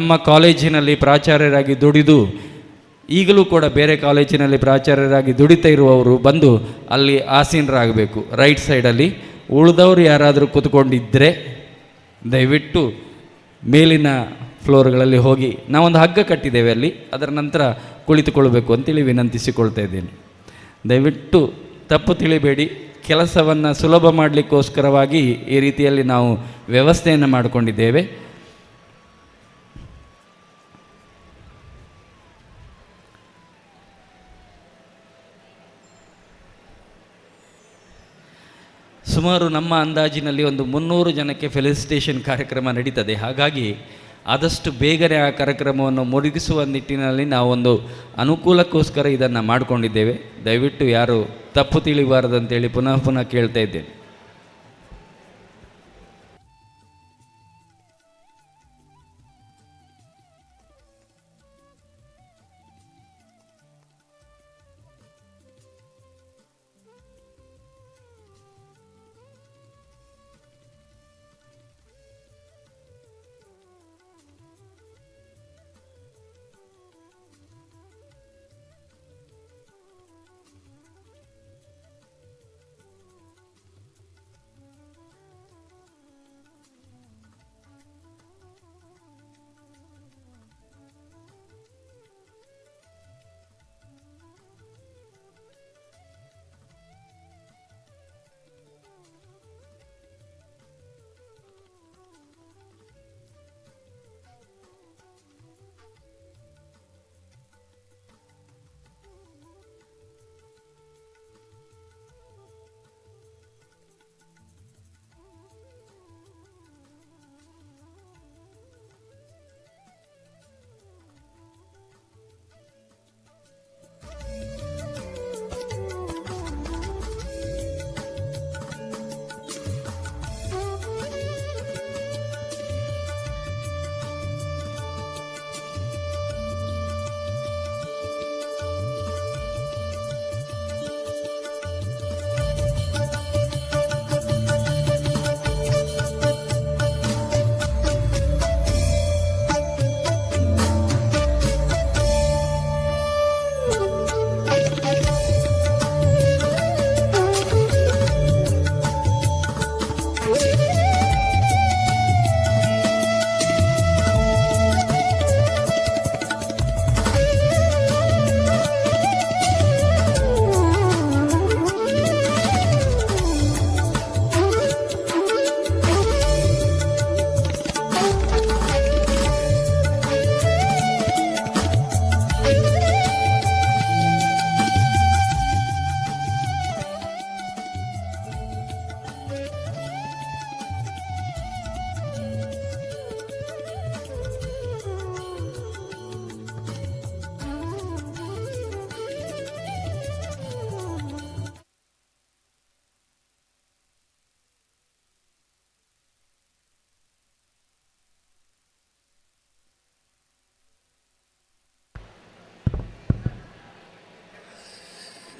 ನಮ್ಮ ಕಾಲೇಜಿನಲ್ಲಿ ಪ್ರಾಚಾರ್ಯರಾಗಿ ದುಡಿದು ಈಗಲೂ ಕೂಡ ಬೇರೆ ಕಾಲೇಜಿನಲ್ಲಿ ಪ್ರಾಚಾರ್ಯರಾಗಿ ದುಡಿತಾ ಇರುವವರು ಬಂದು ಅಲ್ಲಿ ಆಸೀನರಾಗಬೇಕು. ರೈಟ್ ಸೈಡಲ್ಲಿ ಉಳಿದವರು ಯಾರಾದರೂ ಕೂತ್ಕೊಂಡಿದ್ದರೆ ದಯವಿಟ್ಟು ಮೇಲಿನ ಫ್ಲೋರ್ಗಳಲ್ಲಿ ಹೋಗಿ ನಾವೊಂದು ಹಗ್ಗ ಕಟ್ಟಿದ್ದೇವೆ ಅಲ್ಲಿ, ಅದರ ನಂತರ ಕುಳಿತುಕೊಳ್ಬೇಕು ಅಂತೇಳಿ ವಿನಂತಿಸಿಕೊಳ್ತಾ ಇದ್ದೇನೆ. ದಯವಿಟ್ಟು ತಪ್ಪು ತಿಳಿಬೇಡಿ. ಕೆಲಸವನ್ನು ಸುಲಭ ಮಾಡಲಿಕ್ಕೋಸ್ಕರವಾಗಿ ಈ ರೀತಿಯಲ್ಲಿ ನಾವು ವ್ಯವಸ್ಥೆಯನ್ನು ಮಾಡಿಕೊಂಡಿದ್ದೇವೆ. ಸುಮಾರು ನಮ್ಮ ಅಂದಾಜಿನಲ್ಲಿ ಒಂದು 300 ಜನಕ್ಕೆ ಫೆಲಿಸಿಟೇಷನ್ ಕಾರ್ಯಕ್ರಮ ನಡೀತದೆ. ಹಾಗಾಗಿ ಆದಷ್ಟು ಬೇಗನೆ ಆ ಕಾರ್ಯಕ್ರಮವನ್ನು ಮುಗಿಸುವ ನಿಟ್ಟಿನಲ್ಲಿ ನಾವೊಂದು ಅನುಕೂಲಕ್ಕೋಸ್ಕರ ಇದನ್ನು ಮಾಡಿಕೊಂಡಿದ್ದೇವೆ. ದಯವಿಟ್ಟು ಯಾರು ತಪ್ಪು ತಿಳಿಬಾರದಂತೇಳಿ ಪುನಃ ಕೇಳ್ತಾ ಇದ್ದೇನೆ.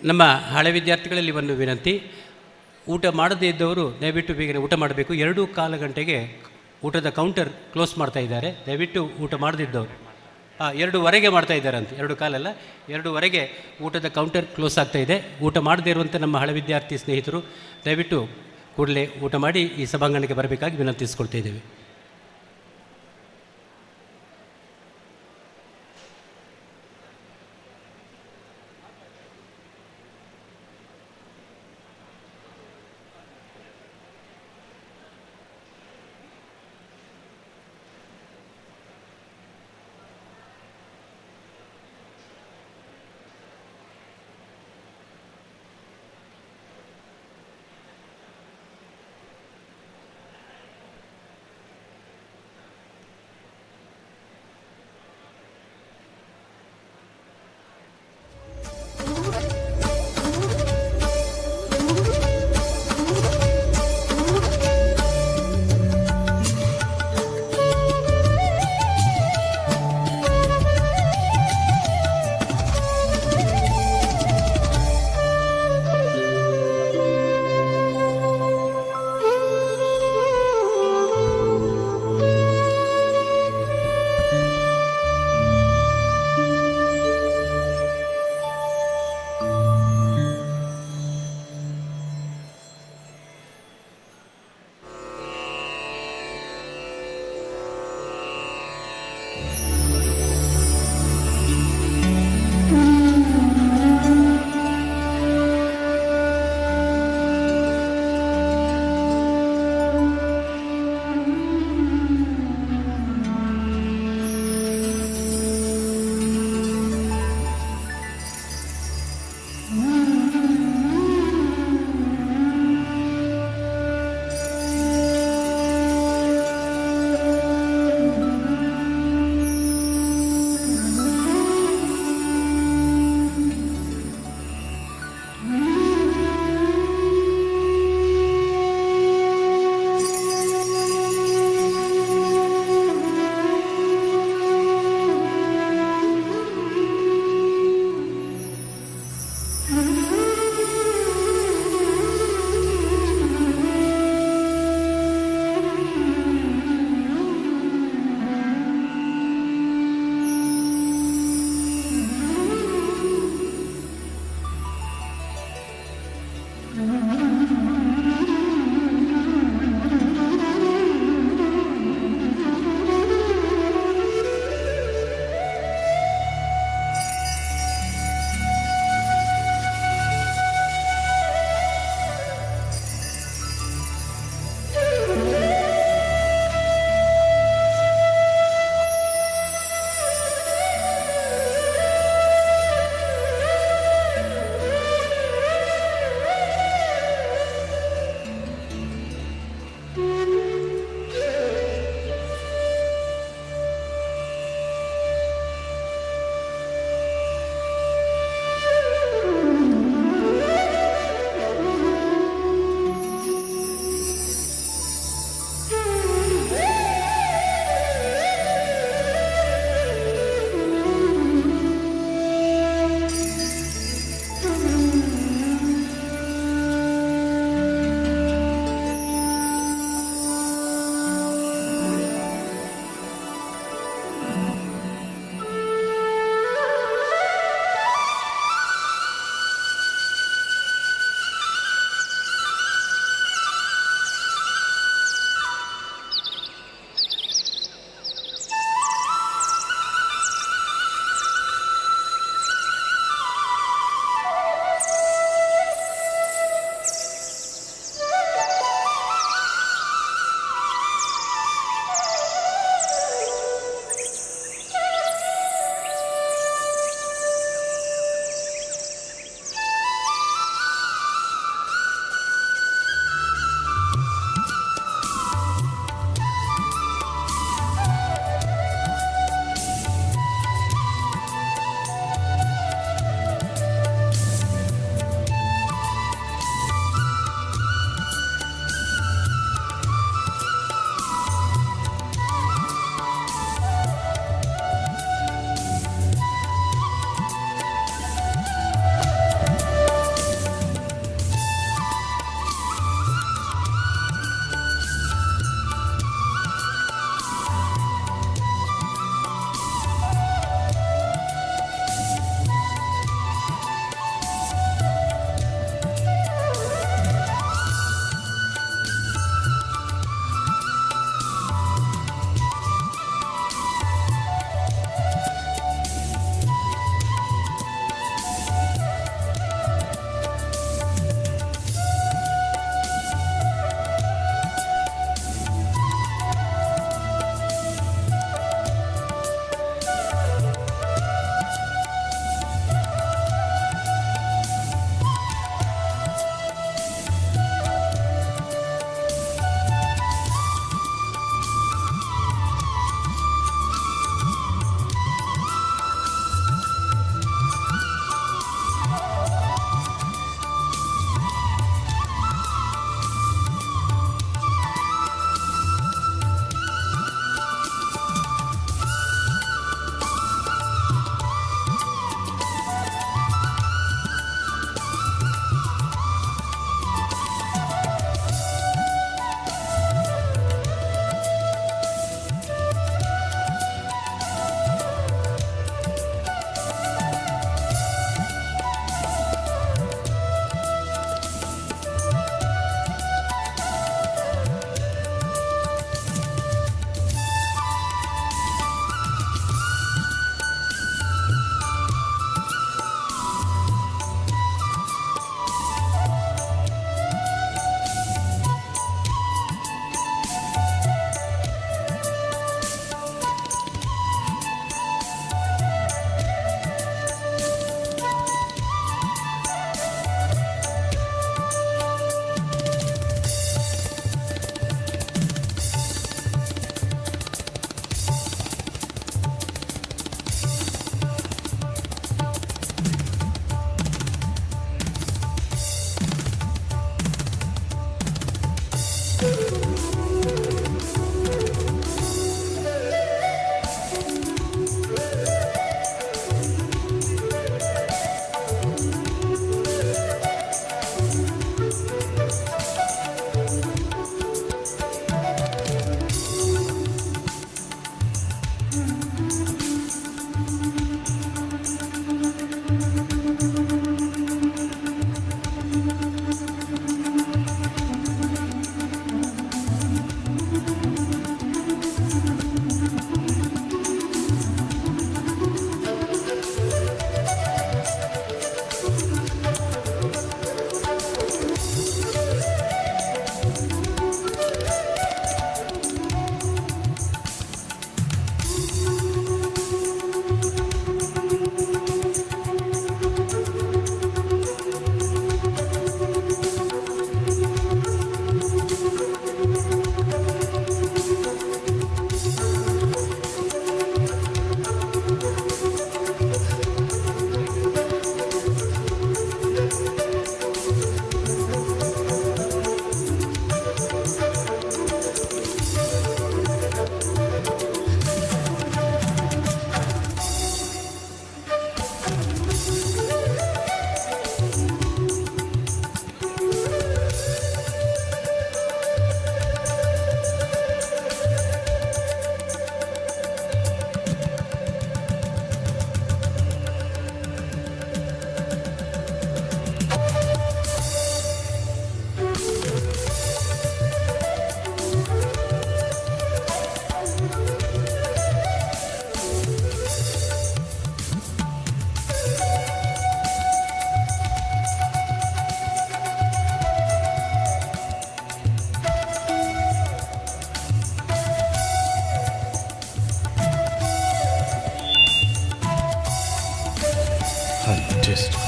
ನಮ್ಮ ಹಳೆ ವಿದ್ಯಾರ್ಥಿಗಳಲ್ಲಿ ಒಂದು ವಿನಂತಿ, ಊಟ ಮಾಡದೇ ಇದ್ದವರು ದಯವಿಟ್ಟು ಬೇಗನೆ ಊಟ ಮಾಡಬೇಕು. 2:15 ಊಟದ ಕೌಂಟರ್ ಕ್ಲೋಸ್ ಮಾಡ್ತಾ ಇದ್ದಾರೆ. ದಯವಿಟ್ಟು ಊಟ ಮಾಡದಿದ್ದವರು 2:15 ಮಾಡ್ತಾ ಇದ್ದಾರಂತೆ, 2:15 2:15 ಊಟದ ಕೌಂಟರ್ ಕ್ಲೋಸ್ ಆಗ್ತಾ ಇದೆ. ಊಟ ಮಾಡದೇ ಇರುವಂಥ ನಮ್ಮ ಹಳೆ ವಿದ್ಯಾರ್ಥಿ ಸ್ನೇಹಿತರು ದಯವಿಟ್ಟು ಕೂಡಲೇ ಊಟ ಮಾಡಿ ಈ ಸಭಾಂಗಣಕ್ಕೆ ಬರಬೇಕಾಗಿ ವಿನಂತಿಸ್ಕೊಳ್ತಾ ಇದ್ದೇವೆ.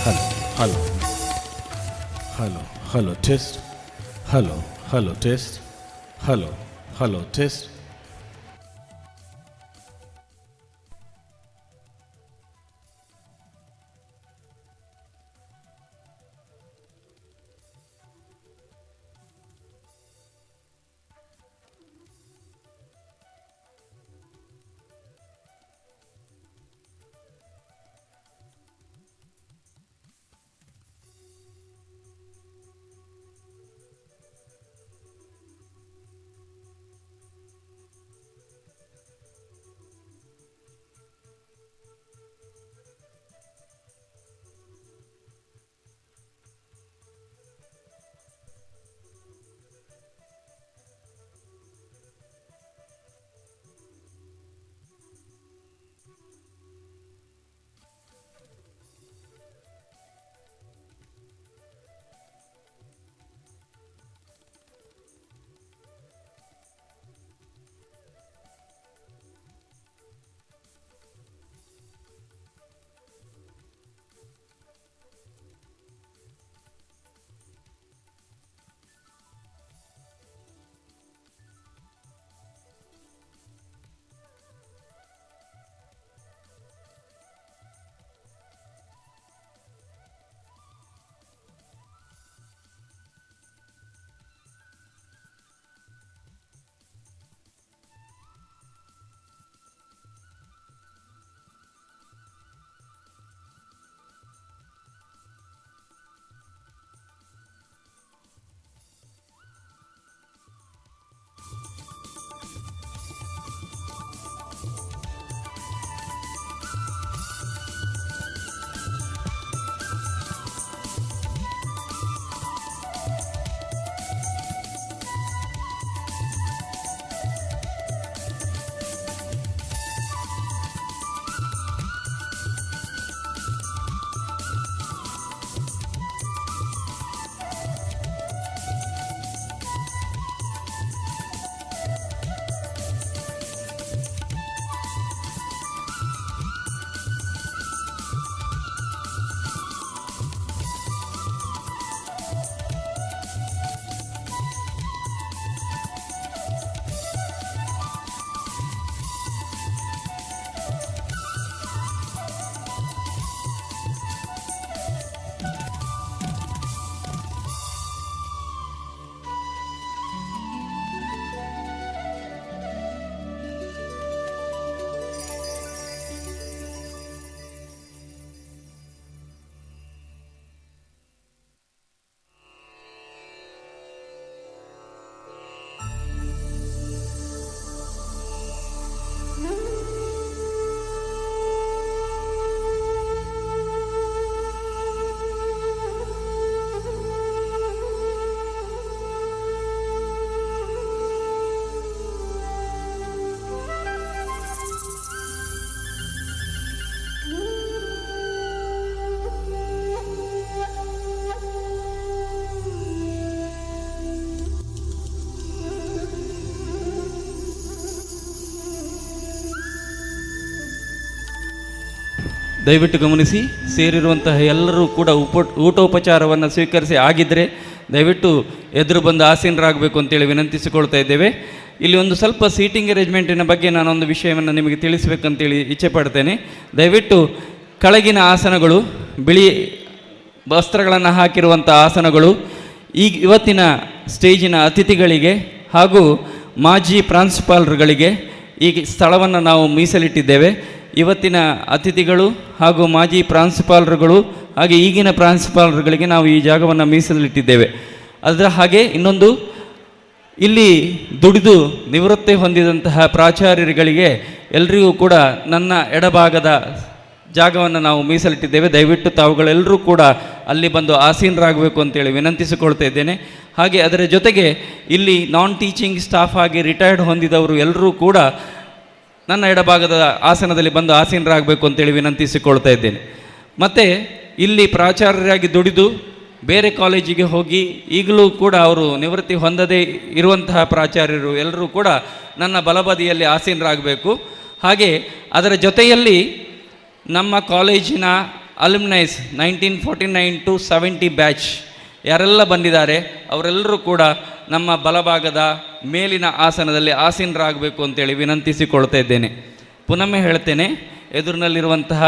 Hello hello hello test hello hello test hello hello test. ದಯವಿಟ್ಟು ಗಮನಿಸಿ, ಸೇರಿರುವಂತಹ ಎಲ್ಲರೂ ಕೂಡ ಊಟೋಪಚಾರವನ್ನು ಸ್ವೀಕರಿಸಿ ಆಗಿದ್ದರೆ ದಯವಿಟ್ಟು ಎದುರು ಬಂದು ಆಸೀನರಾಗಬೇಕು ಅಂತೇಳಿ ವಿನಂತಿಸಿಕೊಳ್ತಾ ಇದ್ದೇವೆ. ಇಲ್ಲಿ ಒಂದು ಸ್ವಲ್ಪ ಸೀಟಿಂಗ್ ಅರೇಂಜ್ಮೆಂಟಿನ ಬಗ್ಗೆ ನಾನೊಂದು ವಿಷಯವನ್ನು ನಿಮಗೆ ತಿಳಿಸಬೇಕಂತೇಳಿ ಇಚ್ಛೆ ಪಡ್ತೇನೆ. ದಯವಿಟ್ಟು ಕೆಳಗಿನ ಆಸನಗಳು, ಬಿಳಿ ವಸ್ತ್ರಗಳನ್ನು ಹಾಕಿರುವಂಥ ಆಸನಗಳು ಇವತ್ತಿನ ಸ್ಟೇಜಿನ ಅತಿಥಿಗಳಿಗೆ ಹಾಗೂ ಮಾಜಿ ಪ್ರಾಂಶುಪಾಲರುಗಳಿಗೆ ಈ ಸ್ಥಳವನ್ನು ನಾವು ಮೀಸಲಿಟ್ಟಿದ್ದೇವೆ. ಇವತ್ತಿನ ಅತಿಥಿಗಳು ಹಾಗೂ ಮಾಜಿ ಪ್ರಾಂಶುಪಾಲರುಗಳು ಹಾಗೆ ಈಗಿನ ಪ್ರಾಂಶುಪಾಲರುಗಳಿಗೆ ನಾವು ಈ ಜಾಗವನ್ನು ಮೀಸಲಿಟ್ಟಿದ್ದೇವೆ. ಅದರ ಹಾಗೆ ಇನ್ನೊಂದು, ಇಲ್ಲಿ ದುಡಿದು ನಿವೃತ್ತಿ ಹೊಂದಿದಂತಹ ಪ್ರಾಚಾರ್ಯರುಗಳಿಗೆ ಎಲ್ಲರಿಗೂ ಕೂಡ ನನ್ನ ಎಡಭಾಗದ ಜಾಗವನ್ನು ನಾವು ಮೀಸಲಿಟ್ಟಿದ್ದೇವೆ. ದಯವಿಟ್ಟು ತಾವುಗಳೆಲ್ಲರೂ ಕೂಡ ಅಲ್ಲಿ ಬಂದು ಆಸೀನರಾಗಬೇಕು ಅಂತೇಳಿ ವಿನಂತಿಸಿಕೊಳ್ತಾ ಇದ್ದೇನೆ. ಹಾಗೆ ಅದರ ಜೊತೆಗೆ ಇಲ್ಲಿ ನಾನ್ ಟೀಚಿಂಗ್ ಸ್ಟಾಫ್ ಆಗಿ ರಿಟೈರ್ಡ್ ಹೊಂದಿದವರು ಎಲ್ಲರೂ ಕೂಡ ನನ್ನ ಎಡಭಾಗದ ಆಸನದಲ್ಲಿ ಬಂದು ಆಸೀನರಾಗಬೇಕು ಅಂತೇಳಿ ವಿನಂತಿಸಿಕೊಳ್ತಾ ಇದ್ದೇನೆ. ಮತ್ತು ಇಲ್ಲಿ ಪ್ರಾಚಾರ್ಯರಾಗಿ ದುಡಿದು ಬೇರೆ ಕಾಲೇಜಿಗೆ ಹೋಗಿ ಈಗಲೂ ಕೂಡ ಅವರು ನಿವೃತ್ತಿ ಹೊಂದದೇ ಇರುವಂತಹ ಪ್ರಾಚಾರ್ಯರು ಎಲ್ಲರೂ ಕೂಡ ನನ್ನ ಬಲಬದಿಯಲ್ಲಿ ಆಸೀನರಾಗಬೇಕು. ಹಾಗೆ ಅದರ ಜೊತೆಯಲ್ಲಿ ನಮ್ಮ ಕಾಲೇಜಿನ ಅಲ್ಯುಮ್ನೈಸ್ 1949 to 70 ಬ್ಯಾಚ್ ಯಾರೆಲ್ಲ ಬಂದಿದ್ದಾರೆ ಅವರೆಲ್ಲರೂ ಕೂಡ ನಮ್ಮ ಬಲಭಾಗದ ಮೇಲಿನ ಆಸನದಲ್ಲಿ ಆಸೀನರಾಗಬೇಕು ಅಂತೇಳಿ ವಿನಂತಿಸಿಕೊಳ್ತಾ ಇದ್ದೇನೆ. ಪುನಃ ಹೇಳ್ತೇನೆ, ಎದುರಿನಲ್ಲಿರುವಂತಹ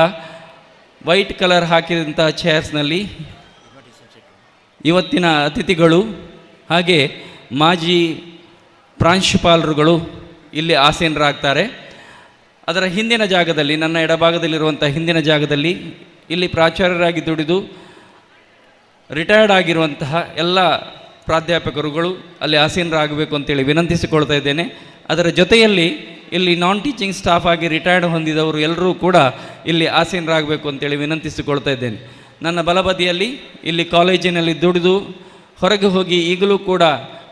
ವೈಟ್ ಕಲರ್ ಹಾಕಿದಂತಹ ಚೇರ್ಸ್ನಲ್ಲಿ ಇವತ್ತಿನ ಅತಿಥಿಗಳು ಹಾಗೆ ಮಾಜಿ ಪ್ರಾಂಶುಪಾಲರುಗಳು ಇಲ್ಲಿ ಆಸೀನರಾಗ್ತಾರೆ. ಅದರ ಹಿಂದಿನ ಜಾಗದಲ್ಲಿ, ನನ್ನ ಎಡಭಾಗದಲ್ಲಿರುವಂಥ ಹಿಂದಿನ ಜಾಗದಲ್ಲಿ ಇಲ್ಲಿ ಪ್ರಾಚಾರ್ಯರಾಗಿ ದುಡಿದು ರಿಟೈರ್ಡ್ ಆಗಿರುವಂತಹ ಎಲ್ಲ ಪ್ರಾಧ್ಯಾಪಕರುಗಳು ಅಲ್ಲಿ ಆಸೀನರಾಗಬೇಕು ಅಂತೇಳಿ ವಿನಂತಿಸಿಕೊಳ್ತಾ ಇದ್ದೇನೆ. ಅದರ ಜೊತೆಯಲ್ಲಿ ಇಲ್ಲಿ ನಾನ್ ಟೀಚಿಂಗ್ ಸ್ಟಾಫ್ ಆಗಿ ರಿಟೈರ್ಡ್ ಹೊಂದಿದವರು ಎಲ್ಲರೂ ಕೂಡ ಇಲ್ಲಿ ಆಸೀನರಾಗಬೇಕು ಅಂತೇಳಿ ವಿನಂತಿಸಿಕೊಳ್ತಾ ಇದ್ದೇನೆ. ನನ್ನ ಬಲಬದಿಯಲ್ಲಿ ಇಲ್ಲಿ ಕಾಲೇಜಿನಲ್ಲಿ ದುಡಿದು ಹೊರಗೆ ಹೋಗಿ ಈಗಲೂ ಕೂಡ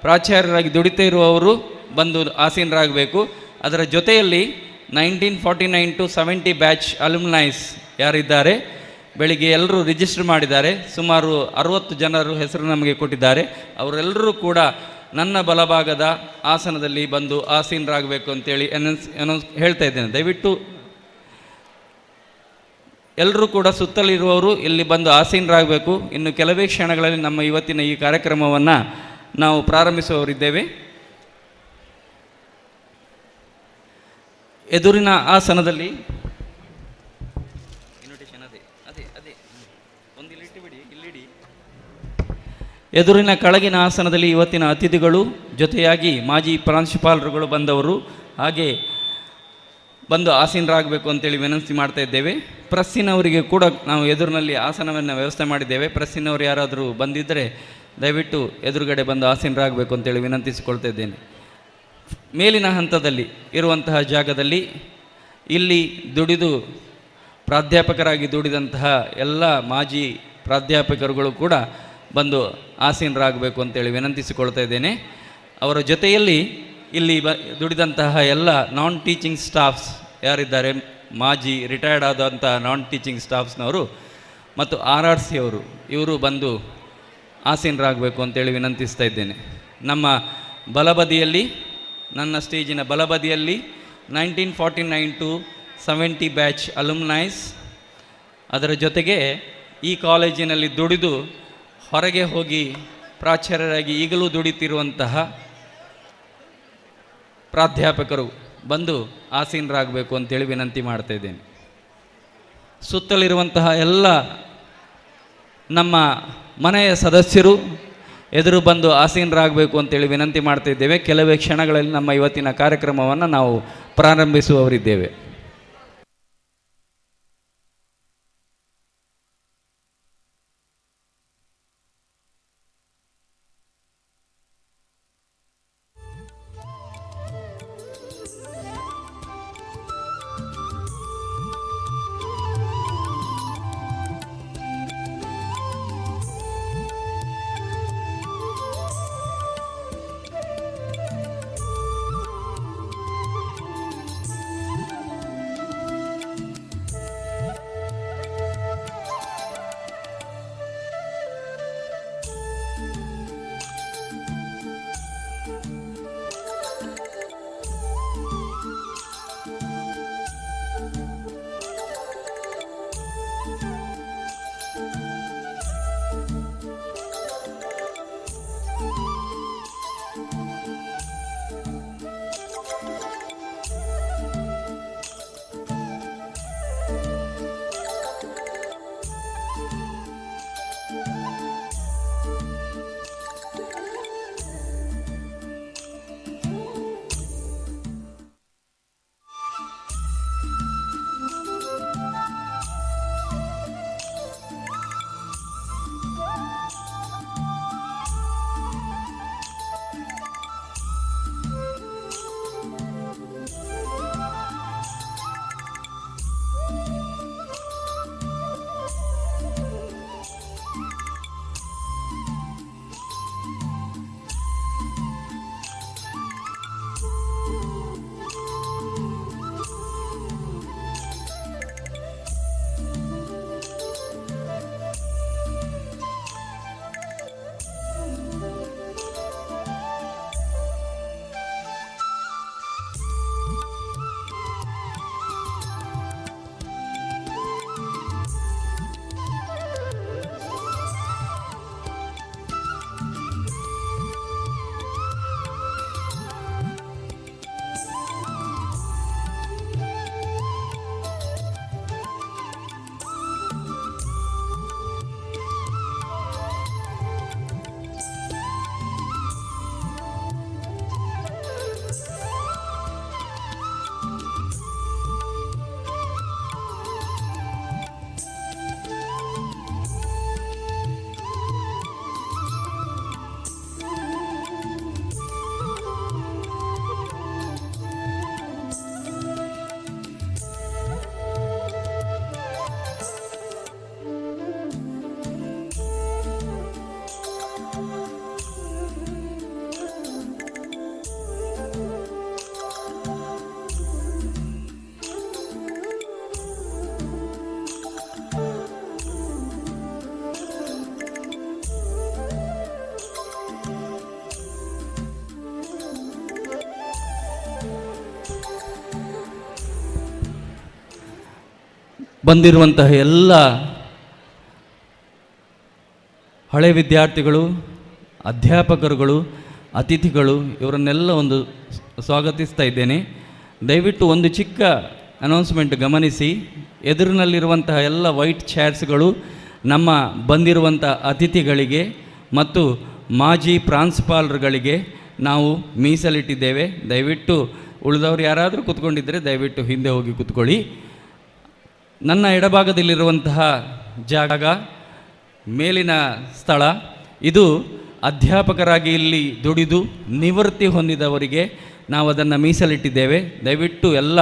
ಪ್ರಾಚಾರ್ಯರಾಗಿ ದುಡಿತಾ ಇರುವವರು ಬಂದು ಆಸೀನರಾಗಬೇಕು. ಅದರ ಜೊತೆಯಲ್ಲಿ 1949 to 70 ಬ್ಯಾಚ್ ಅಲ್ಯುಮ್ನೈಸ್ ಯಾರಿದ್ದಾರೆ, ಬೆಳಿಗ್ಗೆ ಎಲ್ಲರೂ ರಿಜಿಸ್ಟರ್ ಮಾಡಿದ್ದಾರೆ, ಸುಮಾರು 60 ಜನರು ಹೆಸರು ನಮಗೆ ಕೊಟ್ಟಿದ್ದಾರೆ. ಅವರೆಲ್ಲರೂ ಕೂಡ ನನ್ನ ಬಲಭಾಗದ ಆಸನದಲ್ಲಿ ಬಂದು ಆಸೀನರಾಗಬೇಕು ಅಂತೇಳಿ ಹೇಳ್ತಾ ಇದ್ದೇನೆ. ದಯವಿಟ್ಟು ಎಲ್ಲರೂ ಕೂಡ ಸುತ್ತಲಿರುವವರು ಇಲ್ಲಿ ಬಂದು ಆಸೀನರಾಗಬೇಕು. ಇನ್ನು ಕೆಲವೇ ಕ್ಷಣಗಳಲ್ಲಿ ನಮ್ಮ ಇವತ್ತಿನ ಈ ಕಾರ್ಯಕ್ರಮವನ್ನು ನಾವು ಪ್ರಾರಂಭಿಸುವವರಿದ್ದೇವೆ. ಎದುರಿನ ಆಸನದಲ್ಲಿ ಎದುರಿನ ಕೆಳಗಿನ ಆಸನದಲ್ಲಿ ಇವತ್ತಿನ ಅತಿಥಿಗಳು, ಜೊತೆಯಾಗಿ ಮಾಜಿ ಪ್ರಾಂಶುಪಾಲರುಗಳು ಬಂದವರು ಹಾಗೆ ಬಂದು ಆಸೀನರಾಗಬೇಕು ಅಂತೇಳಿ ವಿನಂತಿ ಮಾಡ್ತಾ ಇದ್ದೇವೆ. ಪ್ರೆಸ್ಸಿನವರಿಗೆ ಕೂಡ ನಾವು ಎದುರಿನಲ್ಲಿ ಆಸನವನ್ನು ವ್ಯವಸ್ಥೆ ಮಾಡಿದ್ದೇವೆ. ಪ್ರೆಸ್ಸಿನವರು ಯಾರಾದರೂ ಬಂದಿದ್ದರೆ ದಯವಿಟ್ಟು ಎದುರುಗಡೆ ಬಂದು ಆಸೀನರಾಗಬೇಕು ಅಂತೇಳಿ ವಿನಂತಿಸಿಕೊಳ್ತಾ ಇದ್ದೇನೆ. ಮೇಲಿನ ಹಂತದಲ್ಲಿ ಇರುವಂತಹ ಜಾಗದಲ್ಲಿ ಇಲ್ಲಿ ದುಡಿದು ಪ್ರಾಧ್ಯಾಪಕರಾಗಿ ದುಡಿದಂತಹ ಎಲ್ಲ ಮಾಜಿ ಪ್ರಾಧ್ಯಾಪಕರುಗಳು ಕೂಡ ಬಂದು ಆಸೀನರಾಗಬೇಕು ಅಂತೇಳಿ ವಿನಂತಿಸಿಕೊಳ್ತಾ ಇದ್ದೇನೆ. ಅವರ ಜೊತೆಯಲ್ಲಿ ಇಲ್ಲಿ ದುಡಿದಂತಹ ಎಲ್ಲ ನಾನ್ ಟೀಚಿಂಗ್ ಸ್ಟಾಫ್ಸ್ ಯಾರಿದ್ದಾರೆ, ಮಾಜಿ ರಿಟೈರ್ಡ್ ಆದಂಥ ನಾನ್ ಟೀಚಿಂಗ್ ಸ್ಟಾಫ್ಸ್ನವರು ಮತ್ತು RRC ಅವರು, ಇವರು ಬಂದು ಆಸೀನರಾಗಬೇಕು ಅಂತೇಳಿ ವಿನಂತಿಸ್ತಾ ಇದ್ದೇನೆ. ನಮ್ಮ ಬಲಬದಿಯಲ್ಲಿ, ನನ್ನ ಸ್ಟೇಜಿನ ಬಲಬದಿಯಲ್ಲಿ 1949 to 70 ಬ್ಯಾಚ್ ಅಲ್ಯುಮ್ನೈಸ್, ಅದರ ಜೊತೆಗೆ ಈ ಕಾಲೇಜಿನಲ್ಲಿ ದುಡಿದು ಹೊರಗೆ ಹೋಗಿ ಪ್ರಾಚಾರ್ಯರಾಗಿ ಈಗಲೂ ದುಡಿತಿರುವಂತಹ ಪ್ರಾಧ್ಯಾಪಕರು ಬಂದು ಆಸೀನರಾಗಬೇಕು ಅಂತೇಳಿ ವಿನಂತಿ ಮಾಡ್ತಾ ಇದ್ದೇನೆ. ಸುತ್ತಲಿರುವಂತಹ ಎಲ್ಲ ನಮ್ಮ ಮನೆಯ ಸದಸ್ಯರು ಎದುರು ಬಂದು ಆಸೀನರಾಗಬೇಕು ಅಂತೇಳಿ ವಿನಂತಿ ಮಾಡ್ತಾ ಇದ್ದೇವೆ. ಕೆಲವೇ ಕ್ಷಣಗಳಲ್ಲಿ ನಮ್ಮ ಇವತ್ತಿನ ಕಾರ್ಯಕ್ರಮವನ್ನು ನಾವು ಪ್ರಾರಂಭಿಸುವವರಿದ್ದೇವೆ. ಬಂದಿರುವಂತಹ ಎಲ್ಲ ಹಳೆ ವಿದ್ಯಾರ್ಥಿಗಳು, ಅಧ್ಯಾಪಕರುಗಳು, ಅತಿಥಿಗಳು ಇವರನ್ನೆಲ್ಲ ಒಂದು ಸ್ವಾಗತಿಸ್ತಾ ಇದ್ದೇನೆ. ದಯವಿಟ್ಟು ಒಂದು ಚಿಕ್ಕ ಅನೌನ್ಸ್ಮೆಂಟ್ ಗಮನಿಸಿ. ಎದುರಿನಲ್ಲಿರುವಂತಹ ಎಲ್ಲ ವೈಟ್ ಚೇರ್ಸ್ಗಳು ನಮ್ಮ ಬಂದಿರುವಂಥ ಅತಿಥಿಗಳಿಗೆ ಮತ್ತು ಮಾಜಿ ಪ್ರಾಂಶುಪಾಲರುಗಳಿಗೆ ನಾವು ಮೀಸಲಿಟ್ಟಿದ್ದೇವೆ. ದಯವಿಟ್ಟು ಉಳಿದವರು ಯಾರಾದರೂ ಕೂತ್ಕೊಂಡಿದ್ದರೆ ದಯವಿಟ್ಟು ಹಿಂದೆ ಹೋಗಿ ಕೂತ್ಕೊಳ್ಳಿ. ನನ್ನ ಎಡಭಾಗದಲ್ಲಿರುವಂತಹ ಜಾಗ ಮೇಲಿನ ಸ್ಥಳ. ಇದು ಅಧ್ಯಾಪಕರಾಗಿ ಇಲ್ಲಿ ದುಡಿದು ನಿವೃತ್ತಿ ಹೊಂದಿದವರಿಗೆ ನಾವು ಅದನ್ನು ಮೀಸಲಿಟ್ಟಿದ್ದೇವೆ. ದಯವಿಟ್ಟು ಎಲ್ಲ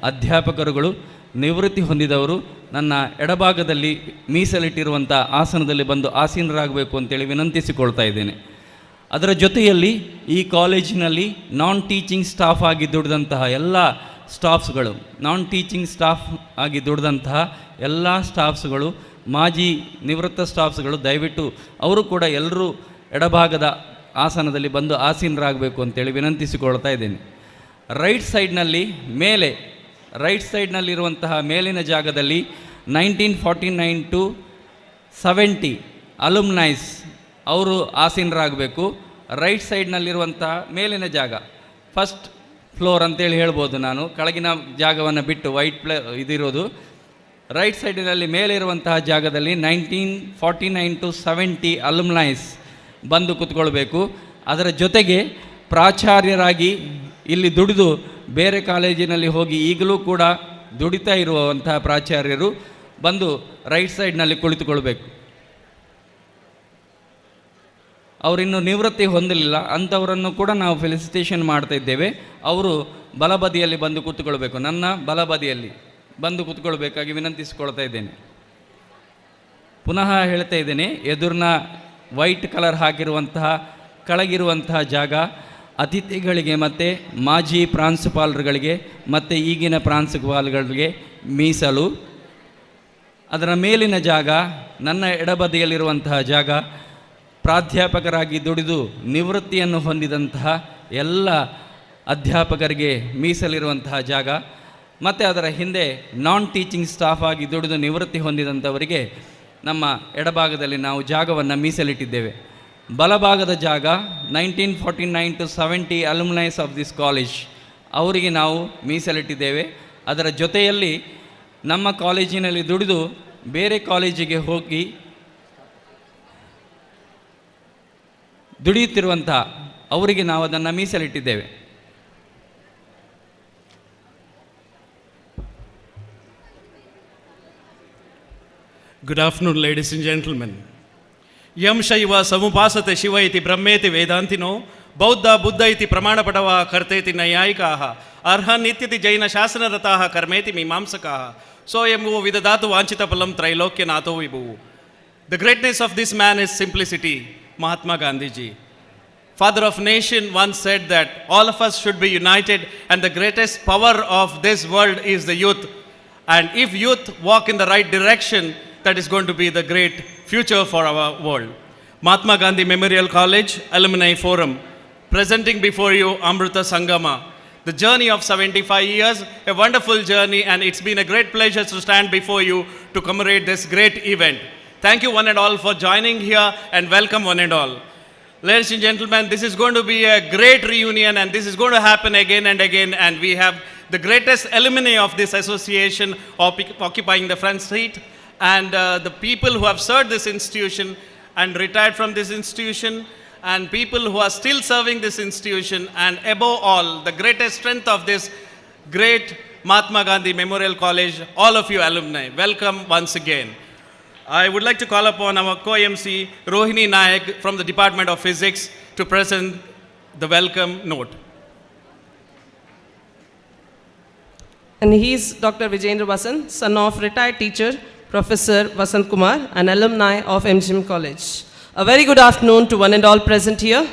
ಅಧ್ಯಾಪಕರುಗಳು, ನಿವೃತ್ತಿ ಹೊಂದಿದವರು ನನ್ನ ಎಡಭಾಗದಲ್ಲಿ ಮೀಸಲಿಟ್ಟಿರುವಂಥ ಆಸನದಲ್ಲಿ ಬಂದು ಆಸೀನರಾಗಬೇಕು ಅಂತೇಳಿ ವಿನಂತಿಸಿಕೊಳ್ತಾ ಇದ್ದೇನೆ. ಅದರ ಜೊತೆಯಲ್ಲಿ ಈ ಕಾಲೇಜಿನಲ್ಲಿ ನಾನ್ ಟೀಚಿಂಗ್ ಸ್ಟಾಫ್ ಆಗಿ ದುಡಿದಂತಹ ಎಲ್ಲ ಸ್ಟಾಫ್ಸ್ಗಳು, ನಾನ್ ಟೀಚಿಂಗ್ ಸ್ಟಾಫ್ ಆಗಿ ದುಡಿದಂತಹ ಎಲ್ಲ ಸ್ಟಾಫ್ಸ್ಗಳು, ಮಾಜಿ ನಿವೃತ್ತ ಸ್ಟಾಫ್ಸ್ಗಳು, ದಯವಿಟ್ಟು ಅವರು ಕೂಡ ಎಲ್ಲರೂ ಎಡಭಾಗದ ಆಸನದಲ್ಲಿ ಬಂದು ಆಸೀನರಾಗಬೇಕು ಅಂತೇಳಿ ವಿನಂತಿಸಿಕೊಳ್ತಾ ಇದ್ದೇನೆ. ರೈಟ್ ಸೈಡ್ನಲ್ಲಿರುವಂತಹ ಮೇಲಿನ ಜಾಗದಲ್ಲಿ 1949 to 70 ಅಲುಮ್ನೈಸ್ ಅವರು ಆಸೀನರಾಗಬೇಕು. ರೈಟ್ ಸೈಡ್ನಲ್ಲಿರುವಂತಹ ಮೇಲಿನ ಜಾಗ, ಫಸ್ಟ್ ಫ್ಲೋರ್ ಅಂತೇಳಿ ಹೇಳ್ಬೋದು ನಾನು, ಕೆಳಗಿನ ಜಾಗವನ್ನು ಬಿಟ್ಟು ವೈಟ್ ಇದಿರೋದು. ರೈಟ್ ಸೈಡಿನಲ್ಲಿ ಮೇಲೆ ಇರುವಂತಹ ಜಾಗದಲ್ಲಿ 1949 to 70 ಅಲುಮ್ನೈಸ್ ಬಂದು ಕೂತ್ಕೊಳ್ಬೇಕು. ಅದರ ಜೊತೆಗೆ ಪ್ರಾಚಾರ್ಯರಾಗಿ ಇಲ್ಲಿ ದುಡಿದು ಬೇರೆ ಕಾಲೇಜಿನಲ್ಲಿ ಹೋಗಿ ಈಗಲೂ ಕೂಡ ದುಡಿತಾ ಇರುವಂತಹ ಪ್ರಾಚಾರ್ಯರು ಬಂದು ರೈಟ್ ಸೈಡ್ನಲ್ಲಿ ಕುಳಿತುಕೊಳ್ಬೇಕು. ಅವರಿನ್ನೂ ನಿವೃತ್ತಿ ಹೊಂದಲಿಲ್ಲ, ಅಂಥವರನ್ನು ಕೂಡ ನಾವು ಫೆಲಿಸಿಟೇಷನ್ ಮಾಡ್ತಾ ಇದ್ದೇವೆ. ಅವರು ಬಲಬದಿಯಲ್ಲಿ ಬಂದು ಕೂತ್ಕೊಳ್ಬೇಕು, ನನ್ನ ಬಲಬದಿಯಲ್ಲಿ ಬಂದು ಕೂತ್ಕೊಳ್ಬೇಕಾಗಿ ವಿನಂತಿಸಿಕೊಳ್ತಾ ಇದ್ದೇನೆ. ಪುನಃ ಹೇಳ್ತಾ ಇದ್ದೇನೆ, ಎದುರಿನ ವೈಟ್ ಕಲರ್ ಹಾಕಿರುವಂತಹ ಕೆಳಗಿರುವಂತಹ ಜಾಗ ಅತಿಥಿಗಳಿಗೆ ಮತ್ತು ಮಾಜಿ ಪ್ರಾಂಶುಪಾಲರುಗಳಿಗೆ ಮತ್ತು ಈಗಿನ ಪ್ರಾಂಶುಪಾಲರುಗಳಿಗೆ ಮೀಸಲು. ಅದರ ಮೇಲಿನ ಜಾಗ, ನನ್ನ ಎಡಬದಿಯಲ್ಲಿರುವಂತಹ ಜಾಗ, ಪ್ರಾಧ್ಯಾಪಕರಾಗಿ ದುಡಿದು ನಿವೃತ್ತಿಯನ್ನು ಹೊಂದಿದಂತಹ ಎಲ್ಲ ಅಧ್ಯಾಪಕರಿಗೆ ಮೀಸಲಿರುವಂತಹ ಜಾಗ. ಮತ್ತು ಅದರ ಹಿಂದೆ ನಾನ್ ಟೀಚಿಂಗ್ ಸ್ಟಾಫ್ ಆಗಿ ದುಡಿದು ನಿವೃತ್ತಿ ಹೊಂದಿದಂಥವರಿಗೆ ನಮ್ಮ ಎಡಭಾಗದಲ್ಲಿ ನಾವು ಜಾಗವನ್ನು ಮೀಸಲಿಟ್ಟಿದ್ದೇವೆ. ಬಲಭಾಗದ ಜಾಗ 1949 to 70 ಅಲುಮ್ನೈಸ್ ಆಫ್ ದಿಸ್ ಕಾಲೇಜ್ ಅವರಿಗೆ ನಾವು ಮೀಸಲಿಟ್ಟಿದ್ದೇವೆ. ಅದರ ಜೊತೆಯಲ್ಲಿ ನಮ್ಮ ಕಾಲೇಜಿನಲ್ಲಿ ದುಡಿದು ಬೇರೆ ಕಾಲೇಜಿಗೆ ಹೋಗಿ ದುಡಿಯುತ್ತಿರುವಂಥ ಅವರಿಗೆ ನಾವು ಅದನ್ನು ಮೀಸಲಿಟ್ಟಿದ್ದೇವೆ. Good afternoon, ladies and gentlemen. Yam Shaiva Samupasate Shiva iti Brahmeti Vedantino Bauddha Buddha iti Pramanapatava Karteti Nayayikaha Arhan Nityati Jaina Shasanarataha Karmeti Mimamsakaha Soyamu Vidadatu Vanchita Palam Trailokya Nato Vibu. The greatness of this man is simplicity. Mahatma Gandhi ji, father of nation, once said that all of us should be united and the greatest power of this world is the youth. And if youth walk in the right direction, that is going to be the great future for our world. Mahatma Gandhi Memorial College Alumni Forum, presenting before you Amrita Sangama. The journey of 75 years, a wonderful journey, and it's been a great pleasure to stand before you to commemorate this great event. Thank you one and all for joining here, and welcome one and all. Ladies and gentlemen, this is going to be a great reunion, and this is going to happen again and again, and we have the greatest alumni of this association occupying the front seat. And the people who have served this institution and retired from this institution, and people who are still serving this institution, and above all, the greatest strength of this great Mahatma Gandhi Memorial College, all of you alumni, welcome once again. I would like to call upon our co-MC Rohini Nayak from the Department of Physics to present the welcome note. And he is Dr. Vijendra Vasan, son of retired teacher Professor Vasant Kumar, an alumni of MGM College. A very good afternoon to one and all present here.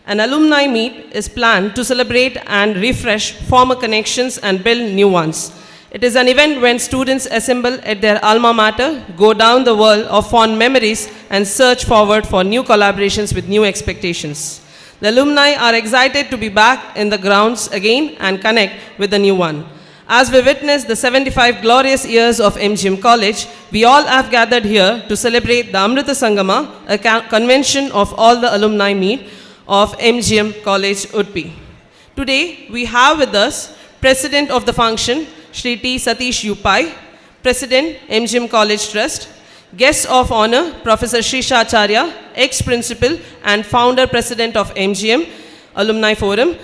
An alumni meet is planned to celebrate and refresh former connections and build new ones. It is an event when students assemble at their alma mater, go down the world of fond memories, and search forward for new collaborations with new expectations. The alumni are excited to be back in the grounds again and connect with the new one. As we witness the 75 glorious years of MGM College, we all have gathered here to celebrate the Amrita Sangama, a convention of all the alumni meet of MGM College Udpi. Today, we have with us President of the function, Shri T. Satish Upai, President, MGM College Trust, Guest of Honor, Professor Shrisha Acharya, ex-principal and founder President of MGM Alumni Forum,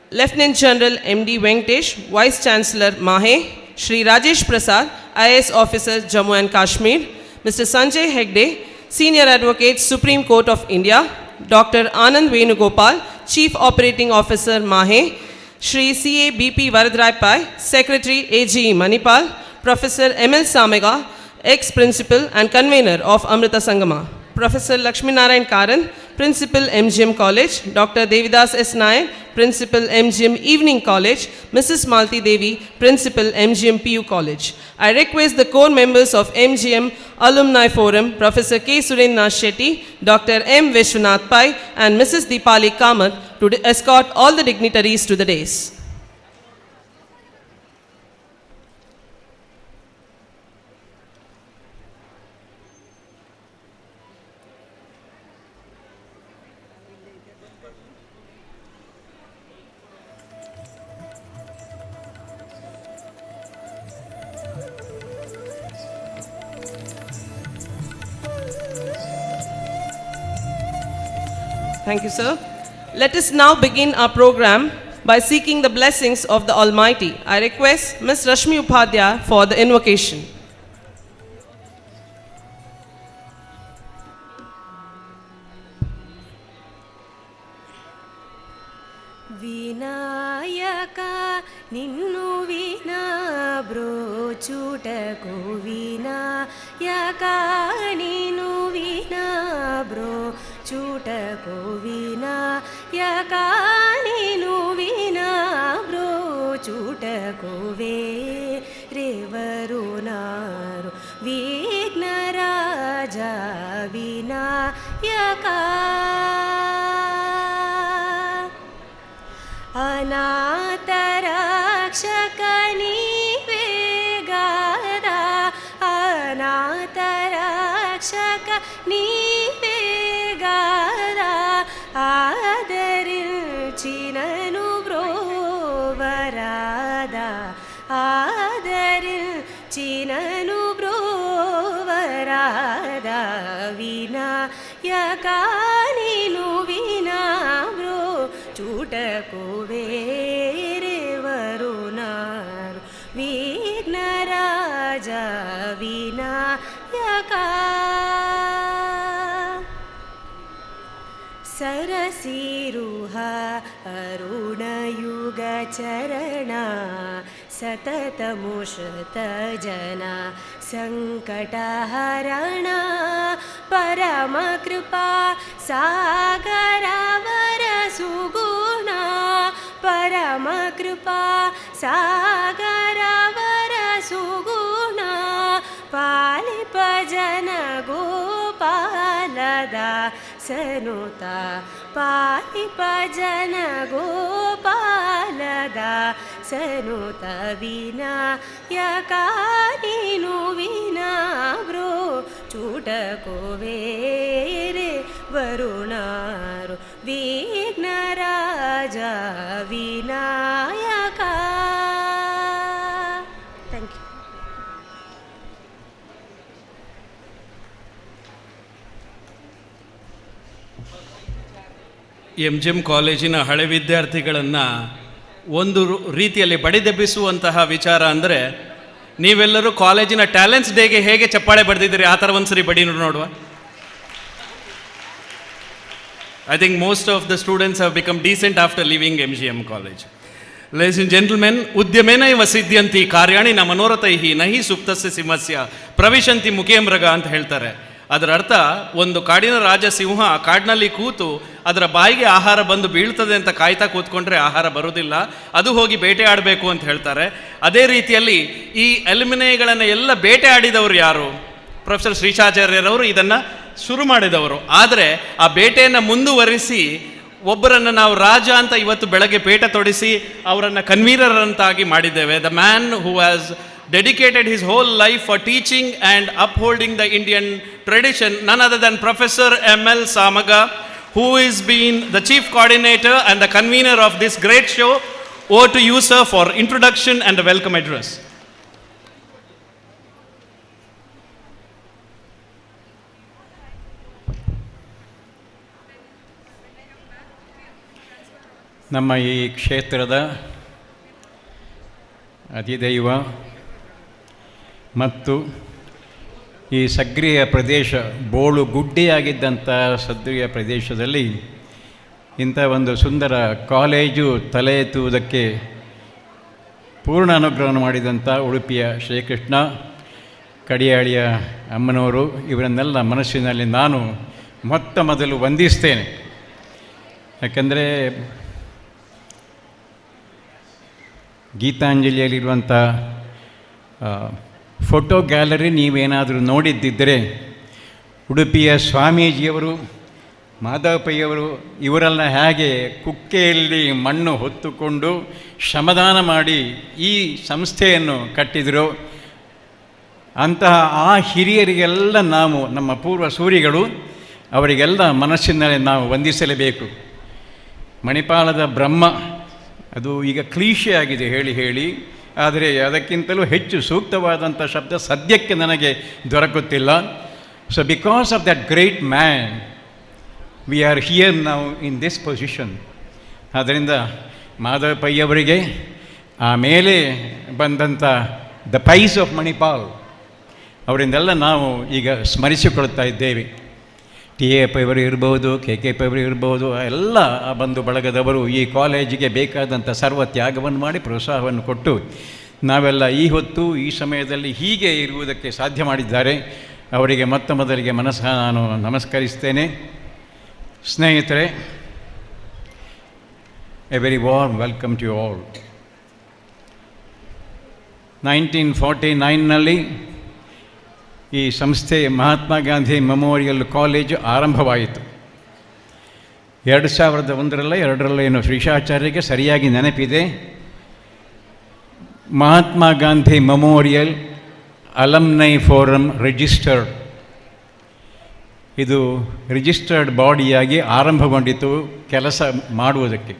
Lieutenant General M.D. Venkatesh, Vice Chancellor Mahe, Shri Rajesh Prasad, IAS Officer Jammu and Kashmir, Mr. Sanjay Hegde, Senior Advocate, Supreme Court of India, Dr. Anand Venugopal, Chief Operating Officer Mahe, Shri C.A. B.P. Varadrai Pai, Secretary A.G. Manipal, Professor M.L. Samega, ex-principal and convener of Amrita Sangama, Professor Lakshmi Narayan Karan, Principal MGM College, Dr. Devidas S. Nair, Principal MGM Evening College, Mrs. Malti Devi, Principal MGM PU College. I request the core members of MGM Alumni Forum, Professor K. Surendra Shetty, Dr. M. Vishwanath Pai and Mrs. Deepali Kamath to escort all the dignitaries to the dais. Thank you, sir. Let us now begin our program by seeking the blessings of the Almighty. I request Ms. Rashmi Upadhyay for the invocation. Vinayaka నిన్ను వినా బ్రోచుటకు వినాయక నిన్ను వినా బ్రోచుటకు వినాయక నిన్ను వినా బ్రోచుటకు వేరెవరునారు విఘ్నరాజ వినాయక అనాథరక్షక నీవే గదా అనాథరక్షక నీవే గదా ఆదరించినను బ్రోవరాదా ఆదరించినను బ్రోవరాదా వినాయక నిన్ను వినా బ్రో చూటకు వేరెవరునారు విఘ్నరాజ వినాయక सरसीरुह अरुणयुगचरणा सततमुषतजना सङ्कटहरणा परमकृपा सागरवरसुगुणा परमकृपा सागरवरसुगुणा पालिपजन गोपालदा सनुता पालिपजन गोपालदा सनुत विनायका नीनु विना ब्रो चूटको वेरे वरुणारु Vighnaraja Vinayaka. Thank you. MGM ಕಾಲೇಜಿನ ಹಳೆ ವಿದ್ಯಾರ್ಥಿಗಳನ್ನು ಒಂದು ರೀತಿಯಲ್ಲಿ ಬಡಿದೆಬ್ಬಿಸುವಂತಹ ವಿಚಾರ ಅಂದರೆ, ನೀವೆಲ್ಲರೂ ಕಾಲೇಜಿನ ಟ್ಯಾಲೆಂಟ್ಸ್ ಡೇಗೆ ಹೇಗೆ ಚಪ್ಪಾಳೆ ಬಡ್ದಿದ್ದೀರಿ ಆ ಥರ ಒಂದು ಸರಿ ಬಡಿ ನೋಡುವ. I think most of the students have become decent after leaving MGM college. Ladies and gentlemen, ಉದ್ಯಮೇನೈವ ಸಿದ್ಧ್ಯಂತಿ ಕಾರ್ಯಾಣಿ ನ ಮನೋರಥೈಹಿ ನಹಿ ಸುಪ್ತಸ್ಯ ಸಿಂಹಸ್ಯ ಪ್ರವಿಶಂತಿ ಮುಖೇ ಮೃಗ ಅಂತ ಹೇಳ್ತಾರೆ. ಅದರ ಅರ್ಥ, ಒಂದು ಕಾಡಿನ ರಾಜ ಸಿಂಹ ಕಾಡಿನಲ್ಲಿ ಕೂತು ಅದರ ಬಾಯಿಗೆ ಆಹಾರ ಬಂದು ಬೀಳ್ತದೆ ಅಂತ ಕಾಯ್ತಾ ಕೂತ್ಕೊಂಡ್ರೆ ಆಹಾರ ಬರೋದಿಲ್ಲ, ಅದು ಹೋಗಿ ಬೇಟೆ ಆಡಬೇಕು ಅಂತ ಹೇಳ್ತಾರೆ. ಅದೇ ರೀತಿಯಲ್ಲಿ ಈ ಎಲಿಮಿನೇಗಳನ್ನು ಎಲ್ಲ ಬೇಟೆ ಆಡಿದವರು ಯಾರು? ಪ್ರೊಫೆಸರ್ ಶ್ರೀಶಾಚಾರ್ಯರವರು ಇದನ್ನು ಶುರು ಮಾಡಿದವರು. ಆದರೆ ಆ ಬೇಟೆಯನ್ನು ಮುಂದುವರಿಸಿ ಒಬ್ಬರನ್ನು ನಾವು ರಾಜ ಅಂತ ಇವತ್ತು ಬೆಳಗ್ಗೆ ಪೇಟ ತೊಡಿಸಿ ಅವರನ್ನು ಕನ್ವೀನರಂತಾಗಿ ಮಾಡಿದ್ದೇವೆ. The man who has dedicated his whole life for teaching and upholding the Indian tradition, ನನ್ other than professor M.L. Samaga, who is been the chief coordinator and the convener of this great show. Over to you, sir, for introduction and the welcome address. ನಮ್ಮ ಈ ಕ್ಷೇತ್ರದ ಅಧಿದೈವ ಮತ್ತು ಈ ಸಕ್ರಿಯ ಪ್ರದೇಶ, ಬೋಳು ಗುಡ್ಡೆಯಾಗಿದ್ದಂಥ ಸಕ್ರಿಯ ಪ್ರದೇಶದಲ್ಲಿ ಇಂಥ ಒಂದು ಸುಂದರ ಕಾಲೇಜು ತಲೆ ಎತ್ತುವುದಕ್ಕೆ ಪೂರ್ಣ ಅನುಗ್ರಹವನ್ನು ಮಾಡಿದಂಥ ಉಡುಪಿಯ ಶ್ರೀಕೃಷ್ಣ, ಕಡಿಯಾಳಿಯ ಅಮ್ಮನವರು, ಇವರನ್ನೆಲ್ಲ ಮನಸ್ಸಿನಲ್ಲಿ ನಾನು ಮೊದಲು ವಂದಿಸ್ತೇನೆ. ಯಾಕೆಂದರೆ ಗೀತಾಂಜಲಿಯಲ್ಲಿರುವಂಥ ಫೋಟೋ ಗ್ಯಾಲರಿ ನೀವೇನಾದರೂ ನೋಡಿದ್ದಿದ್ದರೆ ಉಡುಪಿಯ ಸ್ವಾಮೀಜಿಯವರು, ಮಾಧವಪ್ಪಯ್ಯವರು ಇವರೆಲ್ಲ ಹೇಗೆ ಕುಕ್ಕೆಯಲ್ಲಿ ಮಣ್ಣು ಹೊತ್ತುಕೊಂಡು ಶ್ರಮದಾನ ಮಾಡಿ ಈ ಸಂಸ್ಥೆಯನ್ನು ಕಟ್ಟಿದರು, ಅಂತಹ ಆ ಹಿರಿಯರಿಗೆಲ್ಲ ನಾವು, ನಮ್ಮ ಪೂರ್ವ ಸೂರಿಗಳು, ಅವರಿಗೆಲ್ಲ ಮನಸ್ಸಿನಲ್ಲಿ ನಾವು ವಂದಿಸಲೇಬೇಕು. ಮಣಿಪಾಲದ ಬ್ರಹ್ಮ ಅದು ಈಗ ಕ್ಲೀಶೆ ಆಗಿದೆ ಹೇಳಿ ಹೇಳಿ, ಆದರೆ ಅದಕ್ಕಿಂತಲೂ ಹೆಚ್ಚು ಸೂಕ್ತವಾದಂಥ ಶಬ್ದ ಸದ್ಯಕ್ಕೆ ನನಗೆ ದೊರಕುತ್ತಿಲ್ಲ. So because of that great man we are here now in this position. ಆದ್ದರಿಂದ ಮಾಧವ ಪೈಯವರಿಗೆ, ಆಮೇಲೆ ಬಂದಂಥ ದ ಪೈಸ್ ಆಫ್ ಮಣಿಪಾಲ್, ಅವರಿಂದೆಲ್ಲ ನಾವು ಈಗ ಸ್ಮರಿಸಿಕೊಳ್ತಾ ಇದ್ದೇವೆ. ಟಿ.ಎ. ಪೈವರು ಇರ್ಬೋದು, ಕೆ.ಕೆ. ಪೈವರು ಇರ್ಬೋದು, ಎಲ್ಲ ಆ ಬಂಧು ಬಳಗದವರು ಈ ಕಾಲೇಜಿಗೆ ಬೇಕಾದಂಥ ಸರ್ವ ತ್ಯಾಗವನ್ನು ಮಾಡಿ ಪ್ರೋತ್ಸಾಹವನ್ನು ಕೊಟ್ಟು ನಾವೆಲ್ಲ ಈ ಹೊತ್ತು ಈ ಸಮಯದಲ್ಲಿ ಹೀಗೆ ಇರುವುದಕ್ಕೆ ಸಾಧ್ಯ ಮಾಡಿದ್ದಾರೆ. ಅವರಿಗೆ ಮೊದಲಿಗೆ ಮನಸ್ಸು ನಾನು ನಮಸ್ಕರಿಸ್ತೇನೆ. ಸ್ನೇಹಿತರೆ, a very warm welcome to you all. 1949ನಲ್ಲಿ ಈ ಸಂಸ್ಥೆ ಮಹಾತ್ಮ ಗಾಂಧಿ ಮೆಮೋರಿಯಲ್ ಕಾಲೇಜು ಆರಂಭವಾಯಿತು. 2001 2 ಶ್ರೀಶಾಚಾರ್ಯರಿಗೆ ಸರಿಯಾಗಿ ನೆನಪಿದೆ. Mahatma Gandhi memorial alumni forum registered, ಇದು ರಿಜಿಸ್ಟರ್ಡ್ ಬಾಡಿಯಾಗಿ ಆರಂಭಗೊಂಡಿತು ಕೆಲಸ ಮಾಡುವುದಕ್ಕೆ.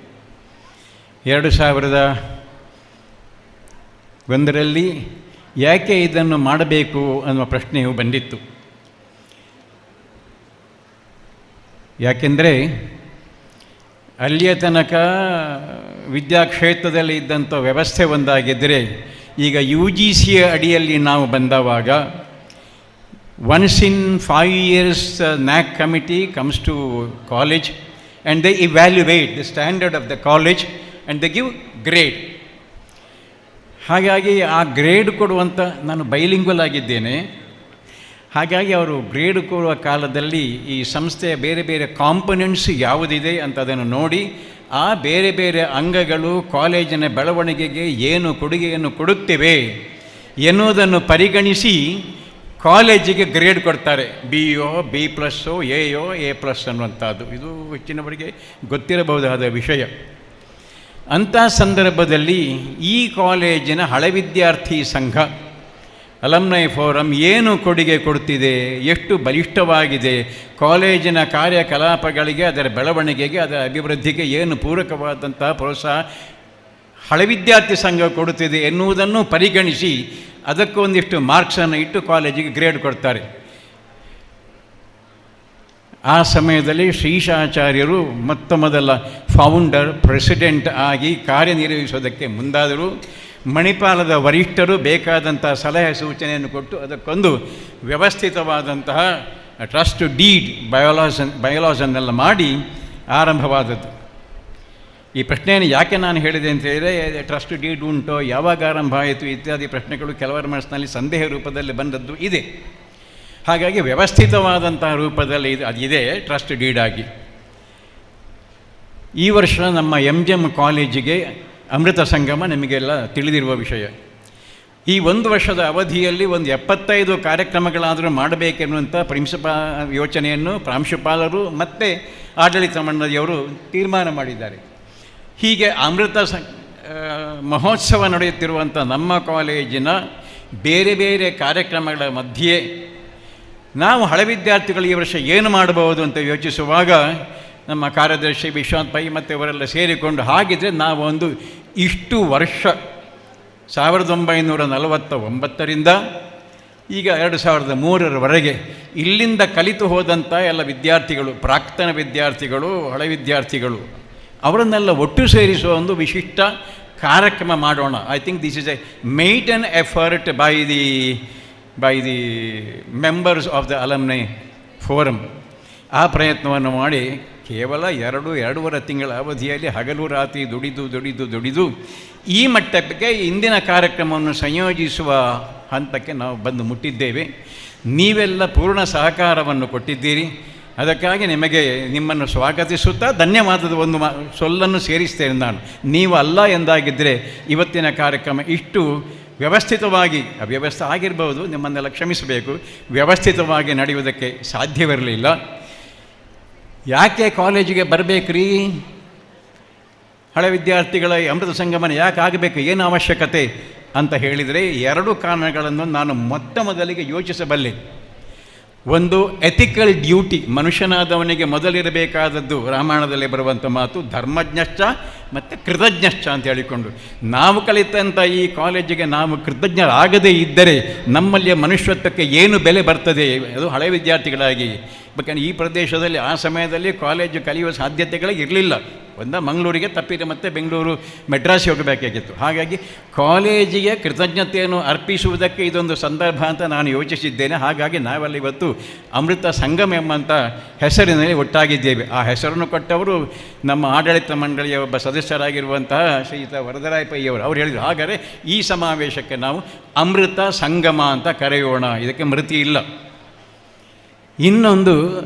2001 ಯಾಕೆ ಇದನ್ನು ಮಾಡಬೇಕು ಅನ್ನುವ ಪ್ರಶ್ನೆಯು ಬಂದಿತ್ತು. ಯಾಕೆಂದರೆ ಅಲ್ಲಿಯ ತನಕ ವಿದ್ಯಾಕ್ಷೇತ್ರದಲ್ಲಿ ಇದ್ದಂಥ ವ್ಯವಸ್ಥೆ ಒಂದಾಗಿದ್ದರೆ, ಈಗ UGC ಅಡಿಯಲ್ಲಿ ನಾವು ಬಂದವಾಗ once in 5 years NAC committee comes to college and they evaluate the standard of the college and they give grade. ಹಾಗಾಗಿ ಆ ಗ್ರೇಡ್ ಕೊಡುವಂಥ, ನಾನು ಬೈಲಿಂಗ್ವಲ್ ಆಗಿದ್ದೇನೆ, ಹಾಗಾಗಿ ಅವರು ಗ್ರೇಡ್ ಕೊಡುವ ಕಾಲದಲ್ಲಿ ಈ ಸಂಸ್ಥೆಯ ಬೇರೆ ಬೇರೆ ಕಾಂಪೊನೆಂಟ್ಸ್ ಯಾವುದಿದೆ ಅಂತ ಅದನ್ನು ನೋಡಿ, ಆ ಬೇರೆ ಬೇರೆ ಅಂಗಗಳು ಕಾಲೇಜಿನ ಬೆಳವಣಿಗೆಗೆ ಏನು ಕೊಡುಗೆಯನ್ನು ಕೊಡುತ್ತಿವೆ ಎನ್ನುವುದನ್ನು ಪರಿಗಣಿಸಿ ಕಾಲೇಜಿಗೆ ಗ್ರೇಡ್ ಕೊಡ್ತಾರೆ. BO, B+, AO, A+ ಅನ್ನುವಂಥದ್ದು. ಇದು ಹೆಚ್ಚಿನವರಿಗೆ ಗೊತ್ತಿರಬಹುದಾದ ವಿಷಯ. ಅಂಥ ಸಂದರ್ಭದಲ್ಲಿ ಈ ಕಾಲೇಜಿನ ಹಳೆ ವಿದ್ಯಾರ್ಥಿ ಸಂಘ ಅಲಮ್ನೈ ಫೋರಮ್ ಏನು ಕೊಡುಗೆ ಕೊಡ್ತಿದೆ, ಎಷ್ಟು ಬಲಿಷ್ಠವಾಗಿದೆ, ಕಾಲೇಜಿನ ಕಾರ್ಯಕಲಾಪಗಳಿಗೆ, ಅದರ ಬೆಳವಣಿಗೆಗೆ, ಅದರ ಅಭಿವೃದ್ಧಿಗೆ ಏನು ಪೂರಕವಾದಂಥ ಪ್ರೋತ್ಸಾಹ ಹಳೆ ವಿದ್ಯಾರ್ಥಿ ಸಂಘ ಕೊಡುತ್ತಿದೆ ಎನ್ನುವುದನ್ನು ಪರಿಗಣಿಸಿ ಅದಕ್ಕೊಂದಿಷ್ಟು ಮಾರ್ಕ್ಸನ್ನು ಇಟ್ಟು ಕಾಲೇಜಿಗೆ ಗ್ರೇಡ್ ಕೊಡ್ತಾರೆ. ಆ ಸಮಯದಲ್ಲಿ ಶ್ರೀಶಾಚಾರ್ಯರು ಮೊದಲ ಫೌಂಡರ್, ಪ್ರೆಸಿಡೆಂಟ್ ಆಗಿ ಕಾರ್ಯನಿರ್ವಹಿಸೋದಕ್ಕೆ ಮುಂದಾದರು. ಮಣಿಪಾಲದ ವರಿಷ್ಠರು ಬೇಕಾದಂಥ ಸಲಹೆ ಸೂಚನೆಯನ್ನು ಕೊಟ್ಟು ಅದಕ್ಕೊಂದು ವ್ಯವಸ್ಥಿತವಾದಂತಹ ಟ್ರಸ್ಟ್ ಡೀಡ್ ಬಯೋಲಾಸನ್ನೆಲ್ಲ ಮಾಡಿ ಆರಂಭವಾದದ್ದು. ಈ ಪ್ರಶ್ನೆಯನ್ನು ಯಾಕೆ ನಾನು ಹೇಳಿದೆ ಅಂತ ಹೇಳಿದರೆ, ಟ್ರಸ್ಟ್ ಡೀಡ್ ಉಂಟೋ, ಯಾವಾಗ ಆರಂಭ ಆಯಿತು ಇತ್ಯಾದಿ ಪ್ರಶ್ನೆಗಳು ಕೆಲವರ ಮನಸ್ಸಿನಲ್ಲಿ ಸಂದೇಹ ರೂಪದಲ್ಲಿ ಬಂದದ್ದು ಇದೆ. ಹಾಗಾಗಿ ವ್ಯವಸ್ಥಿತವಾದಂಥ ರೂಪದಲ್ಲಿ ಅದಿದೆ ಟ್ರಸ್ಟ್ ಡೀಡ್ ಆಗಿ. ಈ ವರ್ಷ ನಮ್ಮ MGM ಕಾಲೇಜಿಗೆ ಅಮೃತ ಸಂಗಮ ನಿಮಗೆಲ್ಲ ತಿಳಿದಿರುವ ವಿಷಯ. ಈ 1 ವರ್ಷದ ಅವಧಿಯಲ್ಲಿ ಒಂದು 75 ಕಾರ್ಯಕ್ರಮಗಳಾದರೂ ಮಾಡಬೇಕೆನ್ನುವಂಥ ಯೋಚನೆಯನ್ನು ಪ್ರಾಂಶುಪಾಲರು ಮತ್ತು ಆಡಳಿತ ಮಂಡಳಿಯವರು ತೀರ್ಮಾನ ಮಾಡಿದ್ದಾರೆ. ಹೀಗೆ ಅಮೃತ ಮಹೋತ್ಸವ ನಡೆಯುತ್ತಿರುವಂಥ ನಮ್ಮ ಕಾಲೇಜಿನ ಬೇರೆ ಬೇರೆ ಕಾರ್ಯಕ್ರಮಗಳ ಮಧ್ಯೆ ನಾವು ಹಳೆ ವಿದ್ಯಾರ್ಥಿಗಳು ಈ ವರ್ಷ ಏನು ಮಾಡಬಹುದು ಅಂತ ಯೋಚಿಸುವಾಗ ನಮ್ಮ ಕಾರ್ಯದರ್ಶಿ ವಿಶ್ವಾಂತ್ ಪೈ ಮತ್ತು ಇವರೆಲ್ಲ ಸೇರಿಕೊಂಡು, ಹಾಗಿದ್ರೆ ನಾವೊಂದು ಇಷ್ಟು ವರ್ಷ 1949ರಿಂದ ಈಗ 2003ರವರೆಗೆ ಇಲ್ಲಿಂದ ಕಲಿತು ಹೋದಂಥ ಎಲ್ಲ ವಿದ್ಯಾರ್ಥಿಗಳು, ಪ್ರಾಕ್ತನ ವಿದ್ಯಾರ್ಥಿಗಳು, ಹಳೆ ವಿದ್ಯಾರ್ಥಿಗಳು, ಅವರನ್ನೆಲ್ಲ ಒಟ್ಟು ಸೇರಿಸುವ ಒಂದು ವಿಶಿಷ್ಟ ಕಾರ್ಯಕ್ರಮ ಮಾಡೋಣ. I think this is a maiden effort by the members of the alumni forum. ಆ ಪ್ರಯತ್ನವನ್ನು ಮಾಡಿ ಕೇವಲ 2-2.5 ತಿಂಗಳ ಅವಧಿಯಲ್ಲಿ ಹಗಲು ರಾತ್ರಿ ದುಡಿದು ಈ ಮಟ್ಟಕ್ಕೆ ಇಂದಿನ ಕಾರ್ಯಕ್ರಮವನ್ನು ಸಂಯೋಜಿಸುವ ಹಂತಕ್ಕೆ ನಾವು ಬಂದು ಮುಟ್ಟಿದ್ದೇವೆ. ನೀವೆಲ್ಲ ಪೂರ್ಣ ಸಹಕಾರವನ್ನು ಕೊಟ್ಟಿದ್ದೀರಿ. ಅದಕ್ಕಾಗಿ ನಿಮ್ಮನ್ನು ಸ್ವಾಗತಿಸುತ್ತಾ ಧನ್ಯವಾದದ ಒಂದು ಸೊಲ್ಲನ್ನು ಸೇರಿಸ್ತೇನೆ ನಾನು. ನೀವು ಅಲ್ಲ ಎಂದಾಗಿದ್ದರೆ ಇವತ್ತಿನ ಕಾರ್ಯಕ್ರಮ ಇಷ್ಟು ವ್ಯವಸ್ಥಿತವಾಗಿ, ಅವ್ಯವಸ್ಥೆ ಆಗಿರ್ಬೋದು, ನಿಮ್ಮನ್ನೆಲ್ಲ ಕ್ಷಮಿಸಬೇಕು, ವ್ಯವಸ್ಥಿತವಾಗಿ ನಡೆಯುವುದಕ್ಕೆ ಸಾಧ್ಯವಿರಲಿಲ್ಲ. ಯಾಕೆ ಕಾಲೇಜಿಗೆ ಬರಬೇಕ್ರಿ, ಹಳೆ ವಿದ್ಯಾರ್ಥಿಗಳ ಅಮೃತ ಸಂಗಮನ ಯಾಕೆ ಆಗಬೇಕು, ಏನು ಅವಶ್ಯಕತೆ ಅಂತ ಹೇಳಿದರೆ 2 ಕಾರಣಗಳನ್ನು ನಾನು ಮೊದಲಿಗೆ ಯೋಚಿಸಬಲ್ಲೆ. ಒಂದು, ಎಥಿಕಲ್ ಡ್ಯೂಟಿ. ಮನುಷ್ಯನಾದವನಿಗೆ ಮೊದಲಿರಬೇಕಾದದ್ದು ರಾಮಾಯಣದಲ್ಲಿ ಬರುವಂಥ ಮಾತು ಧರ್ಮಜ್ಞಶ್ಚ ಮತ್ತು ಕೃತಜ್ಞಶ್ಚ ಅಂತ ಹೇಳಿಕೊಂಡು, ನಾವು ಕಲಿತಂಥ ಈ ಕಾಲೇಜಿಗೆ ನಾವು ಕೃತಜ್ಞರಾಗದೇ ಇದ್ದರೆ ನಮ್ಮಲ್ಲಿಯ ಮನುಷ್ಯತ್ವಕ್ಕೆ ಏನು ಬೆಲೆ ಬರ್ತದೆ, ಅದು ಹಳೆ ವಿದ್ಯಾರ್ಥಿಗಳಾಗಿ. ಯಾಕಂದರೆ ಈ ಪ್ರದೇಶದಲ್ಲಿ ಆ ಸಮಯದಲ್ಲಿ ಕಾಲೇಜು ಕಲಿಯುವ ಸಾಧ್ಯತೆಗಳೇ ಇರಲಿಲ್ಲ. ಮಂಗಳೂರಿಗೆ ತಪ್ಪಿದೆ ಮತ್ತು ಬೆಂಗಳೂರು ಮೆಡ್ರಾಸಿಗೆ ಹೋಗಬೇಕಾಗಿತ್ತು. ಹಾಗಾಗಿ ಕಾಲೇಜಿಗೆ ಕೃತಜ್ಞತೆಯನ್ನು ಅರ್ಪಿಸುವುದಕ್ಕೆ ಇದೊಂದು ಸಂದರ್ಭ ಅಂತ ನಾನು ಯೋಚಿಸಿದ್ದೇನೆ. ಹಾಗಾಗಿ ನಾವೆಲ್ಲ ಇವತ್ತು ಅಮೃತ ಸಂಗಮ ಎಂಬಂಥ ಹೆಸರಿನಲ್ಲಿ ಒಟ್ಟಾಗಿದ್ದೇವೆ. ಆ ಹೆಸರನ್ನು ಕೊಟ್ಟವರು ನಮ್ಮ ಆಡಳಿತ ಮಂಡಳಿಯ ಒಬ್ಬ ಸದಸ್ಯರಾಗಿರುವಂತಹ ಶ್ರೀಯುತ ವರದರಾಯ ಪೈ ಅವರು. ಅವ್ರು ಹೇಳಿದರು, ಹಾಗಾದರೆ ಈ ಸಮಾವೇಶಕ್ಕೆ ನಾವು ಅಮೃತ ಸಂಗಮ ಅಂತ ಕರೆಯೋಣ, ಇದಕ್ಕೆ ಮೃತಿ ಇಲ್ಲ. ಇನ್ನೊಂದು,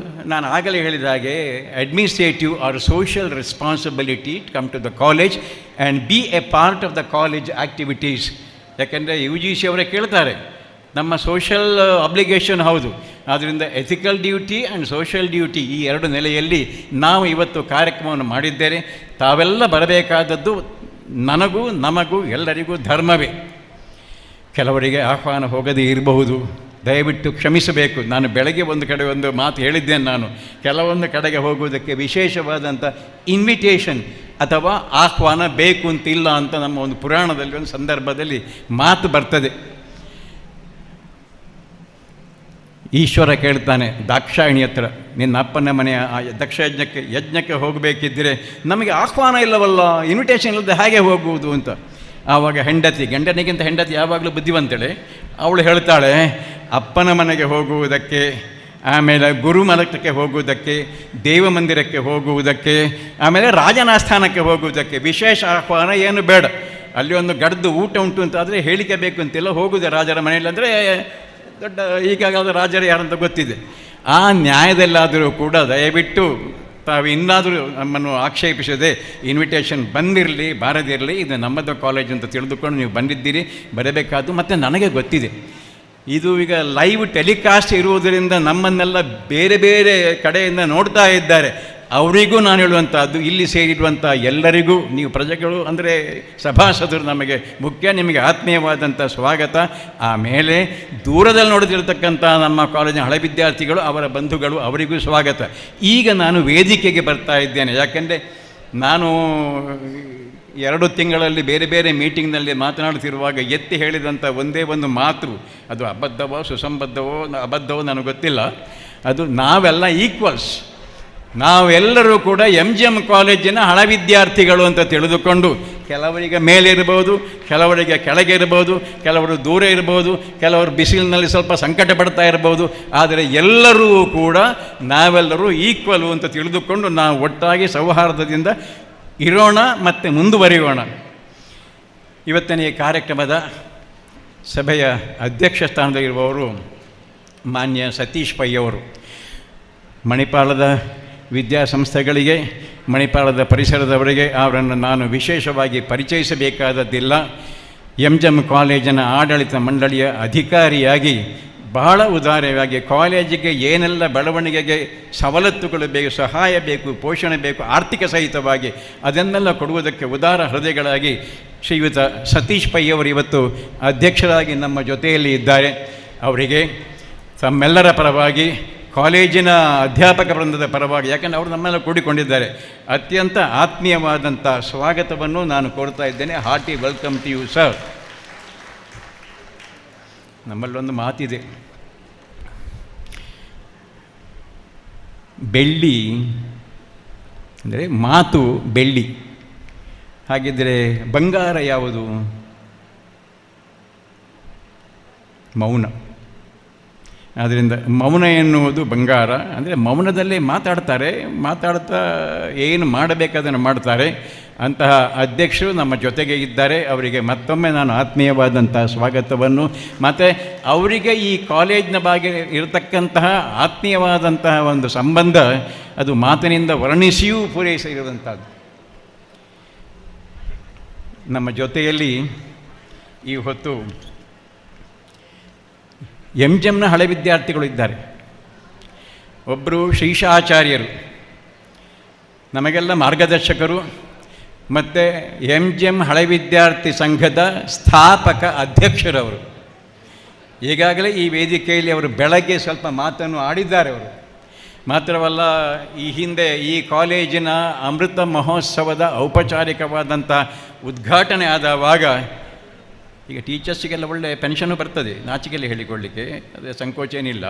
ನಾನು ಆಗಲೇ ಹೇಳಿದ ಹಾಗೆ administrative or social responsibility come to the college and be a part of the college activities. ಯಾಕೆಂದರೆ UGC ಅವರೇ ಕೇಳ್ತಾರೆ, ನಮ್ಮ ಸೋಷಿಯಲ್ ಅಬ್ಲಿಗೇಷನ್ ಹೌದು, ಆದ್ದರಿಂದ ethical duty and social duty ಈ 2 ನೆಲೆಯಲ್ಲಿ ನಾವು ಇವತ್ತು ಕಾರ್ಯಕ್ರಮವನ್ನು ಮಾಡಿದ್ದೇವೆ. ತಾವೆಲ್ಲ ಬರಬೇಕಾದದ್ದು ನನಗೂ ನಮಗೂ ಎಲ್ಲರಿಗೂ ಧರ್ಮವೇ. ಕೆಲವರಿಗೆ ಆಹ್ವಾನ ಹೋಗದೇ ಇರಬಹುದು, ದಯವಿಟ್ಟು ಕ್ಷಮಿಸಬೇಕು. ನಾನು ಬೆಳಗ್ಗೆ ಒಂದು ಕಡೆ ಒಂದು ಮಾತು ಹೇಳಿದ್ದೇನೆ, ನಾನು ಕೆಲವೊಂದು ಕಡೆಗೆ ಹೋಗುವುದಕ್ಕೆ ವಿಶೇಷವಾದಂಥ ಇನ್ವಿಟೇಷನ್ ಅಥವಾ ಆಹ್ವಾನ ಬೇಕು ಅಂತಿಲ್ಲ ಅಂತ ನಮ್ಮ ಒಂದು ಪುರಾಣದಲ್ಲಿ ಒಂದು ಸಂದರ್ಭದಲ್ಲಿ ಮಾತು ಬರ್ತದೆ. ಈಶ್ವರ ಕೇಳ್ತಾನೆ ದಾಕ್ಷಾಯಿಣಿ ಹತ್ರ, ನಿನ್ನ ಅಪ್ಪನ ಮನೆಯ ದಕ್ಷ ಯಜ್ಞಕ್ಕೆ ಹೋಗಬೇಕಿದ್ದರೆ ನಮಗೆ ಆಹ್ವಾನ ಇಲ್ಲವಲ್ಲ, ಇನ್ವಿಟೇಷನ್ ಇಲ್ಲದೆ ಹೇಗೆ ಹೋಗುವುದು ಅಂತ. ಆವಾಗ ಗಂಡನಿಗಿಂತ ಹೆಂಡತಿ ಯಾವಾಗಲೂ ಬುದ್ಧಿವಂತಳೆ. ಅವಳು ಹೇಳ್ತಾಳೆ, ಅಪ್ಪನ ಮನೆಗೆ ಹೋಗುವುದಕ್ಕೆ, ಆಮೇಲೆ ಗುರುಮಠಕ್ಕೆ ಹೋಗುವುದಕ್ಕೆ, ದೇವ ಮಂದಿರಕ್ಕೆ ಹೋಗುವುದಕ್ಕೆ, ಆಮೇಲೆ ರಾಜನಾಸ್ಥಾನಕ್ಕೆ ಹೋಗುವುದಕ್ಕೆ ವಿಶೇಷ ಆಹ್ವಾನ ಏನು ಬೇಡ. ಅಲ್ಲಿ ಒಂದು ಗಡ್ದು ಊಟ ಉಂಟು ಅಂತ ಆದರೆ ಹೇಳಿಕೆ ಬೇಕು ಅಂತಿಲ್ಲ. ಹೋಗುವುದೇ ರಾಜರ ಮನೆಯಲ್ಲಿ ಅಂದರೆ ದೊಡ್ಡ ಈಗಾಗಲೇ ರಾಜರು ಯಾರಂತ ಗೊತ್ತಿದೆ. ಆ ನ್ಯಾಯದಲ್ಲಾದರೂ ಕೂಡ ದಯವಿಟ್ಟು ತಾವು ಇನ್ನಾದರೂ ನಮ್ಮನ್ನು ಆಕ್ಷೇಪಿಸದೆ ಇನ್ವಿಟೇಷನ್ ಬಂದಿರಲಿ ಬಾರದಿರಲಿ, ಇದು ನಮ್ಮದು ಕಾಲೇಜ್ ಅಂತ ತಿಳಿದುಕೊಂಡು ನೀವು ಬಂದಿದ್ದೀರಿ, ಬರಬೇಕಾದ್ದು. ಮತ್ತು ನನಗೆ ಗೊತ್ತಿದೆ, ಇದು ಈಗ ಲೈವ್ ಟೆಲಿಕಾಸ್ಟ್ ಇರುವುದರಿಂದ ನಮ್ಮನ್ನೆಲ್ಲ ಬೇರೆ ಬೇರೆ ಕಡೆಯಿಂದ ನೋಡ್ತಾ ಇದ್ದಾರೆ. ಅವರಿಗೂ ನಾನು ಹೇಳುವಂಥದ್ದು, ಇಲ್ಲಿ ಸೇರಿರುವಂಥ ಎಲ್ಲರಿಗೂ, ನೀವು ಪ್ರಜೆಗಳು ಅಂದರೆ ಸಭಾಸದರು ನಮಗೆ ಮುಖ್ಯ, ನಿಮಗೆ ಆತ್ಮೀಯವಾದಂಥ ಸ್ವಾಗತ. ಆಮೇಲೆ ದೂರದಲ್ಲಿ ನೋಡುತ್ತಿರತಕ್ಕಂಥ ನಮ್ಮ ಕಾಲೇಜಿನ ಹಳೆ ವಿದ್ಯಾರ್ಥಿಗಳು, ಅವರ ಬಂಧುಗಳು, ಅವರಿಗೂ ಸ್ವಾಗತ. ಈಗ ನಾನು ವೇದಿಕೆಗೆ ಬರ್ತಾ ಇದ್ದೇನೆ, ಯಾಕೆಂದರೆ ನಾನು 2 ತಿಂಗಳಲ್ಲಿ ಬೇರೆ ಬೇರೆ ಮೀಟಿಂಗ್ನಲ್ಲಿ ಮಾತನಾಡುತ್ತಿರುವಾಗ ಎತ್ತಿ ಹೇಳಿದಂಥ ಒಂದೇ ಒಂದು ಮಾತು, ಅದು ಅಬದ್ಧವೋ ಸುಸಂಬದ್ಧವೋ ಅಬದ್ಧವೋ ನನಗೆ ಗೊತ್ತಿಲ್ಲ, ಅದು ನಾವೆಲ್ಲ ಈಕ್ವಲ್ಸ್, ನಾವೆಲ್ಲರೂ ಕೂಡ MGM ಕಾಲೇಜಿನ ಹಳ ವಿದ್ಯಾರ್ಥಿಗಳು ಅಂತ ತಿಳಿದುಕೊಂಡು, ಕೆಲವರಿಗೆ ಮೇಲಿರ್ಬೋದು, ಕೆಲವರಿಗೆ ಕೆಳಗೆ ಇರ್ಬೋದು, ಕೆಲವರು ದೂರ ಇರ್ಬೋದು, ಕೆಲವರು ಬಿಸಿಲಿನಲ್ಲಿ ಸ್ವಲ್ಪ ಸಂಕಟ ಪಡ್ತಾ ಇರ್ಬೋದು, ಆದರೆ ಎಲ್ಲರೂ ಕೂಡ ನಾವೆಲ್ಲರೂ ಈಕ್ವಲು ಅಂತ ತಿಳಿದುಕೊಂಡು ನಾವು ಒಟ್ಟಾಗಿ ಸೌಹಾರ್ದದಿಂದ ಇರೋಣ ಮತ್ತು ಮುಂದುವರಿಯೋಣ. ಇವತ್ತಿನ ಈ ಕಾರ್ಯಕ್ರಮದ ಸಭೆಯ ಅಧ್ಯಕ್ಷ ಸ್ಥಾನದಲ್ಲಿರುವವರು ಮಾನ್ಯ ಸತೀಶ್ ಪೈ ಅವರು. ಮಣಿಪಾಲದ ವಿದ್ಯಾಸಂಸ್ಥೆಗಳಿಗೆ, ಮಣಿಪಾಲದ ಪರಿಸರದವರಿಗೆ ಅವರನ್ನು ನಾನು ವಿಶೇಷವಾಗಿ ಪರಿಚಯಿಸಬೇಕಾದದ್ದಿಲ್ಲ. MGM ಕಾಲೇಜಿನ ಆಡಳಿತ ಮಂಡಳಿಯ ಅಧಿಕಾರಿಯಾಗಿ ಬಹಳ ಉದಾರವಾಗಿ ಕಾಲೇಜಿಗೆ ಏನೆಲ್ಲ ಬೆಳವಣಿಗೆಗೆ ಸವಲತ್ತುಗಳು ಬೇಕು, ಸಹಾಯ ಬೇಕು, ಪೋಷಣೆ ಬೇಕು, ಆರ್ಥಿಕ ಸಹಿತವಾಗಿ ಅದನ್ನೆಲ್ಲ ಕೊಡುವುದಕ್ಕೆ ಉದಾರ ಹೃದಯಗಳಾಗಿ ಶ್ರೀಯುತ ಸತೀಶ್ ಪೈ ಅವರು ಇವತ್ತು ಅಧ್ಯಕ್ಷರಾಗಿ ನಮ್ಮ ಜೊತೆಯಲ್ಲಿ ಇದ್ದಾರೆ. ಅವರಿಗೆ ತಮ್ಮೆಲ್ಲರ ಪರವಾಗಿ, ಕಾಲೇಜಿನ ಅಧ್ಯಾಪಕ ವೃಂದದ ಪರವಾಗಿ, ಯಾಕಂದರೆ ಅವರು ನಮ್ಮೆಲ್ಲ ಕೂಡಿಕೊಂಡಿದ್ದಾರೆ, ಅತ್ಯಂತ ಆತ್ಮೀಯವಾದಂಥ ಸ್ವಾಗತವನ್ನು ನಾನು ಕೋರ್ತಾ ಇದ್ದೇನೆ. Hearty welcome to you sir. ನಮ್ಮಲ್ಲೊಂದು ಮಾತಿದೆ, ಬೆಳ್ಳಿ ಅಂದರೆ ಮಾತು ಬೆಳ್ಳಿ, ಹಾಗಿದ್ದರೆ ಬಂಗಾರ ಯಾವುದು? ಮೌನ. ಆದ್ದರಿಂದ ಮೌನ ಎನ್ನುವುದು ಬಂಗಾರ. ಅಂದರೆ ಮೌನದಲ್ಲೇ ಮಾತಾಡ್ತಾ ಏನು ಮಾಡಬೇಕಾದನ್ನು ಮಾಡ್ತಾರೆ. ಅಂತಹ ಅಧ್ಯಕ್ಷರು ನಮ್ಮ ಜೊತೆಗೆ ಇದ್ದಾರೆ. ಅವರಿಗೆ ಮತ್ತೊಮ್ಮೆ ನಾನು ಆತ್ಮೀಯವಾದಂಥ ಸ್ವಾಗತವನ್ನು, ಮತ್ತು ಅವರಿಗೆ ಈ ಕಾಲೇಜಿನ ಬಗ್ಗೆ ಇರತಕ್ಕಂತಹ ಆತ್ಮೀಯವಾದಂತಹ ಒಂದು ಸಂಬಂಧ ಅದು ಮಾತಿನಿಂದ ವರ್ಣಿಸಿಯೂ ಪೂರೈಸಿರುವಂಥದ್ದು. ನಮ್ಮ ಜೊತೆಯಲ್ಲಿ ಈ ಹೊತ್ತು MGMನ ಹಳೆ ವಿದ್ಯಾರ್ಥಿಗಳು ಇದ್ದಾರೆ. ಒಬ್ಬರು ಶ್ರೀಶಾಚಾರ್ಯರು, ನಮಗೆಲ್ಲ ಮಾರ್ಗದರ್ಶಕರು, ಮತ್ತು MGM ಹಳೆ ವಿದ್ಯಾರ್ಥಿ ಸಂಘದ ಸ್ಥಾಪಕ ಅಧ್ಯಕ್ಷರವರು. ಈಗಾಗಲೇ ಈ ವೇದಿಕೆಯಲ್ಲಿ ಅವರು ಬೆಳಗ್ಗೆ ಸ್ವಲ್ಪ ಮಾತನ್ನು ಆಡಿದ್ದಾರೆ. ಅವರು ಮಾತ್ರವಲ್ಲ, ಈ ಹಿಂದೆ ಈ ಕಾಲೇಜಿನ ಅಮೃತ ಮಹೋತ್ಸವದ ಔಪಚಾರಿಕವಾದಂಥ ಉದ್ಘಾಟನೆ ಆದವಾಗ, ಈಗ ಟೀಚರ್ಸಿಗೆಲ್ಲ ಒಳ್ಳೆಯ ಪೆನ್ಷನ್ನು ಬರ್ತದೆ, ನಾಚಿಕೆಯಲ್ಲಿ ಹೇಳಿಕೊಳ್ಳಿಕ್ಕೆ ಅದೇ ಸಂಕೋಚ ಏನಿಲ್ಲ,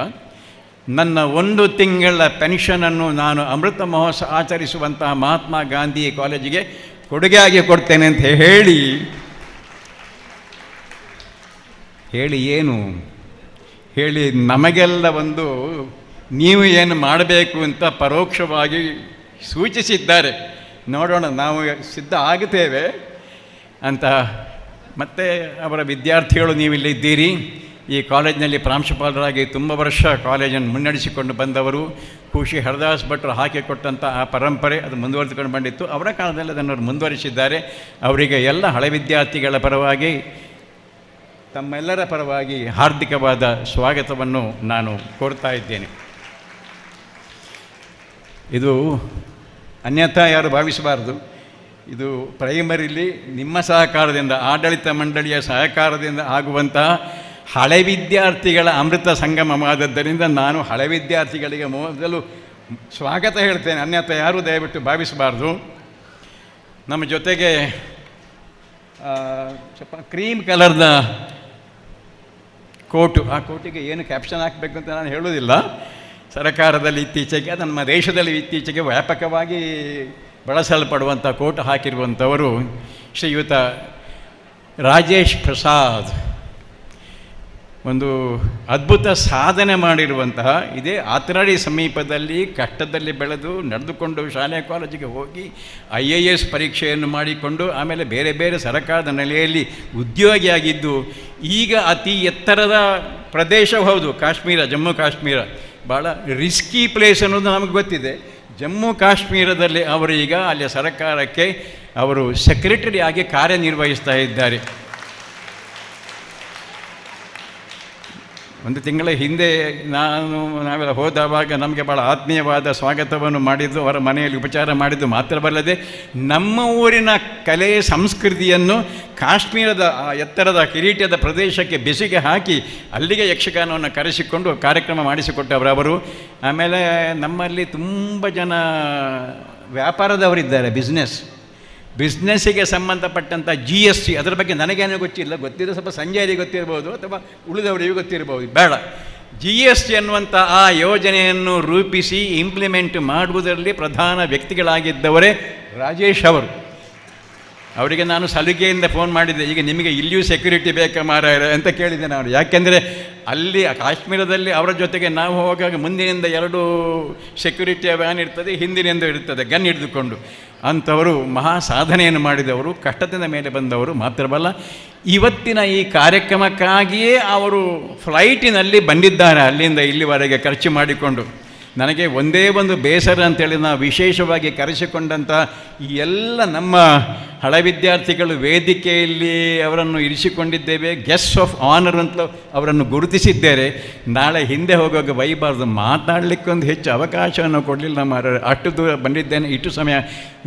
ನನ್ನ 1 ತಿಂಗಳ ಪೆನ್ಷನನ್ನು ನಾನು ಅಮೃತ ಮಹೋತ್ಸವ ಆಚರಿಸುವಂತಹ ಮಹಾತ್ಮ ಗಾಂಧಿ ಕಾಲೇಜಿಗೆ ಕೊಡುಗೆಯಾಗಿ ಕೊಡ್ತೇನೆ ಅಂತ ಹೇಳಿ ಏನು ಹೇಳಿ ನಮಗೆಲ್ಲ ಒಂದು ನೀವು ಏನು ಮಾಡಬೇಕು ಅಂತ ಪರೋಕ್ಷವಾಗಿ ಸೂಚಿಸಿದ್ದಾರೆ. ನೋಡೋಣ, ನಾವು ಸಿದ್ಧ ಆಗುತ್ತೇವೆ ಅಂತ. ಮತ್ತು ಅವರ ವಿದ್ಯಾರ್ಥಿಗಳು ನೀವಿಲ್ಲಿದ್ದೀರಿ. ಈ ಕಾಲೇಜಿನಲ್ಲಿ ಪ್ರಾಂಶುಪಾಲರಾಗಿ ತುಂಬ ವರ್ಷ ಕಾಲೇಜನ್ನು ಮುನ್ನಡೆಸಿಕೊಂಡು ಬಂದವರು. ಖುಷಿ ಹರದಾಸ್ ಭಟ್ರು ಹಾಕಿಕೊಟ್ಟಂಥ ಆ ಪರಂಪರೆ ಅದು ಮುಂದುವರೆದುಕೊಂಡು ಬಂದಿತ್ತು. ಅವರ ಕಾಲದಲ್ಲಿ ಅದನ್ನು ಮುಂದುವರಿಸಿದ್ದಾರೆ. ಅವರಿಗೆ ಎಲ್ಲ ಹಳೆ ವಿದ್ಯಾರ್ಥಿಗಳ ಪರವಾಗಿ, ತಮ್ಮೆಲ್ಲರ ಪರವಾಗಿ ಹಾರ್ದಿಕವಾದ ಸ್ವಾಗತವನ್ನು ನಾನು ಕೋರ್ತಾ ಇದ್ದೇನೆ. ಇದು ಅನ್ಯಥಾ ಯಾರು ಭಾವಿಸಬಾರ್ದು. ಇದು ಪ್ರೈಮರಿಲಿ ನಿಮ್ಮ ಸಹಕಾರದಿಂದ, ಆಡಳಿತ ಮಂಡಳಿಯ ಸಹಕಾರದಿಂದ ಆಗುವಂತಹ ಹಳೆ ವಿದ್ಯಾರ್ಥಿಗಳ ಅಮೃತ ಸಂಗಮವಾದದ್ದರಿಂದ ನಾನು ಹಳೆ ವಿದ್ಯಾರ್ಥಿಗಳಿಗೆ ಮೊದಲು ಸ್ವಾಗತ ಹೇಳ್ತೇನೆ, ಅನ್ಯಥಾ ಯಾರೂ ದಯವಿಟ್ಟು ಭಾವಿಸಬಾರ್ದು. ನಮ್ಮ ಜೊತೆಗೆ ಸ್ವಲ್ಪ ಕ್ರೀಮ್ ಕಲರ್ನ ಕೋಟು, ಆ ಕೋಟಿಗೆ ಏನು ಕ್ಯಾಪ್ಷನ್ ಹಾಕಬೇಕು ಅಂತ ನಾನು ಹೇಳೋದಿಲ್ಲ. ಸರಕಾರದಲ್ಲಿ ಇತ್ತೀಚೆಗೆ, ನಮ್ಮ ದೇಶದಲ್ಲಿ ಇತ್ತೀಚೆಗೆ ವ್ಯಾಪಕವಾಗಿ ಬಳಸಲ್ಪಡುವಂಥ ಕೋಟ್ ಹಾಕಿರುವಂಥವರು ಶ್ರೀಯುತ ರಾಜೇಶ್ ಪ್ರಸಾದ್. ಒಂದು ಅದ್ಭುತ ಸಾಧನೆ ಮಾಡಿರುವಂತಹ, ಇದೇ ಆತರಾಡಿ ಸಮೀಪದಲ್ಲಿ ಕಷ್ಟದಲ್ಲಿ ಬೆಳೆದು ನಡೆದುಕೊಂಡು ಶಾಲೆ ಕಾಲೇಜಿಗೆ ಹೋಗಿ IAS ಪರೀಕ್ಷೆಯನ್ನು ಮಾಡಿಕೊಂಡು ಆಮೇಲೆ ಬೇರೆ ಬೇರೆ ಸರಕಾರದ ನೆಲೆಯಲ್ಲಿ ಉದ್ಯೋಗಿಯಾಗಿದ್ದು, ಈಗ ಅತಿ ಎತ್ತರದ ಪ್ರದೇಶ ಹೌದು ಕಾಶ್ಮೀರ, ಜಮ್ಮು ಕಾಶ್ಮೀರ ಭಾಳ ರಿಸ್ಕಿ ಪ್ಲೇಸ್ ಅನ್ನೋದು ನಮಗೆ ಗೊತ್ತಿದೆ. ಜಮ್ಮು ಕಾಶ್ಮೀರದಲ್ಲಿ ಅವರು ಈಗ ಅಲ್ಲಿಯ ಸರ್ಕಾರಕ್ಕೆ ಅವರು ಸೆಕ್ರೆಟರಿ ಆಗಿ ಕಾರ್ಯನಿರ್ವಹಿಸ್ತಾ ಇದ್ದಾರೆ. ಒಂದು ತಿಂಗಳ ಹಿಂದೆ ನಾವೆಲ್ಲ ಹೋದವಾಗ ನಮಗೆ ಭಾಳ ಆತ್ಮೀಯವಾದ ಸ್ವಾಗತವನ್ನು ಮಾಡಿದ್ದು, ಅವರ ಮನೆಯಲ್ಲಿ ಉಪಚಾರ ಮಾಡಿದ್ದು ಮಾತ್ರವಲ್ಲದೆ ನಮ್ಮ ಊರಿನ ಕಲೆ ಸಂಸ್ಕೃತಿಯನ್ನು ಕಾಶ್ಮೀರದ ಎತ್ತರದ ಕಿರೀಟದ ಪ್ರದೇಶಕ್ಕೆ ಬೆಸುಗೆ ಹಾಕಿ ಅಲ್ಲಿಗೆ ಯಕ್ಷಗಾನವನ್ನು ಕರೆಸಿಕೊಂಡು ಕಾರ್ಯಕ್ರಮ ಮಾಡಿಸಿಕೊಟ್ಟವರು. ಆಮೇಲೆ ನಮ್ಮಲ್ಲಿ ತುಂಬ ಜನ ವ್ಯಾಪಾರದವರಿದ್ದಾರೆ, ಬಿಸ್ನೆಸ್ಸಿಗೆ ಸಂಬಂಧಪಟ್ಟಂಥ GST ಅದರ ಬಗ್ಗೆ ನನಗೇನೂ ಗೊತ್ತಿದ್ರೆ ಸ್ವಲ್ಪ ಸಂಜೆಯಲ್ಲಿ ಗೊತ್ತಿರ್ಬೋದು ಅಥವಾ ಉಳಿದವರಿಗೂ ಗೊತ್ತಿರ್ಬೋದು, ಬೇಡ. GST ಅನ್ನುವಂಥ ಆ ಯೋಜನೆಯನ್ನು ರೂಪಿಸಿ ಇಂಪ್ಲಿಮೆಂಟ್ ಮಾಡುವುದರಲ್ಲಿ ಪ್ರಧಾನ ವ್ಯಕ್ತಿಗಳಾಗಿದ್ದವರೇ ರಾಜೇಶ್ ಅವರು. ಅವರಿಗೆ ನಾನು ಸಲಿಗೆಯಿಂದ ಫೋನ್ ಮಾಡಿದ್ದೆ, ಈಗ ನಿಮಗೆ ಇಲ್ಲಿಯೂ ಸೆಕ್ಯೂರಿಟಿ ಬೇಕಾ ಮಾರಾಯ ಅಂತ ಕೇಳಿದ್ದೆ ನಾನು. ಯಾಕೆಂದರೆ ಅಲ್ಲಿ ಕಾಶ್ಮೀರದಲ್ಲಿ ಅವರ ಜೊತೆಗೆ ನಾವು ಹೋಗಾಗ ಮುಂದಿನಿಂದ 2 ಸೆಕ್ಯೂರಿಟಿಯ ವ್ಯಾನ್ ಇರ್ತದೆ, ಹಿಂದಿನಿಂದ ಇರ್ತದೆ ಗನ್ ಹಿಡಿದುಕೊಂಡು. ಅಂಥವರು ಮಹಾ ಸಾಧನೆಯನ್ನು ಮಾಡಿದವರು, ಕಷ್ಟದಿಂದ ಮೇಲೆ ಬಂದವರು ಮಾತ್ರವಲ್ಲ, ಇವತ್ತಿನ ಈ ಕಾರ್ಯಕ್ರಮಕ್ಕಾಗಿಯೇ ಅವರು ಫ್ಲೈಟಿನಲ್ಲಿ ಬಂದಿದ್ದಾರೆ, ಅಲ್ಲಿಂದ ಇಲ್ಲಿವರೆಗೆ ಖರ್ಚು ಮಾಡಿಕೊಂಡು. ನನಗೆ ಒಂದೇ ಒಂದು ಬೇಸರ ಅಂತೇಳಿ ನಾವು ವಿಶೇಷವಾಗಿ ಕರೆಸಿಕೊಂಡಂಥ ಈ ಎಲ್ಲ ನಮ್ಮ ಹಳೆ ವಿದ್ಯಾರ್ಥಿಗಳು ವೇದಿಕೆಯಲ್ಲಿ ಅವರನ್ನು ಇರಿಸಿಕೊಂಡಿದ್ದೇವೆ. ಗೆಸ್ಟ್ ಆಫ್ ಆನರ್ ಅಂತಲೂ ಅವರನ್ನು ಗುರುತಿಸಿದ್ದೇವೆ. ನಾಳೆ ಹಿಂದೆ ಹೋಗುವಾಗ ಬೈಬಾರ್ದು, ಮಾತನಾಡಲಿಕ್ಕೊಂದು ಹೆಚ್ಚು ಅವಕಾಶವನ್ನು ಕೊಡಲಿಲ್ಲ ಮಾರ. ಅಷ್ಟು ದೂರ ಬಂದಿದ್ದೇನೆ, ಇಷ್ಟು ಸಮಯ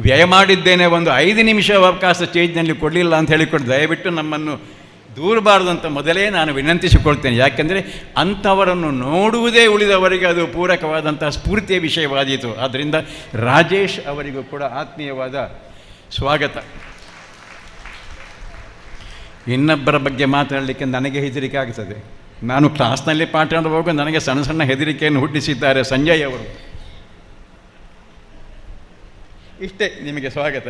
ವ್ಯಯ ಮಾಡಿದ್ದೇನೆ, ಒಂದು 5 ನಿಮಿಷ ಅವಕಾಶ ಸ್ಟೇಜ್ನಲ್ಲಿ ಕೊಡಲಿಲ್ಲ ಅಂತ ಹೇಳಿಕೊಟ್ಟು ದಯವಿಟ್ಟು ನಮ್ಮನ್ನು ದೂರಬಾರ್ದು ಅಂತ ಮೊದಲೇ ನಾನು ವಿನಂತಿಸಿಕೊಳ್ತೇನೆ. ಯಾಕೆಂದರೆ ಅಂಥವರನ್ನು ನೋಡುವುದೇ ಉಳಿದವರಿಗೆ ಅದು ಪೂರಕವಾದಂಥ ಸ್ಫೂರ್ತಿಯ ವಿಷಯವಾದೀತು. ಆದ್ದರಿಂದ ರಾಜೇಶ್ ಅವರಿಗೂ ಕೂಡ ಆತ್ಮೀಯವಾದ ಸ್ವಾಗತ. ಇನ್ನೊಬ್ಬರ ಬಗ್ಗೆ ಮಾತಾಡಲಿಕ್ಕೆ ನನಗೆ ಹೆದರಿಕೆ ಆಗ್ತದೆ. ನಾನು ಕ್ಲಾಸ್ನಲ್ಲಿ ಪಾಠ ಮಾಡುವಾಗ ನನಗೆ ಸಣ್ಣ ಸಣ್ಣ ಹೆದರಿಕೆಯನ್ನು ಹುಟ್ಟಿಸಿದ್ದಾರೆ ಸಂಜಯ್ ಅವರು. ಇಷ್ಟೇ ನಿಮಗೆ ಸ್ವಾಗತ.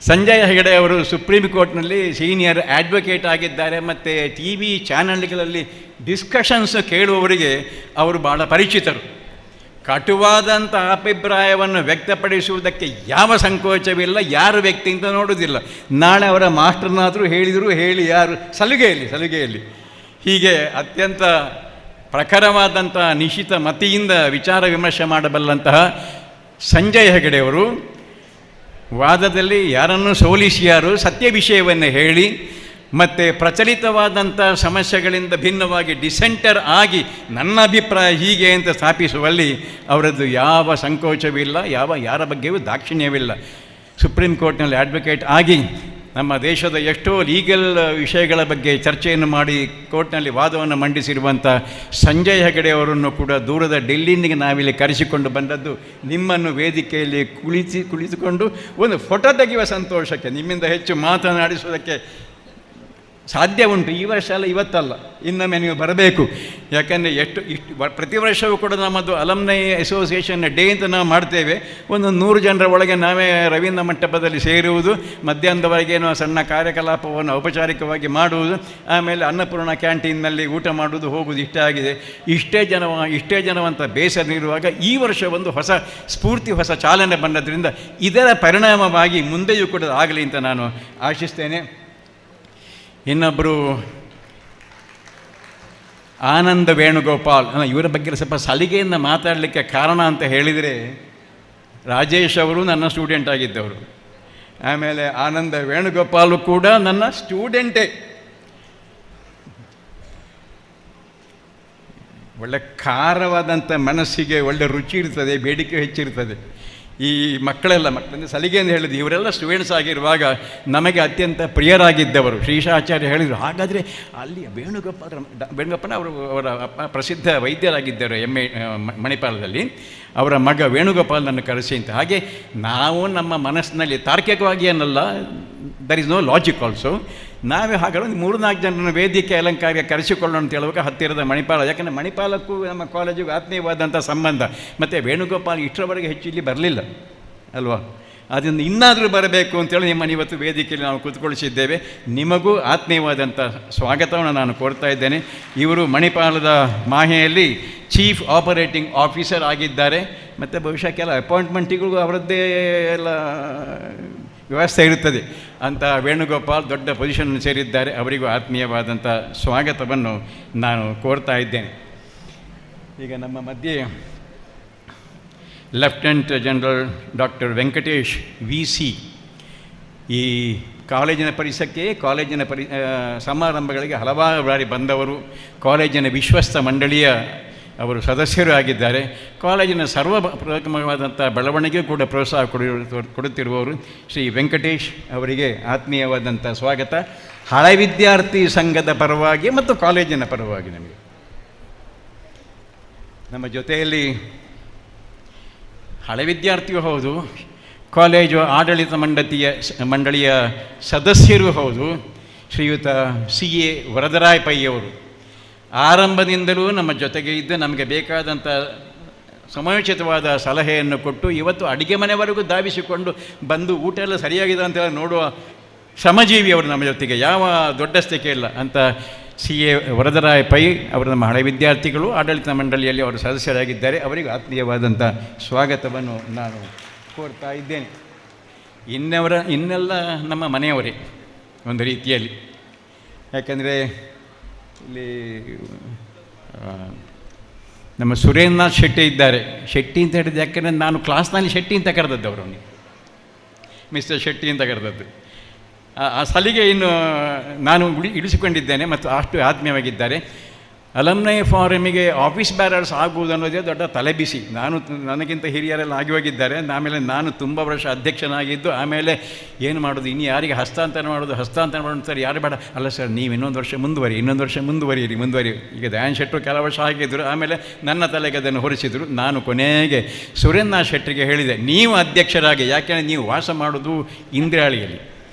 ಸಂಜಯ್ ಹೆಗಡೆ ಅವರು ಸುಪ್ರೀಂ ಕೋರ್ಟ್ನಲ್ಲಿ ಸೀನಿಯರ್ ಅಡ್ವೊಕೇಟ್ ಆಗಿದ್ದಾರೆ. ಮತ್ತು ಟಿ ವಿ ಚಾನಲ್ಗಳಲ್ಲಿ ಡಿಸ್ಕಷನ್ಸ್ ಕೇಳುವವರಿಗೆ ಅವರು ಭಾಳ ಪರಿಚಿತರು. ಕಟುವಾದಂಥ ಅಭಿಪ್ರಾಯವನ್ನು ವ್ಯಕ್ತಪಡಿಸುವುದಕ್ಕೆ ಯಾವ ಸಂಕೋಚವಿಲ್ಲ, ಯಾರು ವ್ಯಕ್ತಿ ಅಂತ ನೋಡುವುದಿಲ್ಲ. ನಾಳೆ ಅವರ ಮಾಸ್ಟರ್ನಾದರೂ ಹೇಳಿದರು, ಹೇಳಿ ಯಾರು ಸಲುಗೆಯಲ್ಲಿ ಹೀಗೆ ಅತ್ಯಂತ ಪ್ರಖರವಾದಂಥ ನಿಶ್ಚಿತ ಮತಿಯಿಂದ ವಿಚಾರ ವಿಮರ್ಶೆ ಮಾಡಬಲ್ಲಂತಹ ಸಂಜಯ್ ಹೆಗಡೆಯವರು ವಾದದಲ್ಲಿ ಯಾರನ್ನು ಸೋಲಿಸಿಯಾರು ಸತ್ಯ ವಿಷಯವನ್ನು ಹೇಳಿ ಮತ್ತು ಪ್ರಚಲಿತವಾದಂಥ ಸಮಸ್ಯೆಗಳಿಂದ ಭಿನ್ನವಾಗಿ ಡಿಸೆಂಟರ್ ಆಗಿ ನನ್ನ ಅಭಿಪ್ರಾಯ ಹೀಗೆ ಅಂತ ಸ್ಥಾಪಿಸುವಲ್ಲಿ ಅವರದ್ದು ಯಾವ ಸಂಕೋಚವಿಲ್ಲ, ಯಾರ ಬಗ್ಗೆಯೂ ದಾಕ್ಷಿಣ್ಯವಿಲ್ಲ. ಸುಪ್ರೀಂ ಕೋರ್ಟ್ನಲ್ಲಿ ಅಡ್ವೊಕೇಟ್ ಆಗಿ ನಮ್ಮ ದೇಶದ ಎಷ್ಟೋ ಲೀಗಲ್ ವಿಷಯಗಳ ಬಗ್ಗೆ ಚರ್ಚೆಯನ್ನು ಮಾಡಿ ಕೋರ್ಟ್ನಲ್ಲಿ ವಾದವನ್ನು ಮಂಡಿಸಿರುವಂಥ ಸಂಜಯ್ ಹೆಗಡೆ ಅವರನ್ನು ಕೂಡ ದೂರದ ಡೆಲ್ಲಿನಿಗೆ ನಾವಿಲ್ಲಿ ಕರೆಸಿಕೊಂಡು ಬಂದದ್ದು ನಿಮ್ಮನ್ನು ವೇದಿಕೆಯಲ್ಲಿ ಕುಳಿತುಕೊಂಡು ಒಂದು ಫೋಟೋ ತೆಗೆಯುವ ಸಂತೋಷಕ್ಕೆ, ನಿಮ್ಮಿಂದ ಹೆಚ್ಚು ಮಾತನಾಡಿಸುವುದಕ್ಕೆ ಸಾಧ್ಯ ಉಂಟು. ಈ ವರ್ಷ ಅಲ್ಲ, ಇವತ್ತಲ್ಲ, ಇನ್ನೊಮ್ಮೆ ನೀವು ಬರಬೇಕು. ಯಾಕಂದರೆ ಇಷ್ಟು ಪ್ರತಿ ವರ್ಷವೂ ಕೂಡ ನಮ್ಮದು ಅಲಮ್ನೈ ಅಸೋಸಿಯೇಷನ್ ಡೇ ಅಂತ ನಾವು ಮಾಡ್ತೇವೆ. ಒಂದು 100 ಜನರ ಒಳಗೆ ನಾವೇ ರವೀಂದ್ರ ಮಂಟಪದಲ್ಲಿ ಸೇರುವುದು, ಮಧ್ಯಾಹ್ನದವರೆಗೇನೋ ಸಣ್ಣ ಕಾರ್ಯಕಲಾಪವನ್ನು ಔಪಚಾರಿಕವಾಗಿ ಮಾಡುವುದು, ಆಮೇಲೆ ಅನ್ನಪೂರ್ಣ ಕ್ಯಾಂಟೀನ್ನಲ್ಲಿ ಊಟ ಮಾಡುವುದು, ಹೋಗುವುದು, ಇಷ್ಟೇ ಆಗಿದೆ. ಇಷ್ಟೇ ಜನವಂತ ಬೇಸರಿರುವಾಗ ಈ ವರ್ಷ ಒಂದು ಹೊಸ ಸ್ಫೂರ್ತಿ, ಹೊಸ ಚಾಲನೆ ಬಂದದ್ರಿಂದ ಇದರ ಪರಿಣಾಮವಾಗಿ ಮುಂದೆಯೂ ಕೂಡ ಆಗಲಿ ಅಂತ ನಾನು ಆಶಿಸ್ತೇನೆ. ಇನ್ನೊಬ್ಬರು ಆನಂದ ವೇಣುಗೋಪಾಲ್, ಇವರ ಬಗ್ಗೆ ಸ್ವಲ್ಪ ಸಲಿಗೆಯಿಂದ ಮಾತಾಡಲಿಕ್ಕೆ ಕಾರಣ ಅಂತ ಹೇಳಿದರೆ, ರಾಜೇಶ್ ಅವರು ನನ್ನ ಸ್ಟೂಡೆಂಟ್ ಆಗಿದ್ದವರು. ಆಮೇಲೆ ಆನಂದ ವೇಣುಗೋಪಾಲು ಕೂಡ ನನ್ನ ಸ್ಟೂಡೆಂಟೇ. ಒಳ್ಳೆ ಖಾರವಾದಂಥ ಮನಸ್ಸಿಗೆ ಒಳ್ಳೆ ರುಚಿ ಇರ್ತದೆ, ಬೇಡಿಕೆ ಹೆಚ್ಚಿರ್ತದೆ. ಈ ಮಕ್ಕಳಂದರೆ ಸಲಿಗೆಯಿಂದ ಹೇಳಿದ್ದು, ಇವರೆಲ್ಲ ಸ್ಟೂಡೆಂಟ್ಸ್ ಆಗಿರುವಾಗ ನಮಗೆ ಅತ್ಯಂತ ಪ್ರಿಯರಾಗಿದ್ದವರು. ಶ್ರೀಶಾಚಾರ್ಯ ಹೇಳಿದರು, ಹಾಗಾದರೆ ಅಲ್ಲಿ ವೇಣುಗೋಪಾಲ ಅವರ ಪ್ರಸಿದ್ಧ ವೈದ್ಯರಾಗಿದ್ದರು ಮಣಿಪಾಲದಲ್ಲಿ. ಅವರ ಮಗ ವೇಣುಗೋಪಾಲನನ್ನು ಕರೆಸಿ ಅಂತ. ಹಾಗೆ ನಾವು ನಮ್ಮ ಮನಸ್ಸಿನಲ್ಲಿ ತಾರ್ಕಿಕವಾಗಿ ಏನಲ್ಲ, there is no logic also, ನಾವೇ ಹಾಗಾದ್ರೆ ಒಂದು 3-4 ಜನರನ್ನು ವೇದಿಕೆ ಅಲಂಕಾರಕ್ಕೆ ಕರೆಸಿಕೊಳ್ಳೋಣ ಅಂತ ಹೇಳುವಾಗ ಹತ್ತಿರದ ಮಣಿಪಾಲ, ಯಾಕಂದರೆ ಮಣಿಪಾಲಕ್ಕೂ ನಮ್ಮ ಕಾಲೇಜಿಗೂ ಆತ್ಮೀಯವಾದಂಥ ಸಂಬಂಧ. ಮತ್ತು ವೇಣುಗೋಪಾಲ್ ಇಷ್ಟರವರೆಗೆ ಹೆಚ್ಚು ಇಲ್ಲಿ ಬರಲಿಲ್ಲ ಅಲ್ವಾ, ಅದನ್ನು ಇನ್ನಾದರೂ ಬರಬೇಕು ಅಂತೇಳಿ ನಿಮ್ಮನ್ನು ಇವತ್ತು ವೇದಿಕೆಯಲ್ಲಿ ನಾವು ಕೂತ್ಕೊಳಿಸಿದ್ದೇವೆ. ನಿಮಗೂ ಆತ್ಮೀಯವಾದಂಥ ಸ್ವಾಗತವನ್ನು ನಾನು ಕೋರ್ತಾ ಇದ್ದೇನೆ. ಇವರು ಮಣಿಪಾಲದ ಮಾಹೆಯಲ್ಲಿ ಚೀಫ್ ಆಪರೇಟಿಂಗ್ ಆಫೀಸರ್ ಆಗಿದ್ದಾರೆ. ಮತ್ತು ಬಹುಶಃ ಕೆಲ ಅಪಾಯಿಂಟ್ಮೆಂಟಿಗೂ ಅವರದ್ದೇ ಎಲ್ಲ ವ್ಯವಸ್ಥೆ ಇರುತ್ತದೆ ಅಂತ ವೇಣುಗೋಪಾಲ್ ದೊಡ್ಡ ಪೊಸಿಷನ್ ಸೇರಿದ್ದಾರೆ. ಅವರಿಗೂ ಆತ್ಮೀಯವಾದಂಥ ಸ್ವಾಗತವನ್ನು ನಾನು ಕೋರ್ತಾ ಇದ್ದೇನೆ. ಈಗ ನಮ್ಮ ಮಧ್ಯೆ lieutenant general doctor Venkatesh VC ಈ ಕಾಲೇಜಿನ ಕಾಲೇಜಿನ ಸಮಾರಂಭಗಳಿಗೆ ಹಲವಾರು ಬಾರಿ ಬಂದವರು. ಕಾಲೇಜಿನ ವಿಶ್ವಸ್ತ ಮಂಡಳಿಯ ಅವರು ಸದಸ್ಯರು ಆಗಿದ್ದಾರೆ. ಕಾಲೇಜಿನ ಸರ್ವಪ್ರಥಮವಾದಂಥ ಬೆಳವಣಿಗೆ ಕೂಡ ಪ್ರೋತ್ಸಾಹ ಕೊಡುತ್ತಿರುವವರು ಶ್ರೀ ವೆಂಕಟೇಶ್ ಅವರಿಗೆ ಆತ್ಮೀಯವಾದಂಥ ಸ್ವಾಗತ. ಹಳೆ ವಿದ್ಯಾರ್ಥಿ ಸಂಘದ ಪರವಾಗಿ ಮತ್ತು ಕಾಲೇಜಿನ ಪರವಾಗಿ ನಮಗೆ. ನಮ್ಮ ಜೊತೆಯಲ್ಲಿ ಹಳೆ ವಿದ್ಯಾರ್ಥಿಯೂ ಹೌದು, ಕಾಲೇಜು ಆಡಳಿತ ಮಂಡಳಿಯ ಸದಸ್ಯರೂ ಹೌದು, ಶ್ರೀಯುತ CA ವರದರಾಯ್ ಪೈ ಅವರು. ಆರಂಭದಿಂದಲೂ ನಮ್ಮ ಜೊತೆಗೆ ಇದ್ದು ನಮಗೆ ಬೇಕಾದಂಥ ಸಮಯೋಚಿತವಾದ ಸಲಹೆಯನ್ನು ಕೊಟ್ಟು ಇವತ್ತು ಅಡುಗೆ ಮನೆವರೆಗೂ ಧಾವಿಸಿಕೊಂಡು ಬಂದು ಊಟ ಎಲ್ಲ ಸರಿಯಾಗಿದೆ ಅಂತೇಳಿ ನೋಡುವ ಶ್ರಮಜೀವಿಯವರು ನಮ್ಮ ಜೊತೆಗೆ, ಯಾವ ದೊಡ್ಡಸ್ತಿಕೆ ಇಲ್ಲ ಅಂತ CA ವರದರಾಯ್ ಪೈ ಅವರು ನಮ್ಮ ಹಳೆ ವಿದ್ಯಾರ್ಥಿಗಳು, ಆಡಳಿತ ಮಂಡಳಿಯಲ್ಲಿ ಅವರು ಸದಸ್ಯರಾಗಿದ್ದಾರೆ. ಅವರಿಗೂ ಆತ್ಮೀಯವಾದಂಥ ಸ್ವಾಗತವನ್ನು ನಾನು ಕೋರ್ತಾ ಇದ್ದೇನೆ. ಇನ್ನೆಲ್ಲ ನಮ್ಮ ಮನೆಯವರೇ ಒಂದು ರೀತಿಯಲ್ಲಿ. ಯಾಕಂದರೆ ಇಲ್ಲಿ ನಮ್ಮ ಸುರೇಂದ್ರನಾಥ್ ಶೆಟ್ಟಿ ಇದ್ದಾರೆ. ಶೆಟ್ಟಿ ಅಂತ ಹೇಳಿದ್ದು ಯಾಕೆಂದರೆ ನಾನು ಕ್ಲಾಸ್ನಲ್ಲಿ ಶೆಟ್ಟಿ ಅಂತ ಕರೆದದ್ದು ಅವರನ್ನು, ಮಿಸ್ಟರ್ ಶೆಟ್ಟಿ ಅಂತ ಕರೆದದ್ದು. ಆ ಸಲಿಗೆ ಇನ್ನು ನಾನು ಇಳಿಸಿಕೊಂಡಿದ್ದೇನೆ ಮತ್ತು ಅಷ್ಟು ಆತ್ಮೀಯವಾಗಿದ್ದಾರೆ. ಅಲಮ್ನೈ ಫಾರಮಿಗೆ ಆಫೀಸ್ ಬ್ಯಾರರ್ಸ್ ಆಗುವುದು ಅನ್ನೋದೇ ದೊಡ್ಡ ತಲೆಬಿಸಿ. ನನಗಿಂತ ಹಿರಿಯರೆಲ್ಲ ಆಗಿ ಹೋಗಿದ್ದಾರೆ. ಆಮೇಲೆ ನಾನು ತುಂಬ ವರ್ಷ ಅಧ್ಯಕ್ಷನಾಗಿದ್ದು, ಆಮೇಲೆ ಏನು ಮಾಡೋದು, ಇನ್ನು ಯಾರಿಗೆ ಹಸ್ತಾಂತರ ಮಾಡೋದು ಸರ್, ಯಾರು ಬೇಡ, ಅಲ್ಲ ಸರ್ ನೀವು ಇನ್ನೊಂದು ವರ್ಷ ಮುಂದುವರಿಯಿರಿ. ಈಗ ದಯಾನ್ ಶೆಟ್ಟರು ಕೆಲವು ವರ್ಷ ಆಗಿದ್ದರು, ಆಮೇಲೆ ನನ್ನ ತಲೆಗೆ ಅದನ್ನು ಹೊರಿಸಿದರು. ನಾನು ಕೊನೆಗೆ ಸುರೇಂದ್ರನಾಥ್ ಶೆಟ್ಟರಿಗೆ ಹೇಳಿದೆ, ನೀವು ಅಧ್ಯಕ್ಷರಾಗಿ, ಯಾಕೆಂದರೆ ನೀವು ವಾಸ ಮಾಡೋದು ಇಂದ್ರಾಳಿಯಲ್ಲಿ,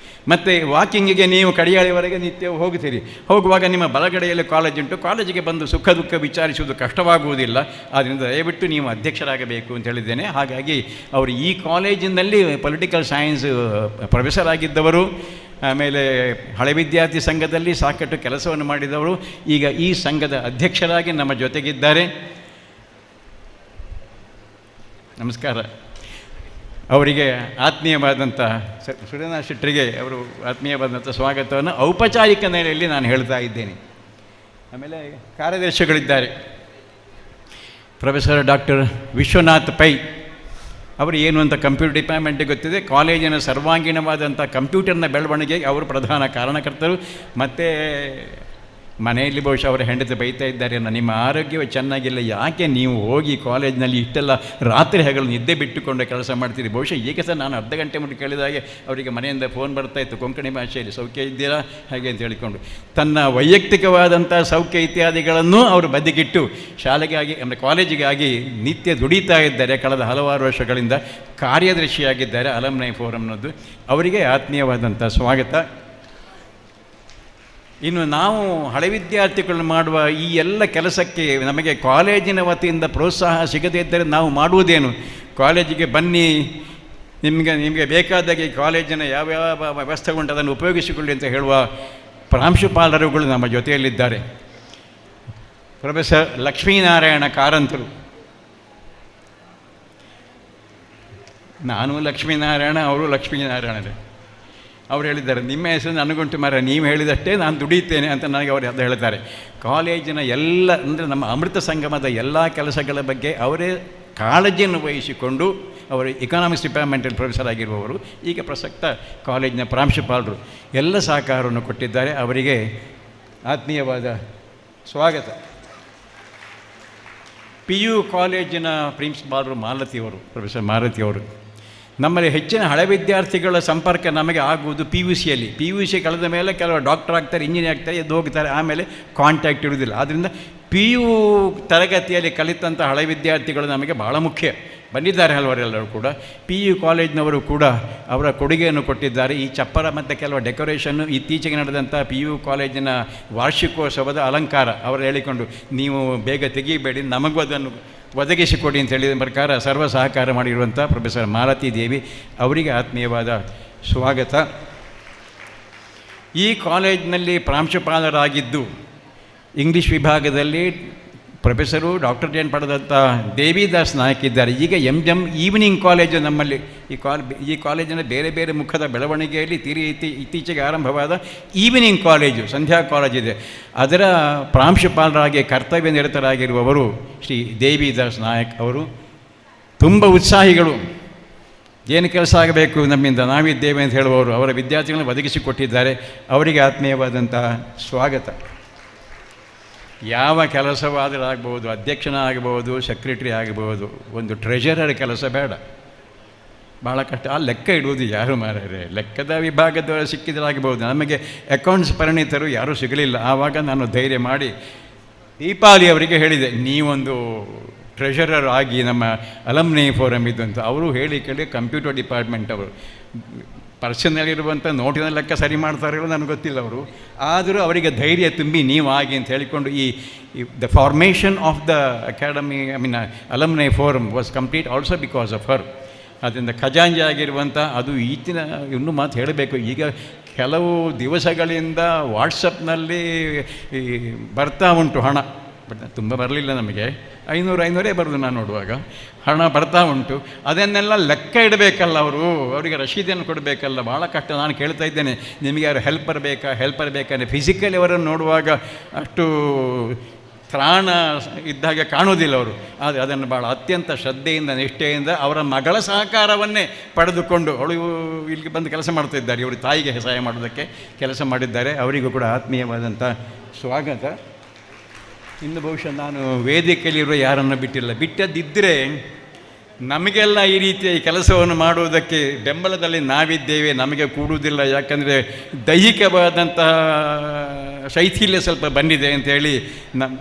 ಮತ್ತು ವಾಕಿಂಗಿಗೆ ನೀವು ಕಡಿಯಾಳಿವರೆಗೆ ನಿತ್ಯ ಹೋಗ್ತೀರಿ. ಹೋಗುವಾಗ ನಿಮ್ಮ ಬಲಗಡೆಯಲ್ಲಿ ಕಾಲೇಜ್ ಉಂಟು, ಕಾಲೇಜಿಗೆ ಬಂದು ಸುಖ ದುಃಖ ವಿಚಾರಿಸುವುದು ಕಷ್ಟವಾಗುವುದಿಲ್ಲ. ಆದ್ದರಿಂದ ದಯವಿಟ್ಟು ನೀವು ಅಧ್ಯಕ್ಷರಾಗಬೇಕು ಅಂತ ಹೇಳಿದ್ದೇನೆ. ಹಾಗಾಗಿ ಅವರು ಈ ಕಾಲೇಜಿನಲ್ಲಿ ಪೊಲಿಟಿಕಲ್ ಸೈನ್ಸ್ ಪ್ರೊಫೆಸರ್ ಆಗಿದ್ದವರು, ಆಮೇಲೆ ಹಳೆ ವಿದ್ಯಾರ್ಥಿ ಸಂಘದಲ್ಲಿ ಸಾಕಷ್ಟು ಕೆಲಸವನ್ನು ಮಾಡಿದವರು, ಈಗ ಈ ಸಂಘದ ಅಧ್ಯಕ್ಷರಾಗಿ ನಮ್ಮ ಜೊತೆಗಿದ್ದಾರೆ. ನಮಸ್ಕಾರ. ಅವರಿಗೆ ಆತ್ಮೀಯವಾದಂಥ ಸುರೇಂದ್ರನಾಥ್ ಶೆಟ್ಟರಿಗೆ ಅವರು ಆತ್ಮೀಯವಾದಂಥ ಸ್ವಾಗತವನ್ನು ಔಪಚಾರಿಕ ನೆಲೆಯಲ್ಲಿ ನಾನು ಹೇಳ್ತಾ ಇದ್ದೇನೆ. ಆಮೇಲೆ ಕಾರ್ಯದರ್ಶಿಗಳಿದ್ದಾರೆ. ಪ್ರೊಫೆಸರ್ ಡಾಕ್ಟರ್ ವಿಶ್ವನಾಥ್ ಪೈ ಅವರು ಏನು ಅಂತ ಕಂಪ್ಯೂಟರ್ ಡಿಪಾರ್ಟ್ಮೆಂಟಿಗೆ ಗೊತ್ತಿದೆ. ಕಾಲೇಜಿನ ಸರ್ವಾಂಗೀಣವಾದಂಥ ಕಂಪ್ಯೂಟರ್ನ ಬೆಳವಣಿಗೆಗೆ ಅವರು ಪ್ರಧಾನ ಕಾರಣಕರ್ತರು. ಮತ್ತು ಮನೆಯಲ್ಲಿ ಬಹುಶಃ ಅವರ ಹೆಂಡತಿ ಬೈತಾ ಇದ್ದಾರೆ, ನಿಮ್ಮ ಆರೋಗ್ಯವೇ ಚೆನ್ನಾಗಿಲ್ಲ, ಯಾಕೆ ನೀವು ಹೋಗಿ ಕಾಲೇಜಿನಲ್ಲಿ ಇಷ್ಟೆಲ್ಲ ರಾತ್ರಿ ಹಗಲು ನಿದ್ದೆ ಬಿಟ್ಟುಕೊಂಡು ಕೆಲಸ ಮಾಡ್ತೀರಿ. ಬಹುಶಃ ಈಗ ಸಹ ನಾನು ಅರ್ಧ ಗಂಟೆ ಮುಂದೆ ಕೇಳಿದಾಗೆ ಅವರಿಗೆ ಮನೆಯಿಂದ ಫೋನ್ ಬರ್ತಾಯಿತ್ತು ಕೊಂಕಣಿ ಭಾಷೆಯಲ್ಲಿ, ಸೌಖ್ಯ ಇದ್ದೀರಾ ಹಾಗೆ ಅಂತ ಹೇಳಿಕೊಂಡು. ತನ್ನ ವೈಯಕ್ತಿಕವಾದಂಥ ಸೌಖ್ಯ ಇತ್ಯಾದಿಗಳನ್ನು ಅವರು ಬದಿಗಿಟ್ಟು ಶಾಲೆಗಾಗಿ ಅಂದರೆ ಕಾಲೇಜಿಗಾಗಿ ನಿತ್ಯ ದುಡಿತಾ ಇದ್ದಾರೆ. ಕಳೆದ ಹಲವಾರು ವರ್ಷಗಳಿಂದ ಕಾರ್ಯದರ್ಶಿಯಾಗಿದ್ದಾರೆ ಅಲಮ್ನೈ ಫೋರಮ್ನದ್ದು. ಅವರಿಗೆ ಆತ್ಮೀಯವಾದಂಥ ಸ್ವಾಗತ. ಇನ್ನು ನಾವು ಹಳೆ ವಿದ್ಯಾರ್ಥಿಗಳು ಮಾಡುವ ಈ ಎಲ್ಲ ಕೆಲಸಕ್ಕೆ ನಮಗೆ ಕಾಲೇಜಿನ ವತಿಯಿಂದ ಪ್ರೋತ್ಸಾಹ ಸಿಗದೇ ಇದ್ದರೆ ನಾವು ಮಾಡುವುದೇನು? ಕಾಲೇಜಿಗೆ ಬನ್ನಿ, ನಿಮಗೆ ಬೇಕಾದಾಗೆ ಕಾಲೇಜಿನ ಯಾವ್ಯಾವ ವ್ಯವಸ್ಥೆ ಉಂಟು ಅದನ್ನು ಉಪಯೋಗಿಸಿಕೊಳ್ಳಿ ಅಂತ ಹೇಳುವ ಪ್ರಾಂಶುಪಾಲರುಗಳು ನಮ್ಮ ಜೊತೆಯಲ್ಲಿದ್ದಾರೆ. ಪ್ರೊಫೆಸರ್ ಲಕ್ಷ್ಮೀನಾರಾಯಣ ಕಾರಂತರು. ನಾನು ಲಕ್ಷ್ಮೀನಾರಾಯಣ, ಅವರು ಲಕ್ಷ್ಮೀನಾರಾಯಣರೇ. ಅವ್ರು ಹೇಳಿದ್ದಾರೆ, ನಿಮ್ಮ ಹೆಸರು ನನಗುಂಟು ಮರ, ನೀವು ಹೇಳಿದಷ್ಟೇ ನಾನು ದುಡಿತೇನೆ ಅಂತ ನನಗೆ ಅವರು ಅದು ಹೇಳ್ತಾರೆ. ಕಾಲೇಜಿನ ಎಲ್ಲ ಅಂದರೆ ನಮ್ಮ ಅಮೃತ ಸಂಗಮದ ಎಲ್ಲ ಕೆಲಸಗಳ ಬಗ್ಗೆ ಅವರೇ ಕಾಳಜಿಯನ್ನು ವಹಿಸಿಕೊಂಡು ಅವರು ಎಕನಾಮಿಕ್ಸ್ ಡಿಪಾರ್ಟ್ಮೆಂಟಲ್ಲಿ ಪ್ರೊಫೆಸರ್ ಆಗಿರುವವರು, ಈಗ ಪ್ರಸಕ್ತ ಕಾಲೇಜಿನ ಪ್ರಾಂಶುಪಾಲರು, ಎಲ್ಲ ಸಹಕಾರವನ್ನು ಕೊಟ್ಟಿದ್ದಾರೆ. ಅವರಿಗೆ ಆತ್ಮೀಯವಾದ ಸ್ವಾಗತ. PU ಕಾಲೇಜಿನ ಪ್ರಿನ್ಸಿಪಾಲರು ಮಾಲತಿಯವರು, ಪ್ರೊಫೆಸರ್ ಮಾಲತಿಯವರು. ನಮ್ಮಲ್ಲಿ ಹೆಚ್ಚಿನ ಹಳೆ ವಿದ್ಯಾರ್ಥಿಗಳ ಸಂಪರ್ಕ ನಮಗೆ ಆಗುವುದು PUCಯಲ್ಲಿ. PUC ಕಳೆದ ಮೇಲೆ ಕೆಲವು ಡಾಕ್ಟರ್ ಆಗ್ತಾರೆ, ಇಂಜಿನಿಯರ್ ಆಗ್ತಾರೆ, ಎದ್ದು ಹೋಗ್ತಾರೆ, ಆಮೇಲೆ ಕಾಂಟ್ಯಾಕ್ಟ್ ಇರುವುದಿಲ್ಲ. ಆದ್ದರಿಂದ PU ತರಗತಿಯಲ್ಲಿ ಕಲಿತಂಥ ಹಳೆ ವಿದ್ಯಾರ್ಥಿಗಳು ನಮಗೆ ಭಾಳ ಮುಖ್ಯ. ಬಂದಿದ್ದಾರೆ ಹಲವರೆಲ್ಲರೂ ಕೂಡ. PU ಕಾಲೇಜಿನವರು ಕೂಡ ಅವರ ಕೊಡುಗೆಯನ್ನು ಕೊಟ್ಟಿದ್ದಾರೆ. ಈ ಚಪ್ಪರ ಮತ್ತು ಕೆಲವು ಡೆಕೋರೇಷನ್ನು, ಇತ್ತೀಚೆಗೆ ನಡೆದಂಥ PU ಕಾಲೇಜಿನ ವಾರ್ಷಿಕೋತ್ಸವದ ಅಲಂಕಾರ ಅವರು ಹೇಳಿಕೊಂಡು, ನೀವು ಬೇಗ ತೆಗಿಬೇಡಿ, ನಮಗೂ ಅದನ್ನು ಒದಗಿಸಿಕೊಡಿ ಅಂತ ಹೇಳಿದ ಪ್ರಕಾರ ಸರ್ವ ಸಹಕಾರ ಮಾಡಿರುವಂಥ ಪ್ರೊಫೆಸರ್ ಮಾಲತಿ ದೇವಿ ಅವರಿಗೆ ಆತ್ಮೀಯವಾದ ಸ್ವಾಗತ. ಈ ಕಾಲೇಜಿನಲ್ಲಿ ಪ್ರಾಂಶುಪಾಲರಾಗಿದ್ದು ಇಂಗ್ಲೀಷ್ ವಿಭಾಗದಲ್ಲಿ ಪ್ರೊಫೆಸರು ಡಾಕ್ಟರೇಟ್ ಪಡೆದಂಥ ದೇವಿದಾಸ್ ನಾಯಕ್ ಇದ್ದಾರೆ. ಈಗ MGM ಈವ್ನಿಂಗ್ ಕಾಲೇಜು ನಮ್ಮಲ್ಲಿ. ಈ ಕಾಲೇಜಿನ ಬೇರೆ ಬೇರೆ ಮುಖದ ಬೆಳವಣಿಗೆಯಲ್ಲಿ ಇತ್ತೀಚೆಗೆ ಆರಂಭವಾದ ಈವ್ನಿಂಗ್ ಕಾಲೇಜು, ಸಂಧ್ಯಾ ಕಾಲೇಜಿದೆ, ಅದರ ಪ್ರಾಂಶುಪಾಲರಾಗಿ ಕರ್ತವ್ಯ ನಿರತರಾಗಿರುವವರು ಶ್ರೀ ದೇವಿದಾಸ್ ನಾಯಕ್ ಅವರು. ತುಂಬ ಉತ್ಸಾಹಿಗಳು, ಏನು ಕೆಲಸ ಆಗಬೇಕು ನಮ್ಮಿಂದ ನಾವಿದ್ದೇವೆ ಅಂತ ಹೇಳುವವರು, ಅವರ ವಿದ್ಯಾರ್ಥಿಗಳನ್ನು ಒದಗಿಸಿಕೊಟ್ಟಿದ್ದಾರೆ. ಅವರಿಗೆ ಆತ್ಮೀಯವಾದಂತಹ ಸ್ವಾಗತ. ಯಾವ ಕೆಲಸವಾದರೂ ಆಗ್ಬೋದು, ಅಧ್ಯಕ್ಷನಾಗಬಹುದು, ಸೆಕ್ರೆಟರಿ ಆಗಬಹುದು, ಒಂದು ಟ್ರೆಷರರ್ ಕೆಲಸ ಬೇಡ, ಭಾಳ ಕಷ್ಟ. ಆ ಲೆಕ್ಕ ಇಡುವುದು ಯಾರು ಮಾರ್ರೆ, ಲೆಕ್ಕದ ವಿಭಾಗದವರು ಸಿಕ್ಕಿದ್ರಾಗಬಹುದು. ನಮಗೆ ಅಕೌಂಟ್ಸ್ ಪರಿಣಿತರು ಯಾರೂ ಸಿಗಲಿಲ್ಲ. ಆವಾಗ ನಾನು ಧೈರ್ಯ ಮಾಡಿ ದೀಪಾವಳಿ ಅವರಿಗೆ ಹೇಳಿದೆ, ನೀವೊಂದು ಟ್ರೆಷರರ್ ಆಗಿ ನಮ್ಮ ಅಲಮ್ನಿ ಫೋರಮ್ ಇದ್ದು ಅಂತ. ಅವರು ಹೇಳಿ ಕೇಳಿ ಕಂಪ್ಯೂಟರ್ ಡಿಪಾರ್ಟ್ಮೆಂಟ್ ಅವರು ಪರ್ಸನಲ್ಲಿರುವಂಥ ನೋಟಿನ ಲೆಕ್ಕ ಸರಿ ಮಾಡ್ತಾರೋ ನನಗೆ ಗೊತ್ತಿಲ್ಲ ಅವರು. ಆದರೂ ಅವರಿಗೆ ಧೈರ್ಯ ತುಂಬಿ ನೀವು ಆಗಿ ಅಂತ ಹೇಳಿಕೊಂಡು ಈ the formation of the academy alumni forum was complete also because of her. ಅದರಿಂದ ಖಜಾಂಜಿ ಆಗಿರುವಂಥ ಅದು ಈಚಿನ ಇನ್ನೂ ಮಾತು ಹೇಳಬೇಕು. ಈಗ ಕೆಲವು ದಿವಸಗಳಿಂದ ವಾಟ್ಸಪ್ನಲ್ಲಿ ಬರ್ತಾ ಉಂಟು ಹಣ, ಬಟ್ ತುಂಬ ಬರಲಿಲ್ಲ ನಮಗೆ, 500 ಬರೋದು ನಾನು ನೋಡುವಾಗ. ಹಣ ಬರ್ತಾ ಉಂಟು, ಅದನ್ನೆಲ್ಲ ಲೆಕ್ಕ ಇಡಬೇಕಲ್ಲ ಅವರು, ಅವರಿಗೆ ರಶೀದಿಯನ್ನು ಕೊಡಬೇಕಲ್ಲ, ಭಾಳ ಕಷ್ಟ. ನಾನು ಕೇಳ್ತಾ ಇದ್ದೇನೆ, ನಿಮಗೆ ಯಾರು ಹೆಲ್ಪರ್ ಬೇಕಾ ಅಂದರೆ ಫಿಸಿಕಲಿ ಅವರನ್ನು ನೋಡುವಾಗ ಅಷ್ಟು ತ್ರಾಣ ಇದ್ದಾಗೆ ಕಾಣೋದಿಲ್ಲ ಅವರು. ಆದರೆ ಅದನ್ನು ಭಾಳ ಅತ್ಯಂತ ಶ್ರದ್ಧೆಯಿಂದ ನಿಷ್ಠೆಯಿಂದ ಅವರ ಮಗಳ ಸಹಕಾರವನ್ನೇ ಪಡೆದುಕೊಂಡು ಅವಳು ಇಲ್ಲಿಗೆ ಬಂದು ಕೆಲಸ ಮಾಡ್ತಾಯಿದ್ದಾರೆ. ಇವರು ತಾಯಿಗೆ ಸಹಾಯ ಮಾಡೋದಕ್ಕೆ ಕೆಲಸ ಮಾಡಿದ್ದಾರೆ. ಅವರಿಗೂ ಕೂಡ ಆತ್ಮೀಯವಾದಂಥ ಸ್ವಾಗತ. ಇನ್ನು ಬಹುಶಃ ನಾನು ವೇದಿಕೆಯಲ್ಲಿರುವ ಯಾರನ್ನು ಬಿಟ್ಟಿಲ್ಲ. ಬಿಟ್ಟದ್ದಿದ್ದರೆ ನಮಗೆಲ್ಲ ಈ ರೀತಿಯ ಈ ಕೆಲಸವನ್ನು ಮಾಡುವುದಕ್ಕೆ ಬೆಂಬಲದಲ್ಲಿ ನಾವಿದ್ದೇವೆ. ನಮಗೆ ಕೂಡುವುದಿಲ್ಲ, ಯಾಕಂದರೆ ದೈಹಿಕವಾದಂತಹ ಶೈಥಿಲ್ಯ ಸ್ವಲ್ಪ ಬಂದಿದೆ ಅಂಥೇಳಿ ನಮ್ಮ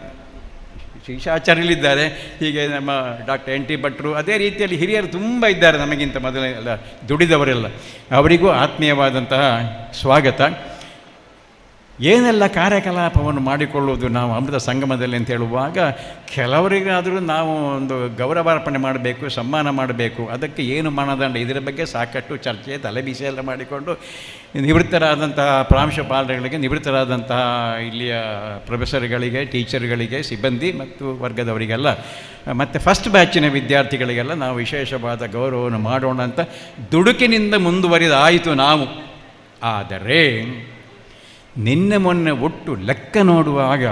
ಶೇಷಾಚಾರ್ಯಲಿದ್ದಾರೆ, ಹೀಗೆ ನಮ್ಮ ಡಾಕ್ಟರ್ ಎನ್ ಟಿ ಭಟ್ರು, ಅದೇ ರೀತಿಯಲ್ಲಿ ಹಿರಿಯರು ತುಂಬ ಇದ್ದಾರೆ ನಮಗಿಂತ ಮೊದಲೆಲ್ಲ ದುಡಿದವರೆಲ್ಲ. ಅವರಿಗೂ ಆತ್ಮೀಯವಾದಂತಹ ಸ್ವಾಗತ. ಏನೆಲ್ಲ ಕಾರ್ಯಕಲಾಪವನ್ನು ಮಾಡಿಕೊಳ್ಳುವುದು ನಾವು ಅಮೃತ ಸಂಗಮದಲ್ಲಿ ಅಂತ ಹೇಳುವಾಗ, ಕೆಲವರಿಗಾದರೂ ನಾವು ಒಂದು ಗೌರವಾರ್ಪಣೆ ಮಾಡಬೇಕು, ಸನ್ಮಾನ ಮಾಡಬೇಕು. ಅದಕ್ಕೆ ಏನು ಮಾನದಂಡ, ಇದರ ಬಗ್ಗೆ ಸಾಕಷ್ಟು ಚರ್ಚೆ, ತಲೆಬಿಸಿ ಎಲ್ಲ ಮಾಡಿಕೊಂಡು ನಿವೃತ್ತರಾದಂತಹ ಪ್ರಾಂಶುಪಾಲರುಗಳಿಗೆ, ನಿವೃತ್ತರಾದಂತಹ ಇಲ್ಲಿಯ ಪ್ರೊಫೆಸರ್ಗಳಿಗೆ, ಟೀಚರ್ಗಳಿಗೆ, ಸಿಬ್ಬಂದಿ ಮತ್ತು ವರ್ಗದವರಿಗೆಲ್ಲ, ಮತ್ತು ಫಸ್ಟ್ ಬ್ಯಾಚಿನ ವಿದ್ಯಾರ್ಥಿಗಳಿಗೆಲ್ಲ ನಾವು ವಿಶೇಷವಾದ ಗೌರವವನ್ನು ಮಾಡೋಣ ಅಂತ ದುಡುಕಿನಿಂದ ಮುಂದುವರಿದಾಯಿತು ನಾವು. ಆದರೆ ನಿನ್ನೆ ಮೊನ್ನೆ ಒಟ್ಟು ಲೆಕ್ಕ ನೋಡುವಾಗ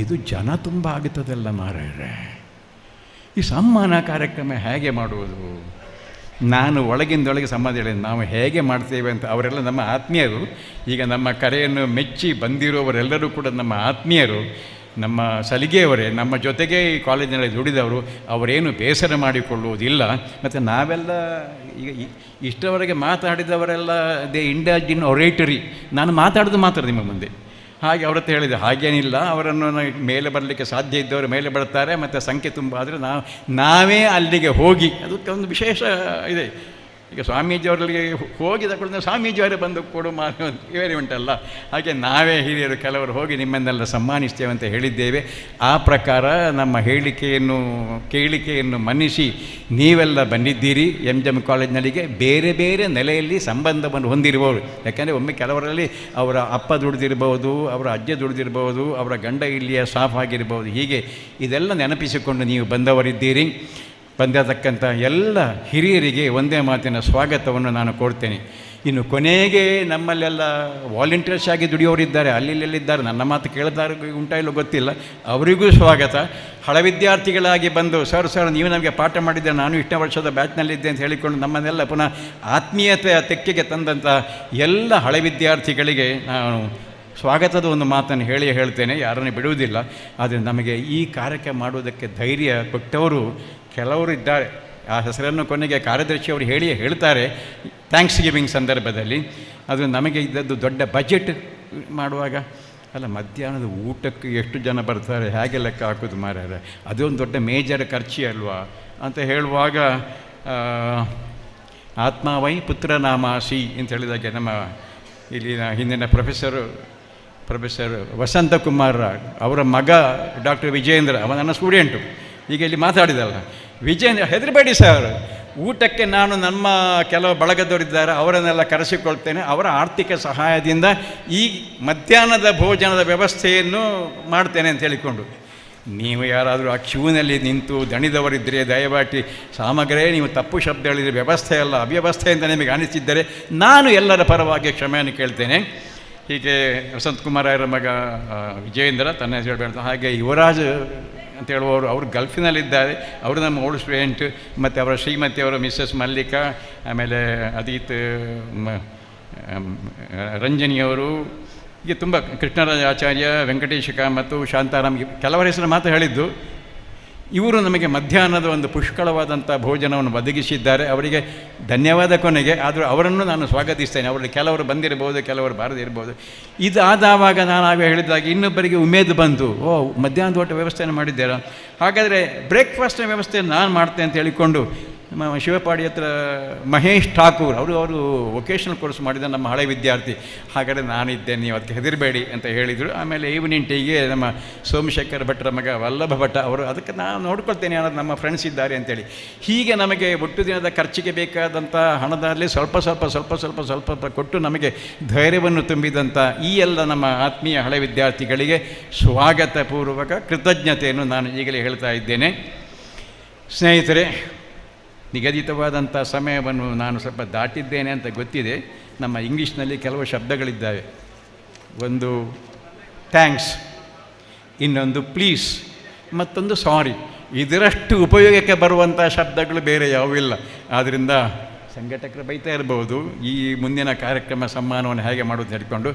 ಇದು ಜನ ತುಂಬ ಆಗುತ್ತದಲ್ಲ ಮಾರಾಯರೆ. ಈ ಸನ್ಮಾನ ಕಾರ್ಯಕ್ರಮ ಹೇಗೆ ಮಾಡುವುದು? ನಾನು ಒಳಗಿಂದೊಳಗೆ ಸಂಬಂಧ ಹೇಳಿದೆ, ನಾವು ಹೇಗೆ ಮಾಡ್ತೇವೆ ಅಂತ. ಅವರೆಲ್ಲ ನಮ್ಮ ಆತ್ಮೀಯರು. ಈಗ ನಮ್ಮ ಕರೆಯನ್ನು ಮೆಚ್ಚಿ ಬಂದಿರುವವರೆಲ್ಲರೂ ಕೂಡ ನಮ್ಮ ಆತ್ಮೀಯರು, ನಮ್ಮ ಸಲಿಗೆಯವರೇ, ನಮ್ಮ ಜೊತೆಗೆ ಈ ಕಾಲೇಜಿನಲ್ಲಿ ದುಡಿದವರು. ಅವರೇನು ಬೇಸರ ಮಾಡಿಕೊಳ್ಳುವುದಿಲ್ಲ. ಮತ್ತು ನಾವೆಲ್ಲ ಈಗ ಇಷ್ಟರವರೆಗೆ ಮಾತಾಡಿದವರೆಲ್ಲ ದೇ ಇಂಡಲ್ಜ್ ಇನ್ ಒರೇಟರಿ. ನಾನು ಮಾತಾಡೋದು ಮಾತ್ರ ನಿಮ್ಮ ಮುಂದೆ. ಹಾಗೆ ಅವ್ರ ಹತ್ರ ಹೇಳಿದೆ, ಹಾಗೇನಿಲ್ಲ, ಅವರನ್ನು ಮೇಲೆ ಬರಲಿಕ್ಕೆ ಸಾಧ್ಯ ಇದ್ದವರು ಮೇಲೆ ಬರ್ತಾರೆ, ಮತ್ತು ಸಂಖ್ಯೆ ತುಂಬ ಆದರೆ ನಾವೇ ಅಲ್ಲಿಗೆ ಹೋಗಿ, ಅದಕ್ಕೆ ಒಂದು ವಿಶೇಷ ಇದೆ. ಈಗ ಸ್ವಾಮೀಜಿಯವರಿಗೆ ಹೋಗಿ ತಗೊಂಡು ಸ್ವಾಮೀಜಿಯವರೇ ಬಂದು ಕೊಡು ಬೇರೆ ಉಂಟಲ್ಲ, ಹಾಗೆ ನಾವೇ ಹಿರಿಯರು ಕೆಲವರು ಹೋಗಿ ನಿಮ್ಮನ್ನೆಲ್ಲ ಸನ್ಮಾನಿಸ್ತೇವೆ ಅಂತ ಹೇಳಿದ್ದೇವೆ. ಆ ಪ್ರಕಾರ ನಮ್ಮ ಕೇಳಿಕೆಯನ್ನು ಮನ್ನಿಸಿ ನೀವೆಲ್ಲ ಬಂದಿದ್ದೀರಿ. ಎಂ ಕಾಲೇಜಿನಲ್ಲಿಗೆ ಬೇರೆ ಬೇರೆ ನೆಲೆಯಲ್ಲಿ ಸಂಬಂಧವನ್ನು ಹೊಂದಿರುವವರು. ಯಾಕೆಂದರೆ ಒಮ್ಮೆ ಕೆಲವರಲ್ಲಿ ಅವರ ಅಪ್ಪ ದುಡಿದಿರ್ಬೋದು, ಅವರ ಅಜ್ಜ ದುಡಿದಿರ್ಬೋದು, ಅವರ ಗಂಡ ಇಲ್ಲಿಯ ಸ್ಟಾಫ್ ಆಗಿರ್ಬೋದು. ಹೀಗೆ ಇದೆಲ್ಲ ನೆನಪಿಸಿಕೊಂಡು ನೀವು ಬಂದವರಿದ್ದೀರಿ. ಬಂದಿರತಕ್ಕಂಥ ಎಲ್ಲ ಹಿರಿಯರಿಗೆ ಒಂದೇ ಮಾತಿನ ಸ್ವಾಗತವನ್ನು ನಾನು ಕೊಡ್ತೇನೆ. ಇನ್ನು ಕೊನೆಗೆ ನಮ್ಮಲ್ಲೆಲ್ಲ ವಾಲಂಟಿಯರ್ಸ್ ಆಗಿ ದುಡಿಯೋರಿದ್ದಾರೆ, ಅಲ್ಲಿಲ್ಲಿದ್ದಾರೆ, ನನ್ನ ಮಾತು ಕೇಳ್ತಾರೆ ಉಂಟಾ ಇಲ್ಲೋ ಗೊತ್ತಿಲ್ಲ, ಅವರಿಗೂ ಸ್ವಾಗತ. ಹಳ ವಿದ್ಯಾರ್ಥಿಗಳಾಗಿ ಬಂದು ಸರ್ ನೀವು ನಮಗೆ ಪಾಠ ಮಾಡಿದ್ದೆ, ನಾನು ಇಷ್ಟನೇ ವರ್ಷದ ಬ್ಯಾಚ್ನಲ್ಲಿದ್ದೆ ಅಂತ ಹೇಳಿಕೊಂಡು ನಮ್ಮನ್ನೆಲ್ಲ ಪುನಃ ಆತ್ಮೀಯತೆಯ ತೆಕ್ಕೆಗೆ ತಂದಂಥ ಎಲ್ಲ ಹಳೆ ವಿದ್ಯಾರ್ಥಿಗಳಿಗೆ ನಾನು ಸ್ವಾಗತದ ಒಂದು ಮಾತನ್ನು ಹೇಳ್ತೇನೆ, ಯಾರನ್ನು ಬಿಡುವುದಿಲ್ಲ. ಆದರೆ ನಮಗೆ ಈ ಕಾರ್ಯಕ್ರಮ ಮಾಡುವುದಕ್ಕೆ ಧೈರ್ಯ ಕೊಟ್ಟವರು ಕೆಲವರು ಇದ್ದಾರೆ. ಆ ಹೆಸರನ್ನು ಕೊನೆಗೆ ಕಾರ್ಯದರ್ಶಿಯವರು ಹೇಳ್ತಾರೆ ಥ್ಯಾಂಕ್ಸ್ ಗಿವಿಂಗ್ ಸಂದರ್ಭದಲ್ಲಿ. ಅದು ನಮಗೆ ಇದ್ದದ್ದು ದೊಡ್ಡ ಬಜೆಟ್ ಮಾಡುವಾಗ, ಅಲ್ಲ ಮಧ್ಯಾಹ್ನದ ಊಟಕ್ಕೆ ಎಷ್ಟು ಜನ ಬರ್ತಾರೆ ಹೇಗೆ ಲೆಕ್ಕ ಹಾಕೋದು ಮಾರಾರೆ, ಅದೊಂದು ದೊಡ್ಡ ಮೇಜರ್ ಖರ್ಚಿ ಅಲ್ವಾ ಅಂತ ಹೇಳುವಾಗ, ಆತ್ಮಾವೈ ಪುತ್ರನಾಮಾಸಿ ಅಂತ ಹೇಳಿದಾಗೆ ನಮ್ಮ ಇಲ್ಲಿನ ಹಿಂದಿನ ಪ್ರೊಫೆಸರ್ ವಸಂತಕುಮಾರ್ ಅವರ ಮಗ ಡಾಕ್ಟರ್ ವಿಜೇಂದ್ರ, ಅವ ನನ್ನ ಸ್ಟೂಡೆಂಟು, ಈಗ ಇಲ್ಲಿ ಮಾತಾಡಿದಲ್ಲ ವಿಜೇಂದ್ರ. ಹೆದರಬೇಡಿ ಸರ್, ಊಟಕ್ಕೆ ನಾನು ನಮ್ಮ ಕೆಲವು ಬಳಗದವರಿದ್ದಾರೆ ಅವರನ್ನೆಲ್ಲ ಕರೆಸಿಕೊಳ್ತೇನೆ. ಅವರ ಆರ್ಥಿಕ ಸಹಾಯದಿಂದ ಈ ಮಧ್ಯಾಹ್ನದ ಭೋಜನದ ವ್ಯವಸ್ಥೆಯನ್ನು ಮಾಡ್ತೇನೆ ಅಂತ ಹೇಳಿಕೊಂಡು, ನೀವು ಯಾರಾದರೂ ಆ ಕ್ಯೂನಲ್ಲಿ ನಿಂತು ದಣಿದವರಿದ್ದರೆ ದಯಮಾಡಿ ಸಾಮಗ್ರಿ ನೀವು ತಪ್ಪು ಶಬ್ದ ಹೇಳಿದರೆ ವ್ಯವಸ್ಥೆ ಅಲ್ಲ ಅವ್ಯವಸ್ಥೆ ಅಂತ ನಿಮಗೆ ಅನಿಸಿದ್ದರೆ ನಾನು ಎಲ್ಲರ ಪರವಾಗಿ ಕ್ಷಮೆಯನ್ನು ಕೇಳ್ತೇನೆ. ಹೀಗೆ ವಸಂತಕುಮಾರರ ಮಗ ವಿಜಯೇಂದ್ರ ತನ್ನ ಹೆಸರು ಹೇಳ್ಬೇಡ. ಹಾಗೆ ಯುವರಾಜ್ ಅಂತ ಹೇಳುವವರು, ಅವರು ಗಲ್ಫಿನಲ್ಲಿದ್ದಾರೆ, ಅವರು ನಮ್ಮ ಓಲ್ಡ್ ಸ್ಟೂಡೆಂಟ್. ಮತ್ತು ಅವರ ಶ್ರೀಮತಿಯವರು ಮಿಸ್ಸಸ್ ಮಲ್ಲಿಕಾ, ಆಮೇಲೆ ಅದಿತ್ ರಂಜನಿಯವರು, ಹೀಗೆ ತುಂಬ ಕೃಷ್ಣರಾಜ ಆಚಾರ್ಯ, ವೆಂಕಟೇಶ ಮತ್ತು ಶಾಂತಾರಾಮ್, ಕೆಲವರ ಹೆಸರು ಮಾತ್ರ ಹೇಳಿದ್ದು. ಇವರು ನಮಗೆ ಮಧ್ಯಾಹ್ನದ ಒಂದು ಪುಷ್ಕಳವಾದಂಥ ಭೋಜನವನ್ನು ಒದಗಿಸಿದ್ದಾರೆ, ಅವರಿಗೆ ಧನ್ಯವಾದ ಕೊನೆಗೆ. ಆದರೂ ಅವರನ್ನು ನಾನು ಸ್ವಾಗತಿಸ್ತೇನೆ. ಅವರಲ್ಲಿ ಕೆಲವರು ಬಂದಿರ್ಬೋದು, ಕೆಲವರು ಬಾರದಿರ್ಬೋದು. ಇದು ಆದಾಗ ನಾನು ಆಗ ಹೇಳಿದಾಗ ಇನ್ನೊಬ್ಬರಿಗೆ ಉಮೇದು ಬಂತು, ಮಧ್ಯಾಹ್ನದ ಊಟ ವ್ಯವಸ್ಥೆಯನ್ನು ಮಾಡಿದ್ದೀರಾ, ಹಾಗಾದರೆ ಬ್ರೇಕ್ಫಾಸ್ಟ್ನ ವ್ಯವಸ್ಥೆ ನಾನು ಮಾಡ್ತೇನೆ ಅಂತ ಹೇಳಿಕೊಂಡು ನಮ್ಮ ಶಿವಪಾಡಿ ಹತ್ರ ಮಹೇಶ್ ಠಾಕೂರ್ ಅವರು ವೊಕೇಶ್ನಲ್ ಕೋರ್ಸ್ ಮಾಡಿದ ನಮ್ಮ ಹಳೆ ವಿದ್ಯಾರ್ಥಿ, ಹಾಗಾದರೆ ನಾನಿದ್ದೇನೆ, ನೀವು ಅದಕ್ಕೆ ಹೆದರಬೇಡಿ ಅಂತ ಹೇಳಿದರು. ಆಮೇಲೆ ಈವ್ನಿಂಗ್ ಟೀಗೆ ನಮ್ಮ ಸೋಮಶೇಖರ್ ಭಟ್ರ ಮಗ ವಲ್ಲಭ ಭಟ್ಟ ಅವರು, ಅದಕ್ಕೆ ನಾನು ನೋಡ್ಕೊಳ್ತೇನೆ ಅನ್ನೋದು ನಮ್ಮ ಫ್ರೆಂಡ್ಸ್ ಇದ್ದಾರೆ ಅಂತೇಳಿ. ಹೀಗೆ ನಮಗೆ ಒಟ್ಟು ದಿನದ ಖರ್ಚಿಗೆ ಬೇಕಾದಂಥ ಹಣದಲ್ಲಿ ಸ್ವಲ್ಪ ಕೊಟ್ಟು ನಮಗೆ ಧೈರ್ಯವನ್ನು ತುಂಬಿದಂಥ ಈ ಎಲ್ಲ ನಮ್ಮ ಆತ್ಮೀಯ ಹಳೆ ವಿದ್ಯಾರ್ಥಿಗಳಿಗೆ ಸ್ವಾಗತಪೂರ್ವಕ ಕೃತಜ್ಞತೆಯನ್ನು ನಾನು ಈಗಲೇ ಹೇಳ್ತಾ ಇದ್ದೇನೆ. ಸ್ನೇಹಿತರೆ, ನಿಗದಿತವಾದಂಥ ಸಮಯವನ್ನು ನಾನು ಸ್ವಲ್ಪ ದಾಟಿದ್ದೇನೆ ಅಂತ ಗೊತ್ತಿದೆ. ನಮ್ಮ ಇಂಗ್ಲೀಷ್ನಲ್ಲಿ ಕೆಲವು ಶಬ್ದಗಳಿದ್ದಾವೆ. ಒಂದು ಥ್ಯಾಂಕ್ಸ್. ಇನ್ನೊಂದು ಪ್ಲೀಸ್, ಮತ್ತೊಂದು ಸಾರಿ. ಇದರಷ್ಟು ಉಪಯೋಗಕ್ಕೆ ಬರುವಂಥ ಶಬ್ದಗಳು ಬೇರೆ ಯಾವೂ ಇಲ್ಲ. ಆದ್ದರಿಂದ ಸಂಘಟಕರು ಬೈತಾ ಇರ್ಬೋದು, ಈ ಮುಂದಿನ ಕಾರ್ಯಕ್ರಮ ಸಮ್ಮಾನವನ್ನು ಹೇಗೆ ಮಾಡೋದು ಹೇಳಿಕೊಂಡು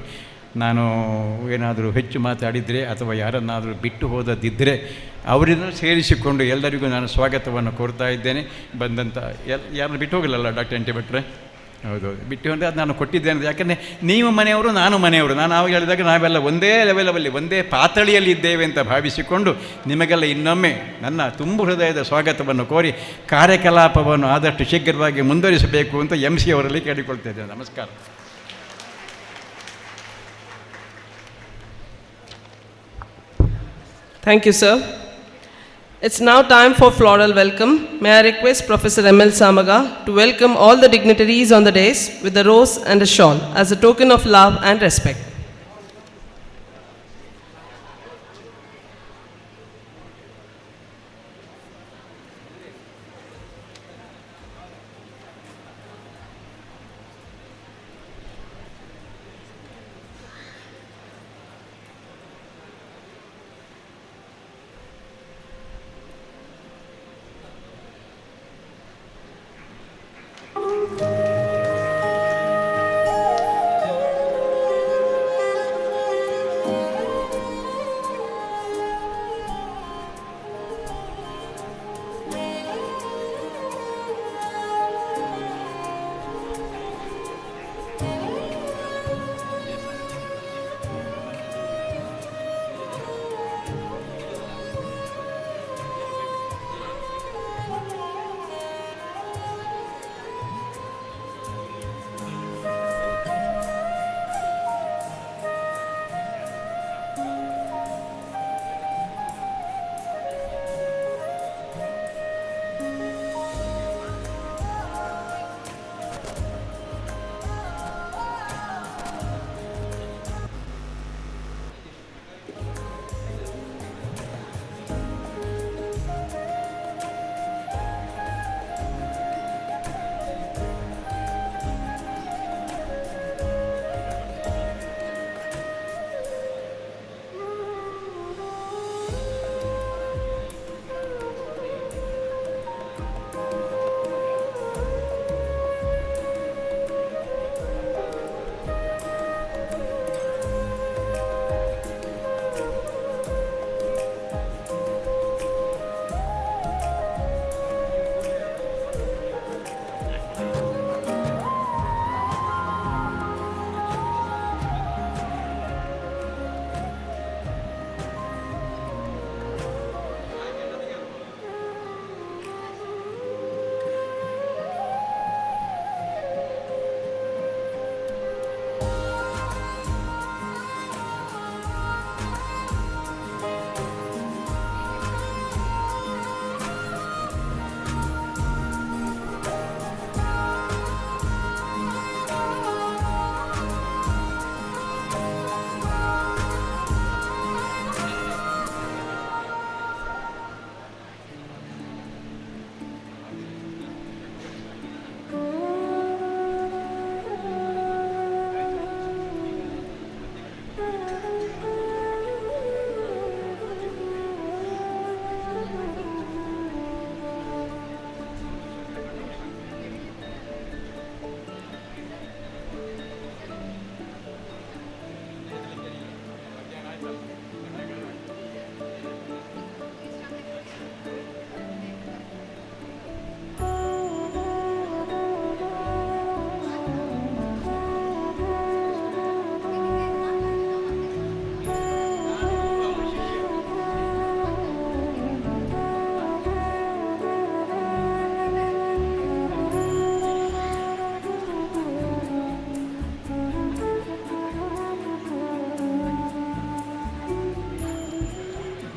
ನಾನು ಏನಾದರೂ ಹೆಚ್ಚು ಮಾತಾಡಿದರೆ ಅಥವಾ ಯಾರನ್ನಾದರೂ ಬಿಟ್ಟು ಹೋದದ್ದಿದ್ದರೆ ಅವರಿಂದ ಸೇರಿಸಿಕೊಂಡು ಎಲ್ಲರಿಗೂ ನಾನು ಸ್ವಾಗತವನ್ನು ಕೋರ್ತಾ ಇದ್ದೇನೆ. ಬಂದಂಥ ಯಾರನ್ನು ಬಿಟ್ಟು ಹೋಗಲಿಲ್ಲ ಡಾಕ್ಟರ್ ಎನ್ ಟಿ ಭಟ್ರೆ? ಹೌದು, ಬಿಟ್ಟು ಹೋದರೆ ಅದು ನಾನು ಕೊಟ್ಟಿದ್ದೇನೆ. ಯಾಕಂದರೆ ನೀವು ಮನೆಯವರು, ನಾನು ಮನೆಯವರು. ನಾನು ಆವಾಗ ಹೇಳಿದಾಗ ನಾವೆಲ್ಲ ಒಂದೇ ಲೆವೆಲಲ್ಲಿ, ಒಂದೇ ಪಾತಳಿಯಲ್ಲಿ ಇದ್ದೇವೆ ಅಂತ ಭಾವಿಸಿಕೊಂಡು ನಿಮಗೆಲ್ಲ ಇನ್ನೊಮ್ಮೆ ನನ್ನ ತುಂಬು ಹೃದಯದ ಸ್ವಾಗತವನ್ನು ಕೋರಿ ಕಾರ್ಯಕಲಾಪವನ್ನು ಆದಷ್ಟು ಶೀಘ್ರವಾಗಿ ಮುಂದುವರಿಸಬೇಕು ಅಂತ MC ಅವರಲ್ಲಿ ಕೇಳಿಕೊಳ್ತಾ ಇದ್ದೇನೆ. ನಮಸ್ಕಾರ. Thank you, sir. It's now time for floral welcome. May I request Professor M.L. Samaga to welcome all the dignitaries on the dais with a rose and a shawl as a token of love and respect.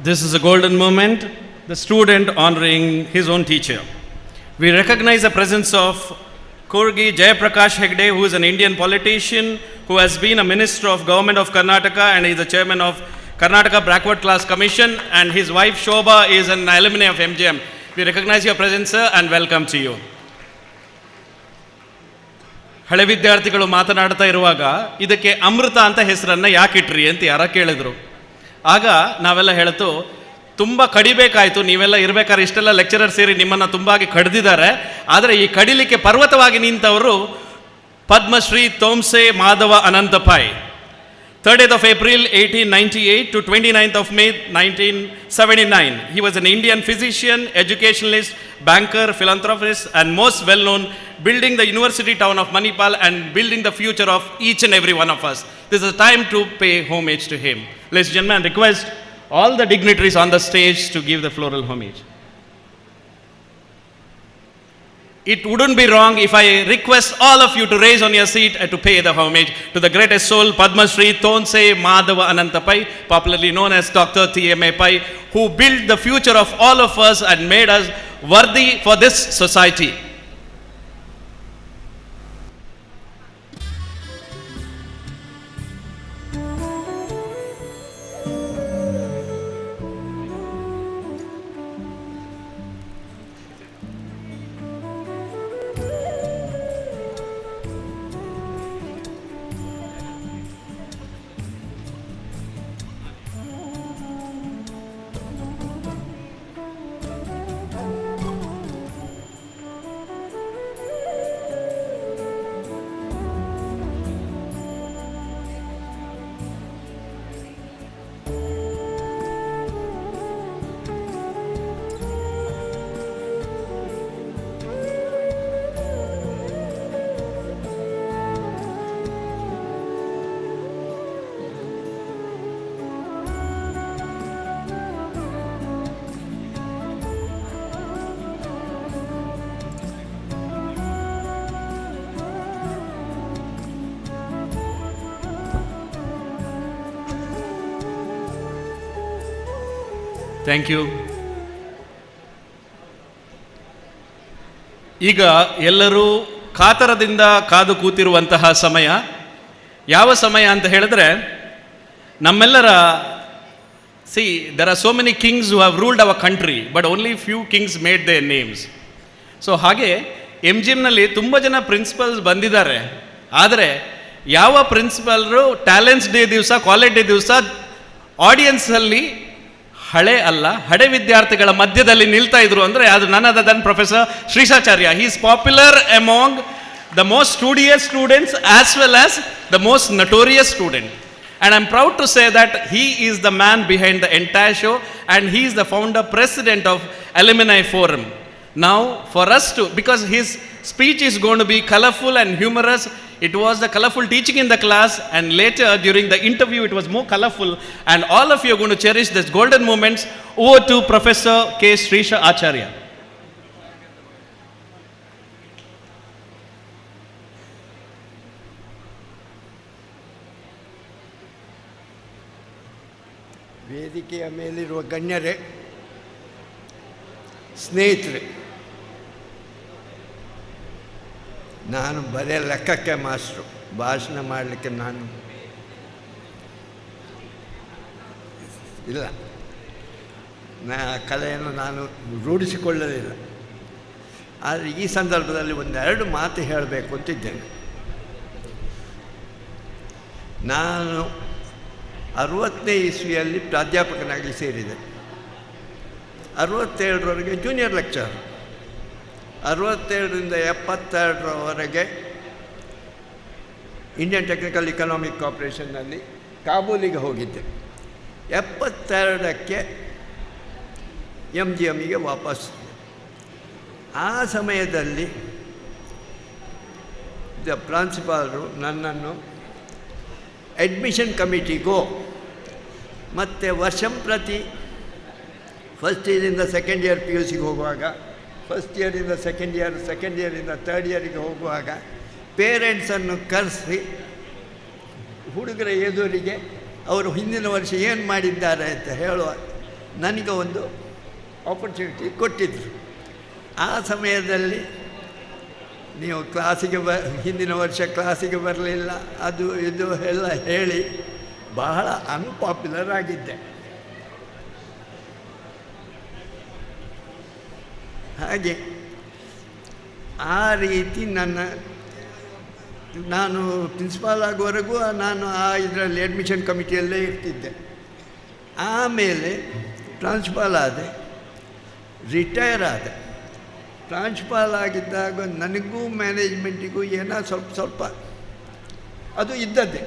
This is a golden moment, the student honoring his own teacher. We recognize the presence of Korgi Jayaprakash Hegde, who is an Indian politician who has been a minister of Government of Karnataka and is the chairman of Karnataka Backward Class Commission, and his wife Shobha is an alumni of MGM. We recognize your presence, sir, and welcome to you. ಹಳೆ ವಿದ್ಯಾರ್ಥಿಗಳು ಮಾತನಾಡ್ತಾ ಇರುವಾಗ ಇದಕ್ಕೆ ಅಮೃತ ಅಂತ ಹೆಸರನ್ನು ಯಾಕಿಟ್ರಿ ಅಂತ ಯಾರ ಕೇಳಿದ್ರು. ಆಗ ನಾವೆಲ್ಲ ಹೇಳ್ತು ತುಂಬ ಕಡಿಬೇಕಾಯಿತು, ನೀವೆಲ್ಲ ಇರಬೇಕಾದ್ರೆ ಇಷ್ಟೆಲ್ಲ ಲೆಕ್ಚರರ್ ಸೇರಿ ನಿಮ್ಮನ್ನು ತುಂಬಾಗಿ ಕಡ್ದಿದ್ದಾರೆ, ಆದರೆ ಈ ಕಡಿಲಿಕ್ಕೆ ಪರ್ವತವಾಗಿ ನಿಂತವರು ಪದ್ಮಶ್ರೀ ತೋಮ್ಸೆ ಮಾಧವ ಅನಂತ pi. 30th of April 1898 to 29th of May 1979. He was an Indian physician, educationalist, banker, philanthropist, and most well known building the university town of Manipal and building the future of each and every one of us. This is a time to pay homage to him. Ladies and gentlemen, I request all the dignitaries on the stage to give the floral homage. It wouldn't be wrong if I request all of you to raise on your seat and to pay the homage to the greatest soul, Padma Shri Tonsei Madhava Ananta Pai, popularly known as Dr. T.M.A. Pai, who built the future of all of us and made us worthy for this society. Thank you. ಈಗ ಎಲ್ಲರೂ ಕಾತರದಿಂದ ಕಾದು ಕೂತಿರುವಂತಹ ಸಮಯ. ಯಾವ ಸಮಯ ಅಂತ ಹೇಳಿದ್ರೆ, ನಮ್ಮೆಲ್ಲರ there are so many kings who have ruled our country, but only few kings made their names. So ಹಾಗೆ MGMನಲ್ಲಿ ತುಂಬ ಜನ ಪ್ರಿನ್ಸಿಪಲ್ಸ್ ಬಂದಿದ್ದಾರೆ, ಆದರೆ ಯಾವ ಪ್ರಿನ್ಸಿಪಲ್ರು ಟ್ಯಾಲೆಂಟ್ಸ್ ಡೇ ದಿವಸ, ಕಾಲೇಜ್ ಡೇ ದಿವಸ ಆಡಿಯನ್ಸಲ್ಲಿ ಹಳೆ ವಿದ್ಯಾರ್ಥಿಗಳ ಮಧ್ಯದಲ್ಲಿ ನಿಲ್ತಾ ಇದ್ರು ಅಂದರೆ ಅದು none other than Professor Srisacharya. He is popular among the most studious students as well as the most notorious student. And I'm proud to say that he is the man behind the entire show, and he is the founder president of Alumni Forum. Now for us to, because his speech is going to be colorful and humorous, it was the colorful teaching in the class, and later during the interview it was more colorful, and all of you are going to cherish these golden moments. Over to Professor K. Srisha Acharya. ವೇದಿಕೆಯ ಮೇಲಿರುವ ಗಣ್ಯರೇ, ಸ್ನೇಹಿತರೆ, ನಾನು ಬರೀ ಲೆಕ್ಕಕ್ಕೆ master, ಭಾಷಣ ಮಾಡಲಿಕ್ಕೆ ನಾನು ಇಲ್ಲ, ಕಲೆಯನ್ನು ನಾನು ರೂಢಿಸಿಕೊಳ್ಳಲಿಲ್ಲ. ಆದರೆ ಈ ಸಂದರ್ಭದಲ್ಲಿ ಒಂದೆರಡು ಮಾತು ಹೇಳಬೇಕು ಅಂತಿದ್ದೇನೆ. ನಾನು 60ನೇ ಇಸ್ವಿಯಲ್ಲಿ ಪ್ರಾಧ್ಯಾಪಕನಾಗಿ ಸೇರಿದೆ. 67ರವರೆಗೆ ಜೂನಿಯರ್ ಲೆಕ್ಚರ್, 67ರಿಂದ 72ರವರೆಗೆ ಇಂಡಿಯನ್ ಟೆಕ್ನಿಕಲ್ ಇಕನಾಮಿಕ್ ಕಾರ್ಪೊರೇಷನ್ನಲ್ಲಿ ಕಾಬೂಲಿಗೆ ಹೋಗಿದ್ದೆ. 72ಕ್ಕೆ MGMಗೆ ವಾಪಸ್. ಆ ಸಮಯದಲ್ಲಿ ಪ್ರಾಂಶುಪಾಲರು ನನ್ನನ್ನು ಅಡ್ಮಿಷನ್ ಕಮಿಟಿಗೋ ಮತ್ತು ವರ್ಷಂಪ್ರತಿ ಫಸ್ಟ್ ಇಯರಿಂದ ಸೆಕೆಂಡ್ ಇಯರ್ PUCಗೆ ಹೋಗುವಾಗ, ಫಸ್ಟ್ ಇಯರಿಂದ ಸೆಕೆಂಡ್ ಇಯರ್, ಸೆಕೆಂಡ್ ಇಯರಿಂದ ಥರ್ಡ್ ಇಯರಿಗೆ ಹೋಗುವಾಗ ಪೇರೆಂಟ್ಸನ್ನು ಕರೆಸಿ ಹುಡುಗರ ಎದುರಿಗೆ ಅವರು ಹಿಂದಿನ ವರ್ಷ ಏನು ಮಾಡಿದ್ದಾರೆ ಅಂತ ಹೇಳುವ ನನಗೆ ಒಂದು ಆಪರ್ಚುನಿಟಿ ಕೊಟ್ಟಿದ್ದರು. ಆ ಸಮಯದಲ್ಲಿ ನೀವು ಕ್ಲಾಸಿಗೆ ಹಿಂದಿನ ವರ್ಷ ಕ್ಲಾಸಿಗೆ ಬರಲಿಲ್ಲ, ಅದು ಇದು ಎಲ್ಲ ಹೇಳಿ ಬಹಳ ಅನ್ಪಾಪ್ಯುಲರ್ ಆಗಿದ್ದೆ. ಹಾಗೆ ಆ ರೀತಿ ನಾನು ಪ್ರಿನ್ಸಿಪಾಲ್ ಆಗುವವರೆಗೂ ನಾನು ಇದರಲ್ಲಿ ಅಡ್ಮಿಷನ್ ಕಮಿಟಿಯಲ್ಲೇ ಇರ್ತಿದ್ದೆ. ಆಮೇಲೆ ಪ್ರಾಂಶುಪಾಲ ಆದೆ, ರಿಟೈರ್ ಆದೆ. ಪ್ರಾಂಶುಪಾಲ ಆಗಿದ್ದಾಗ ನನಗೂ ಮ್ಯಾನೇಜ್ಮೆಂಟಿಗೂ ಏನೋ ಸ್ವಲ್ಪ ಅದು ಇದ್ದದ್ದೇ.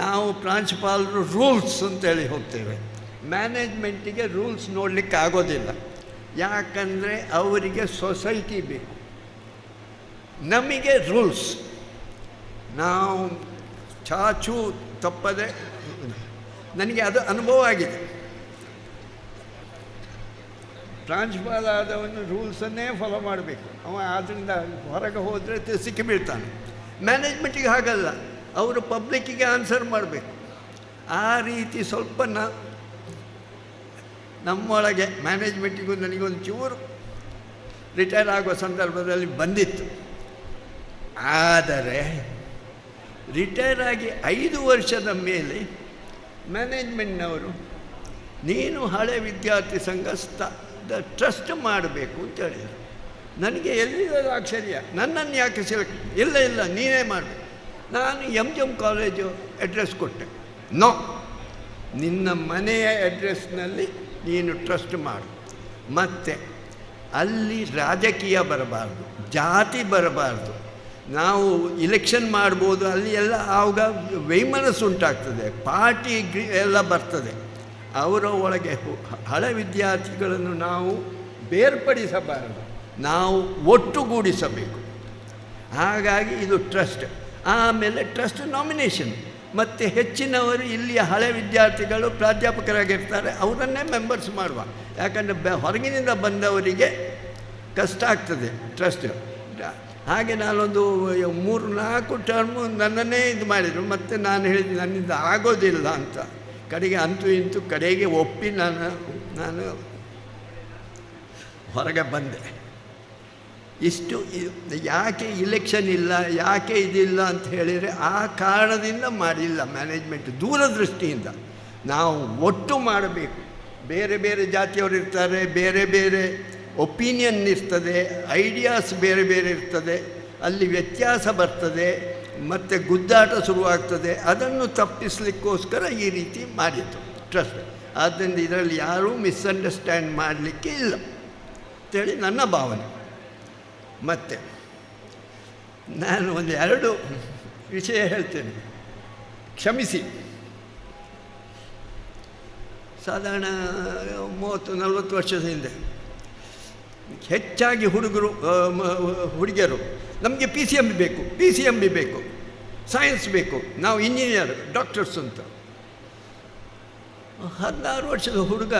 ನಾವು ಪ್ರಾಂಶುಪಾಲರು ರೂಲ್ಸ್ ಅಂತೇಳಿ ಹೋಗ್ತೇವೆ, ಮ್ಯಾನೇಜ್ಮೆಂಟಿಗೆ ರೂಲ್ಸ್ ನೋಡಲಿಕ್ಕೆ ಆಗೋದಿಲ್ಲ. ಯಾಕಂದರೆ ಅವರಿಗೆ ಸೊಸೈಟಿ ಬೇಕು, ನಮಗೆ ರೂಲ್ಸ್. ನಾವು ಚಾಚು ತಪ್ಪದೆ, ನನಗೆ ಅದು ಅನುಭವ ಆಗಿದೆ. ಪ್ರಾಂಶುಪಾಲ ಆದವನು ರೂಲ್ಸನ್ನೇ ಫಾಲೋ ಮಾಡಬೇಕು. ಅವ ಆದ್ದರಿಂದ ಹೊರಗೆ ಹೋದರೆ ಸಿಕ್ಕಿ ಬೀಳ್ತಾನೆ. ಮ್ಯಾನೇಜ್ಮೆಂಟಿಗೆ ಹಾಗಲ್ಲ, ಅವರು ಪಬ್ಲಿಕ್ಕಿಗೆ ಆನ್ಸರ್ ಮಾಡಬೇಕು. ಆ ರೀತಿ ಸ್ವಲ್ಪ ನಮ್ಮೊಳಗೆ ಮ್ಯಾನೇಜ್ಮೆಂಟಿಗೂ ನನಗೊಂದು ಚೂರು ರಿಟೈರ್ ಆಗೋ ಸಂದರ್ಭದಲ್ಲಿ ಬಂದಿತ್ತು. ಆದರೆ ರಿಟೈರ್ ಆಗಿ 5 ವರ್ಷದ ಮೇಲೆ ಮ್ಯಾನೇಜ್ಮೆಂಟ್ನವರು ನೀನು ಹಳೆ ವಿದ್ಯಾರ್ಥಿ ಸಂಘ ಟ್ರಸ್ಟ್ ಮಾಡಬೇಕು ಅಂತ ಹೇಳಿದರು. ನನಗೆ ಎಲ್ಲಿರೋದು ಆಶ್ಚರ್ಯ, ನನ್ನನ್ನು ಯಾಕೆ ಸೆಲೆಕ್ಟ್ ಇಲ್ಲ ನೀನೇ ಮಾಡಬೇಕು. ನಾನು MGM ಕಾಲೇಜು ಅಡ್ರೆಸ್ ಕೊಟ್ಟೆ. ನೋ, ನಿನ್ನ ಮನೆಯ ಅಡ್ರೆಸ್ನಲ್ಲಿ ನೀನು ಟ್ರಸ್ಟ್ ಮಾಡು. ಮತ್ತು ಅಲ್ಲಿ ರಾಜಕೀಯ ಬರಬಾರ್ದು, ಜಾತಿ ಬರಬಾರ್ದು. ನಾವು ಇಲೆಕ್ಷನ್ ಮಾಡ್ಬೋದು, ಅಲ್ಲಿ ಎಲ್ಲ ಆವಾಗ ವೈಮನಸ್ಸು ಉಂಟಾಗ್ತದೆ, ಪಾರ್ಟಿ ಎಲ್ಲ ಬರ್ತದೆ. ಅವರ ಒಳಗೆ ಹಳೆ ವಿದ್ಯಾರ್ಥಿಗಳನ್ನು ನಾವು ಬೇರ್ಪಡಿಸಬಾರದು, ನಾವು ಒಟ್ಟುಗೂಡಿಸಬೇಕು. ಹಾಗಾಗಿ ಇದು ಟ್ರಸ್ಟ್. ಆಮೇಲೆ ಟ್ರಸ್ಟ್ ನಾಮಿನೇಷನ್, ಮತ್ತು ಹೆಚ್ಚಿನವರು ಇಲ್ಲಿಯ ಹಳೆ ವಿದ್ಯಾರ್ಥಿಗಳು ಪ್ರಾಧ್ಯಾಪಕರಾಗಿರ್ತಾರೆ, ಅವರನ್ನೇ ಮೆಂಬರ್ಸ್ ಮಾಡುವ. ಯಾಕಂದರೆ ಹೊರಗಿನಿಂದ ಬಂದವರಿಗೆ ಕಷ್ಟ ಆಗ್ತದೆ ಟ್ರಸ್ಟ್. ಹಾಗೆ ನಾನೊಂದು 3-4 ಟರ್ಮು ನನ್ನನ್ನೇ ಇದು ಮಾಡಿದರು. ಮತ್ತು ನಾನು ಹೇಳಿದೆ ನನ್ನಿಂದ ಆಗೋದಿಲ್ಲ ಅಂತ. ಕಡೆಗೆ ಅಂತೂ ಇಂತೂ ಕಡೆಗೆ ಒಪ್ಪಿ ನಾನು ಹೊರಗೆ ಬಂದೆ. ಇಷ್ಟು ಯಾಕೆ ಇಲೆಕ್ಷನ್ ಇಲ್ಲ, ಯಾಕೆ ಇದಿಲ್ಲ ಅಂತ ಹೇಳಿದರೆ ಆ ಕಾರಣದಿಂದ ಮಾಡಿಲ್ಲ ಮ್ಯಾನೇಜ್ಮೆಂಟ್. ದೂರದೃಷ್ಟಿಯಿಂದ ನಾವು ಒಟ್ಟು ಮಾಡಬೇಕು. ಬೇರೆ ಬೇರೆ ಜಾತಿಯವರು ಇರ್ತಾರೆ, ಬೇರೆ ಬೇರೆ ಒಪಿನಿಯನ್ ಇರ್ತದೆ, ಐಡಿಯಾಸ್ ಬೇರೆ ಬೇರೆ ಇರ್ತದೆ, ಅಲ್ಲಿ ವ್ಯತ್ಯಾಸ ಬರ್ತದೆ, ಮತ್ತು ಗುದ್ದಾಟ ಶುರುವಾಗ್ತದೆ. ಅದನ್ನು ತಪ್ಪಿಸಲಿಕ್ಕೋಸ್ಕರ ಈ ರೀತಿ ಮಾಡಿತ್ತು ಟ್ರಸ್ಟ್. ಆದ್ದರಿಂದ ಇದರಲ್ಲಿ ಯಾರೂ ಮಿಸ್ಅಂಡರ್ಸ್ಟ್ಯಾಂಡ್ ಮಾಡಲಿಕ್ಕೆ ಇಲ್ಲ ಅಂತೇಳಿ ನನ್ನ ಭಾವನೆ. ಮತ್ತು ನಾನು 2 ವಿಷಯ ಹೇಳ್ತೇನೆ, ಕ್ಷಮಿಸಿ. ಸಾಧಾರಣ 30-40 ವರ್ಷದ ಹಿಂದೆ ಹೆಚ್ಚಾಗಿ ಹುಡುಗಿಯರು ನಮಗೆ PCMB ಬೇಕು, PCMB ಬೇಕು, ಸೈನ್ಸ್ ಬೇಕು, ನಾವು ಇಂಜಿನಿಯರ್, ಡಾಕ್ಟರ್ಸ್ ಅಂತ. 16 ವರ್ಷದ ಹುಡುಗ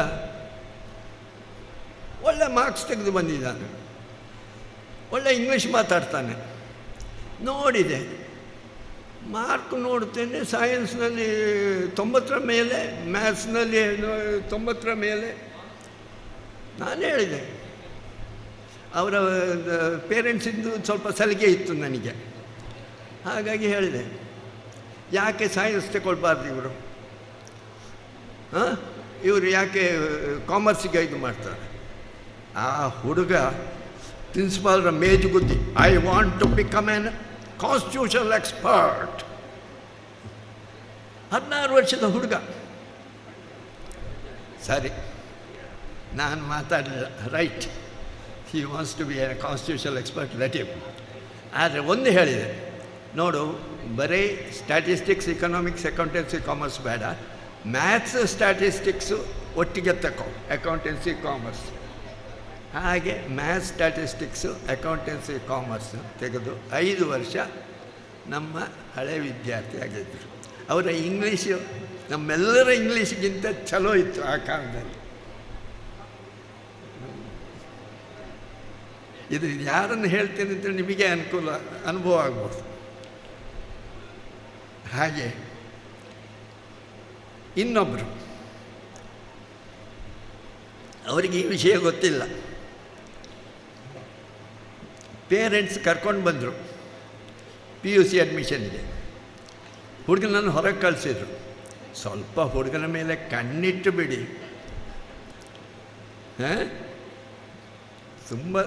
ಒಳ್ಳೆ ಮಾರ್ಕ್ಸ್ ತೆಗೆದು ಬಂದಿದ್ದಾನೆ, ಒಳ್ಳೆ ಇಂಗ್ಲೀಷ್ ಮಾತಾಡ್ತಾನೆ. ನೋಡಿದೆ, ಮಾರ್ಕ್ ನೋಡ್ತೇನೆ, ಸೈನ್ಸ್ನಲ್ಲಿ 90 ಮೇಲೆ, ಮ್ಯಾಥ್ಸ್ನಲ್ಲಿ 90 ಮೇಲೆ. ನಾನು ಹೇಳಿದೆ, ಅವರ ಪೇರೆಂಟ್ಸಿಂದು ಸ್ವಲ್ಪ ಸಲಿಗೆ ಇತ್ತು ನನಗೆ. ಹಾಗಾಗಿ ಹೇಳಿದೆ, ಯಾಕೆ ಸೈನ್ಸ್ ತಗೊಳ್ಬಾರ್ದು ಇವರು ಯಾಕೆ ಕಾಮರ್ಸಿಗೆ ಇದು ಮಾಡ್ತಾರೆ? ಆ ಹುಡುಗ ಪ್ರಿನ್ಸಿಪಾಲ್ರ ಮೇಜುಗುದ್ದಿ, I want to become an constitutional expert. 16 ವರ್ಷದ ಹುಡುಗ. ಸರಿ, ನಾನು ಮಾತಾಡಲಿಲ್ಲ. Right, he wants to be a constitutional expert, let him. ಆದರೆ ಒಂದು ಹೇಳಿದೆ, ನೋಡು, ಬರೀ ಸ್ಟ್ಯಾಟಿಸ್ಟಿಕ್ಸ್, ಇಕನಾಮಿಕ್ಸ್, ಅಕೌಂಟೆನ್ಸಿ, ಕಾಮರ್ಸ್ ಬೇಡ, ಮ್ಯಾಥ್ಸ್, ಸ್ಟ್ಯಾಟಿಸ್ಟಿಕ್ಸು ಒಟ್ಟಿಗೆ ತಗೋ, ಅಕೌಂಟೆನ್ಸಿ, ಕಾಮರ್ಸ್. ಹಾಗೆ ಮ್ಯಾಥ್ಸ್, ಸ್ಟ್ಯಾಟಿಸ್ಟಿಕ್ಸು, ಅಕೌಂಟೆನ್ಸಿ, ಕಾಮರ್ಸ್ ತೆಗೆದು 5 ವರ್ಷ ನಮ್ಮ ಹಳೆ ವಿದ್ಯಾರ್ಥಿ ಆಗಿದ್ದರು. ಅವರ ಇಂಗ್ಲೀಷು ನಮ್ಮೆಲ್ಲರ ಇಂಗ್ಲೀಷ್ಗಿಂತ ಚಲೋ ಇತ್ತು ಆ ಕಾಲದಲ್ಲಿ. ಇದು ಯಾರನ್ನು ಹೇಳ್ತೇನೆ ಅಂತ ನಿಮಗೆ ಅನುಭವ ಆಗ್ಬೋದು. ಹಾಗೆ ಇನ್ನೊಬ್ಬರು, ಅವರಿಗೆ ಈ ವಿಷಯ ಗೊತ್ತಿಲ್ಲ. ಪೇರೆಂಟ್ಸ್ ಕರ್ಕೊಂಡು ಬಂದರು PUC ಅಡ್ಮಿಷನ್ಗೆ. ಹುಡುಗನನ್ನು ಹೊರಗೆ ಕಳಿಸಿದ್ರು. ಸ್ವಲ್ಪ ಹುಡುಗನ ಮೇಲೆ ಕಣ್ಣಿಟ್ಟು ಬಿಡಿ, ತುಂಬ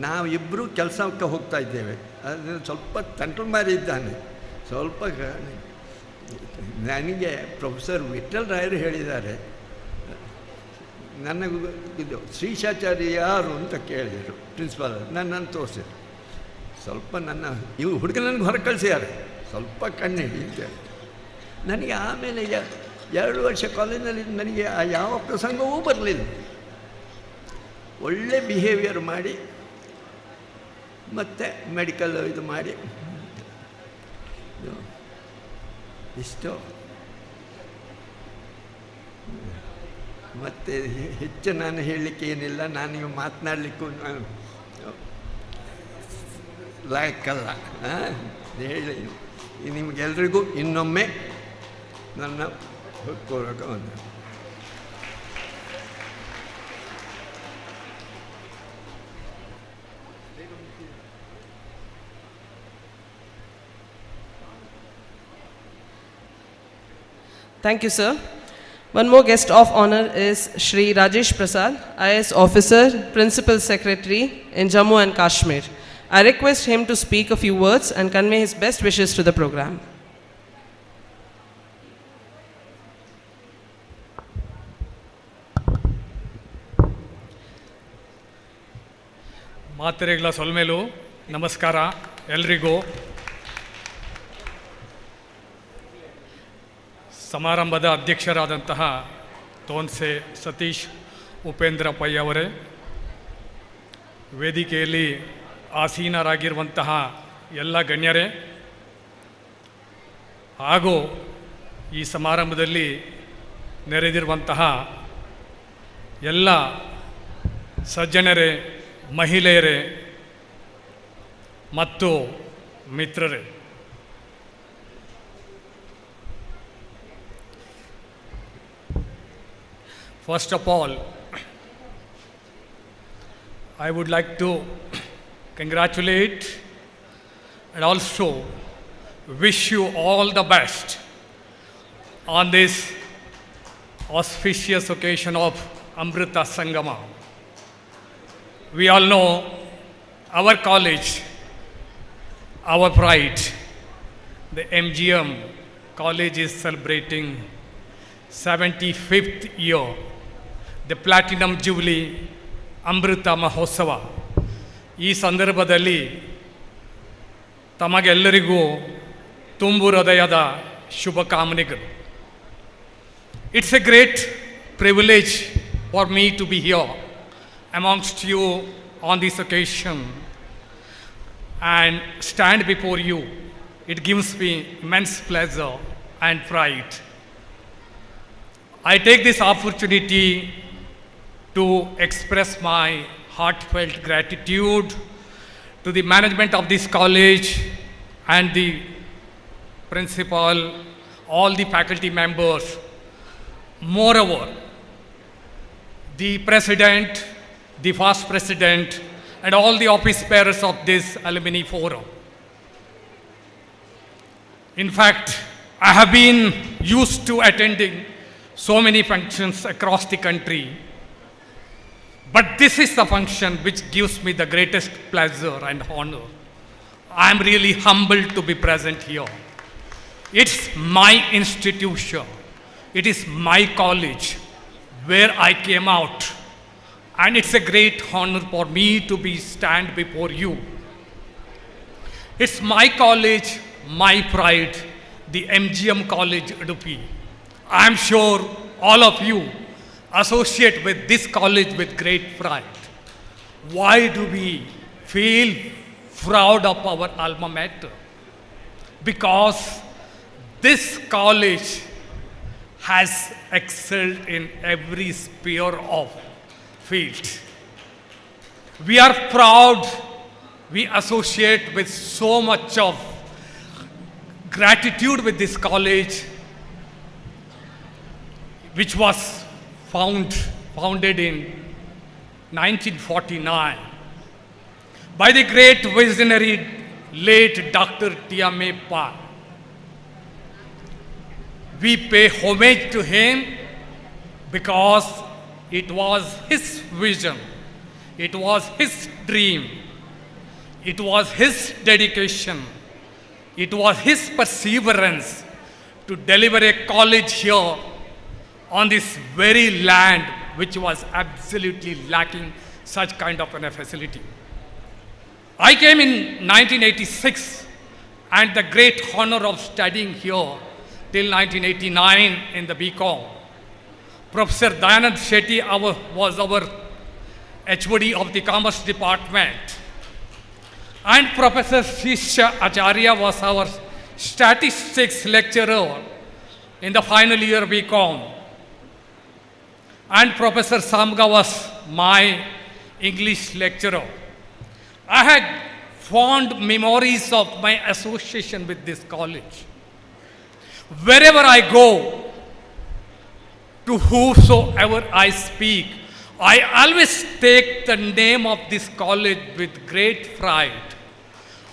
ನಾವಿಬ್ಬರು ಕೆಲಸಕ್ಕೆ ಹೋಗ್ತಾ ಇದ್ದೇವೆ. ಅದನ್ನು ಸ್ವಲ್ಪ ತಂಟು ಮಾರಿ ಇದ್ದಾನೆ, ಸ್ವಲ್ಪ ನನಗೆ ಪ್ರೊಫೆಸರ್ ವಿಠಲ್ ರಾಯರು ಹೇಳಿದ್ದಾರೆ, ನನಗೂ ಇದು ಶ್ರೀಶಾಚಾರ್ಯ ಯಾರು ಅಂತ ಕೇಳಿದರು ಪ್ರಿನ್ಸಿಪಾಲ್, ನನ್ನನ್ನು ತೋರಿಸಿದ್ರು. ಸ್ವಲ್ಪ ನನ್ನ ಇವು ಹುಡುಗ ನನಗೆ ಹೊರಗೆ ಕಳಿಸಿದ್ದಾರೆ, ಸ್ವಲ್ಪ ಕಣ್ಣು ಹಿಡಿ ಅಂತೇಳಿ. ನನಗೆ ಆಮೇಲೆ 2 ವರ್ಷ ಕಾಲೇಜಿನಲ್ಲಿ ನನಗೆ ಆ ಯಾವ ಪ್ರಸಂಗವೂ ಬರಲಿಲ್ಲ. ಒಳ್ಳೆ ಬಿಹೇವಿಯರ್ ಮಾಡಿ ಮತ್ತು ಮೆಡಿಕಲ್ ಇದು ಮಾಡಿ ಇಷ್ಟು. ಮತ್ತು ಹೆಚ್ಚು ನಾನು ಹೇಳಲಿಕ್ಕೆ ಏನಿಲ್ಲ, ನಾನು ಮಾತನಾಡಲಿಕ್ಕೂ ಲಾಯಕ್ಕಲ್ಲ. ಹೇಳಿ ನಿಮಗೆಲ್ರಿಗೂ ಇನ್ನೊಮ್ಮೆ ನನ್ನ ಹೃತ್ಪೂರ್ವಕ ವಂದನೆ. Thank you, sir. One more guest of honor is Shri Rajesh Prasad, IAS Officer, Principal Secretary in Jammu and Kashmir. I request him to speak a few words and convey his best wishes to the program. ಮಾತೆರೆಗಳ ಸೊಲ್ಮೇಲು ನಮಸ್ಕಾರ ಎಲ್ರಿಗೂ. ಸಮಾರಂಭದ ಅಧ್ಯಕ್ಷರಾದಂತಹ Thonse Satish Upendra pi ಅವರೇ, ವೇದಿಕೆಯಲ್ಲಿ ಆಸೀನರಾಗಿರುವಂತಹ ಎಲ್ಲ ಗಣ್ಯರೇ, ಹಾಗೂ ಈ ಸಮಾರಂಭದಲ್ಲಿ ನೆರೆದಿರುವಂತಹ ಎಲ್ಲ ಸಜ್ಜನರೇ, ಮಹಿಳೆಯರೇ ಮತ್ತು ಮಿತ್ರರೇ, first of all, I would like to congratulate and also wish you all the best on this auspicious occasion of Amrita Sangama. We all know our college, our pride, the MGM college is celebrating 75th year, the Platinum Jubilee Amrita Mahotsava. ಈ ಸಂದರ್ಭದಲ್ಲಿ ತಮಗೆಲ್ಲರಿಗೂ ತುಂಬು ಹೃದಯದ ಶುಭಕಾಮನೆಗಳು. It's a great privilege for me to be here amongst you on this occasion and stand before you. It gives me immense pleasure and pride. I take this opportunity to express my heartfelt gratitude to the management of this college and the principal, all the faculty members. Moreover, the president, the first president, and all the office bearers of this alumni forum. In fact, I have been used to attending so many functions across the country, but this is the function which gives me the greatest pleasure and honor. I am really humbled to be present here. It's my institution, it is my college where I came out, and it's a great honor for me to be stand before you. It's my college, my pride, the MGM College Udupi. I am sure all of you associate with this college with great pride. Why do we feel proud of our alma mater? Because this college has excelled in every sphere of field. We are proud, we associate with so much of gratitude with this college, which was founded in 1949 by the great visionary late Dr. T.M.A. Pal. We pay homage to him because it was his vision, it was his dream, it was his dedication, it was his perseverance to deliver a college here on this very land which was absolutely lacking such kind of a facility. I came in 1986 and the great honor of studying here till 1989 in the BCom. Professor Dayanand Shetty was our HOD of the Commerce Department, and Professor Shisha Acharya was our statistics lecturer in the final year BCom, and Professor Samga was my English lecturer. I had fond memories of my association with this college. Wherever I go, to whosoever I speak, I always take the name of this college with great pride.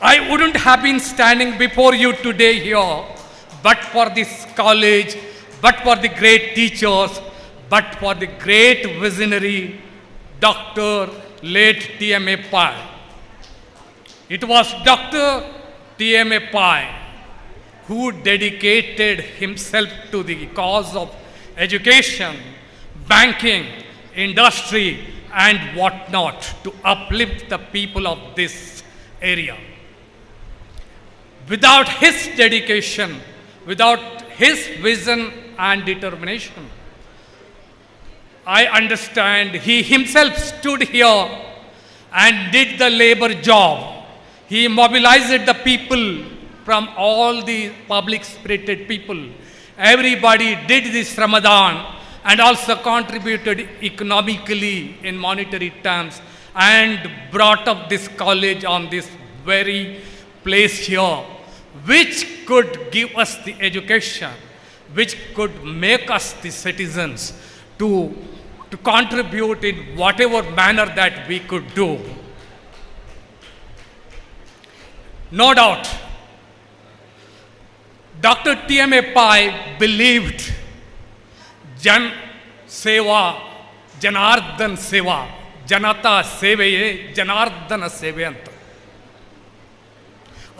I wouldn't have been standing before you today here, but for this college, but for the great teachers, but for the great visionary, Dr. late T.M.A. Pai. It was Dr. T.M.A. Pai who dedicated himself to the cause of education, banking, industry, and whatnot to uplift the people of this area. Without his dedication, without his vision and determination, I understand he himself stood here and did the labor job. He mobilized the people from all the public spirited people. Everybody did this Ramadan and also contributed economically in monetary terms and brought up this college on this very place here, which could give us the education, which could make us the citizens to contribute in whatever manner that we could do. No doubt, Dr. T.M.A. Pai believed Jan Seva, Janardhan Seva, Janata Seveye, Janardhana Seve ಅಂತ.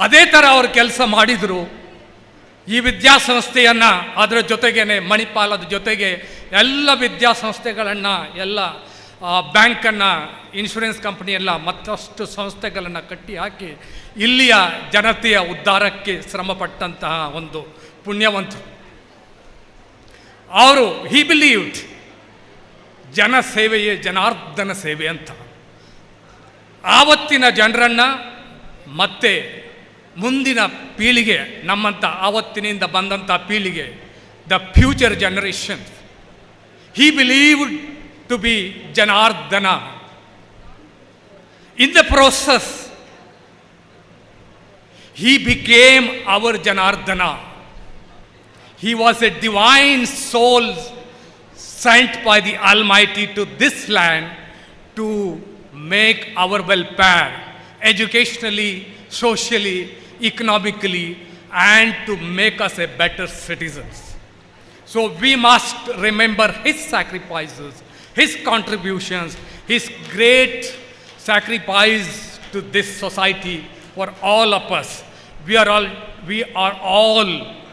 ಅದೇ ಥರ ಅವರು ಕೆಲಸ ಮಾಡಿದರು. ಈ ವಿದ್ಯಾಸಂಸ್ಥೆಯನ್ನು ಅದರ ಜೊತೆಗೇನೆ ಮಣಿಪಾಲದ ಜೊತೆಗೆ ಎಲ್ಲ ವಿದ್ಯಾಸಂಸ್ಥೆಗಳನ್ನು, ಎಲ್ಲ ಬ್ಯಾಂಕನ್ನು, ಇನ್ಶೂರೆನ್ಸ್ ಕಂಪನಿಯೆಲ್ಲ ಮತ್ತಷ್ಟು ಸಂಸ್ಥೆಗಳನ್ನು ಕಟ್ಟಿ ಹಾಕಿ ಇಲ್ಲಿಯ ಜನತೆಯ ಉದ್ಧಾರಕ್ಕೆ ಶ್ರಮಪಟ್ಟಂತಹ ಒಂದು ಪುಣ್ಯವಂತರು. ಅವರು ಹಿ ಬಿಲೀವ್ಡ್ ಜನ ಸೇವೆಯೇ ಜನಾರ್ದನ ಸೇವೆ ಅಂತ. ಆವತ್ತಿನ ಜನರನ್ನು ಮತ್ತೆ ಮುಂದಿನ ಪೀಳಿಗೆ, ನಮ್ಮಂಥ ಆವತ್ತಿನಿಂದ ಬಂದಂಥ ಪೀಳಿಗೆ, the future generation, he believed to be Janardhana. In the process, he became our Janardhana. He was a divine soul sent by the Almighty to this land to make our welfare educationally, socially, economically, and to make us a better citizens. So we must remember his sacrifices, his contributions, his great sacrifice to this society for all of us. We are all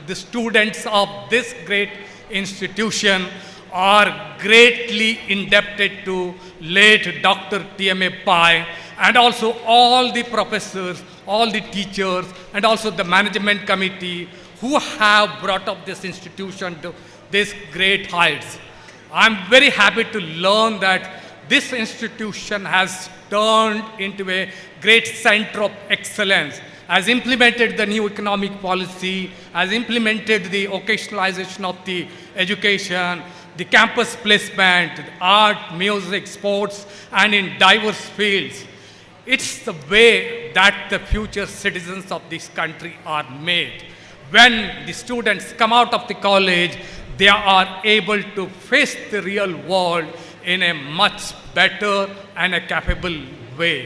the students of this great institution, are greatly indebted to late Dr. T.M.A. Pai and also all the professors, all the teachers, and also the management committee who have brought up this institution to this great heights. I'm very happy to learn that this institution has turned into a great center of excellence, has implemented the new economic policy, has implemented the occasionalization of the education, the campus placement, art, music, sports, and in diverse fields. It's the way that the future citizens of this country are made. When the students come out of the college, they are able to face the real world in a much better and a capable way.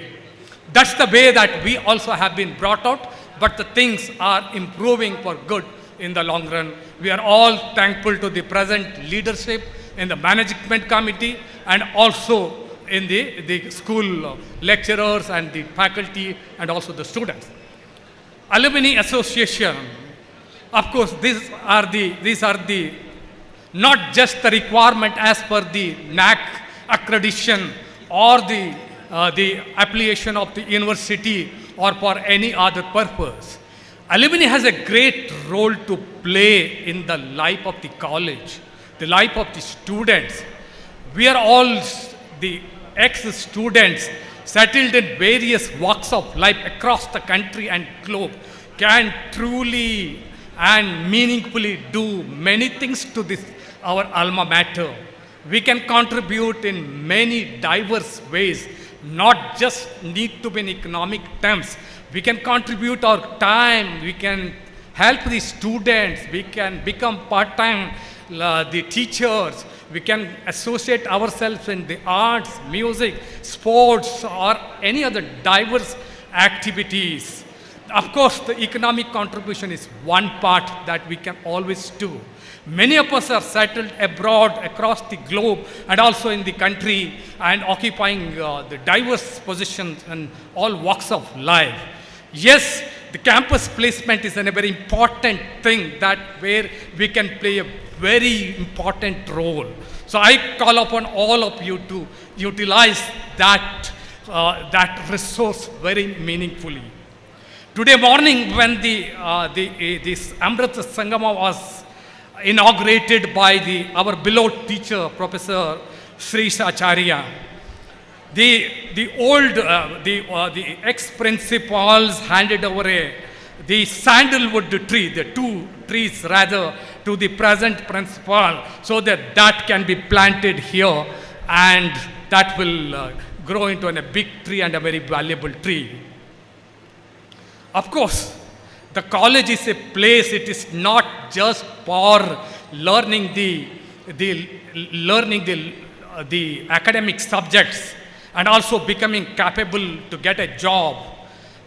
That's the way that we also have been brought out, but the things are improving for good in the long run. We are all thankful to the present leadership in the management committee and also in the school lecturers and the faculty and also the students. Alumni Association Of course, these are the not just the requirement as per the NAC accreditation or the affiliation of the university or for any other purpose. Alumni has a great role to play in the life of the college, the life of the students. We are all the ex-students settled in various walks of life across the country and globe can truly and meaningfully do many things to this, our alma mater. We can contribute in many diverse ways, not just need to be in economic terms. We can contribute our time, we can help the students, we can become part-time the teachers, we can associate ourselves in the arts, music, sports, or any other diverse activities. Of course, the economic contribution is one part that we can always do. Many of us are settled abroad across the globe and also in the country and occupying the diverse positions in all walks of life. Yes, the campus placement is a very important thing that where we can play a very important role. So I call upon all of you to utilize that resource very meaningfully. Today morning, when this Amrita Sangama was inaugurated by our beloved teacher, Professor Srish Acharya, the ex-principals handed over the sandalwood tree, the 2 trees rather, to the present principal, so that can be planted here, and that will grow into a big tree and a very valuable tree. Of course, the college is a place, it is not just for learning the academic subjects and also becoming capable to get a job,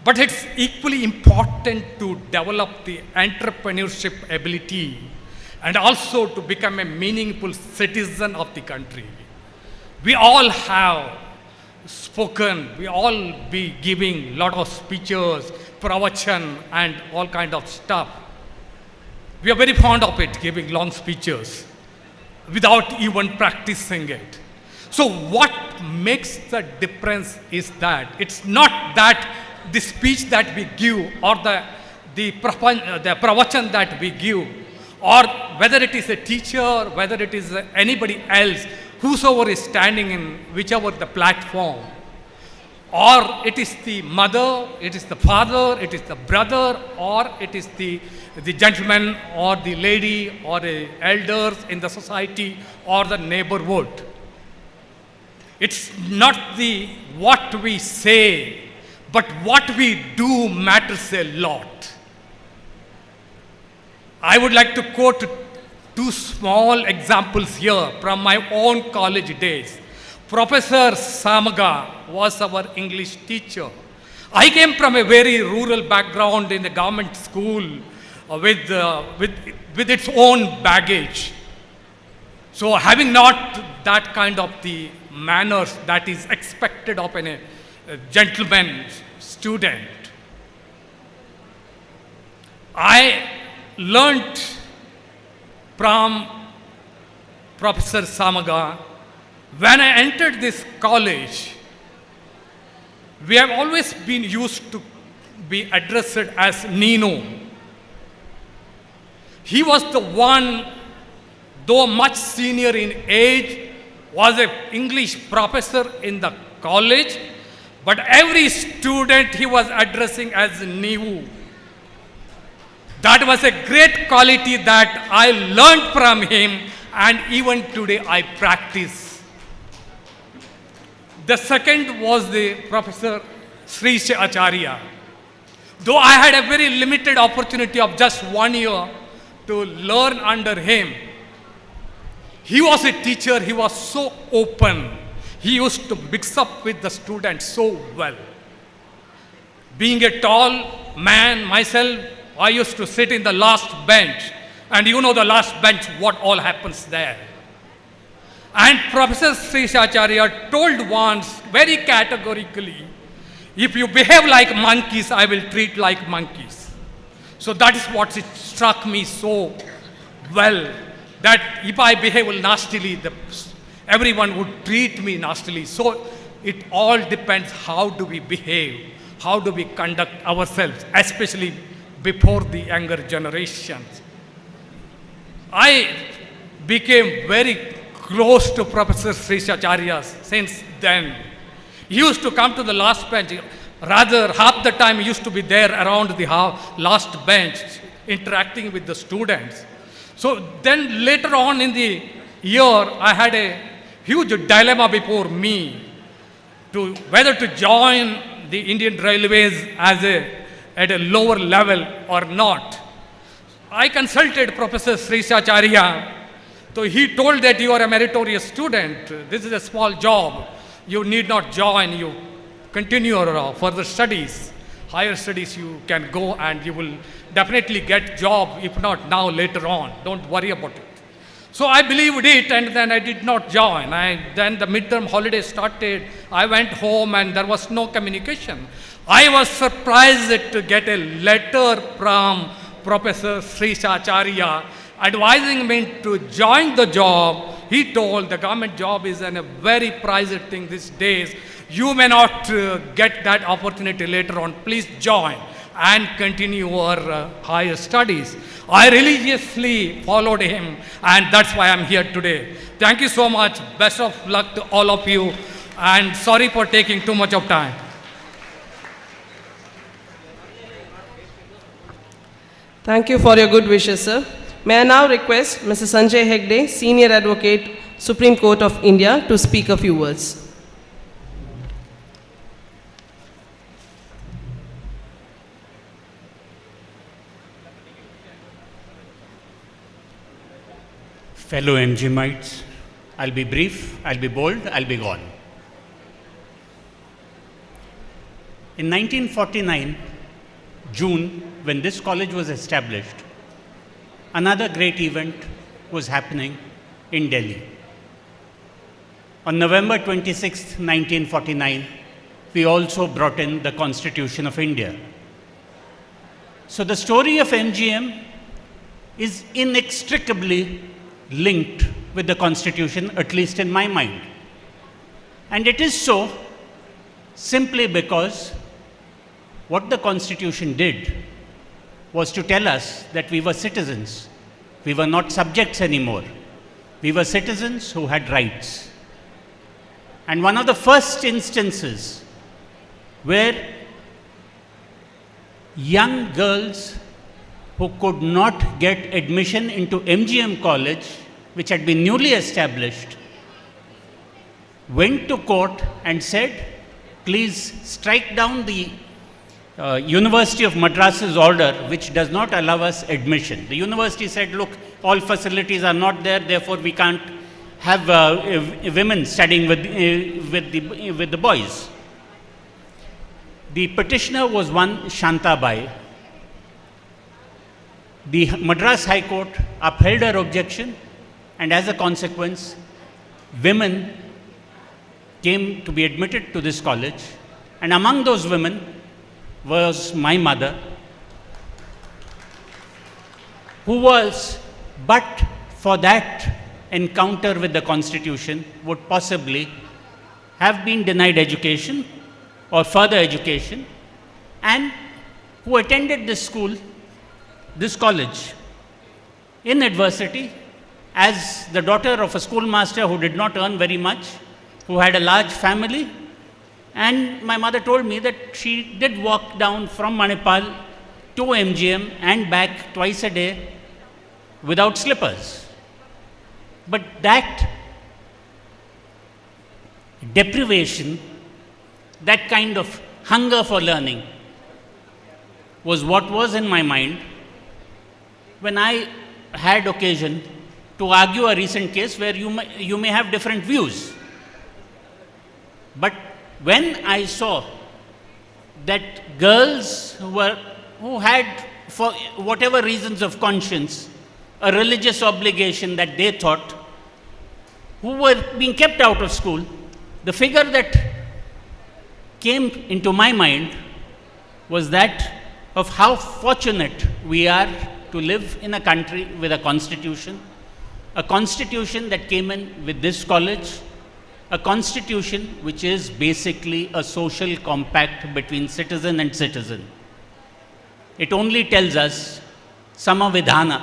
but it's equally important to develop the entrepreneurship ability and also to become a meaningful citizen of the country. We all have spoken, we all be giving lot of speeches, pravachan and all kind of stuff. We are very fond of it, giving long speeches without even practicing it. So what makes the difference is that it's not that the speech that we give or the pravachan that we give, or whether it is a teacher, whether it is anybody else, whosoever is standing in whichever the platform, or it is the mother, it is the father, it is the brother, or it is the gentleman or the lady or the elders in the society or the neighborhood. It's not the what we say, but what we do matters a lot. I would like to quote 2 small examples here from my own college days. Professor Samaga was our English teacher. I came from a very rural background in the government school with its own baggage. So having not that kind of the manners that is expected of a gentleman student, I learnt from Professor Samaga. When I entered this college, we have always been used to be addressed as Nino. He was the one, though much senior in age, was an English professor in the college, but every student he was addressing as Nivu. That was a great quality that I learned from him, and even today I practice. The second was the Professor Srish Acharya. Though I had a very limited opportunity of just 1 year to learn under him, he was a teacher, he was so open. He used to mix up with the students so well. Being a tall man myself, I used to sit in the last bench, and you know the last bench, what all happens there. And Professor Srish Acharya told once very categorically, if you behave like monkeys, I will treat like monkeys. So that is what it struck me so well, that if I behave nastily, everyone would treat me nastily. So it all depends how do we behave, how do we conduct ourselves, especially before the younger generations. I became very close to Professor Srishacharya since then. He used to come to the last bench. Rather, half the time he used to be there around the last bench, interacting with the students. So then later on in the year, I had a huge dilemma before me to whether to join the Indian Railways at a lower level or not. I consulted Professor Srishacharya. So he told that you are a meritorious student. This is a small job. You need not join. You continue your further studies. Higher studies you can go and you will definitely get job, if not now, later on. Don't worry about it. So I believed it, and then I did not join. Then the midterm holiday started. I went home and there was no communication. I was surprised to get a letter from Professor Srishacharya advising me to join the job. He told the government job is a very prized thing these days. You may not get that opportunity later on. Please join and continue your higher studies. I religiously followed him, and that's why I'm here today. Thank you so much. Best of luck to all of you, and sorry for taking too much of time. Thank you for your good wishes, sir. May I now request Mr. Sanjay Hegde, Senior Advocate, Supreme Court of India, to speak a few words. Fellow MGMites, I'll be brief, I'll be bold, I'll be gone. In 1949, June, when this college was established, another great event was happening in Delhi. On November 26, 1949, we also brought in the Constitution of India. So the story of MGM is inextricably linked with the Constitution, at least in my mind. And it is so simply because what the Constitution did was to tell us that we were citizens. We were not subjects anymore. We were citizens who had rights. And one of the first instances where young girls who could not get admission into MGM College, which had been newly established, went to court and said, please strike down the University of Madras's order, which does not allow us admission. The university said, look, all facilities are not there, therefore we can't have women studying with the boys. The petitioner was one Shantabai. The Madras High Court upheld her objection, and as a consequence, women came to be admitted to this college, and among those women was my mother, who was, but for that encounter with the Constitution, would possibly have been denied education or further education, and who attended this school, this college, in adversity, as the daughter of a schoolmaster who did not earn very much, who had a large family. And my mother told me that she did walk down from Manipal to MGM and back twice a day without slippers. But that deprivation, that kind of hunger for learning, was what was in my mind when I had occasion to argue a recent case where you may have different views. But when I saw that girls who had, for whatever reasons of conscience, a religious obligation that they thought, who were being kept out of school, the figure that came into my mind was that of how fortunate we are to live in a country with a constitution that came in with this college, a constitution which is basically a social compact between citizen and citizen. It only tells us Samavidhana.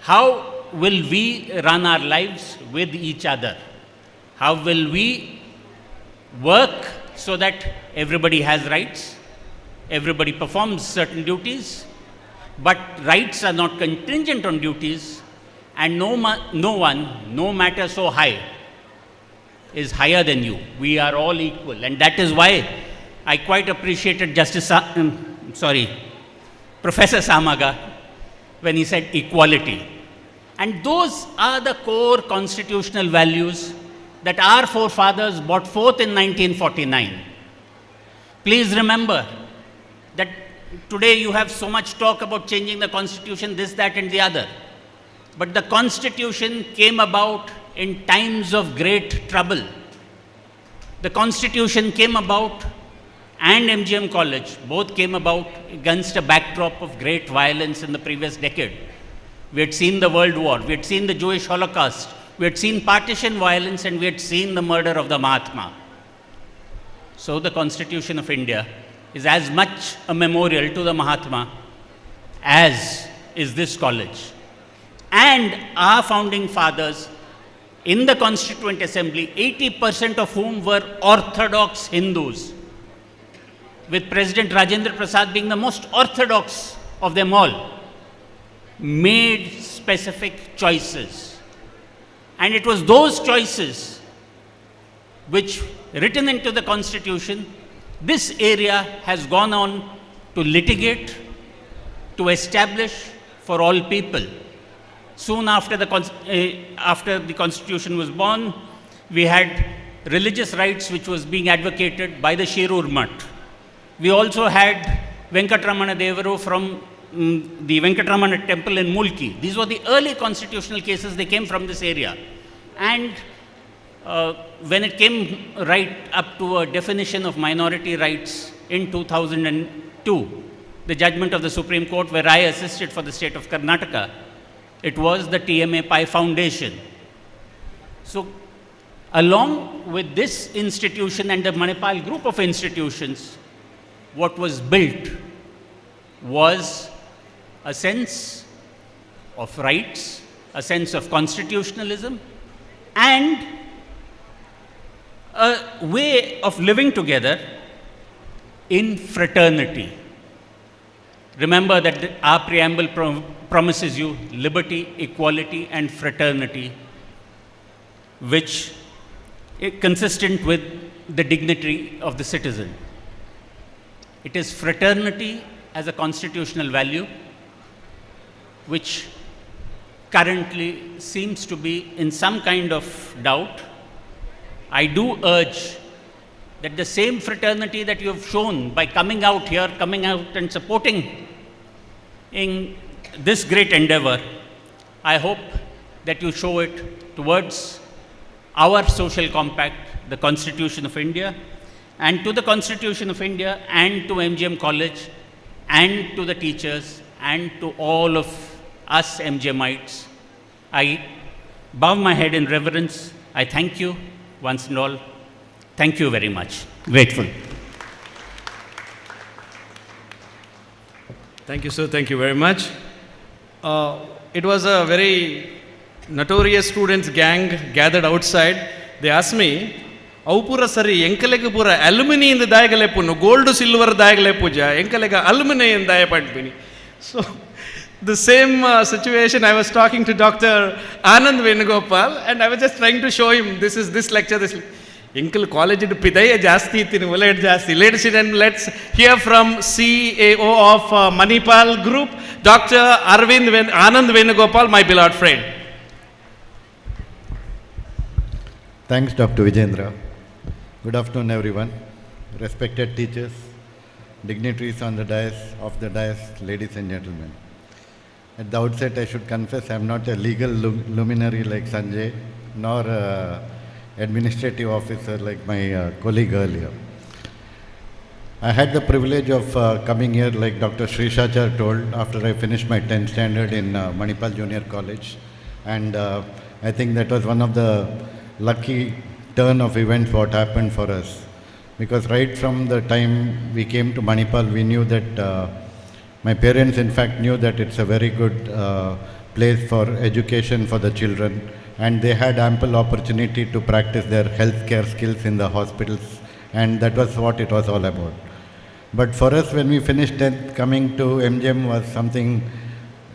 How will we run our lives with each other? How will we work so that everybody has rights, everybody performs certain duties, but rights are not contingent on duties, and no one, no matter so high, is higher than you. We are all equal, and that is why I quite appreciated Professor Samaga when he said equality. And those are the core constitutional values that our forefathers brought forth in 1949. Please remember that today you have so much talk about changing the constitution, this, that, and the other. But the constitution came about in times of great trouble. The constitution came about, and MGM College both came about against a backdrop of great violence in the previous decade. We had seen the World War, we had seen the Jewish Holocaust, we had seen partition violence, and we had seen the murder of the Mahatma. So the Constitution of India is as much a memorial to the Mahatma as is this college. And our founding fathers in the Constituent Assembly, 80% of whom were Orthodox Hindus, with President Rajendra Prasad being the most orthodox of them all, made specific choices. And it was those choices which, written into the Constitution, this area has gone on to litigate, to establish for all people. Soon after the Constitution was born, we had religious rights which was being advocated by the Shirur Mutt. We also had Venkatramana Devaru from the Venkatramana temple in Mulki. These were the early constitutional cases, they came from this area. And when it came right up to a definition of minority rights in 2002, the judgment of the Supreme Court where I assisted for the state of Karnataka, it was the TMA Pai Foundation. So along with this institution and the Manipal group of institutions, what was built was a sense of rights, a sense of constitutionalism, and a way of living together in fraternity. Remember that our preamble promises you liberty, equality, and fraternity, which is consistent with the dignity of the citizen. It is fraternity as a constitutional value, which currently seems to be in some kind of doubt. I do urge that the same fraternity that you have shown by coming out here, coming out and supporting in this great endeavor, I hope that you show it towards our social compact, the Constitution of India, and to the Constitution of India, and to MGM College, and to the teachers, and to all of us MGMites. I bow my head in reverence. I thank you once and all. Thank you very much. Grateful. Thank you, sir. Thank you very much. It was a very notorious students gang gathered outside. They asked me, "Avu pura sari enkalege pura alumni inda dayagale punu gold silver dayagale puja enkalega alumni inda dayapatpini." So the same situation, I was talking to Dr. Anand Venugopal, and I was just trying to show him this lecture. Inkal college idu pidaya jasti tinu ulet jasti. Ladies and gentlemen, let's hear from CEO of Manipal Group, Dr. Anand Venugopal, my beloved friend. Thanks, Dr. Vijendra. Good afternoon, everyone. Respected teachers, dignitaries on the dais, ladies and gentlemen. At the outset, I should confess I am not a legal luminary like Sanjay, nor administrative officer like my colleague earlier. I had the privilege of coming here, like Dr. Srishachar told, after I finished my 10th standard in Manipal Junior College. And I think that was one of the lucky turn of events what happened for us. Because right from the time we came to Manipal, we knew that my parents in fact knew that it's a very good place for education for the children, and they had ample opportunity to practice their healthcare skills in the hospitals, and that was what it was all about. But for us, when we finished 10th, coming to MGM was something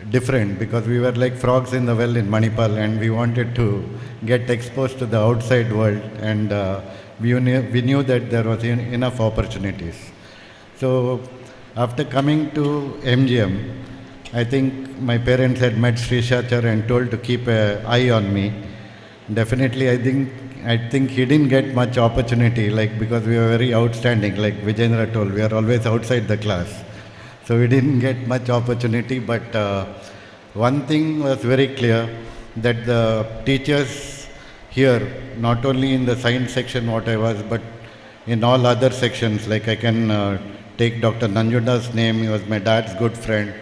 different, because we were like frogs in the well in Manipal, and we wanted to get exposed to the outside world, and we knew that there was enough opportunities. So after coming to MGM, I think my parents had met Srishachar and told to keep an eye on me. Definitely, I think he didn't get much opportunity, like, because we were very outstanding, like Vijendra told, we are always outside the class. So we didn't get much opportunity, but one thing was very clear, that the teachers here, not only in the science section what I was, but in all other sections, like I can take Dr. Nanjuda's name, he was my dad's good friend.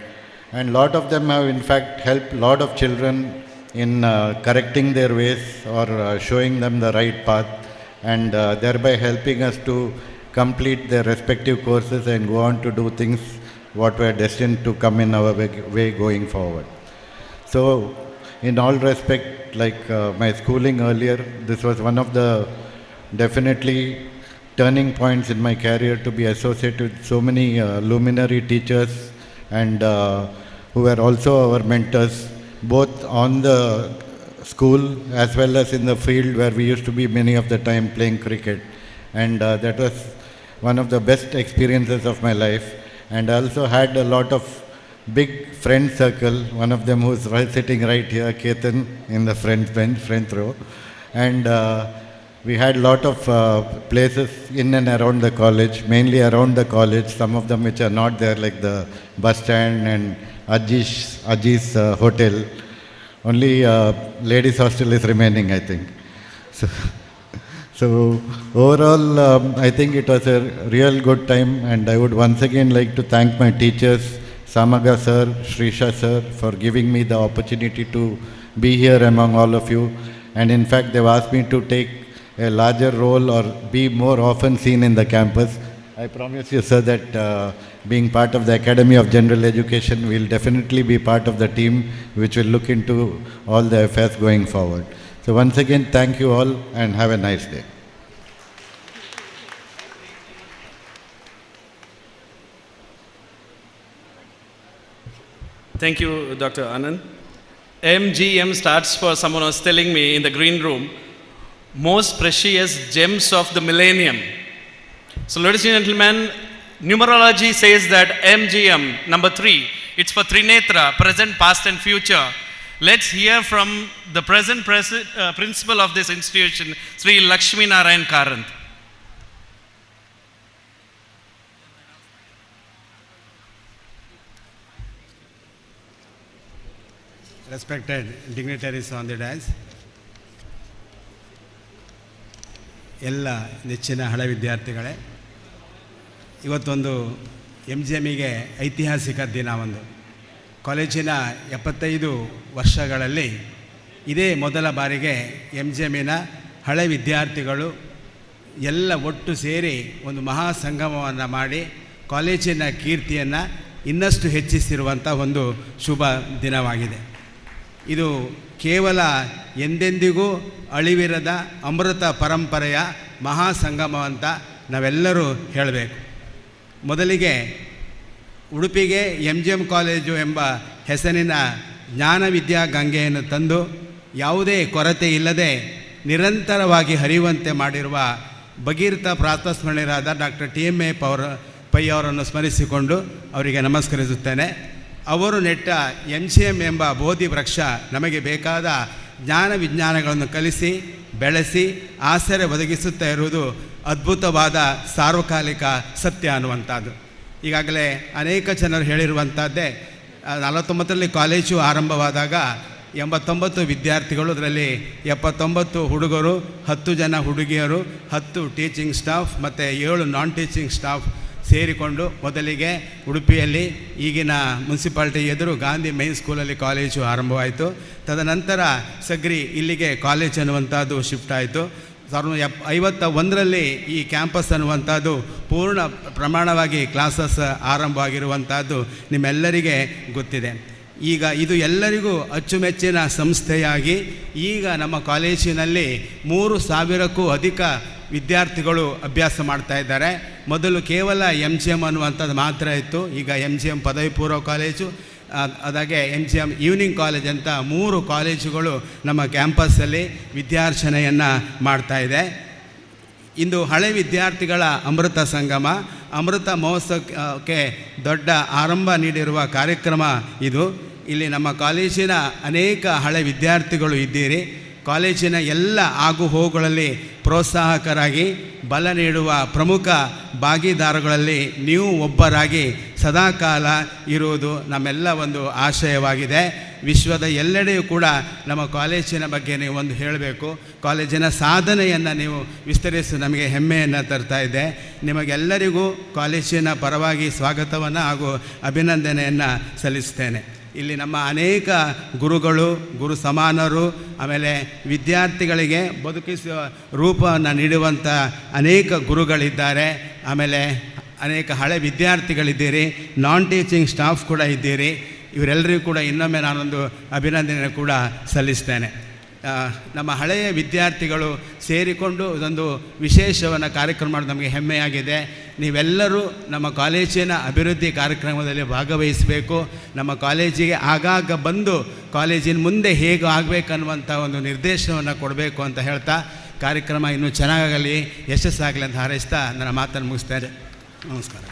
And lot of them have in fact helped lot of children in correcting their ways or showing them the right path, and thereby helping us to complete their respective courses and go on to do things what were destined to come in our way going forward. So in all respect, like my schooling earlier, this was one of the definitely turning points in my career, to be associated with so many luminary teachers, and who were also our mentors, both on the school as well as in the field, where we used to be many of the time playing cricket. And that was one of the best experiences of my life. And I also had a lot of big friend circle, one of them who's sitting right here, Ketan, in the front row. And we had a lot of places in and around the college, mainly around the college, some of them which are not there, like the bus stand and Ajis hotel. Only ladies hostel is remaining, I think. So overall, I think it was a real good time, and I would once again like to thank my teachers, Samaga sir, Srisha sir, for giving me the opportunity to be here among all of you. And in fact, they've asked me to take a larger role or be more often seen in the campus. I promise you, sir, that being part of the Academy of General Education, we'll definitely be part of the team which will look into all the affairs going forward. So once again, thank you all and have a nice day. Thank you, Dr. Anand. MGM starts for someone who was telling me in the green room, most precious gems of the millennium. So ladies and gentlemen, numerology says that MGM, number 3, it's for Trinetra, present, past and future. Let's hear from the present principal of this institution, Sri Lakshmi Narayan Karanth. Respected dignitaries on the dais, ಎಲ್ಲ ನೆಚ್ಚಿನ ಹಳೆ ವಿದ್ಯಾರ್ಥಿಗಳೇ, ಇವತ್ತೊಂದು MGMಗೆ ಐತಿಹಾಸಿಕ ದಿನ. ಒಂದು ಕಾಲೇಜಿನ 75 ವರ್ಷಗಳಲ್ಲಿ ಇದೇ ಮೊದಲ ಬಾರಿಗೆ MGMನ ಹಳೆ ವಿದ್ಯಾರ್ಥಿಗಳು ಎಲ್ಲ ಒಟ್ಟು ಸೇರಿ ಒಂದು ಮಹಾ ಸಂಗಮವನ್ನು ಮಾಡಿ ಕಾಲೇಜಿನ ಕೀರ್ತಿಯನ್ನು ಇನ್ನಷ್ಟು ಹೆಚ್ಚಿಸಿರುವಂಥ ಒಂದು ಶುಭ ದಿನವಾಗಿದೆ. ಇದು ಕೇವಲ ಎಂದೆಂದಿಗೂ ಅಳಿವಿರದ ಅಮೃತ ಪರಂಪರೆಯ ಮಹಾ ಸಂಗಮ ಅಂತ ನಾವೆಲ್ಲರೂ ಹೇಳಬೇಕು. ಮೊದಲಿಗೆ ಉಡುಪಿಗೆ MGM ಕಾಲೇಜು ಎಂಬ ಹೆಸರಿನ ಜ್ಞಾನ ವಿದ್ಯಾ ಗಂಗೆಯನ್ನು ತಂದು ಯಾವುದೇ ಕೊರತೆ ಇಲ್ಲದೆ ನಿರಂತರವಾಗಿ ಹರಿಯುವಂತೆ ಮಾಡಿರುವ ಭಗೀರಥ ಪ್ರಾತಸ್ಮರಣೀಯರಾದ ಡಾಕ್ಟರ್ TMA ಪೈ ಅವರನ್ನು ಸ್ಮರಿಸಿಕೊಂಡು ಅವರಿಗೆ ನಮಸ್ಕರಿಸುತ್ತೇನೆ. ಅವರು ನೆಟ್ಟ MGM ಎಂಬ ಬೋಧಿ ವೃಕ್ಷ ನಮಗೆ ಬೇಕಾದ ಜ್ಞಾನ ವಿಜ್ಞಾನಗಳನ್ನು ಕಲಿಸಿ ಬೆಳೆಸಿ ಆಸರೆ ಒದಗಿಸುತ್ತಾ ಇರುವುದು ಅದ್ಭುತವಾದ ಸಾರ್ವಕಾಲಿಕ ಸತ್ಯ ಅನ್ನುವಂಥದ್ದು. ಈಗಾಗಲೇ ಅನೇಕ ಜನರು ಹೇಳಿರುವಂಥದ್ದೇ, 49ರಲ್ಲಿ ಕಾಲೇಜು ಆರಂಭವಾದಾಗ 89 ವಿದ್ಯಾರ್ಥಿಗಳು, ಅದರಲ್ಲಿ 79 ಹುಡುಗರು, 10 ಜನ ಹುಡುಗಿಯರು, 10 ಟೀಚಿಂಗ್ ಸ್ಟಾಫ್ ಮತ್ತು 7 ನಾನ್ ಟೀಚಿಂಗ್ ಸ್ಟಾಫ್ ಸೇರಿಕೊಂಡು ಮೊದಲಿಗೆ ಉಡುಪಿಯಲ್ಲಿ ಈಗಿನ ಮುನ್ಸಿಪಾಲ್ಟಿ ಎದುರು ಗಾಂಧಿ ಮೈನ್ ಸ್ಕೂಲಲ್ಲಿ ಕಾಲೇಜು ಆರಂಭವಾಯಿತು. ತದನಂತರ ಸಗ್ರಿ ಇಲ್ಲಿಗೆ ಕಾಲೇಜ್ ಅನ್ನುವಂಥದ್ದು ಶಿಫ್ಟ್ ಆಯಿತು. 1951ರಲ್ಲಿ ಈ ಕ್ಯಾಂಪಸ್ ಅನ್ನುವಂಥದ್ದು ಪೂರ್ಣ ಪ್ರಮಾಣವಾಗಿ ಕ್ಲಾಸಸ್ ಆರಂಭವಾಗಿರುವಂಥದ್ದು ನಿಮ್ಮೆಲ್ಲರಿಗೆ ಗೊತ್ತಿದೆ. ಈಗ ಇದು ಎಲ್ಲರಿಗೂ ಅಚ್ಚುಮೆಚ್ಚಿನ ಸಂಸ್ಥೆಯಾಗಿ ಈಗ ನಮ್ಮ ಕಾಲೇಜಿನಲ್ಲಿ 3,000ಕ್ಕೂ ಅಧಿಕ ವಿದ್ಯಾರ್ಥಿಗಳು ಅಭ್ಯಾಸ ಮಾಡ್ತಾ ಇದ್ದಾರೆ. ಮೊದಲು ಕೇವಲ MGM ಅನ್ನುವಂಥದ್ದು ಮಾತ್ರ ಇತ್ತು. ಈಗ MGM ಪದವಿ ಪೂರ್ವ ಕಾಲೇಜು, ಅದಾಗೆ MGM ಈವ್ನಿಂಗ್ ಕಾಲೇಜ್ ಅಂತ 3 ಕಾಲೇಜುಗಳು ನಮ್ಮ ಕ್ಯಾಂಪಸ್ಸಲ್ಲಿ ವಿದ್ಯಾರ್ಚನೆಯನ್ನು ಮಾಡ್ತಾ ಇದೆ. ಇಂದು ಹಳೆ ವಿದ್ಯಾರ್ಥಿಗಳ ಅಮೃತ ಸಂಗಮ, ಅಮೃತ ಮಹೋತ್ಸವಕ್ಕೆ ದೊಡ್ಡ ಆರಂಭ ನೀಡಿರುವ ಕಾರ್ಯಕ್ರಮ ಇದು. ಇಲ್ಲಿ ನಮ್ಮ ಕಾಲೇಜಿನ ಅನೇಕ ಹಳೆ ವಿದ್ಯಾರ್ಥಿಗಳು ಇದ್ದೀರಿ. ಕಾಲೇಜಿನ ಎಲ್ಲ ಆಗುಹೋಗುಗಳಲ್ಲಿ ಪ್ರೋತ್ಸಾಹಕರಾಗಿ ಬಲ ನೀಡುವ ಪ್ರಮುಖ ಭಾಗಿದಾರಗಳಲ್ಲಿ ನೀವು ಒಬ್ಬರಾಗಿ ಸದಾಕಾಲ ಇರುವುದು ನಮ್ಮೆಲ್ಲ ಒಂದು ಆಶಯವಾಗಿದೆ. ವಿಶ್ವದ ಎಲ್ಲೆಡೆಯೂ ಕೂಡ ನಮ್ಮ ಕಾಲೇಜಿನ ಬಗ್ಗೆ ನೀವು ಒಂದು ಹೇಳಬೇಕು. ಕಾಲೇಜಿನ ಸಾಧನೆಯನ್ನು ನೀವು ವಿಸ್ತರಿಸಿ ನಮಗೆ ಹೆಮ್ಮೆಯನ್ನು ತರ್ತಾ ಇದೆ. ನಿಮಗೆಲ್ಲರಿಗೂ ಕಾಲೇಜಿನ ಪರವಾಗಿ ಸ್ವಾಗತವನ್ನು ಹಾಗೂ ಅಭಿನಂದನೆಯನ್ನು ಸಲ್ಲಿಸ್ತೇನೆ. ಇಲ್ಲಿ ನಮ್ಮ ಅನೇಕ ಗುರುಗಳು, ಗುರು ಸಮಾನರು, ಆಮೇಲೆ ವಿದ್ಯಾರ್ಥಿಗಳಿಗೆ ಬದುಕಿಸುವ ರೂಪವನ್ನು ನೀಡುವಂಥ ಅನೇಕ ಗುರುಗಳಿದ್ದಾರೆ. ಆಮೇಲೆ ಅನೇಕ ಹಳೆ ವಿದ್ಯಾರ್ಥಿಗಳಿದ್ದೀರಿ, ನಾನ್ ಟೀಚಿಂಗ್ ಸ್ಟಾಫ್ ಕೂಡ ಇದ್ದೀರಿ. ಇವರೆಲ್ಲರಿಗೂ ಕೂಡ ಇನ್ನೊಮ್ಮೆ ನಾನೊಂದು ಅಭಿನಂದನೆ ಕೂಡ ಸಲ್ಲಿಸ್ತೇನೆ. ನಮ್ಮ ಹಳೆಯ ವಿದ್ಯಾರ್ಥಿಗಳು ಸೇರಿಕೊಂಡು ಇದೊಂದು ವಿಶೇಷವನ್ನು ಕಾರ್ಯಕ್ರಮ ಮಾಡೋದು ನಮಗೆ ಹೆಮ್ಮೆಯಾಗಿದೆ. ನೀವೆಲ್ಲರೂ ನಮ್ಮ ಕಾಲೇಜಿನ ಅಭಿವೃದ್ಧಿ ಕಾರ್ಯಕ್ರಮದಲ್ಲಿ ಭಾಗವಹಿಸಬೇಕು. ನಮ್ಮ ಕಾಲೇಜಿಗೆ ಆಗಾಗ ಬಂದು ಕಾಲೇಜಿನ ಮುಂದೆ ಹೇಗೆ ಆಗಬೇಕನ್ನುವಂಥ ಒಂದು ನಿರ್ದೇಶನವನ್ನು ಕೊಡಬೇಕು ಅಂತ ಹೇಳ್ತಾ, ಕಾರ್ಯಕ್ರಮ ಇನ್ನೂ ಚೆನ್ನಾಗಲಿ, ಯಶಸ್ಸಾಗಲಿ ಅಂತ ಹಾರೈಸ್ತಾ ನನ್ನ ಮಾತನ್ನು ಮುಗಿಸ್ತೇನೆ. ನಮಸ್ಕಾರ.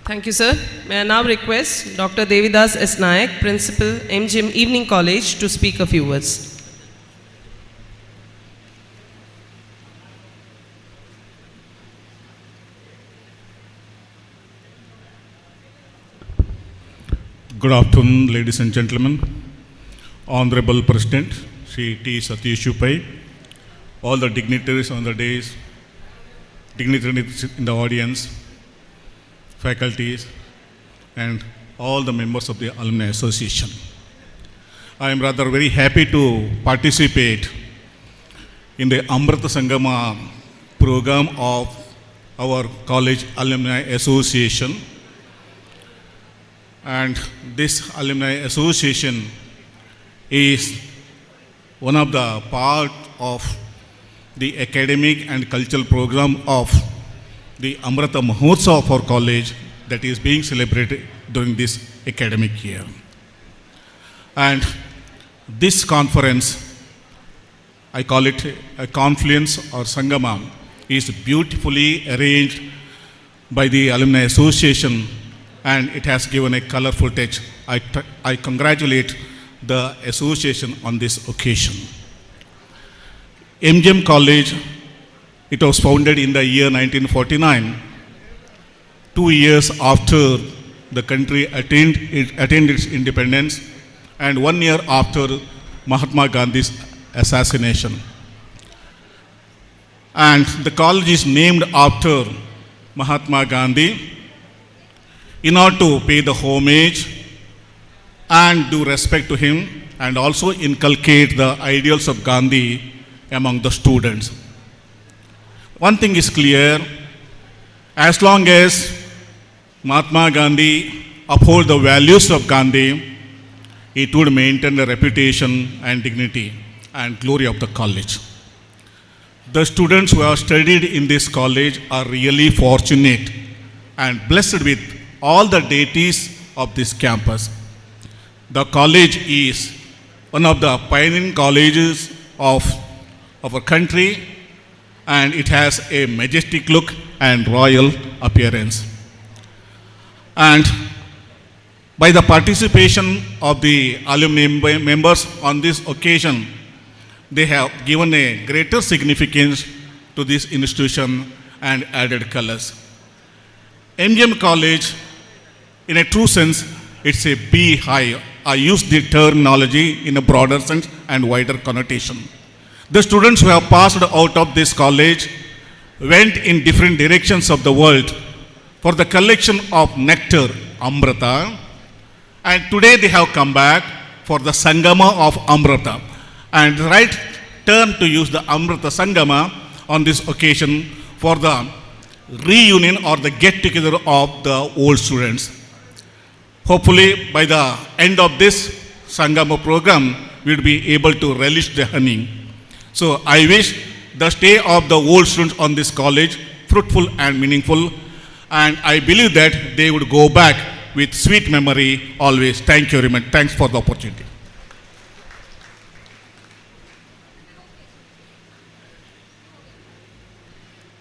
Thank you, sir. May I now request Dr. Devidas S. Nayak, Principal, MGM Evening College, to speak a few words. Good afternoon, ladies and gentlemen. Honorable President, Shri T. Satish Upai, all the dignitaries on the days, dignitaries in the audience, faculties, and all the members of the Alumni Association. I am rather very happy to participate in the Amrita Sangama program of our college Alumni Association. And this Alumni Association is one of the part of the academic and cultural program of the Amrita Mahotsav of our college that is being celebrated during this academic year. And this conference, I call it a confluence or Sangama, is beautifully arranged by the Alumni Association, and it has given a colorful touch. I congratulate the association on this occasion. MGM College, it was founded in the year 1949, 2 years after the country attained its independence, and 1 year after Mahatma Gandhi's assassination. And the college is named after Mahatma Gandhi in order to pay the homage and do respect to him, and also inculcate the ideals of Gandhi among the students. One thing is clear, as long as Mahatma Gandhi uphold the values of Gandhi, it would maintain the reputation and dignity and glory of the college. The students who have studied in this college are really fortunate and blessed with all the deities of this campus. The college is one of the pioneering colleges of our country, and it has a majestic look and royal appearance. And by the participation of the alumni members on this occasion, they have given a greater significance to this institution and added colors. MGM College, in a true sense, it's a beehive. I use the terminology in a broader sense and wider connotation. The students who have passed out of this college went in different directions of the world for the collection of nectar, Amrita, and today they have come back for the Sangama of Amrita. And the right term to use the Amrita Sangama on this occasion for the reunion or the get-together of the old students. Hopefully, by the end of this Sangama program, we'll be able to relish the honey. So I wish the stay of the old students on this college fruitful and meaningful, and I believe that they would go back with sweet memory always. Thank you very much. Thanks for the opportunity.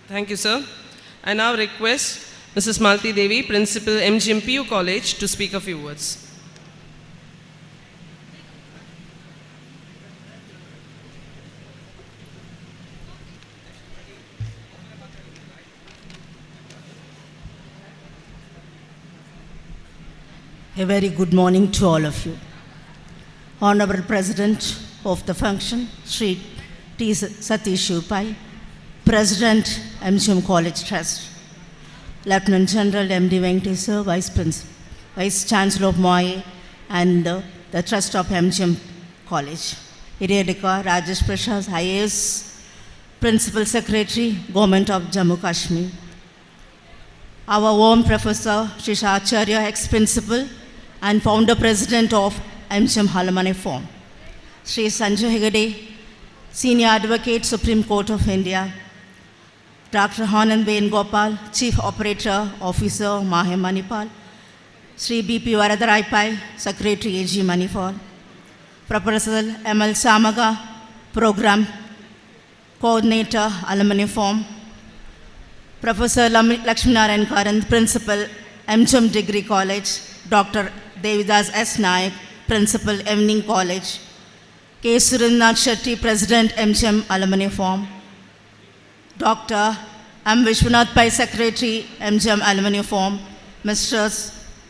Thank you, sir. I now request Mrs. Malti Devi, Principal MGMPU College, to speak a few words. A very good morning to all of you. Honorable President of the function, Sri T. Satish Upai, President, MGM College Trust, Lieutenant General M.D. Venkateswar, Vice Chancellor of MOI, and the Trust of MGM College, Hiryadika Rajesh Prasad, IAS, Principal Secretary, Government of Jammu Kashmir, our own Professor Shisha Acharya, ex-principal and founder president of MGM Alumni Forum, Sri Sanjay Hegde, Senior Advocate, Supreme Court of India, Dr. Anand Venugopal, Chief Operator Officer, Mahe Manipal, Sri B.P. Varadarayapai, Secretary A.G. Manipal, Professor M.L. Samaga, Program Coordinator, Alumni Forum, Professor Lakshminarayan Karan, Principal, MGM Degree College, Dr. Devidas S. Naik, Principal, Evening College, K. Surendranath Shetty, President, MGM Alumni Forum, Dr. M. Vishwanath Pai, Secretary, MGM Alumni Forum, Mr.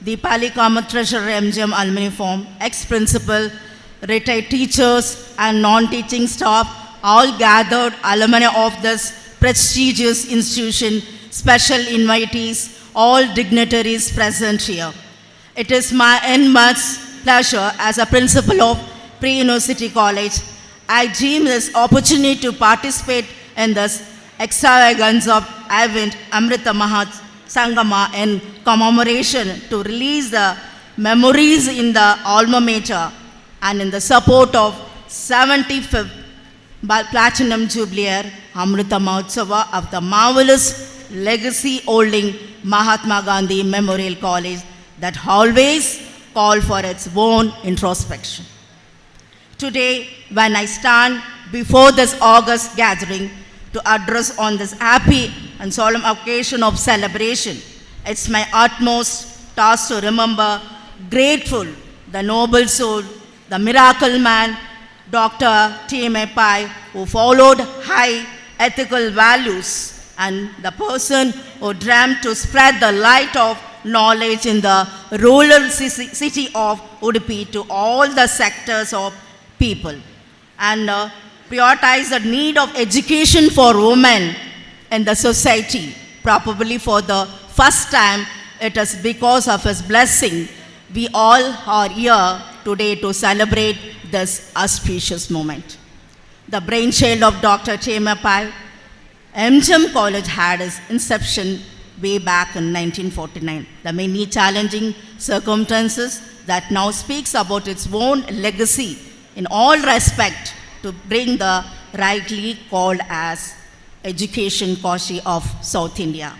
Deepali Kamath, Treasurer, MGM Alumni Forum, ex-principal, retired teachers and non-teaching staff, all gathered alumni of this prestigious institution, special invitees, all dignitaries present here. It is my immense pleasure as a principal of Pre-University College, I deem this opportunity to participate in this extravagance of event Amrita Mahat Sangama in commemoration to release the memories in the alma mater and in the support of 75th Platinum Jubilee Amrita Mahotsava of the marvelous legacy holding Mahatma Gandhi Memorial College that always call for its own introspection. Today, when I stand before this august gathering to address on this happy and solemn occasion of celebration, it's my utmost task to remember grateful the noble soul, the miracle man, Dr. T.M.A. Pai, who followed high ethical values, and the person who dreamt to spread the light of knowledge in the rural city of Udupi to all the sectors of people, and prioritize the need of education for women in the society. Probably for the first time, it is because of his blessing we all are here today to celebrate this auspicious moment. The brainchild of Dr. T.M.A. Pai, MGM College had its inception way back in 1949. The many challenging circumstances that now speaks about its own legacy in all respect to bring the rightly called as Education Kashi of South India.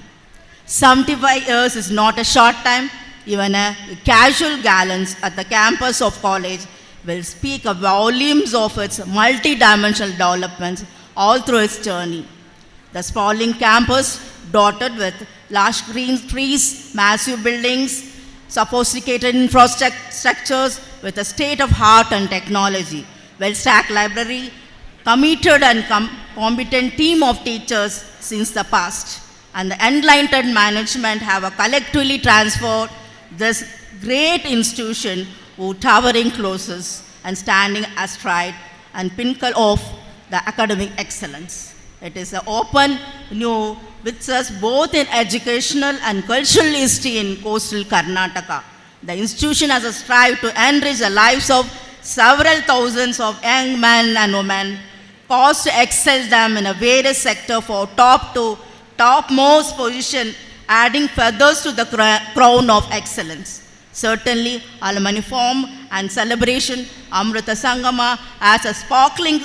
75 years is not a short time. Even a casual glance at the campus of college will speak volumes of its multi-dimensional developments all through its journey. The sprawling campus, dotted with lush green trees, massive buildings, sophisticated infrastructures with a state-of-art and technology, well-stacked library, committed and competent team of teachers since the past, and the enlightened management have collectively transformed this great institution with towering closes and standing astride and pinnacle of the academic excellence. It is an open new with us both in educational and cultural history in coastal Karnataka. The institution has a strive to enrich the lives of several thousands of young men and women, caused to excel them in a various sector for top to topmost position, adding feathers to the crown of excellence. Certainly, alumni form and celebration, Amrita Sangama as a sparkling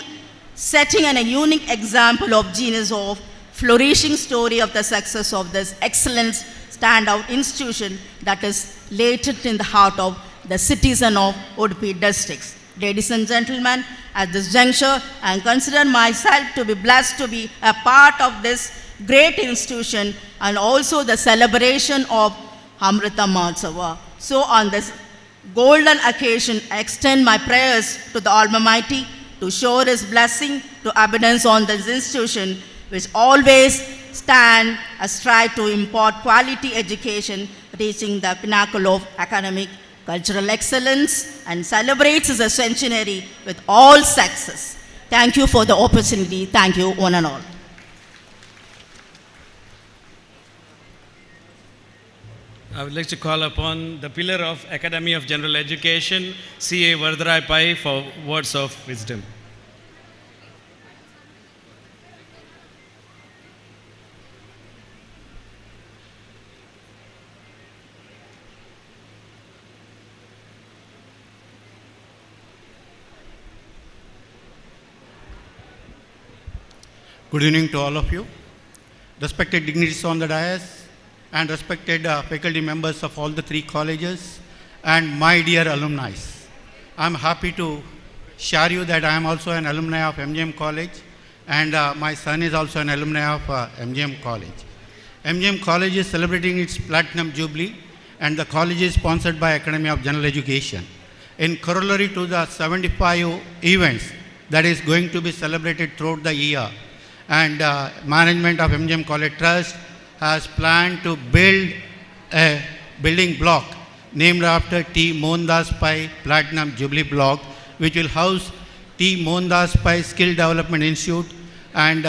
setting and a unique example of genius of flourishing story of the success of this excellent standout institution that is latent in the heart of the citizen of Udupi districts. Ladies and gentlemen, at this juncture, I consider myself to be blessed to be a part of this great institution and also the celebration of Amrita Mahotsava. So on this golden occasion, I extend my prayers to the Almighty to shower His blessing to abundance on this institution, which always stand and strive to impart quality education, reaching the pinnacle of academic cultural excellence, and celebrates its centenary with all success. Thank you for the opportunity. Thank you, one and all. I would like to call upon the pillar of Academy of General Education, C.A. Vardharai Pai, for words of wisdom. Good evening to all of you. Respected dignitaries on the dais, and respected faculty members of all the three colleges, and my dear alumni. I am happy to share you that I am also an alumni of MGM College, and my son is also an alumni of MGM College. MGM College is celebrating its Platinum Jubilee, and the college is sponsored by Academy of General Education. In corollary to the 75 events that is going to be celebrated throughout the year, and management of MGM College Trust has planned to build a building block named after T. Mohandas Pai Platinum Jubilee Block, which will house T. Mohandas Pai Skill Development Institute and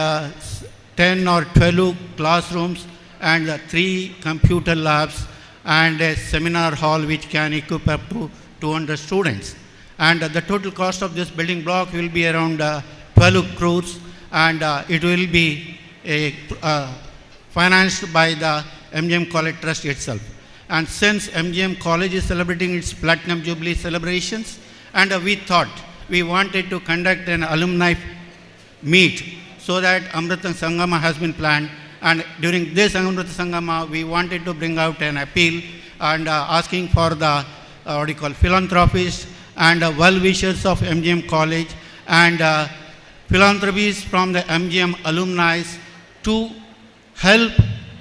10 or 12 classrooms and 3 computer labs and a seminar hall which can equip up to 200 students. And the total cost of this building block will be around 12 crores, and it will be financed by the MGM College Trust itself. And since MGM College is celebrating its Platinum Jubilee celebrations, and we thought we wanted to conduct an alumni meet, so that Amrita Sangama has been planned. And during this Amrita Sangama, we wanted to bring out an appeal and asking for the philanthropists and well-wishers of MGM College and philanthropies from the MGM alumni to help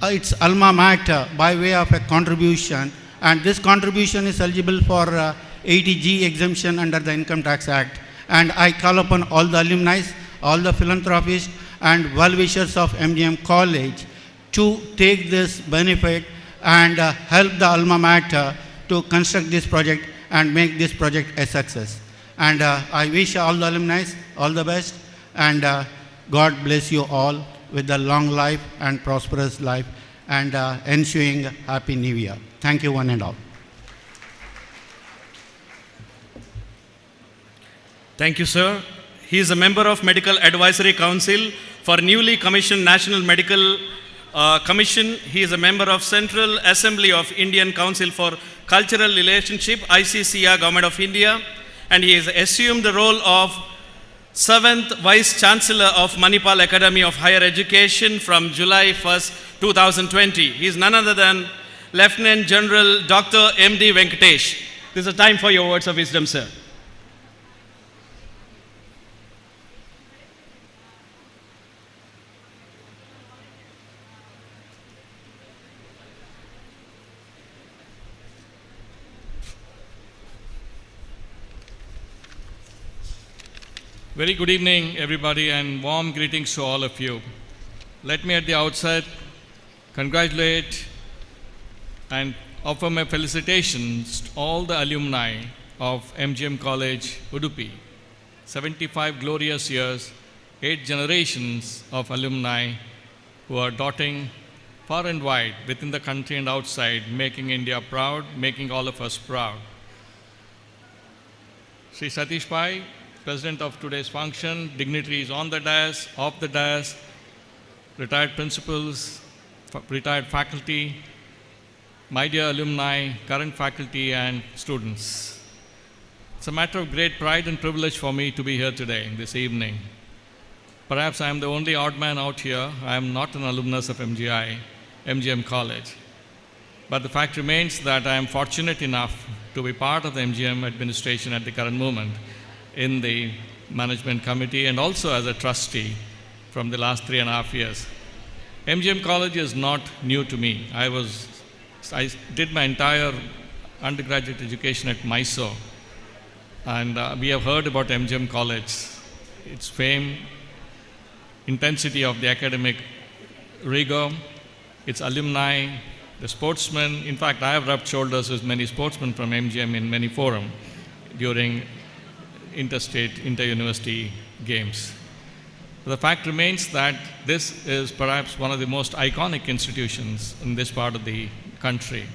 its alma mater by way of a contribution, and this contribution is eligible for 80G exemption under the Income Tax Act. And I call upon all the alumni, all the philanthropists and well-wishers of MGM College to take this benefit and help the alma mater to construct this project and make this project a success. And I wish all the alumni all the best, and God bless you all with a long life and prosperous life, and ensuing Happy New Year. Thank you one and all. Thank you, sir. He is a member of Medical Advisory Council for newly commissioned National Medical Commission. He is a member of Central Assembly of Indian Council for Cultural Relationship, ICCR, Government of India, and he has assumed the role of 7th Vice Chancellor of Manipal Academy of Higher Education from July 1st, 2020. He is none other than Lieutenant General Dr. M.D. Venkatesh. This is a time for your words of wisdom, sir. Very good evening, everybody, and warm greetings to all of you. Let me at the outset congratulate and offer my felicitations to all the alumni of MGM College, Udupi. 75 glorious years 8 generations of alumni who are dotting far and wide within the country and outside, making India proud, making all of us proud. Sri Satish Pai, President of today's function, dignitaries on the dais, off the dais, retired principals, retired faculty, my dear alumni, current faculty and students. It's a matter of great pride and privilege for me to be here today, this evening. Perhaps I am the only odd man out here. I am not an alumnus of MGM College. But the fact remains that I am fortunate enough to be part of the MGM administration at the current moment in the management committee and also as a trustee from the last 3.5 years. MGM College is not new to me. I did my entire undergraduate education at Mysore, and we have heard about MGM College, its fame, intensity of the academic rigor, its alumni, the sportsmen. In fact, I have rubbed shoulders with many sportsmen from MGM in many forums during interstate, inter-university games. The fact remains that this is perhaps one of the most iconic institutions in this part of the country.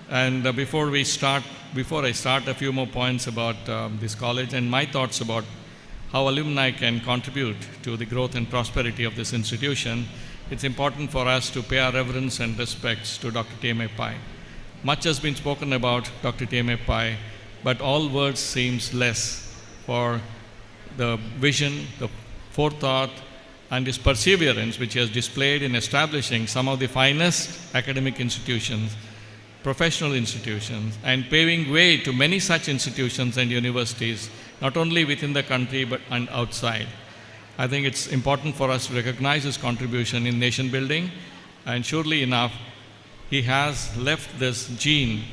And before I start, a few more points about this college and my thoughts about how alumni can contribute to the growth and prosperity of this institution, it's important for us to pay our reverence and respects to Dr. T.M.A. Pai. Much has been spoken about Dr. T.M.A. Pai, but all words seems less for the vision, the forethought, and his perseverance which he has displayed in establishing some of the finest academic institutions, professional institutions, and paving way to many such institutions and universities, not only within the country but and outside. I think it's important for us to recognize his contribution in nation building, and surely enough, he has left this gene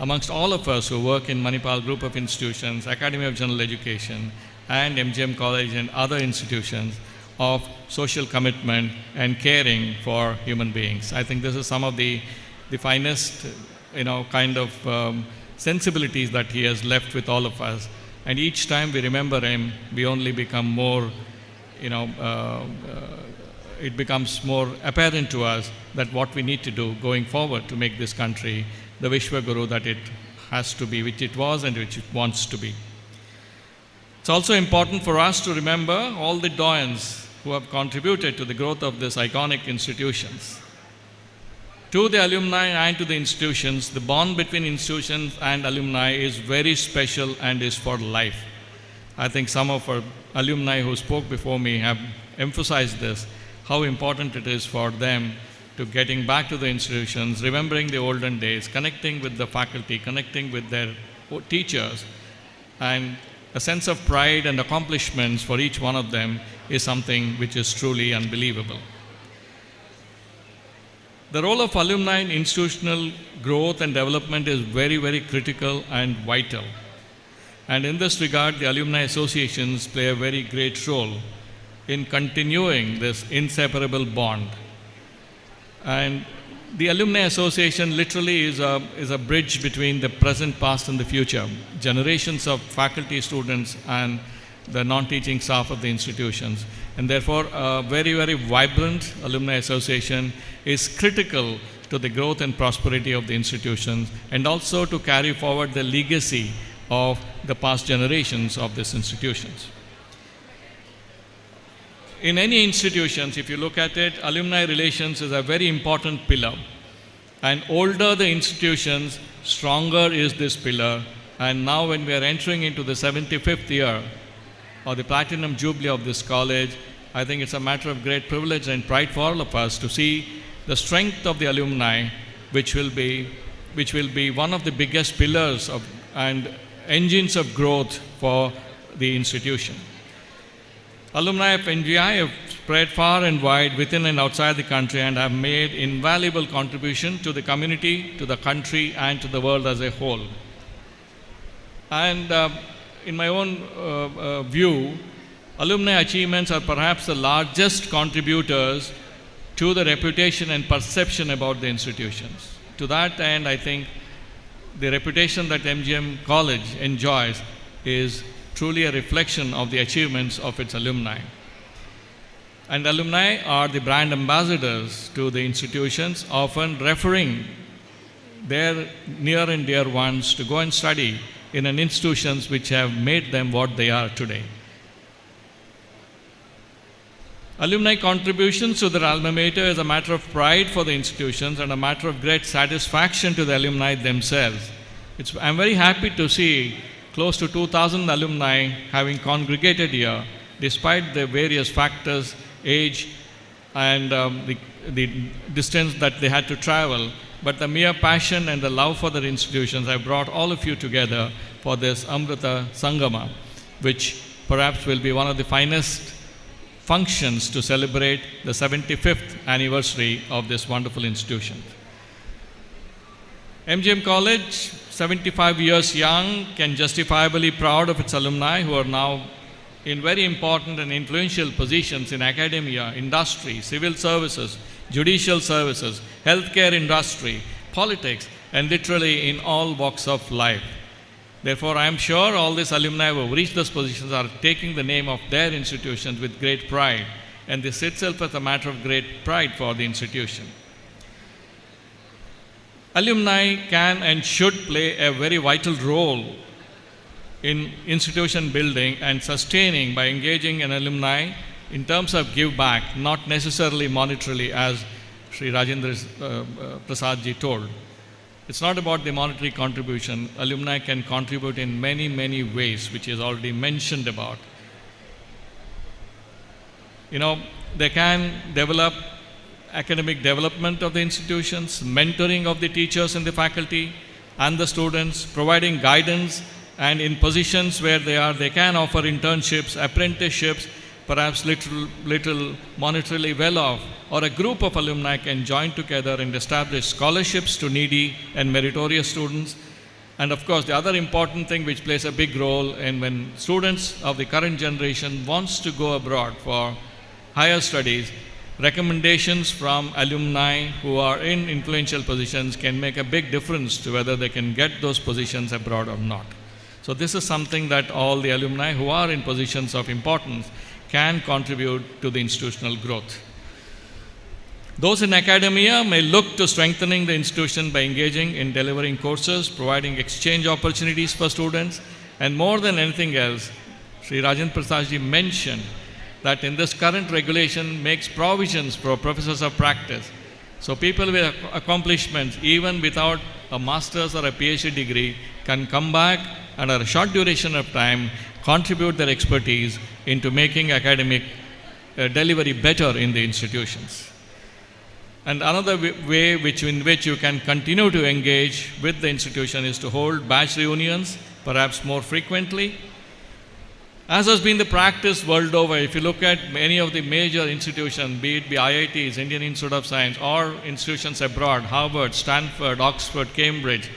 amongst all of us who work in Manipal Group of Institutions, Academy of General Education, and MGM College and other institutions of social commitment and caring for human beings. I think this is some of the finest, sensibilities that he has left with all of us. And each time we remember him, we only become more, it becomes more apparent to us that what we need to do going forward to make this country the Vishwaguru that it has to be, which it was and which it wants to be. It's also important for us to remember all the doyens who have contributed to the growth of these iconic institutions. To the alumni and to the institutions, the bond between institutions and alumni is very special and is for life. I think some of our alumni who spoke before me have emphasized this, how important it is for them to getting back to the institutions, remembering the olden days, connecting with the faculty, connecting with their teachers, and a sense of pride and accomplishments for each one of them is something which is truly unbelievable. The role of alumni in institutional growth and development is very, very critical and vital. And in this regard, the alumni associations play a very great role in continuing this inseparable bond. And the Alumni Association literally is a bridge between the present, past, and the future. Generations of faculty, students, and the non-teaching staff of the institutions. And therefore, a very, very vibrant Alumni Association is critical to the growth and prosperity of the institutions, and also to carry forward the legacy of the past generations of these institutions. In any institutions, if you look at it, alumni relations is a very important pillar. And older the institutions, stronger is this pillar. And now when we are entering into the 75th year or the platinum jubilee of this college, I think it's a matter of great privilege and pride for all of us to see the strength of the alumni, which will be one of the biggest pillars of and engines of growth for the institution. Alumni of NGI have spread far and wide within and outside the country and have made invaluable contribution to the community, to the country, and to the world as a whole. And in my own view, alumni achievements are perhaps the largest contributors to the reputation and perception about the institutions. To that end, I think the reputation that MGM College enjoys is truly a reflection of the achievements of its alumni. And alumni are the brand ambassadors to the institutions, often referring their near and dear ones to go and study in an institutions which have made them what they are today. Alumni contributions to their alma mater is a matter of pride for the institutions and a matter of great satisfaction to the alumni themselves. I'm very happy to see close to 2,000 alumni having congregated here, despite the various factors, age, and the distance that they had to travel. But the mere passion and the love for their institutions have brought all of you together for this Amrita Sangama, which perhaps will be one of the finest functions to celebrate the 75th anniversary of this wonderful institution. MGM College, 75 years young, can justifiably be proud of its alumni who are now in very important and influential positions in academia, industry, civil services, judicial services, healthcare industry, politics, and literally in all walks of life. Therefore, I am sure all these alumni who have reached those positions are taking the name of their institutions with great pride, and this itself is a matter of great pride for the institution. Alumni can and should play a very vital role in institution building and sustaining by engaging an alumni in terms of give back, not necessarily monetarily, as Sri Rajendra Prasad ji told. It's not about the monetary contribution. Alumni can contribute in many, many ways, which is already mentioned about. They can develop academic development of the institutions, mentoring of the teachers and the faculty and the students, providing guidance, and in positions where they can offer internships, apprenticeships, perhaps little monetarily well off, or a group of alumni can join together and establish scholarships to needy and meritorious students. And of course, the other important thing which plays a big role in when students of the current generation wants to go abroad for higher studies, recommendations from alumni who are in influential positions can make a big difference to whether they can get those positions abroad or not. So this is something that all the alumni who are in positions of importance can contribute to the institutional growth. Those in academia may look to strengthening the institution by engaging in delivering courses, providing exchange opportunities for students, and more than anything else, Sri Rajendra Prasad ji mentioned that in this current regulation makes provisions for professors of practice. So people with accomplishments, even without a master's or a PhD degree, can come back and at a short duration of time contribute their expertise into making academic delivery better in the institutions. And another way in which you can continue to engage with the institution is to hold batch reunions, perhaps more frequently. As has been the practice world over, if you look at many of the major institutions, be it the IITs, Indian Institute of Science, or institutions abroad, Harvard, Stanford, Oxford, Cambridge,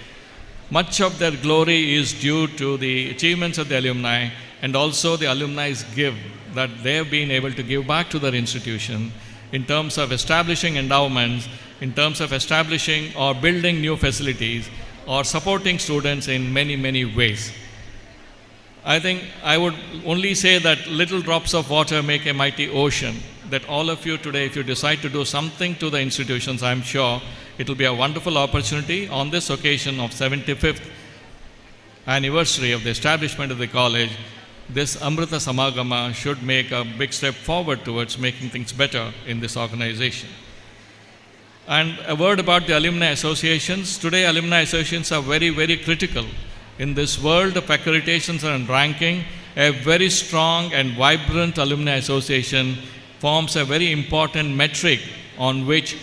much of their glory is due to the achievements of the alumni and also the alumni's give that they have been able to give back to their institution in terms of establishing endowments, in terms of establishing or building new facilities, or supporting students in many, many ways. I think I would only say that little drops of water make a mighty ocean, that all of you today, if you decide to do something to the institutions, I'm sure it will be a wonderful opportunity on this occasion of 75th anniversary of the establishment of the college. This Amrita Samagama should make a big step forward towards making things better in this organization. And a word about the alumni associations. Today, alumni associations are very, very critical. In this world of accreditations and ranking, a very strong and vibrant alumni association forms a very important metric on which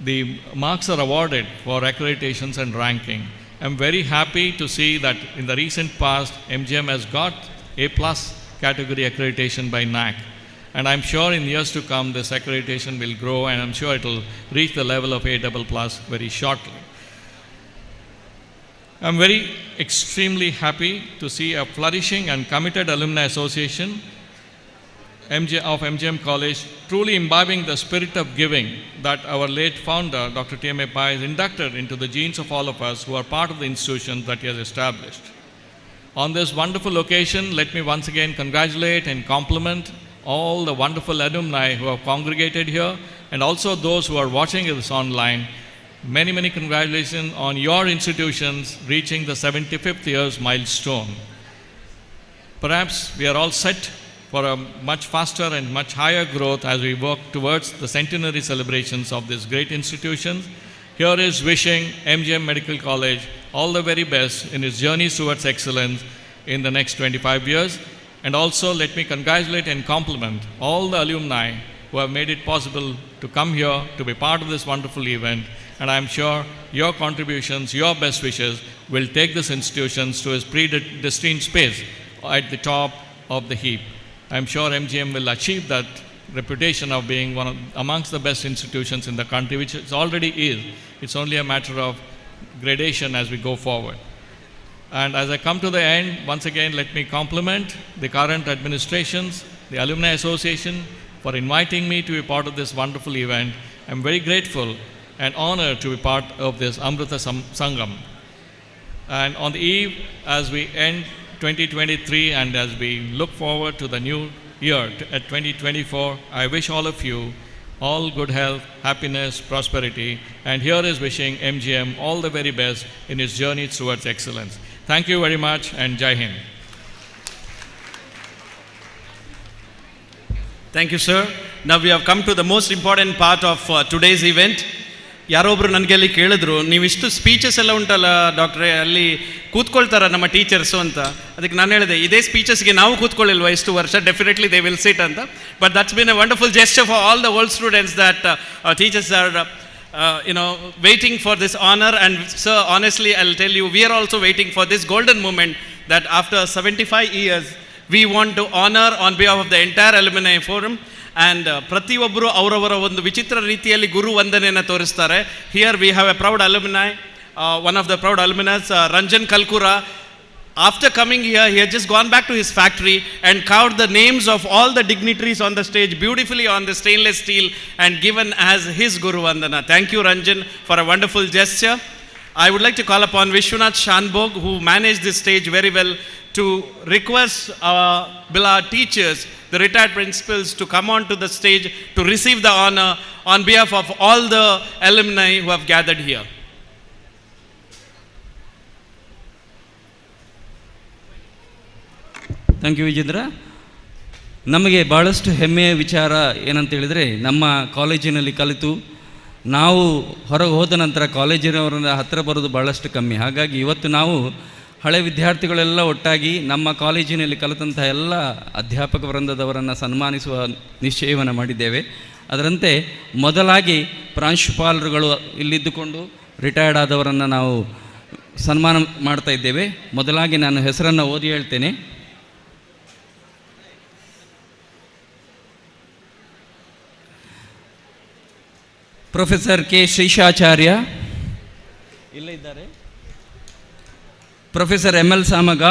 the marks are awarded for accreditations and ranking. I'm very happy to see that in the recent past, MGM has got A+ category accreditation by NAAC. And I'm sure in years to come, this accreditation will grow, and I'm sure it will reach the level of A++ very shortly. I'm very extremely happy to see a flourishing and committed alumni association of MGM College, truly imbibing the spirit of giving that our late founder, Dr. T.M.A. Pai, has inducted into the genes of all of us who are part of the institution that he has established. On this wonderful occasion, let me once again congratulate and compliment all the wonderful alumni who have congregated here and also those who are watching this online. Many, many congratulations on your institutions reaching the 75th year's milestone. Perhaps we are all set for a much faster and much higher growth as we work towards the centenary celebrations of this great institution. Here is wishing MGM Medical College all the very best in its journey towards excellence in the next 25 years. And also let me congratulate and compliment all the alumni who have made it possible to come here to be part of this wonderful event. And I am sure your contributions, your best wishes will take this institution to its predestined space at the top of the heap. I am sure MGM will achieve that reputation of being amongst the best institutions in the country, which it already is. It's only a matter of gradation as we go forward. And as I come to the end, once again, let me compliment the current administrations, the Alumni Association, for inviting me to be part of this wonderful event. I'm very grateful and honored to be part of this Amrita Sangam. And on the eve, as we end 2023 and as we look forward to the new year at 2024, I wish all of you all good health, happiness, prosperity, and here is wishing MGM all the very best in its journey towards excellence. Thank you very much and Jai Hind. Thank you, sir. Now we have come to the most important part of today's event. ಯಾರೊಬ್ರು ನನಗೆ ಅಲ್ಲಿ ಕೇಳಿದ್ರು, ನೀವಿಷ್ಟು speeches ಎಲ್ಲ ಉಂಟಲ್ಲ ಡಾಕ್ಟ್ರೇ, ಅಲ್ಲಿ ಕೂತ್ಕೊಳ್ತಾರ ನಮ್ಮ teachers ಅಂತ. ಅದಕ್ಕೆ ನಾನು ಹೇಳಿದೆ, ಇದೇ ಸ್ಪೀಚಸ್ಗೆ ನಾವು ಕೂತ್ಕೊಳ್ಳಿಲ್ವ ಇಷ್ಟು ವರ್ಷ, ಡೆಫಿನೆಟ್ಲಿ ದೇ ವಿಲ್ ಸಿಟ್ ಅಂತ. But that's bin A wonderful gesture for all the old students that teachers R waiting for this honor. And sir, honestly, I'll tell you, we are also waiting for this golden moment that after 75 years, we want to honor on behalf of the entire alumni forum. And ಪ್ರತಿಯೊಬ್ಬರು ಅವರವರ ಒಂದು ವಿಚಿತ್ರ ರೀತಿಯಲ್ಲಿ ಗುರು ವಂದನೆಯನ್ನು ತೋರಿಸ್ತಾರೆ. Here we have a proud alumni, one of the proud alumni, Ranjan Kalkura. After coming here, he had just gone back to his factory and carved the names of all the dignitaries on the stage beautifully on the stainless steel and given as his Guru Vandana. Thank you, Ranjan, for a wonderful gesture. I would like to call upon Vishwanath Shanbhog, who managed this stage very well, to request our teachers, the retired principals, to come on to the stage to receive the honor on behalf of all the alumni who have gathered here. Thank you Vijendra. ನಮಗೆ ಭಾಳಷ್ಟು ಹೆಮ್ಮೆಯ ವಿಚಾರ ಏನಂತ ಹೇಳಿದರೆ, ನಮ್ಮ ಕಾಲೇಜಿನಲ್ಲಿ ಕಲಿತು ನಾವು ಹೊರಗೆ ಹೋದ ನಂತರ ಕಾಲೇಜಿನವರನ್ನ ಹತ್ತಿರ ಬರೋದು ಭಾಳಷ್ಟು ಕಮ್ಮಿ. ಹಾಗಾಗಿ ಇವತ್ತು ನಾವು ಹಳೆ ವಿದ್ಯಾರ್ಥಿಗಳೆಲ್ಲ ಒಟ್ಟಾಗಿ ನಮ್ಮ ಕಾಲೇಜಿನಲ್ಲಿ ಕಲಿತಂಥ ಎಲ್ಲ ಅಧ್ಯಾಪಕ ವೃಂದದವರನ್ನು ಸನ್ಮಾನಿಸುವ ನಿಶ್ಚಯವನ್ನು ಮಾಡಿದ್ದೇವೆ. ಅದರಂತೆ ಮೊದಲಾಗಿ ಪ್ರಾಂಶುಪಾಲರುಗಳು ಇಲ್ಲಿದ್ದುಕೊಂಡು ರಿಟೈರ್ಡ್ ಆದವರನ್ನು ನಾವು ಸನ್ಮಾನ ಮಾಡ್ತಾ ಇದ್ದೇವೆ. ಮೊದಲಾಗಿ ನಾನು ಹೆಸರನ್ನು ಓದಿ ಹೇಳ್ತೇನೆ. ಪ್ರೊಫೆಸರ್ ಕೆ ಶ್ರೀಶಾಚಾರ್ಯ ಇಲ್ಲ ಇದ್ದಾರೆ, professor ML Samaga,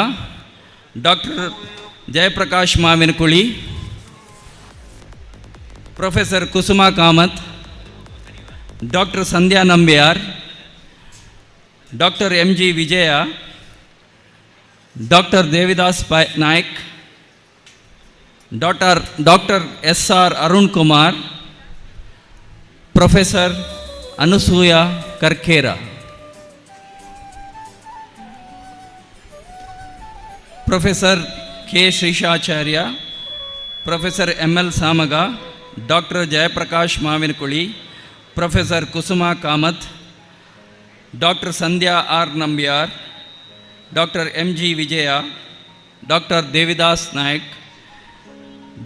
doctor Jayaprakash Mavinakuli, professor Kusuma Kamath, doctor Sandhya Nambiar, doctor MG Vijaya, doctor Devidas Naik, doctor SR Arun Kumar, professor Anusuya Karkera. Professor K Srishacharya, professor ML Samaga, doctor Jayaprakash Mavinakuli, professor Kusuma Kamath, doctor Sandhya R Nambiar, doctor MG Vijaya, doctor Devidas Naik,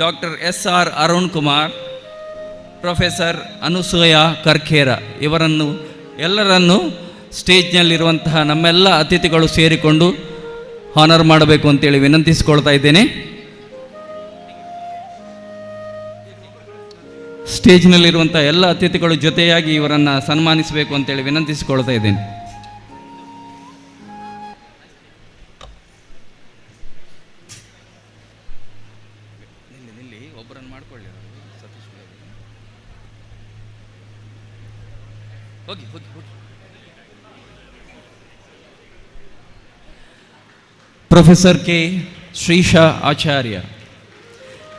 doctor SR Arun Kumar, professor Anusuya Karkera ಇವರನ್ನು ಎಲ್ಲರನ್ನು ಸ್ಟೇಜ್ನಲ್ಲಿರುವಂತಹ ನಮ್ಮೆಲ್ಲ ಅತಿಥಿಗಳು ಸೇರಿಕೊಂಡು ಹಾನರ್ ಮಾಡಬೇಕು ಅಂತೇಳಿ ವಿನಂತಿಸಿಕೊಳ್ತಾ ಇದ್ದೇನೆ. ಸ್ಟೇಜ್ನಲ್ಲಿರುವಂಥ ಎಲ್ಲ ಅತಿಥಿಗಳು ಜೊತೆಯಾಗಿ ಇವರನ್ನು ಸನ್ಮಾನಿಸಬೇಕು ಅಂತೇಳಿ ವಿನಂತಿಸಿಕೊಳ್ತಾ ಇದ್ದೇನೆ. ಒಬ್ಬರನ್ನು ಮಾಡ್ಕೊಳ್ಳಿ, ಸತೀಶ್ ಹೋಗಿ ಹೋಗಿ ಹೋಗಿ. ಪ್ರೊಫೆಸರ್ ಕೆ ಶ್ರೀಶಾ ಆಚಾರ್ಯ.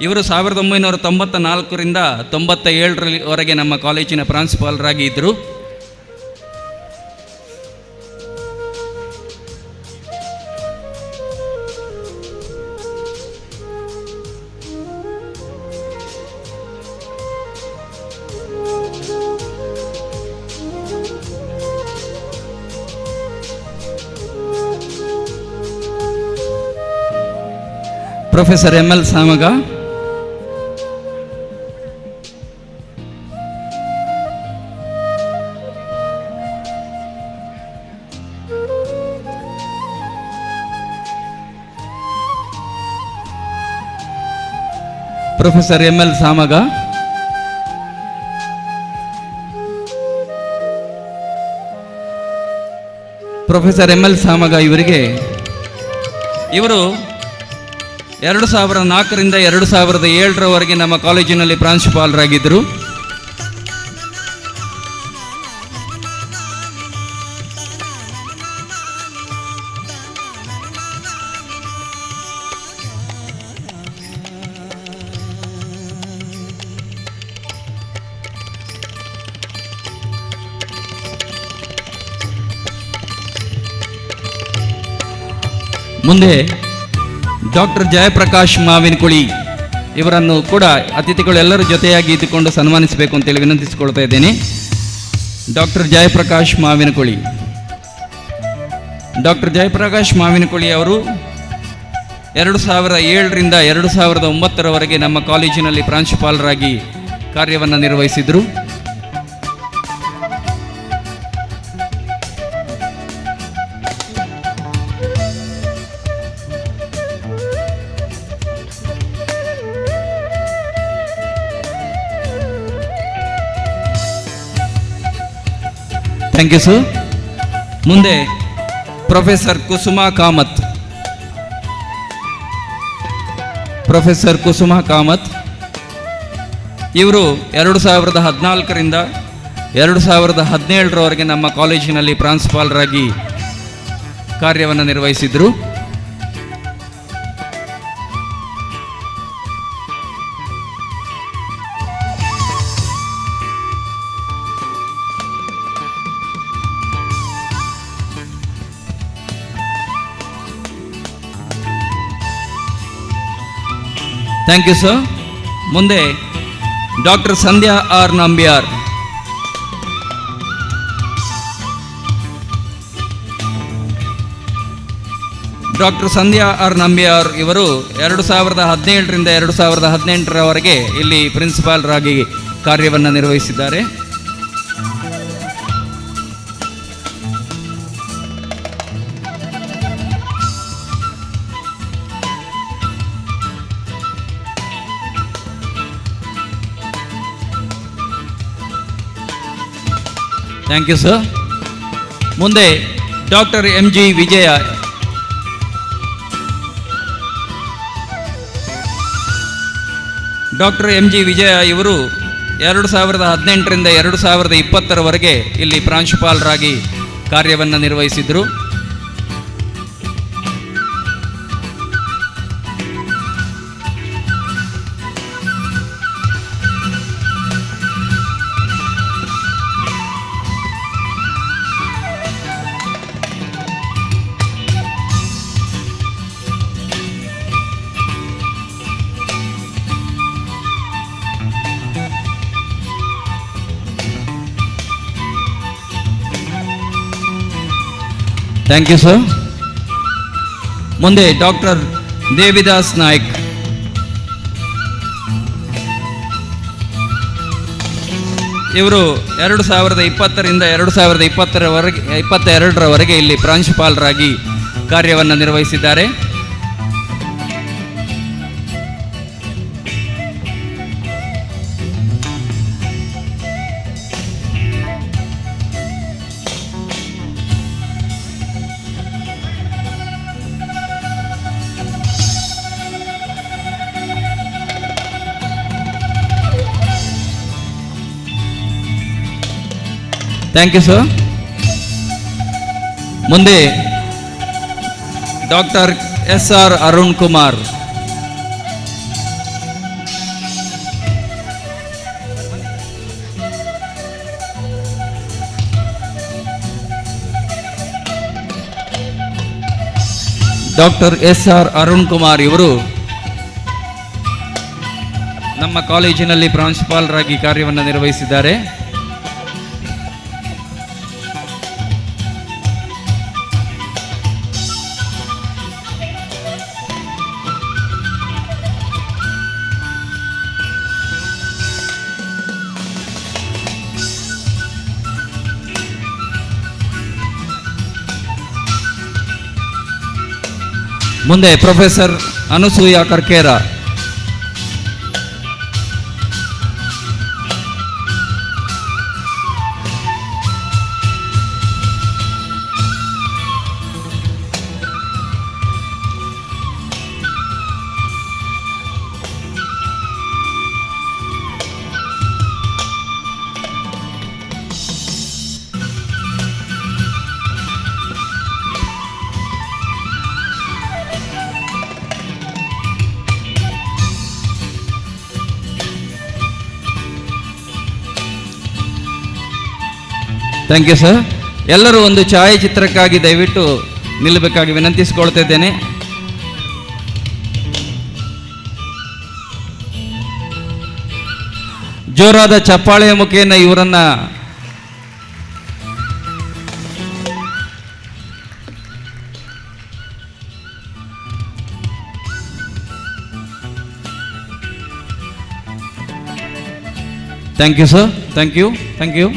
ಇವರು 1994ರಿಂದ 97ರವರೆಗೆ ನಮ್ಮ ಕಾಲೇಜಿನ ಪ್ರಾಂಶುಪಾಲರಾಗಿ ಇದ್ದರು. Professor ML Samaga, professor ML Samaga, professor ML Samaga ಇವರು 2004ರಿಂದ 2007ರವರೆಗೆ ನಮ್ಮ ಕಾಲೇಜಿನಲ್ಲಿ ಪ್ರಾಂಶುಪಾಲರಾಗಿದ್ದರು. ಮುಂದೆ ಡಾಕ್ಟರ್ ಜಯಪ್ರಕಾಶ್ ಮಾವಿನಕುಳಿ ಇವರನ್ನು ಕೂಡ ಅತಿಥಿಗಳೆಲ್ಲರ ಜೊತೆಯಾಗಿ ಇದ್ದುಕೊಂಡು ಸನ್ಮಾನಿಸಬೇಕು ಅಂತೇಳಿ ವಿನಂತಿಸಿಕೊಳ್ತಾ ಇದ್ದೇನೆ. ಡಾಕ್ಟರ್ ಜಯಪ್ರಕಾಶ್ ಮಾವಿನಕುಳಿ. ಡಾಕ್ಟರ್ ಜಯಪ್ರಕಾಶ್ ಮಾವಿನಕುಳಿ ಅವರು 2007ರಿಂದ 2009ರವರೆಗೆ ನಮ್ಮ ಕಾಲೇಜಿನಲ್ಲಿ ಪ್ರಾಂಶುಪಾಲರಾಗಿ ಕಾರ್ಯವನ್ನು ನಿರ್ವಹಿಸಿದರು. Thank you sir. ಮುಂದೆ ಪ್ರೊಫೆಸರ್ ಕುಸುಮಾ ಕಾಮತ್. ಪ್ರೊಫೆಸರ್ ಕುಸುಮಾ ಕಾಮತ್ ಇವರು 2014ರಿಂದ 2017ರವರೆಗೆ ನಮ್ಮ ಕಾಲೇಜಿನಲ್ಲಿ ಪ್ರಾಂಶುಪಾಲರಾಗಿ ಕಾರ್ಯವನ್ನು ನಿರ್ವಹಿಸಿದರು. Thank you sir. ಮುಂದೆ doctor Sandhya R Nambiar. Doctor Sandhya R Nambiar ಇವರು 2017ರಿಂದ 2018ರವರೆಗೆ ಇಲ್ಲಿ ಪ್ರಿನ್ಸಿಪಾಲರಾಗಿ ಕಾರ್ಯವನ್ನು ನಿರ್ವಹಿಸಿದ್ದಾರೆ. Thank you sir. ಮುಂದೆ doctor MG Vijaya. Doctor MG Vijaya ಇವರು 2018ರಿಂದ 2020ರವರೆಗೆ ಇಲ್ಲಿ ಪ್ರಾಂಶುಪಾಲರಾಗಿ ಕಾರ್ಯವನ್ನು ನಿರ್ವಹಿಸಿದರು. Thank you sir. ಮುಂದೆ ಡಾಕ್ಟರ್ ದೇವಿದಾಸ್ ನಾಯ್ಕ್. ಇವರು 2020ರಿಂದ 2022ರವರೆಗೆ ಇಲ್ಲಿ ಪ್ರಾಂಶುಪಾಲರಾಗಿ ಕಾರ್ಯವನ್ನು ನಿರ್ವಹಿಸಿದ್ದಾರೆ. Thank you sir. ಮುಂದೆ doctor SR Arun Kumar. Doctor SR Arun Kumar ಇವರು ನಮ್ಮ ಕಾಲೇಜಿನಲ್ಲಿ ಪ್ರಾಂಶುಪಾಲರಾಗಿ ಕಾರ್ಯವನ್ನು ನಿರ್ವಹಿಸಿದ್ದಾರೆ. ಮುಂದೆ professor Anusuya Karkera. Thank you sir. ಎಲ್ಲರೂ ಒಂದು ಛಾಯಾಚಿತ್ರಕ್ಕಾಗಿ ದಯವಿಟ್ಟು ನಿಲ್ಲಬೇಕಾಗಿ ವಿನಂತಿಸಿಕೊಳ್ತಾ ಇದ್ದೇನೆ. ಜೋರಾದ ಚಪ್ಪಾಳೆಯ ಮುಖೇನ ಇವರನ್ನ thank you sir. Thank you. Thank you.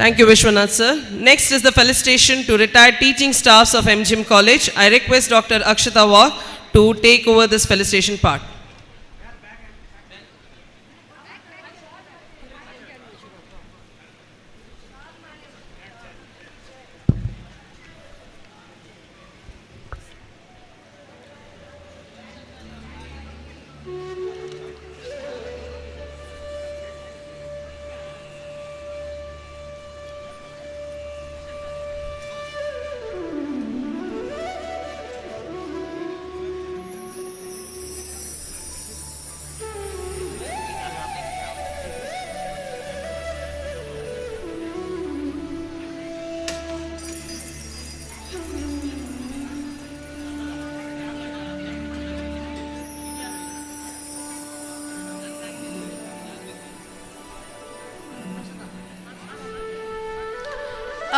Thank you, Vishwanath sir. Next is the felicitation to retired teaching staffs of MGM College. I request Dr. Akshata Walk to take over this felicitation part.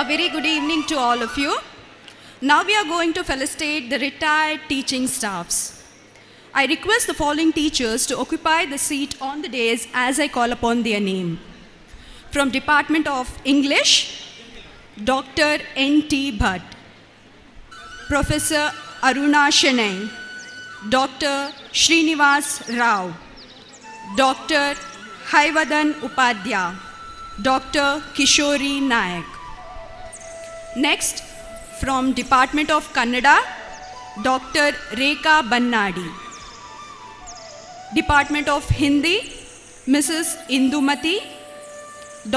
A very good evening to all of you. Now we are going to felicitate the retired teaching staffs. I request the following teachers to occupy the seat on the dais as I call upon their name. From Department of English, Dr. N.T. Bhatt, Professor Aruna Shenai, Dr. Srinivas Rao, Dr. Haivadan Upadhyay, Dr. Kishori Nayak. Next, from Department of Kannada, Dr. Rekha Bannadi. Department of Hindi, Mrs. Indumati,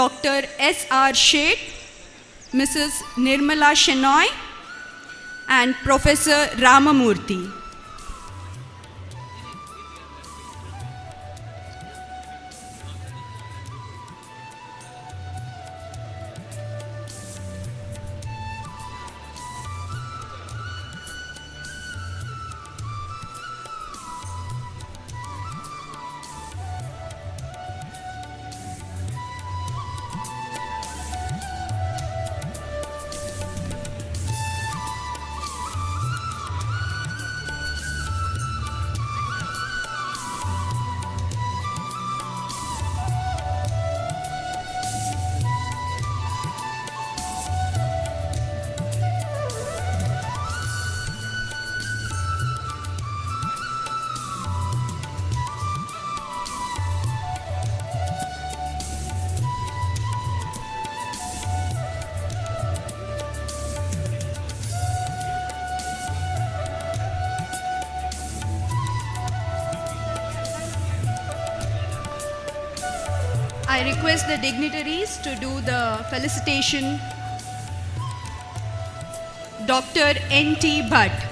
Dr. S.R. Sheth, Mrs. Nirmala Shenoy, and Professor Ramamurthy. I request the dignitaries to do the felicitation. Dr. N.T. Bhatt.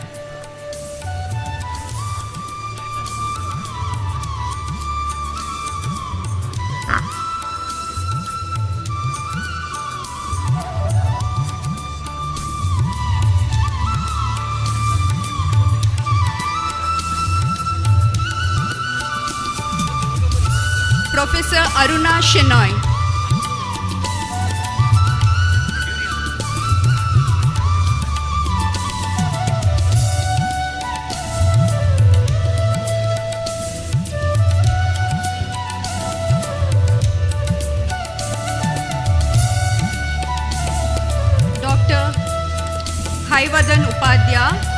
Professor Aruna Shenoy. Dr. Haivadan Upadhyay.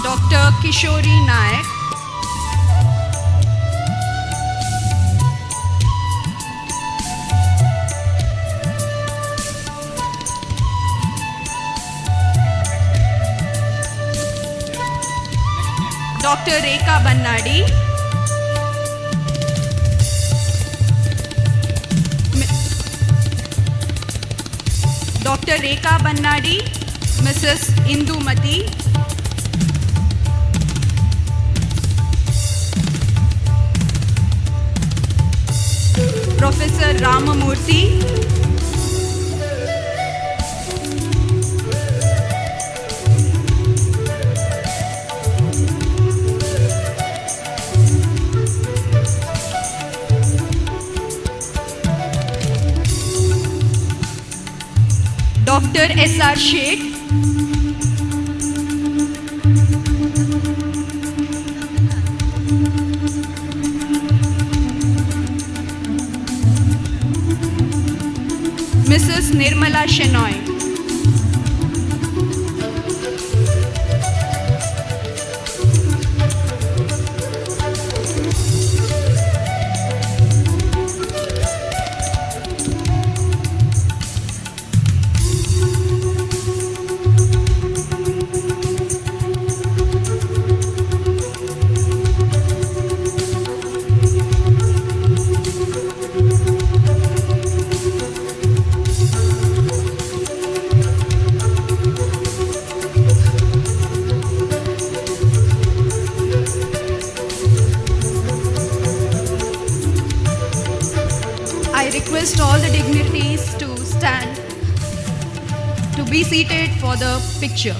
Dr. Kishori Nayak. Dr. Rekha Bannadi. Dr. Rekha Bannadi, Mrs. Indumati. Professor Ramamurthy. Dr. S.R. Sheikh. Mrs. Nirmala Shenoy. I request all the dignitaries to stand, to be seated for the picture.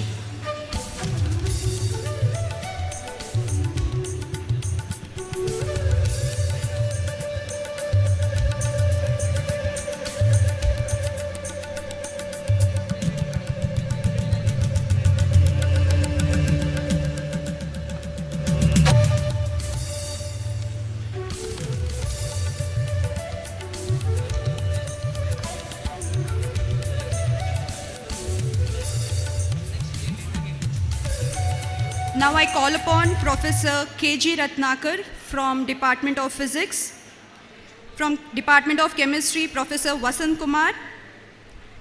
Now I call upon Professor K.G. Ratnakar from Department of Physics, from Department of Chemistry, Professor Vasant Kumar,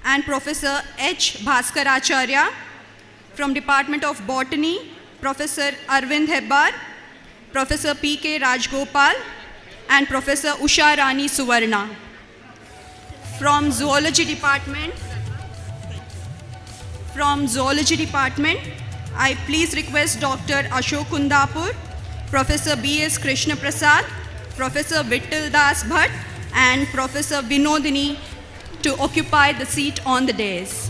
and Professor H. Bhaskaracharya, from Department of Botany, Professor Arvind Hebbar, Professor P.K. Rajgopal, and Professor Usha Rani Suvarna. From Zoology Department, I please request Dr. Ashok Kundapur, Professor B.S. Krishna Prasad, Professor Vittal Das Bhatt, and Professor Vinodini to occupy the seat on the dais.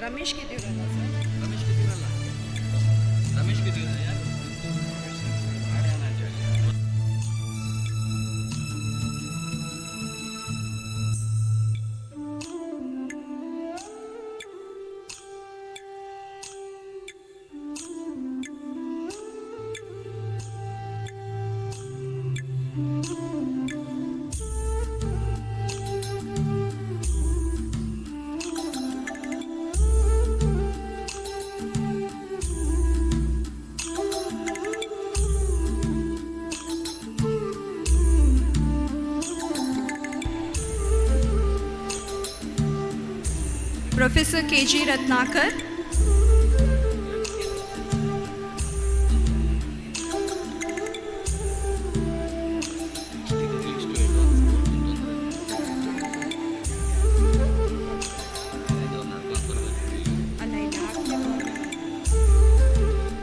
Ramesh किती रमेश किती. Professor K.G. Ratnakar,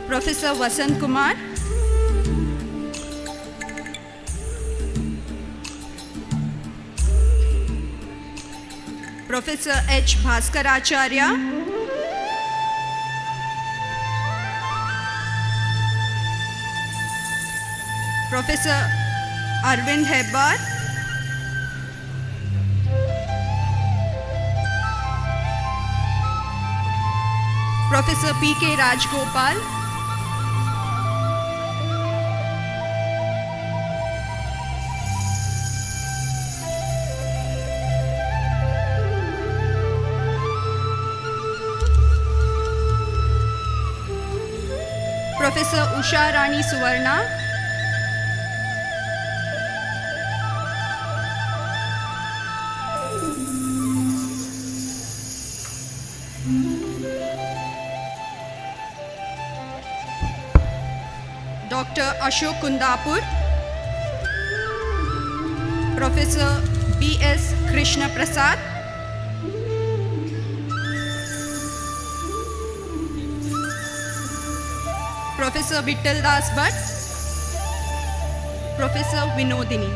Professor Vasant Kumar, Professor H. Bhaskaracharya, Professor Arvind Hebbar, Professor P.K. Rajgopal, Professor Usha Rani Suvarna, Dr. Ashok Kundapur, Professor B.S. Krishna Prasad, Professor Vittal Das Bhatt, Professor Vinodini.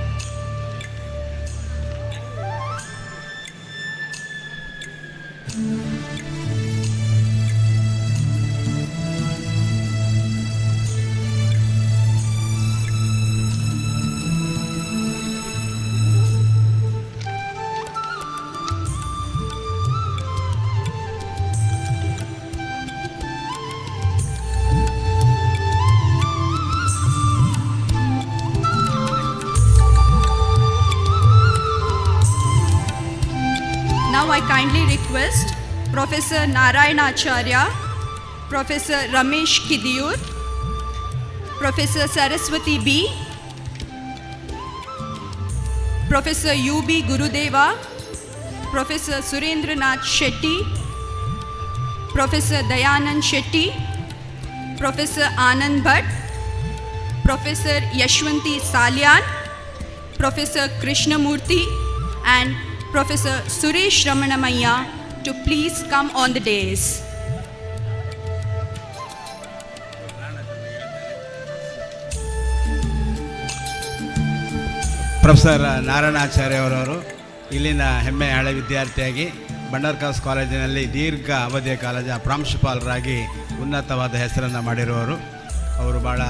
Now I kindly request Professor Narayanacharya, Professor Ramesh Kidiyur, Professor Saraswati B, Professor U.B. Gurudeva, Professor Surendranath Shetty, Professor Dayanand Shetty, Professor Anand Bhatt, Professor Yashwanti Salyan, Professor Krishnamurthy, and Professor Suresh Ramanamaya to please come on the dais. Professor Narayanacharya ಅವರವರು ಇಲ್ಲಿನ ಹೆಮ್ಮೆಯ ಹಳೆ ವಿದ್ಯಾರ್ಥಿಯಾಗಿ ಬಂಡಾರ್ಕಾಸ್ ಕಾಲೇಜಿನಲ್ಲಿ ದೀರ್ಘ ಅವಧಿಯ college ಪ್ರಾಂಶುಪಾಲರಾಗಿ ಉನ್ನತವಾದ ಹೆಸರನ್ನು ಮಾಡಿರುವವರು. ಅವರು ಭಾಳ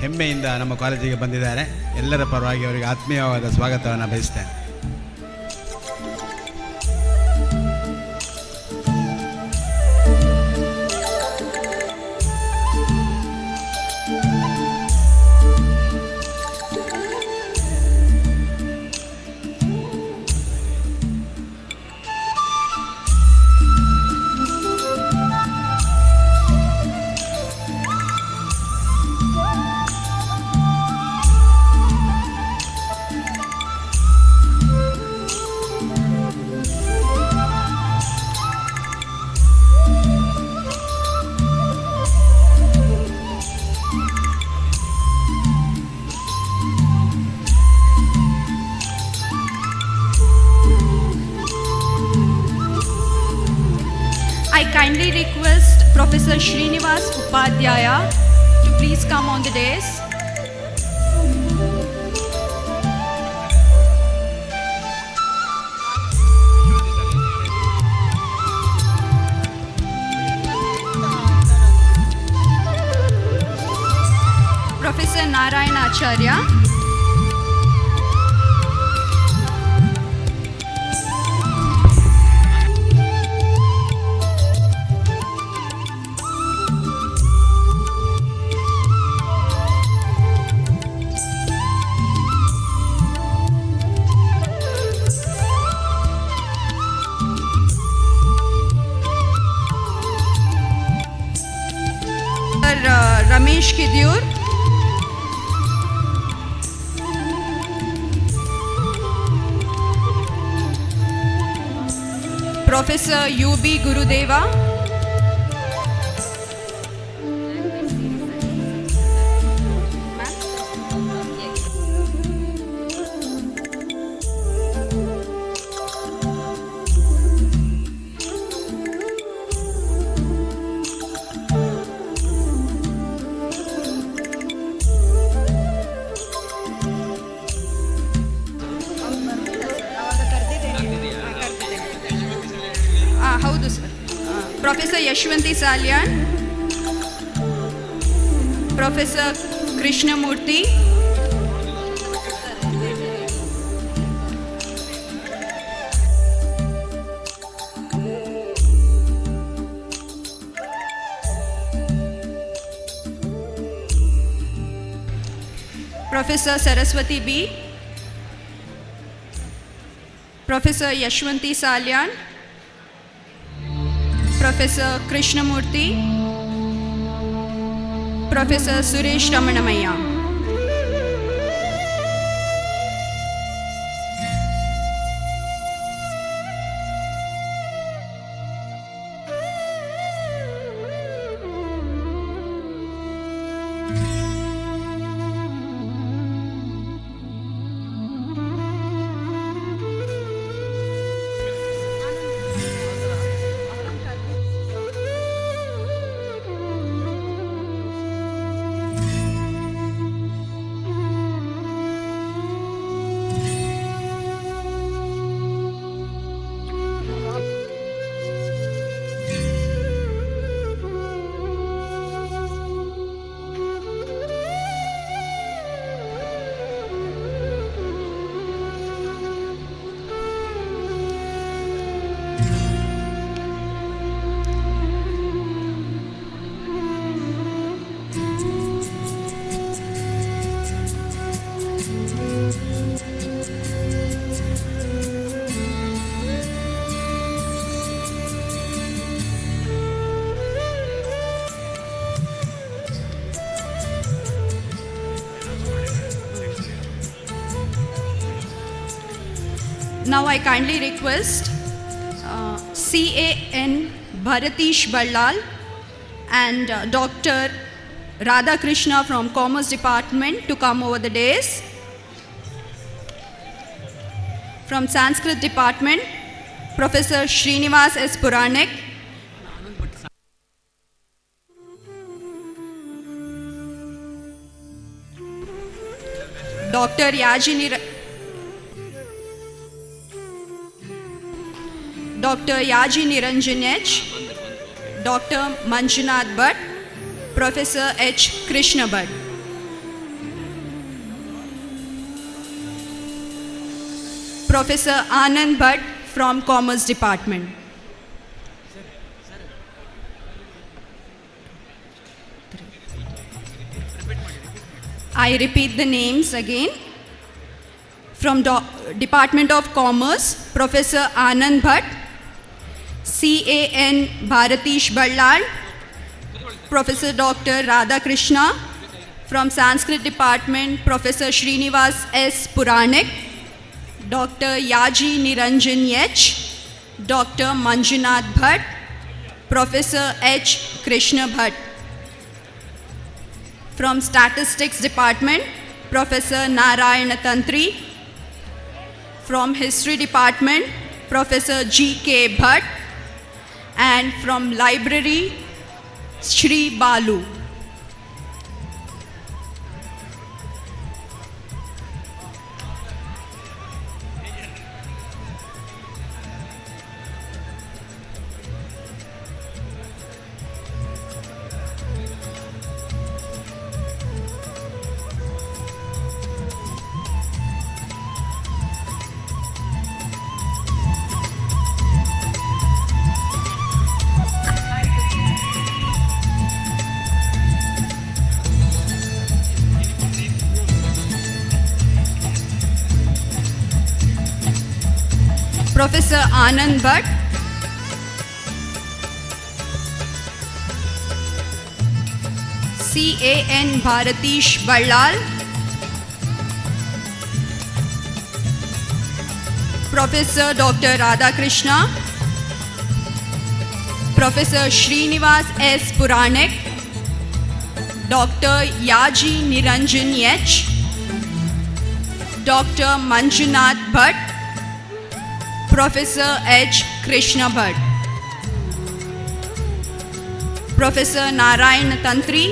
ಹೆಮ್ಮೆಯಿಂದ ನಮ್ಮ ಕಾಲೇಜಿಗೆ ಬಂದಿದ್ದಾರೆ. ಎಲ್ಲರ ಪರವಾಗಿ ಅವರಿಗೆ ಆತ್ಮೀಯವಾದ ಸ್ವಾಗತವನ್ನು ಬಯಸ್ತೇನೆ. I kindly request Professor Srinivas Upadhyaya to please come on the dais. Professor Narayanacharya, Ramesh Kidiyur, Professor U.B. Gurudeva, ಹೌದು sir, professor Yashwanti Salian, professor Krishnamurthy, Professor Saraswati B, Professor Yashwanti Salyan, Professor Krishnamurthy, Professor Suresh Ramanamaya. Now I kindly request CAN Bharatish Ballal and Dr. Radhakrishna from Commerce Department to come over the dais. From Sanskrit Department, Professor Srinivas S. Puranik. Dr. Yaji Niranjan H, Dr. Manjunath Bhatt, Professor H. Krishna Bhatt. Professor Anand Bhatt from Commerce Department. I repeat the names again. From Department of Commerce, Professor Anand Bhatt, CAN Bharatish Ballal, Professor Dr. Radhakrishna. From Sanskrit Department, Professor Srinivas S. Puranik, Dr. Yaji Niranjan H, Dr. Manjunath Bhatt, Professor H. Krishna Bhatt. From Statistics Department, Professor Narayana Tantri. From History Department, Professor G.K. Bhatt. And from Library, Shri Balu. Professor Anand Bhatt, CAN Bharatish Ballal, Professor Dr. Radhakrishna, Professor Srinivas S. Puranik, Dr. Yaji Niranjan H, Dr. Manjunath Bhatt, Professor H. Krishna Bhatt, Professor Narayan Tantri,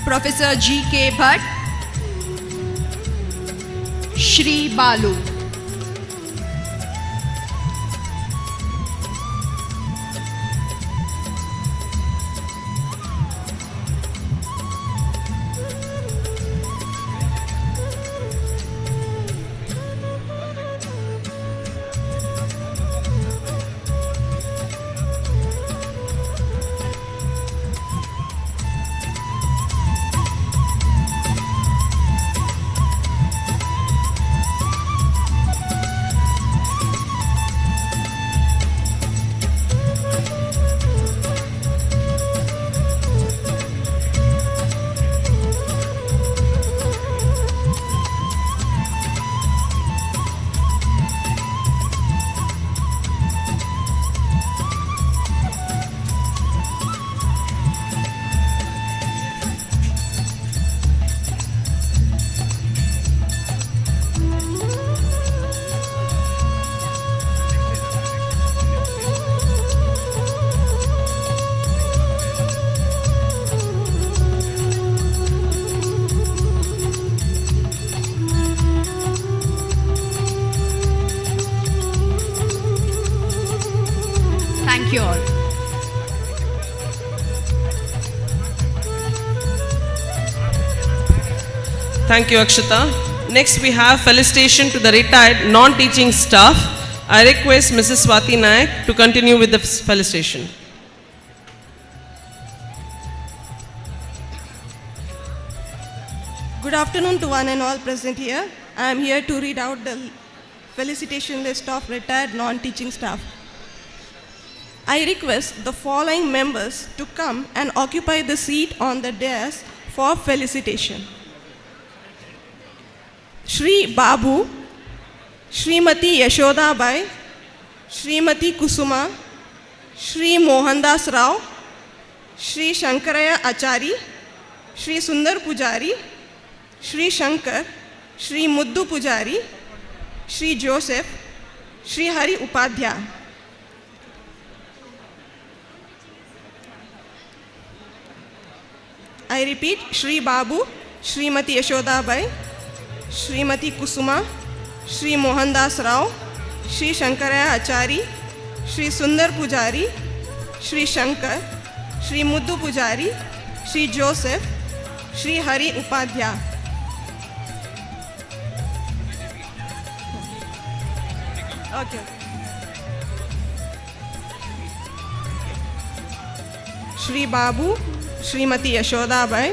Professor G.K. Bhatt, Shri Balu. Thank you all. Thank you, Akshita. Next, we have felicitation to the retired non-teaching staff. I request Mrs. Swati Nayak to continue with the felicitation. Good afternoon to one and all present here. I am here to read out the felicitation list of retired non-teaching staff. I request the following members to come and occupy the seat on the dais for felicitation. Shri Babu, Srimati Yashoda Bai, Srimati Kusuma, Shri Mohandas Rao, Shri Shankaraya Achari, Shri Sundar Pujari, Shri Shankar, Shri Muddu Pujari, Shri Joseph, Shri Hari Upadhyaya. I repeat, Shri Babu, Srimati Yashoda Bai, Srimati Kusuma, Shri Mohandas Rao, Shri Shankaraya Achari, Shri Sundar Pujari, Shri Shankar, Shri Muddu Pujari, Shri Joseph, Shri Hari Upadhyaya. Okay. Shri Babu, Srimati Yashoda Bai,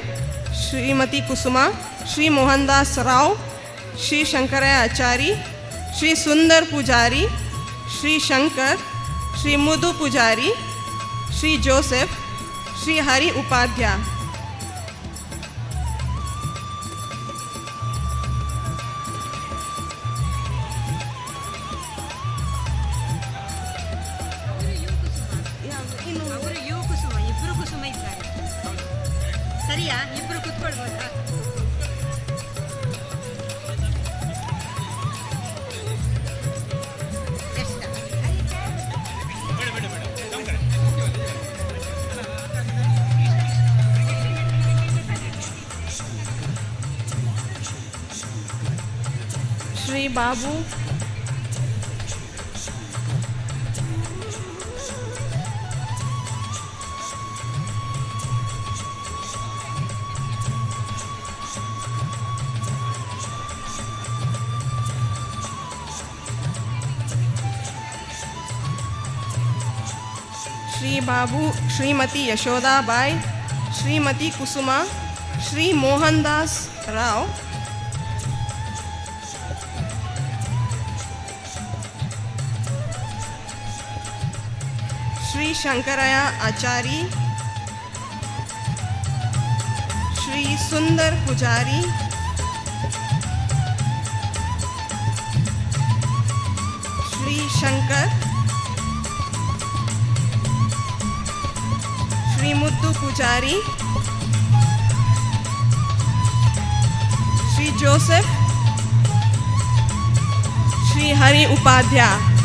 Srimati Kusuma, Shri Mohandas Rao, Shri Shankaraya Achari, Shri Sundar Pujari, Shri Shankar, Shri Muddu Pujari, Shri Joseph, Shri Hari Upadhyaya. ಸರಿಯಾ ಇಬ್ರು ಕೂತ್ಕೊಳ್ಬೋದಾ Shri Babu, Shri Babu, Srimati Yashoda Bai, Srimati Kusuma, Shri Mohandas Rao, Shri Shankaraya Achari, Shri Sundar Pujari, Shri Shankar, Shri Muthu Pujari, Shri Joseph, Shri Hari Upadhyaya.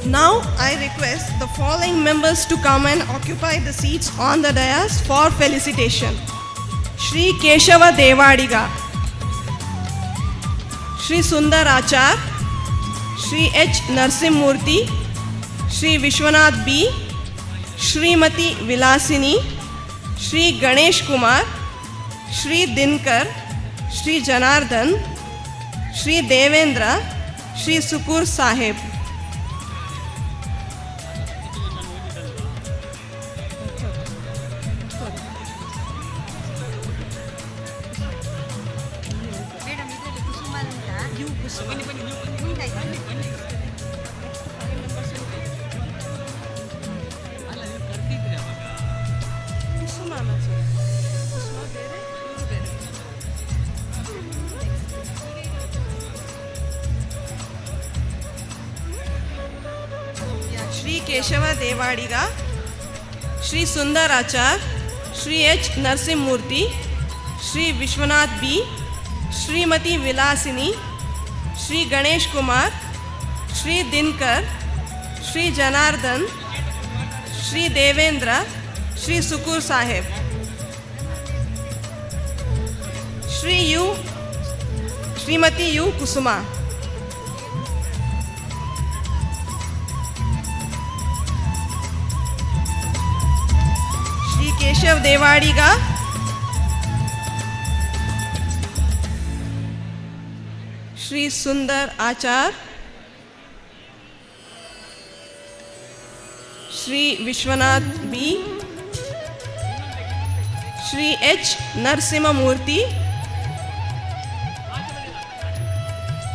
Now I request the following members to come and occupy the seats on the dais for felicitation. Shri Keshava Devadiga, Shri Sundar Achar, Shri H. Narsimurthy, Shri Vishwanath B, Shrimati Vilasini, Shri Ganesh Kumar, Shri Dinkar, Shri Janardhan, Shri Devendra, Shri Sukur Sahib. Shri Keshava Devadiga, Shri Sundar Achar, Shri H. Narsimurthy, Shri Vishwanath B, Shrimati Vilasini, Shri Ganesh Kumar, Shri Dinkar, Shri Janardhan, Shri Devendra, Shri Sukur Sahib. Shrimati U. Kusuma. Shri Keshav Devadiga, Shri Sundar Achar, Shri Vishwanath B, Shri H. Narsimamurthy,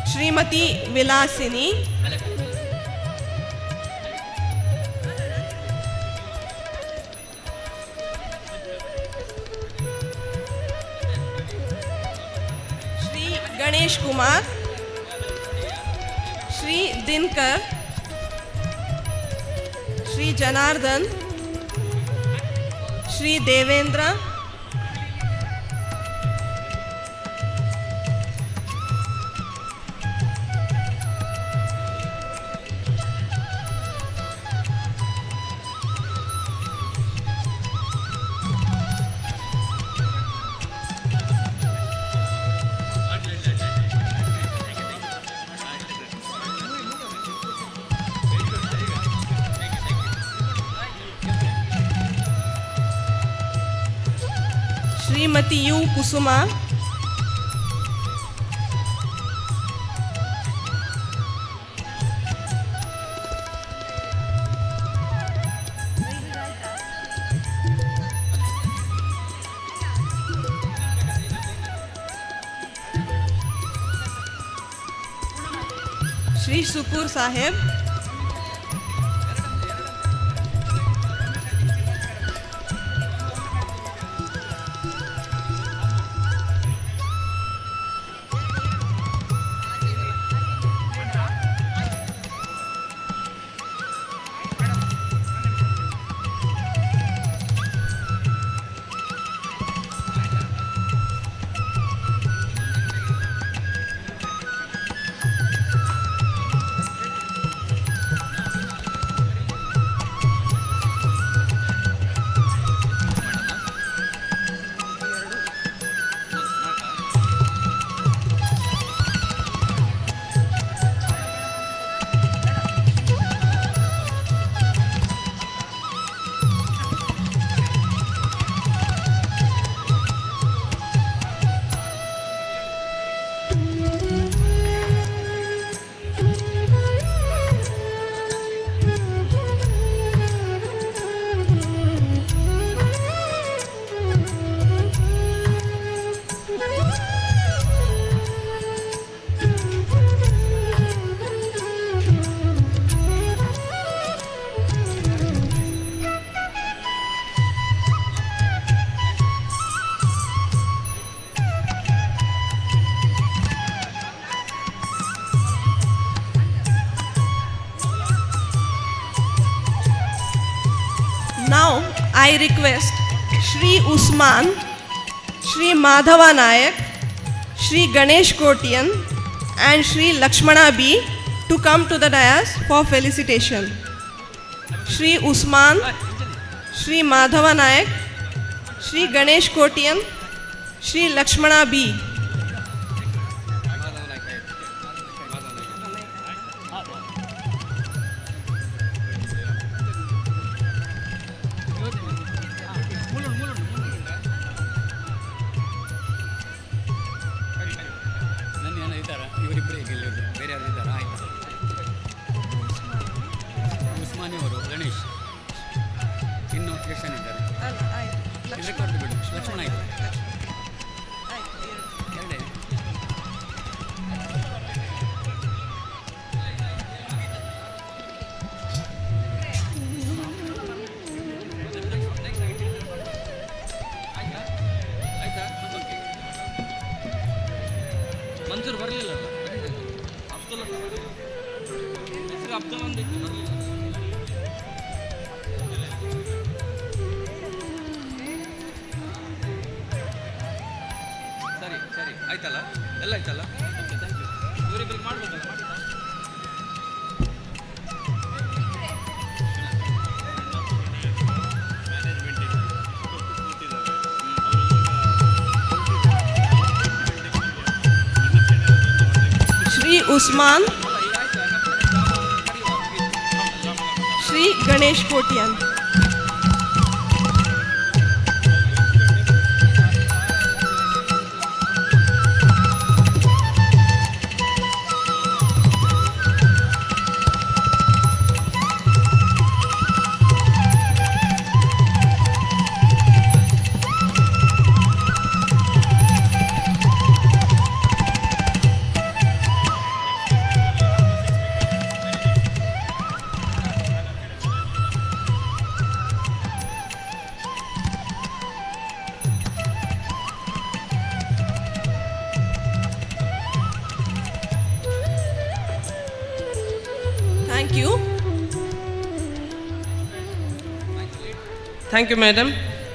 Shrimati Vilasini, Shri Ganesh Kumar, Shri Dinkar, Shri Janardhan, Shri Devendra, Shrimati U. Kusuma, Shri Sukur Sahib, I request Shri Usman, Shri Madhava Nayak, Shri Ganesh Kotian and Shri Lakshmana B to come to the dais for felicitation. Shri Usman, Shri Madhava Nayak, Shri Ganesh Kotian, Shri Lakshmana B. ಇವರಿಬ್ಬರೇ ಗೆಲ್ಲೋದು, ಬೇರೆ ಯಾರು ಇದ್ದಾರಾ? ಆಯ್ತು, ಉಸ್ಮಾನಿ ಅವರು, ಗಣೇಶ್, ಇನ್ನು ಯಶನ್ ಇದ್ದಾರೆ. ಇದಕ್ಕೆ ಹೊರತು ಬಿಡು, ಲಕ್ಷ್ಮಣ ಆಯಿತು. ಎರಡೇ ಮಂಜೂರು ಬರಲಿಲ್ಲ. ಅಬ್ದುಲ್ ಒಂದಿತ್ತು ಬರಲಿಲ್ಲ. ಸರಿ ಸರಿ ಆಯ್ತಲ್ಲ, ಎಲ್ಲ ಆಯ್ತಲ್ಲ. Okay, thank you. ಇವರಿಬ್ಬರಿಗೆ ಮಾಡ್ಬೇಕಲ್ಲ, ಮಾಡಿ. Shri Usman, Shri Ganesh Kotian. Thank you. Thank you, madam.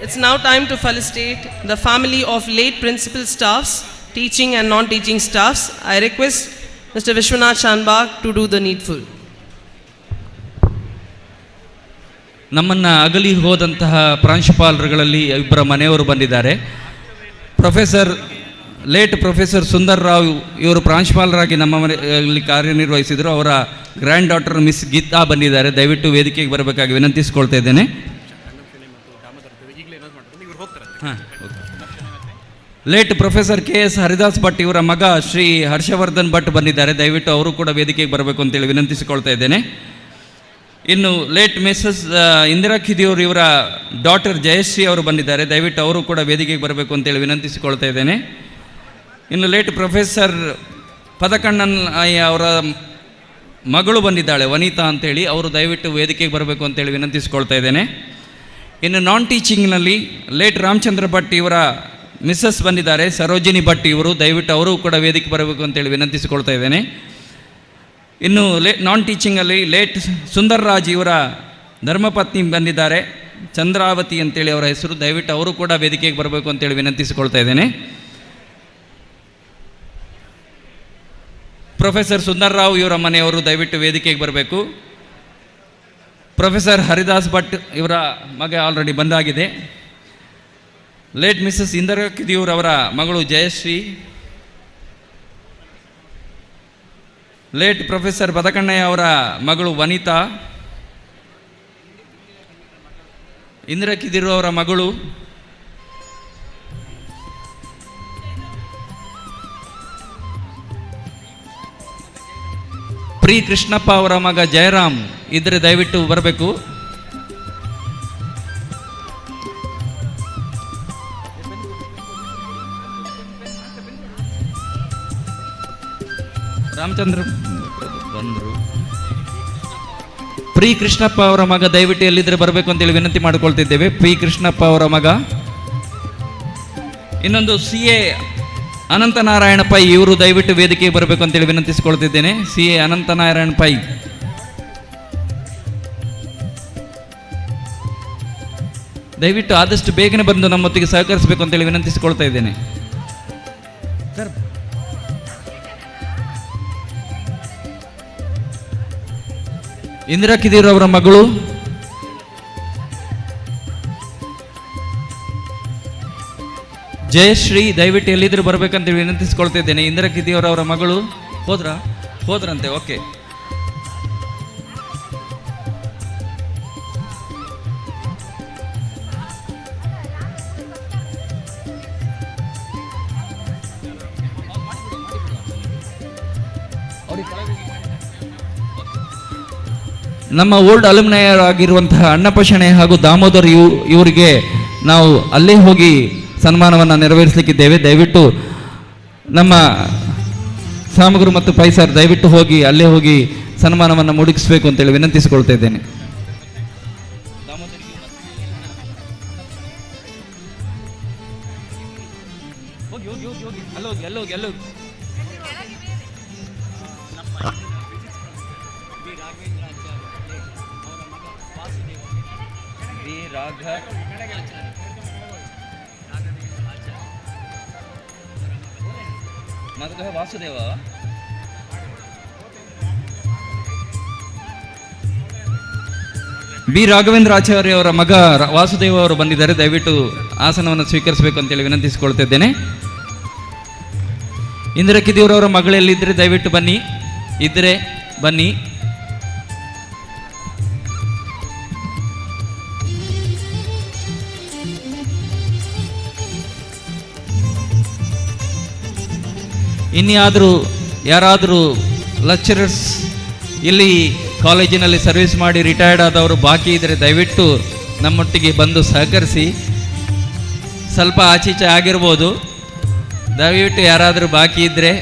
It's now time to felicitate the family of late principal staffs, teaching and non-teaching staffs. I request Mr. Vishwanath Shanbag to do the needful. ನಮ್ಮನ್ನು ಅಗಲಿ ಹೋದಂತಹ ಪ್ರಾಂಶುಪಾಲರುಗಳಲ್ಲಿ ಇಬ್ಬರ ಮನೆಯವರು ಬಂದಿದ್ದಾರೆ. Late professor Sundar Rao ಇವರು ಪ್ರಾಂಶುಪಾಲರಾಗಿ ನಮ್ಮ ಮನೆಯಲ್ಲಿ ಕಾರ್ಯನಿರ್ವಹಿಸಿದರು. ಅವರ grand daughter miss Geetha ಬಂದಿದ್ದಾರೆ. ದಯವಿಟ್ಟು ವೇದಿಕೆಗೆ ಬರಬೇಕಾಗಿ ವಿನಂತಿಸಿಕೊಳ್ತಾ ಇದ್ದೇನೆ. Late professor KS Haridas Bhat ಇವರ ಮಗ ಶ್ರೀ ಹರ್ಷವರ್ಧನ್ ಭಟ್ ಬಂದಿದ್ದಾರೆ. ದಯವಿಟ್ಟು ಅವರು ಕೂಡ ವೇದಿಕೆಗೆ ಬರಬೇಕು ಅಂತೇಳಿ ವಿನಂತಿಸಿಕೊಳ್ತಾ ಇದ್ದೇನೆ. ಇನ್ನು ಲೇಟ್ ಮಿಸಸ್ ಇಂದಿರಾ ಖಿದಿಯೂರ್ ಇವರ ಡಾಟರ್ ಜಯಶ್ರೀ ಅವರು ಬಂದಿದ್ದಾರೆ. ದಯವಿಟ್ಟು ಅವರು ಕೂಡ ವೇದಿಕೆಗೆ ಬರಬೇಕು ಅಂತೇಳಿ ವಿನಂತಿಸಿಕೊಳ್ತಾ ಇದ್ದೇನೆ. ಇನ್ನು ಲೇಟ್ ಪ್ರೊಫೆಸರ್ ಪದಕಣ್ಣನ್ ಅವರ ಮಗಳು ಬಂದಿದ್ದಾಳೆ ವನಿತಾ ಅಂತೇಳಿ, ಅವರು ದಯವಿಟ್ಟು ವೇದಿಕೆಗೆ ಬರಬೇಕು ಅಂತೇಳಿ ವಿನಂತಿಸಿಕೊಳ್ತಾ ಇದ್ದೇನೆ. ಇನ್ನು ನಾನ್ ಟೀಚಿಂಗ್ನಲ್ಲಿ ಲೇಟ್ ರಾಮಚಂದ್ರ ಭಟ್ ಇವರ ಮಿಸ್ಸಸ್ ಬಂದಿದ್ದಾರೆ ಸರೋಜಿನಿ ಭಟ್ ಇವರು, ದಯವಿಟ್ಟು ಅವರು ಕೂಡ ವೇದಿಕೆ ಬರಬೇಕು ಅಂತೇಳಿ ವಿನಂತಿಸಿಕೊಳ್ತಾ ಇದ್ದೇನೆ. ಇನ್ನು ನಾನ್ ಟೀಚಿಂಗಲ್ಲಿ ಲೇಟ್ ಸುಂದರ್ ರಾಜ್ ಇವರ ಧರ್ಮಪತ್ನಿ ಬಂದಿದ್ದಾರೆ ಚಂದ್ರಾವತಿ ಅಂತೇಳಿ ಅವರ ಹೆಸರು, ದಯವಿಟ್ಟು ಅವರು ಕೂಡ ವೇದಿಕೆಗೆ ಬರಬೇಕು ಅಂತೇಳಿ ವಿನಂತಿಸಿಕೊಳ್ತಾ ಇದ್ದೇನೆ. ಪ್ರೊಫೆಸರ್ ಸುಂದರ್ ರಾವ್ ಇವರ ಮನೆಯವರು ದಯವಿಟ್ಟು ವೇದಿಕೆಗೆ ಬರಬೇಕು. ಪ್ರೊಫೆಸರ್ ಹರಿದಾಸ್ ಭಟ್ ಇವರ ಮಗ ಆಲ್ರೆಡಿ ಬಂದಾಗಿದೆ. ಲೇಟ್ ಮಿಸಸ್ ಇಂದಿರಾ ಖಿದಿಯೂರ್ ಅವರ ಮಗಳು ಜಯಶ್ರೀ, ಲೇಟ್ ಪ್ರೊಫೆಸರ್ ಪದಕಣ್ಣಯ್ಯ ಅವರ ಮಗಳು ವನಿತಾ, ಇಂದಿರಾ ಖಿದಿಯೂರ್ ಅವರ ಮಗಳು, ಪ್ರೀ ಕೃಷ್ಣಪ್ಪ ಅವರ ಮಗ ಜಯರಾಮ್ ಇದ್ರೆ ದಯವಿಟ್ಟು ಬರಬೇಕು. ರಾಮಚಂದ್ರ ಬಂದರು. ಪ್ರೀ ಕೃಷ್ಣಪ್ಪ ಅವರ ಮಗ ದಯವಿಟ್ಟು ಎಲ್ಲಿದ್ರೆ ಬರಬೇಕು ಅಂತೇಳಿ ವಿನಂತಿ ಮಾಡಿಕೊಳ್ತಿದ್ದೇವೆ. ಪ್ರೀ ಕೃಷ್ಣಪ್ಪ ಅವರ ಮಗ. ಇನ್ನೊಂದು CA ಅನಂತನಾರಾಯಣ ಪೈ ಇವರು ದಯವಿಟ್ಟು ವೇದಿಕೆಗೆ ಬರಬೇಕು ಅಂತೇಳಿ ವಿನಂತಿಸಿಕೊಳ್ತಿದ್ದೇನೆ. CA Ananthanarayana pi. ದಯವಿಟ್ಟು ಆದಷ್ಟು ಬೇಗನೆ ಬಂದು ನಮ್ಮೊತ್ತಿಗೆ ಸಹಕರಿಸಬೇಕು ಅಂತೇಳಿ ವಿನಂತಿಸಿಕೊಳ್ತಾ ಇದ್ದೇನೆ. ಇಂದಿರಾ ಕಿದೀರ್ ಅವರ ಮಗಳು ಜಯಶ್ರೀ ದಯವಿಟ್ಟು ಎಲ್ಲಿದ್ರು ಬರಬೇಕಂತ ವಿನಂತಿಸಿಕೊಳ್ತಾ ಇದ್ದೇನೆ. ಇಂದಿರಾ ಕಿದೀರ್ ಅವರ ಮಗಳು ಹೋದ್ರಂತೆ. ಓಕೆ, ನಮ್ಮ ಓಲ್ಡ್ ಅಲುಮ್ನಯರ್ ಆಗಿರುವಂತಹ ಅಣ್ಣಪ್ಪ ಶೆಣೆ ಹಾಗೂ ದಾಮೋದರ್ ಇವರಿಗೆ ನಾವು ಅಲ್ಲೇ ಹೋಗಿ ಸನ್ಮಾನವನ್ನು ನೆರವೇರಿಸಲಿಕ್ಕಿದ್ದೇವೆ. ದಯವಿಟ್ಟು ನಮ್ಮ ಸಾಮಗ್ರು ಮತ್ತು ಪೈಸರ್ ದಯವಿಟ್ಟು ಹೋಗಿ ಅಲ್ಲೇ ಹೋಗಿ ಸನ್ಮಾನವನ್ನು ಮುಗಿಸಬೇಕು ಅಂತೇಳಿ ವಿನಂತಿಸಿಕೊಳ್ತಾ ಇದ್ದೇನೆ. ವಾಸುದೇವ ಬಿ ರಾಘವೇಂದ್ರ ಆಚಾರ್ಯ ಅವರ ಮಗ ವಾಸುದೇವ ಅವರು ಬಂದಿದ್ದಾರೆ. ದಯವಿಟ್ಟು ಆಸನವನ್ನು ಸ್ವೀಕರಿಸಬೇಕು ಅಂತೇಳಿ ವಿನಂತಿಸಿಕೊಳ್ತಾ ಇದ್ದೇನೆ. ಇಂದಿರಾ ಕಿದೀರ್ ಅವರ ಮಗಳೆಲ್ಲಿದ್ದರೆ ದಯವಿಟ್ಟು ಬನ್ನಿ, ಇದ್ದರೆ ಬನ್ನಿ. ಇನ್ಯಾದರೂ ಯಾರಾದರೂ ಲೆಕ್ಚರರ್ಸ್ ಇಲ್ಲಿ ಕಾಲೇಜಿನಲ್ಲಿ ಸರ್ವಿಸ್ ಮಾಡಿ ರಿಟೈರ್ಡ್ ಆದವರು ಬಾಕಿ ಇದ್ದರೆ ದಯವಿಟ್ಟು ನಮ್ಮೊಟ್ಟಿಗೆ ಬಂದು ಸಹಕರಿಸಿ. ಸ್ವಲ್ಪ ಆಚೀಚೆ ಆಗಿರ್ಬೋದು, ದಯವಿಟ್ಟು ಯಾರಾದರೂ ಬಾಕಿ ಇದ್ದರೆ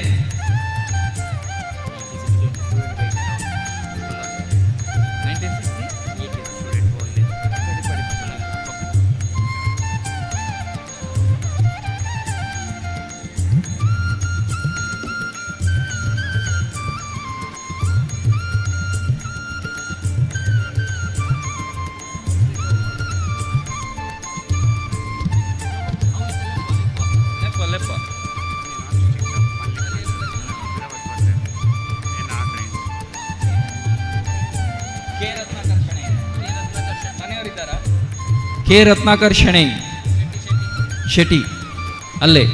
ಕೆ ರತ್ನಾಕರ್ ಶೆಟ್ಟಿ ಅಲ್ಲೇ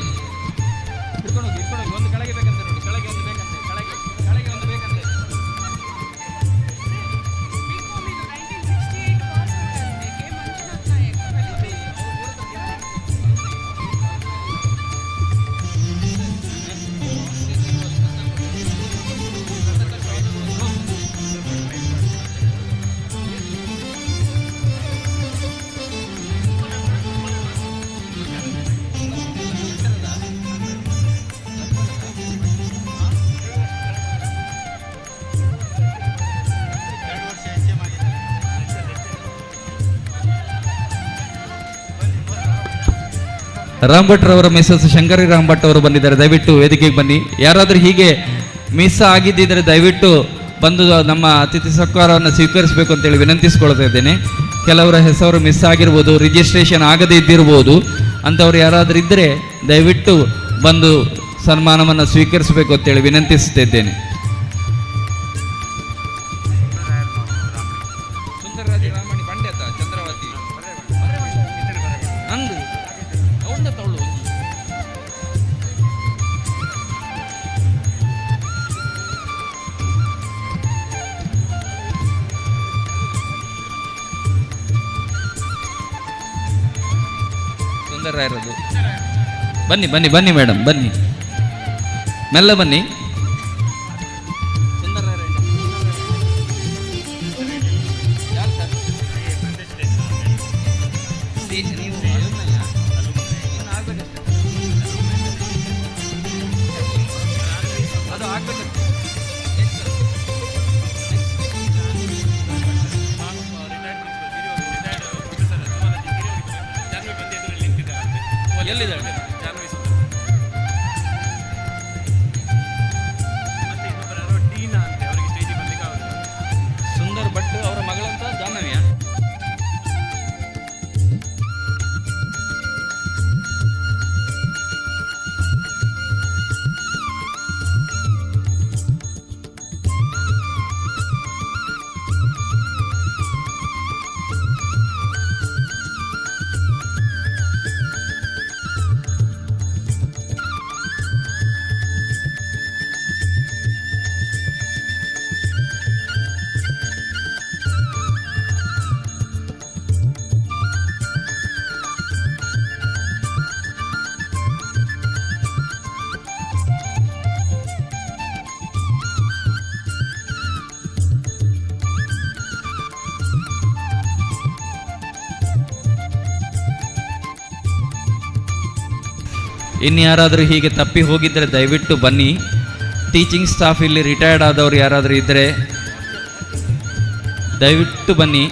ರಾಮ್ ಭಟ್ ರವರ ಮಿಸಸ್ ಶಂಕರಿ ರಾಮ್ ಭಟ್ ಅವರು ಬಂದಿದ್ದಾರೆ. ದಯವಿಟ್ಟು ವೇದಿಕೆಗೆ ಬನ್ನಿ. ಯಾರಾದರೂ ಹೀಗೆ ಮಿಸ್ ಆಗಿದ್ದಿದ್ರೆ ದಯವಿಟ್ಟು ಬಂದು ನಮ್ಮ ಅತಿಥಿ ಸತ್ಕಾರವನ್ನು ಸ್ವೀಕರಿಸಬೇಕು ಅಂತೇಳಿ ವಿನಂತಿಸಿಕೊಳ್ತಾ ಇದ್ದೇನೆ. ಕೆಲವರ ಹೆಸರು ಮಿಸ್ ಆಗಿರ್ಬೋದು, ರಿಜಿಸ್ಟ್ರೇಷನ್ ಆಗದೇ ಇದ್ದಿರ್ಬೋದು. ಅಂಥವ್ರು ಯಾರಾದರೂ ಇದ್ದರೆ ದಯವಿಟ್ಟು ಬಂದು ಸನ್ಮಾನವನ್ನು ಸ್ವೀಕರಿಸಬೇಕು ಅಂತೇಳಿ ವಿನಂತಿಸುತ್ತಿದ್ದೇನೆ. ಇರೋದು ಬನ್ನಿ ಬನ್ನಿ ಬನ್ನಿ ಮೇಡಮ್, ಬನ್ನಿ ಮೆಲ್ಲ ಬನ್ನಿ. ಅದು ಆಗ್ಬೇಕು. ಎಲ್ಲಿದ್ದಾಳೆ? ಸುಂದರ್ ಭಟ್ ಅವರ ಮಗಳಂತ ಜಾಹ್ನವಿಯ ಇನ್ಯಾರಾದರೂ ಹೀಗೆ ತಪ್ಪಿ ಹೋಗಿದ್ದರೆ ದಯವಿಟ್ಟು ಬನ್ನಿ. ಟೀಚಿಂಗ್ ಸ್ಟಾಫ್ ಇಲ್ಲಿ ರಿಟೈರ್ಡ್ ಆದವರು ಯಾರಾದರೂ ಇದ್ದರೆ ದಯವಿಟ್ಟು ಬನ್ನಿ.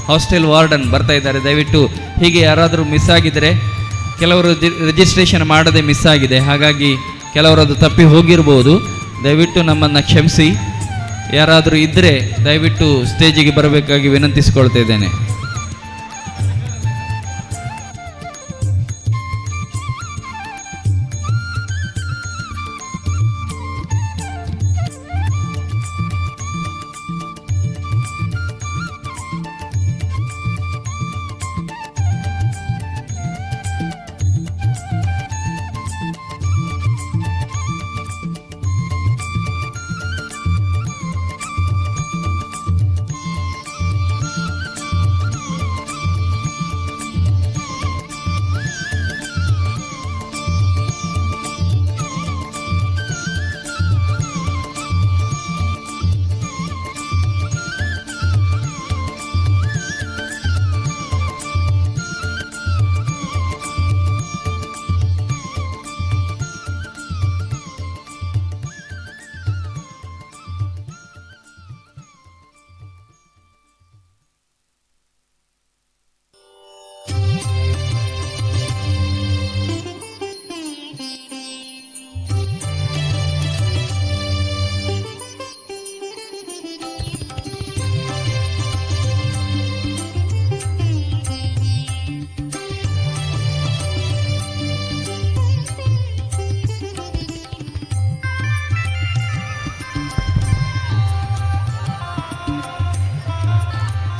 ಹಾಸ್ಟೆಲ್ ವಾರ್ಡನ್ ಬರ್ತಾ ಇದ್ದಾರೆ, ದಯವಿಟ್ಟು. ಹೀಗೆ ಯಾರಾದರೂ ಮಿಸ್ ಆಗಿದ್ದರೆ, ಕೆಲವರು ರಿಜಿಸ್ಟ್ರೇಷನ್ ಮಾಡದೆ ಮಿಸ್ ಆಗಿದೆ, ಹಾಗಾಗಿ ಕೆಲವರದು ತಪ್ಪಿ ಹೋಗಿರ್ಬೋದು. ದಯವಿಟ್ಟು ನಮ್ಮನ್ನು ಕ್ಷಮಿಸಿ. ಯಾರಾದರೂ ಇದ್ದರೆ ದಯವಿಟ್ಟು ಸ್ಟೇಜಿಗೆ ಬರಬೇಕಾಗಿ ವಿನಂತಿಸಿಕೊಳ್ತಾ ಇದ್ದೇನೆ.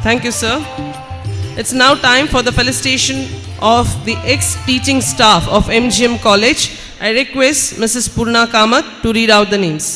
Thank you, sir. It's now time for the felicitation of the ex-teaching staff of MGM College. I request Mrs. Purna Kamath to read out the names.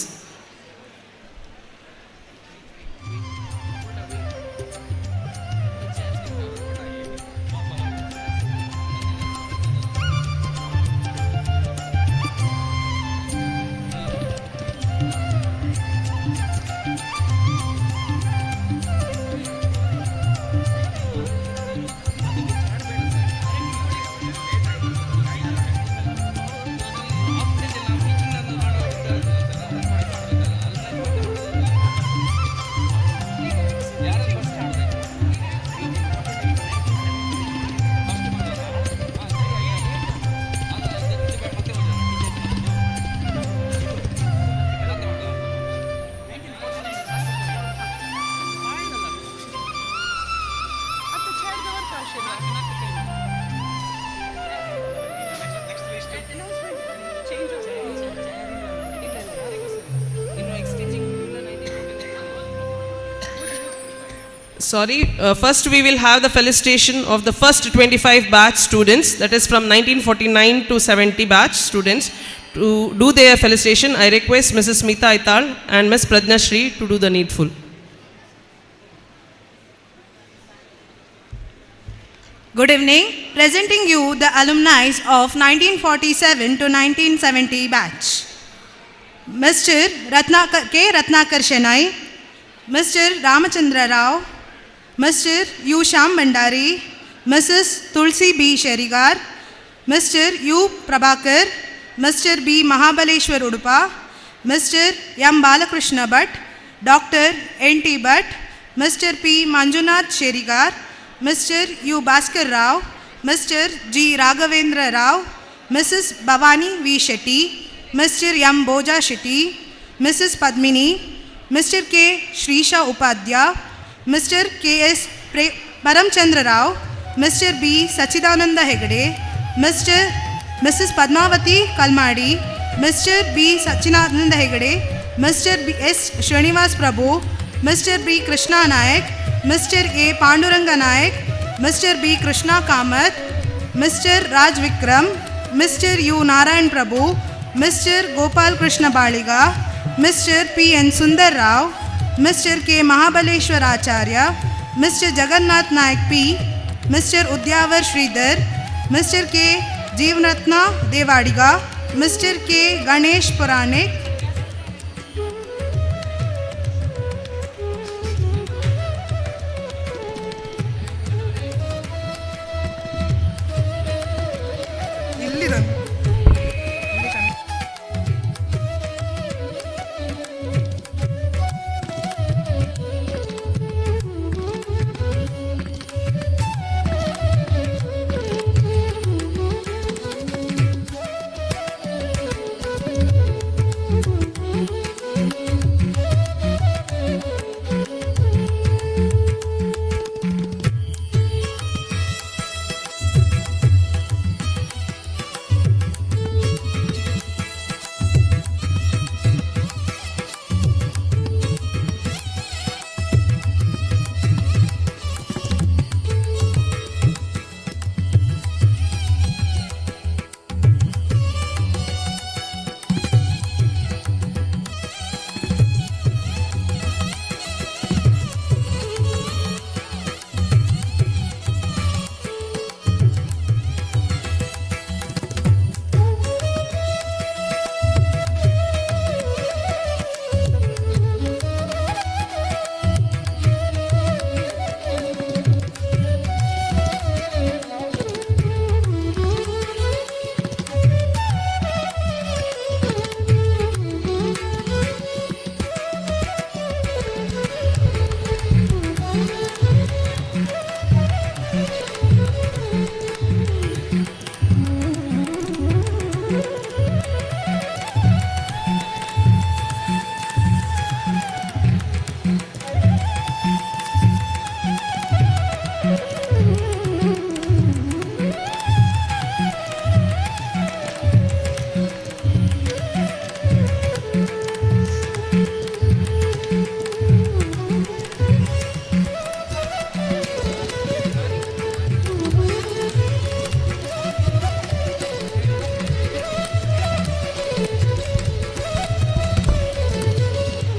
First we will have the felicitation of the first 25 batch students, that is from 1949 to 70 batch students. To do their felicitation, I request Mrs. Smita Ital and Ms. Pradna Shri to do the needful. Good evening. Presenting you the alumni of 1947 to 1970 batch. Mr. K. Ratnakar Shenai, Mr. Ramachandra Rao, Mr. U. Sham Bandari, Mrs. Tulsi B. Sherigar, Mr. U. Prabhakar, Mr. B. Mahabaleshwar Udupa, Mr. M. Balakrishna Bhatt, Dr. N. T. Bhatt, Mr. P. Manjunath Sherigar, Mr. U. Bhaskar Rao, Mr. G. Raghavendra Rao, Mrs. Bhavani V. Shetty, Mr. M. Boja Shetty, Mrs. Padmini, Mr. K. Shrisha Upadhya, Mr. K.S. Paramchandra Rao, Mr. B. Sachidananda Hegde, Mrs. Padmavati Kalmadi, Mr. B. Sachidananda Hegde, Mr. B. S. Srinivas Prabhu, Mr. B. Krishna Nayak, Mr. A. Panduranga Nayak, Mr. B. Krishna Kamath, Mr. Raj Vikram, Mr. U. Narayan Prabhu, Mr. Gopal Krishna Baliga, Mr. P. N. Sundar Rao, Mr. K. Mahabaleshwar Acharya, Mr. Jagannath Nayak P, Mr. Udyavar Sridhar, Mr. K. Jeevratna Devadiga, Mr. K. Ganesh Puranik, ಇಲ್ಲಿ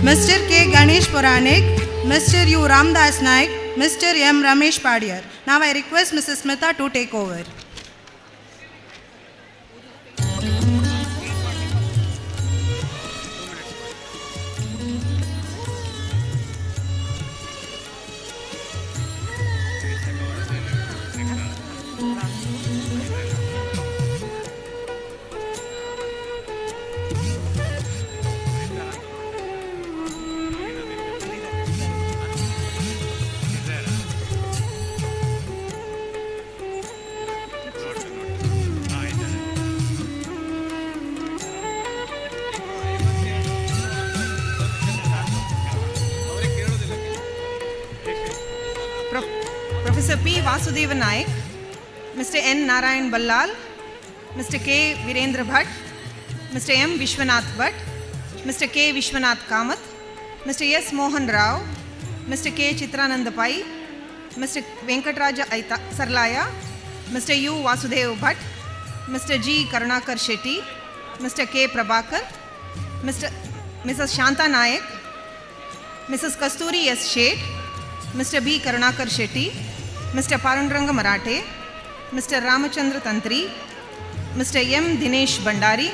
Mr. K. Ganesh Puranik, Mr. U. Ramdas Naik, Mr. M. Ramesh Padiyar. Now I request Mrs. Smita to take over. Professor P. Vasudeva Naik, Mr. N. Narayan Ballal, Mr. K. Virendra Bhatt, Mr. M. Vishwanath Bhatt, Mr. K. Vishwanath Kamath, Mr. S. Mohan Rao, Mr. K. Chitrananda Pai, Mr. Venkatraja Sarlaya, Mr. U. Vasudev Bhatt, Mr. G. Karunakar Shetty, Mr. K. Prabhakar, Mrs. Shanta Naik, Mrs. Kasturi S. Sheth, Mr. B. Karunakar Shetty, Mr. Parundranga Marathe, Mr. Ramachandra Tantri, Mr. M. Dinesh Bandari,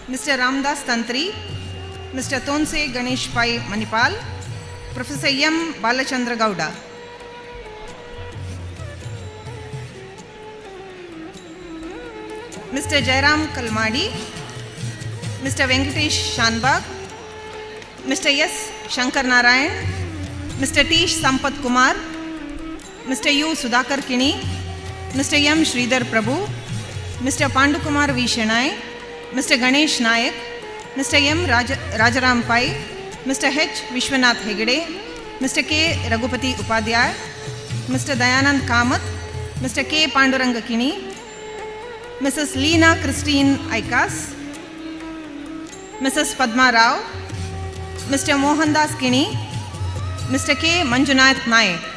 Mr. Ramdas Tantri, Mr. Tonse Ganesh Pai Manipal, Professor M. Balachandra Gowda. Mr. Jairam Kalmadi, Mr. Venkatesh Shanbag, Mr. S. Shankar Narayan, Mr. T. Sampath Kumar, Mr. U. Sudhakar Kini, Mr. M. Sridhar Prabhu, Mr. Pandukumar V. Shenai, Mr. Ganesh Nayak, Mr. M. Rajaram Pai, Mr. H. Vishwanath Hegde, Mr. K. Raghupati Upadhyay, Mr. Dayanand Kamath, Mr. K. Panduranga Kini, Mrs. Leena Christine Aikas, Mrs. Padma Rao, Mr. Mohandas Kini, Mr. K. Manjunath Naik.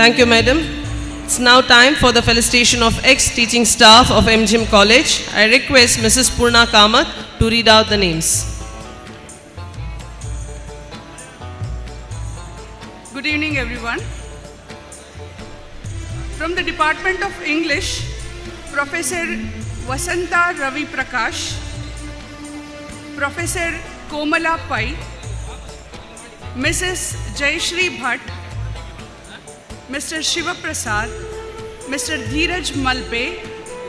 Thank you, madam. It's now time for the felicitation of ex-teaching staff of MGM College. I request Mrs. Purna Kamath to read out the names. Good evening, everyone. From the Department of English, Professor Vasanta Ravi Prakash, Professor Komala Pai, Mrs. Jayashri Bhatt, Mr. Shiva Prasad, Mr. Dheeraj Malpe,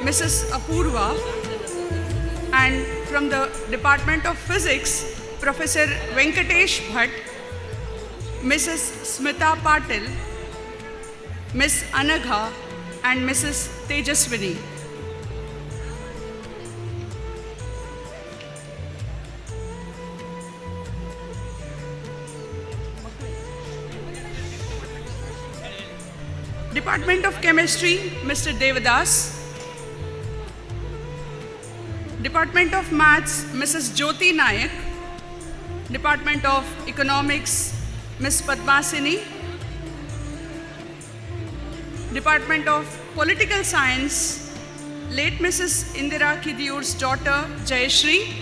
Mrs. Apurva, and from the Department of Physics, Professor Venkatesh Bhatt, Mrs. Smita Patil, Miss Anagha, and Mrs. Tejaswini. Department of Chemistry, Mr. Devadas. Department of Maths, Mrs. Jyoti Nayak. Department of Economics, Ms. Padmasini. Department of Political Science, late Mrs. Indira Kidiur's daughter, Jayashri.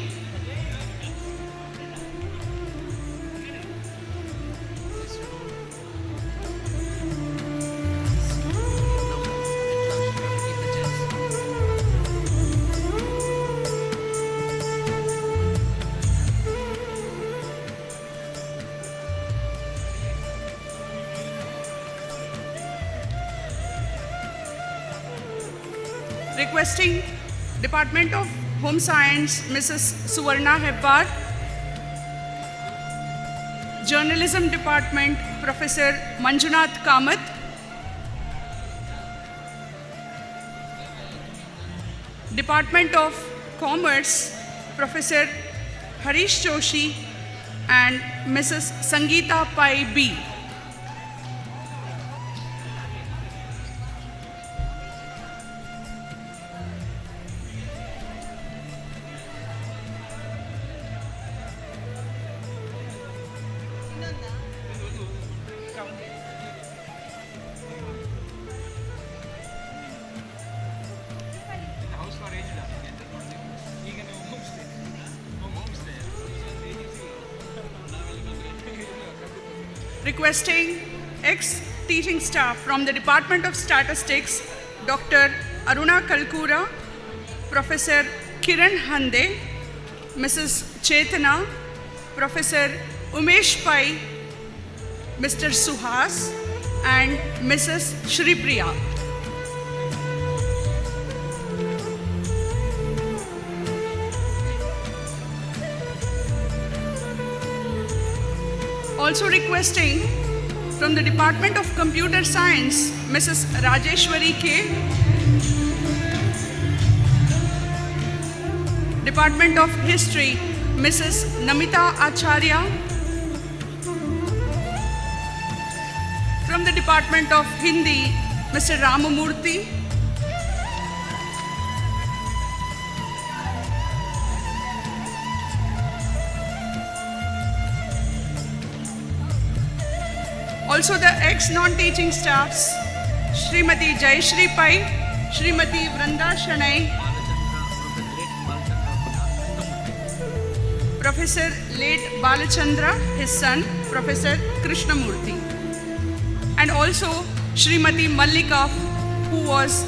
Requesting Department of Home Science, Mrs. Suvarna Hebbar. Journalism Department, Professor Manjunath Kamath. Department of Commerce, Professor Harish Joshi and Mrs. Sangeeta Pai B. Requesting ex-teaching staff from the Department of Statistics, Dr. Aruna Kalkura, Professor Kiran Hande, Mrs. Chetana, Professor Umesh Pai, Mr. Suhas, and Mrs. Shri Priya. Also requesting from the Department of Computer Science, Mrs. Rajeshwari K. Department of History, Mrs. Namita Acharya. From the Department of Hindi, Mr. Ramamurthy. Also the ex-non-teaching staffs, Srimati Jayashri Pai, Srimati Vranda Shanai, Professor late Balachandra, his son, Professor Krishnamurthy, and also Srimati Mallika, who was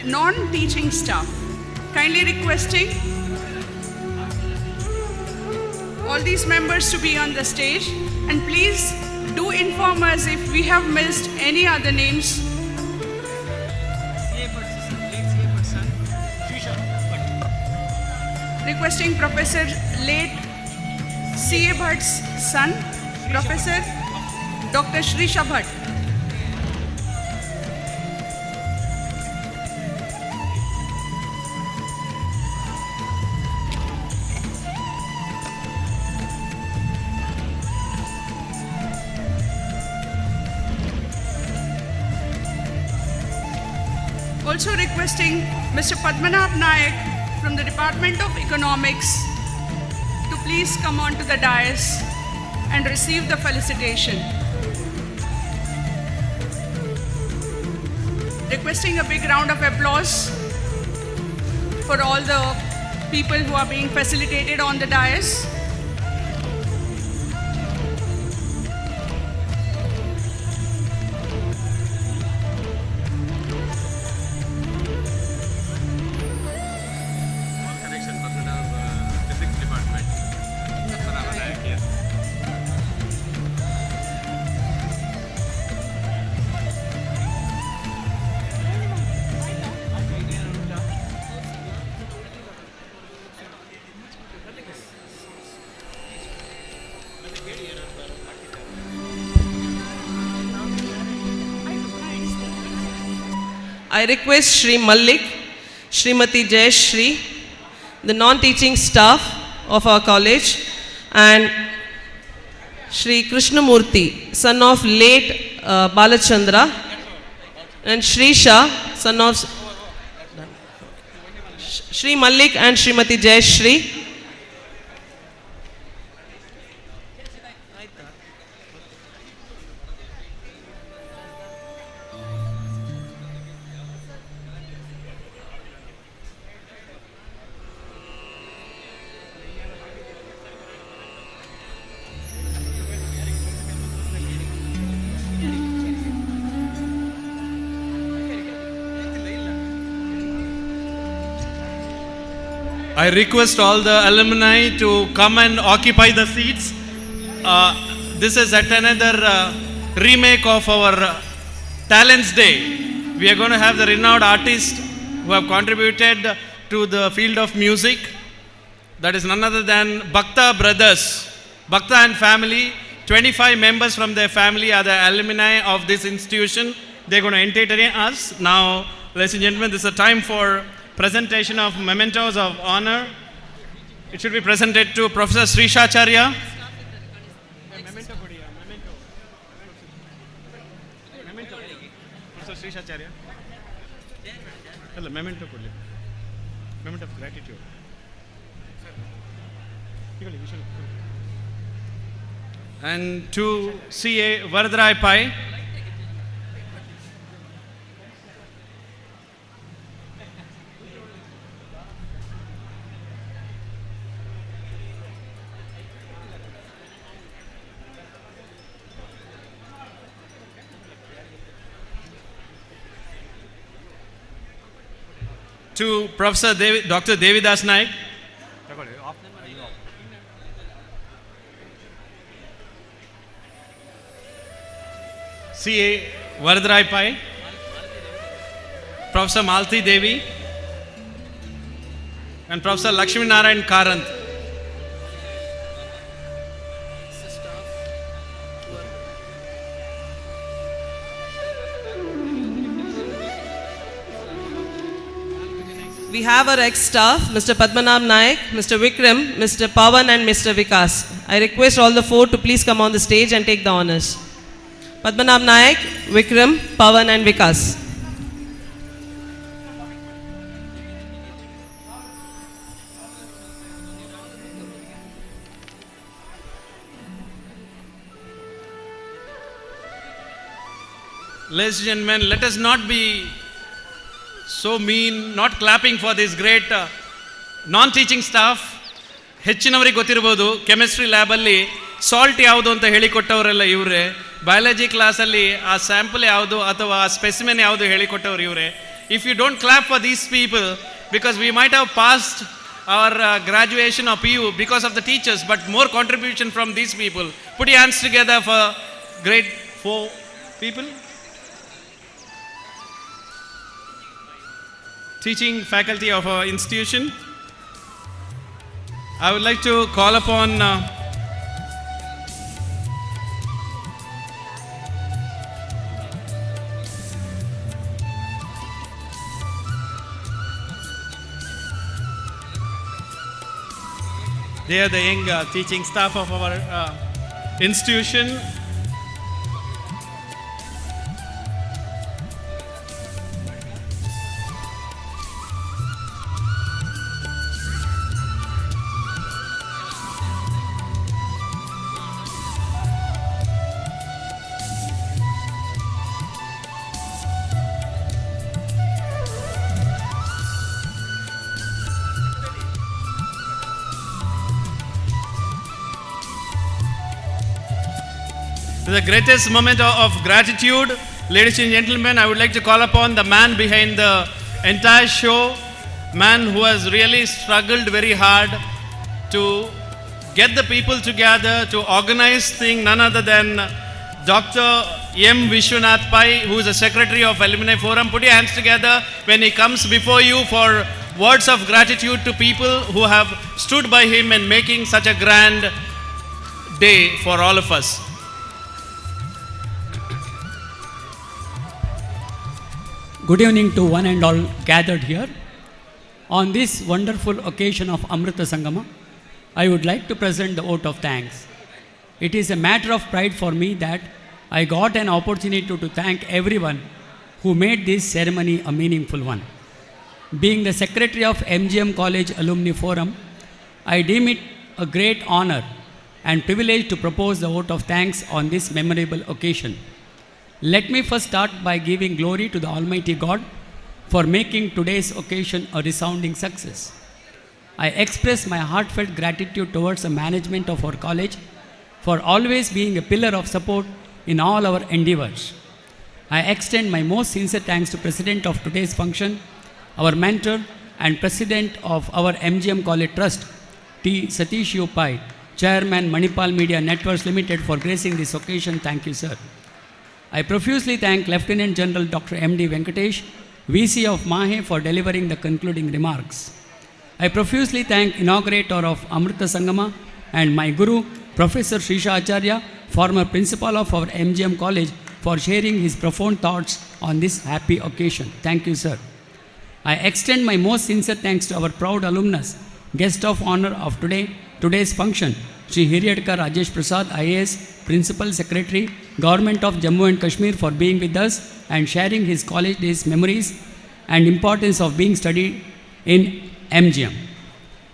non-teaching staff. Kindly requesting all these members to be on the stage, and please do inform us if we have missed any other names. Requesting Professor late C.A. Bhatt's son, Professor Dr. Shrisha Bhatt. Also requesting Mr. Padmanabh Nayak from the Department of Economics to please come on to the dais and receive the felicitation. requesting a big round of applause for all the people who are being facilitated on the dais. I request Shri Malik, Srimati Jayashri, the non-teaching staff of our college, and Shri Krishnamurthy, son of late Balachandra, and Shri Shah, son of Shri Malik and Srimati Jayashri. I request all the alumni to come and occupy the seats. This is yet another remake of our Talents Day. We are going to have the renowned artists who have contributed to the field of music. That is none other than Bhakta brothers. Bhakta and family, 25 members from their family are the alumni of this institution. They are going to entertain us. Now, ladies and gentlemen, this is a time for presentation of mementos of honor. It should be presented to Professor Srishacharya. Professor Srishacharya. Hello, memento of gratitude. And to C.A. Vardrai Pai. To Professor Dr. Devidas Naik. C.A. Vardrai Pai. Professor Malti Devi. And Professor Lakshmi Narayan Karant. We have our ex-staff, Mr. Padmanabh Naik, Mr. Vikram, Mr. Pawan and Mr. Vikas. I request all the four to please come on the stage and take the honors. Padmanabh Naik, Vikram, Pawan and Vikas. Ladies and gentlemen, let us not be so mean, not clapping for this great non-teaching staff. ಹೆಚ್ಚಿನವರಿಗೆ ಗೊತ್ತಿರಬಹುದು chemistry ಲ್ಯಾಬಲ್ಲಿ salt ಯಾವುದು ಅಂತ ಹೇಳಿಕೊಟ್ಟವರೆಲ್ಲ ಇವರೇ, biology ಕ್ಲಾಸಲ್ಲಿ ಆ sample ಯಾವುದು ಅಥವಾ ಆ specimen ಯಾವುದು ಹೇಳಿಕೊಟ್ಟವ್ರು ಇವರೇ. If you don't clap for these people, because we might have passed our graduation of PU because of the teachers, but more contribution from these people. Put your hands together for grade 4 people. Teaching faculty of our institution. I would like to call upon they are the young teaching staff of our institution. To the greatest moment of gratitude, ladies and gentlemen, I would like to call upon the man behind the entire show, man who has really struggled very hard to get the people together, to organize things, none other than Dr. M. Vishwanath Pai, who is the Secretary of Alumni Forum. Put your hands together when he comes before you for words of gratitude to people who have stood by him in making such a grand day for all of us. Good evening to one and all gathered here. On this wonderful occasion of Amrita Sangama, I would like to present the vote of thanks. It is a matter of pride for me that I got an opportunity to thank everyone who made this ceremony a meaningful one. Being the Secretary of MGM College Alumni Forum, I deem it a great honor and privilege to propose the vote of thanks on this memorable occasion. Let me first start by giving glory to the Almighty God for making today's occasion a resounding success. I express my heartfelt gratitude towards the management of our college for always being a pillar of support in all our endeavors. I extend my most sincere thanks to President of today's function, our mentor and President of our MGM College Trust, T. Satish U. Pai, Chairman Manipal Media Networks Limited, for gracing this occasion. Thank you, sir. I profusely thank Lieutenant General Dr. M.D. Venkatesh, VC of MAHE, for delivering the concluding remarks. I profusely thank inaugurator of Amrita Sangama and my Guru, Professor Srisha Acharya, former principal of our MGM College, for sharing his profound thoughts on this happy occasion. Thank you, sir. I extend my most sincere thanks to our proud alumnus, guest of honor of today's function, Sri Hiryadkar Rajesh Prasad, IAS, Principal Secretary, Government of Jammu and Kashmir, for being with us and sharing his college days memories and importance of being studied in MGM.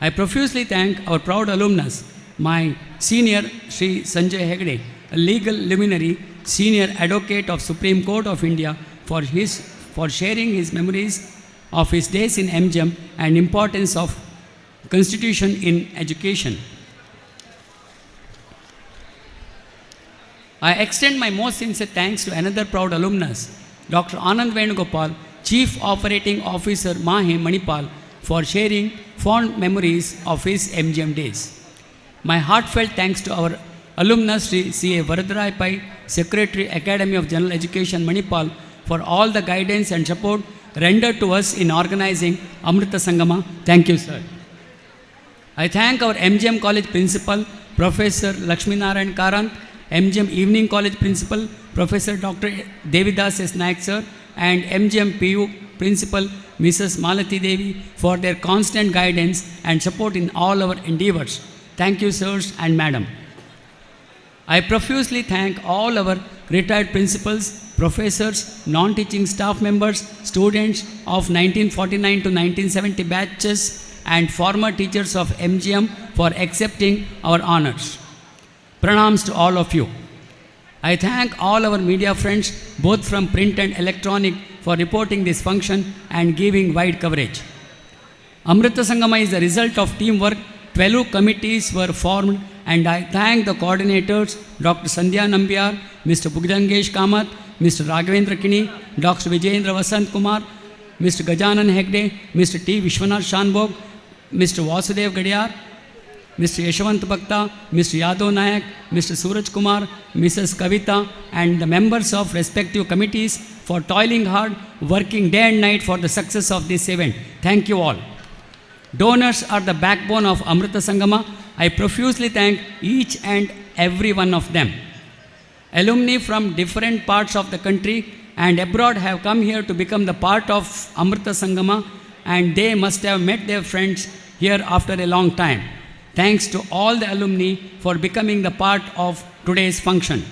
I profusely thank our proud alumnus, my senior Sri Sanjay Hegde, a legal luminary, senior advocate of Supreme Court of India, for sharing his memories of his days in MGM and importance of Constitution in education. I extend my most sincere thanks to another proud alumnus, Dr. Anand Venugopal, Chief Operating Officer MAHE Manipal, for sharing fond memories of his MGM days. My heartfelt thanks to our alumnus Sri C.A. Varadrai Pai, Secretary Academy of General Education Manipal, for all the guidance and support rendered to us in organizing Amrita Sangama. Thank you, sir. I thank our MGM College Principal, Professor Lakshmi Narayan Karant, MGM Evening College Principal, Professor Dr. Devidas S. Naik, sir, and MGM PU Principal, Mrs. Malati Devi, for their constant guidance and support in all our endeavors. Thank you, sirs and madam. I profusely thank all our retired principals, professors, non-teaching staff members, students of 1949 to 1970 batches, and former teachers of MGM for accepting our honors. Pranams to all of you. I thank all our media friends, both from print and electronic, for reporting this function and giving wide coverage. Amrita Sangama is the result of teamwork. 12 committees were formed, and I thank the coordinators, Dr. Sandhya Nambiar, Mr. Bugdangesh Kamath, Mr. Raghavendra Kini, Dr. Vijayendra Vasant Kumar, Mr. Gajanan Hegde, Mr. T. Vishwanath Shanbhog, Mr. Vasudev Gadiyar, Mr. Yashwant Bhakta, Mr. Yadav Nayak, Mr. Suraj Kumar, Mrs. Kavita, and the members of respective committees for toiling hard, working day and night for the success of this event. Thank you all. Donors are the backbone of Amrita Sangama. I profusely thank each and every one of them. Alumni from different parts of the country and abroad have come here to become the part of Amrita Sangama, and they must have met their friends here after a long time. Thanks to all the alumni for becoming the part of today's function.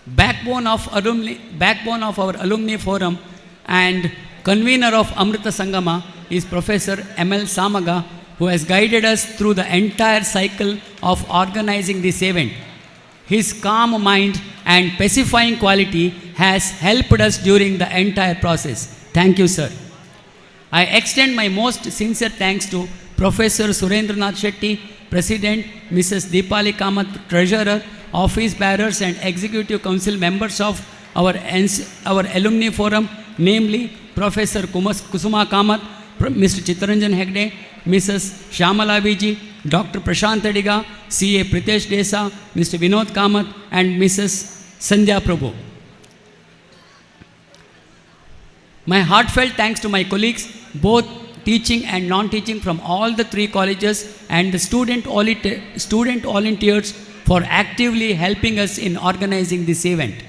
Backbone of our alumni forum and convener of Amrita Sangama is Professor M.L. Samaga, who has guided us through the entire cycle of organizing this event. His calm mind and pacifying quality has helped us during the entire process. Thank you, sir. I extend my most sincere thanks to Professor Surendranath Shetty, President, Mrs. Deepali Kamath, Treasurer, office bearers and executive council members of our alumni forum, namely Professor Kusuma Kamath, Mr. Chittaranjan Hegde, Mrs. Shyamala Viji, Dr. Prashant Adiga, CA Pritesh Desa, Mr. Vinod Kamath, and Mrs. Sandhya Prabhu. My heartfelt thanks to my colleagues, both teaching and non-teaching from all the three colleges, and the student volunteers for actively helping us in organizing this event.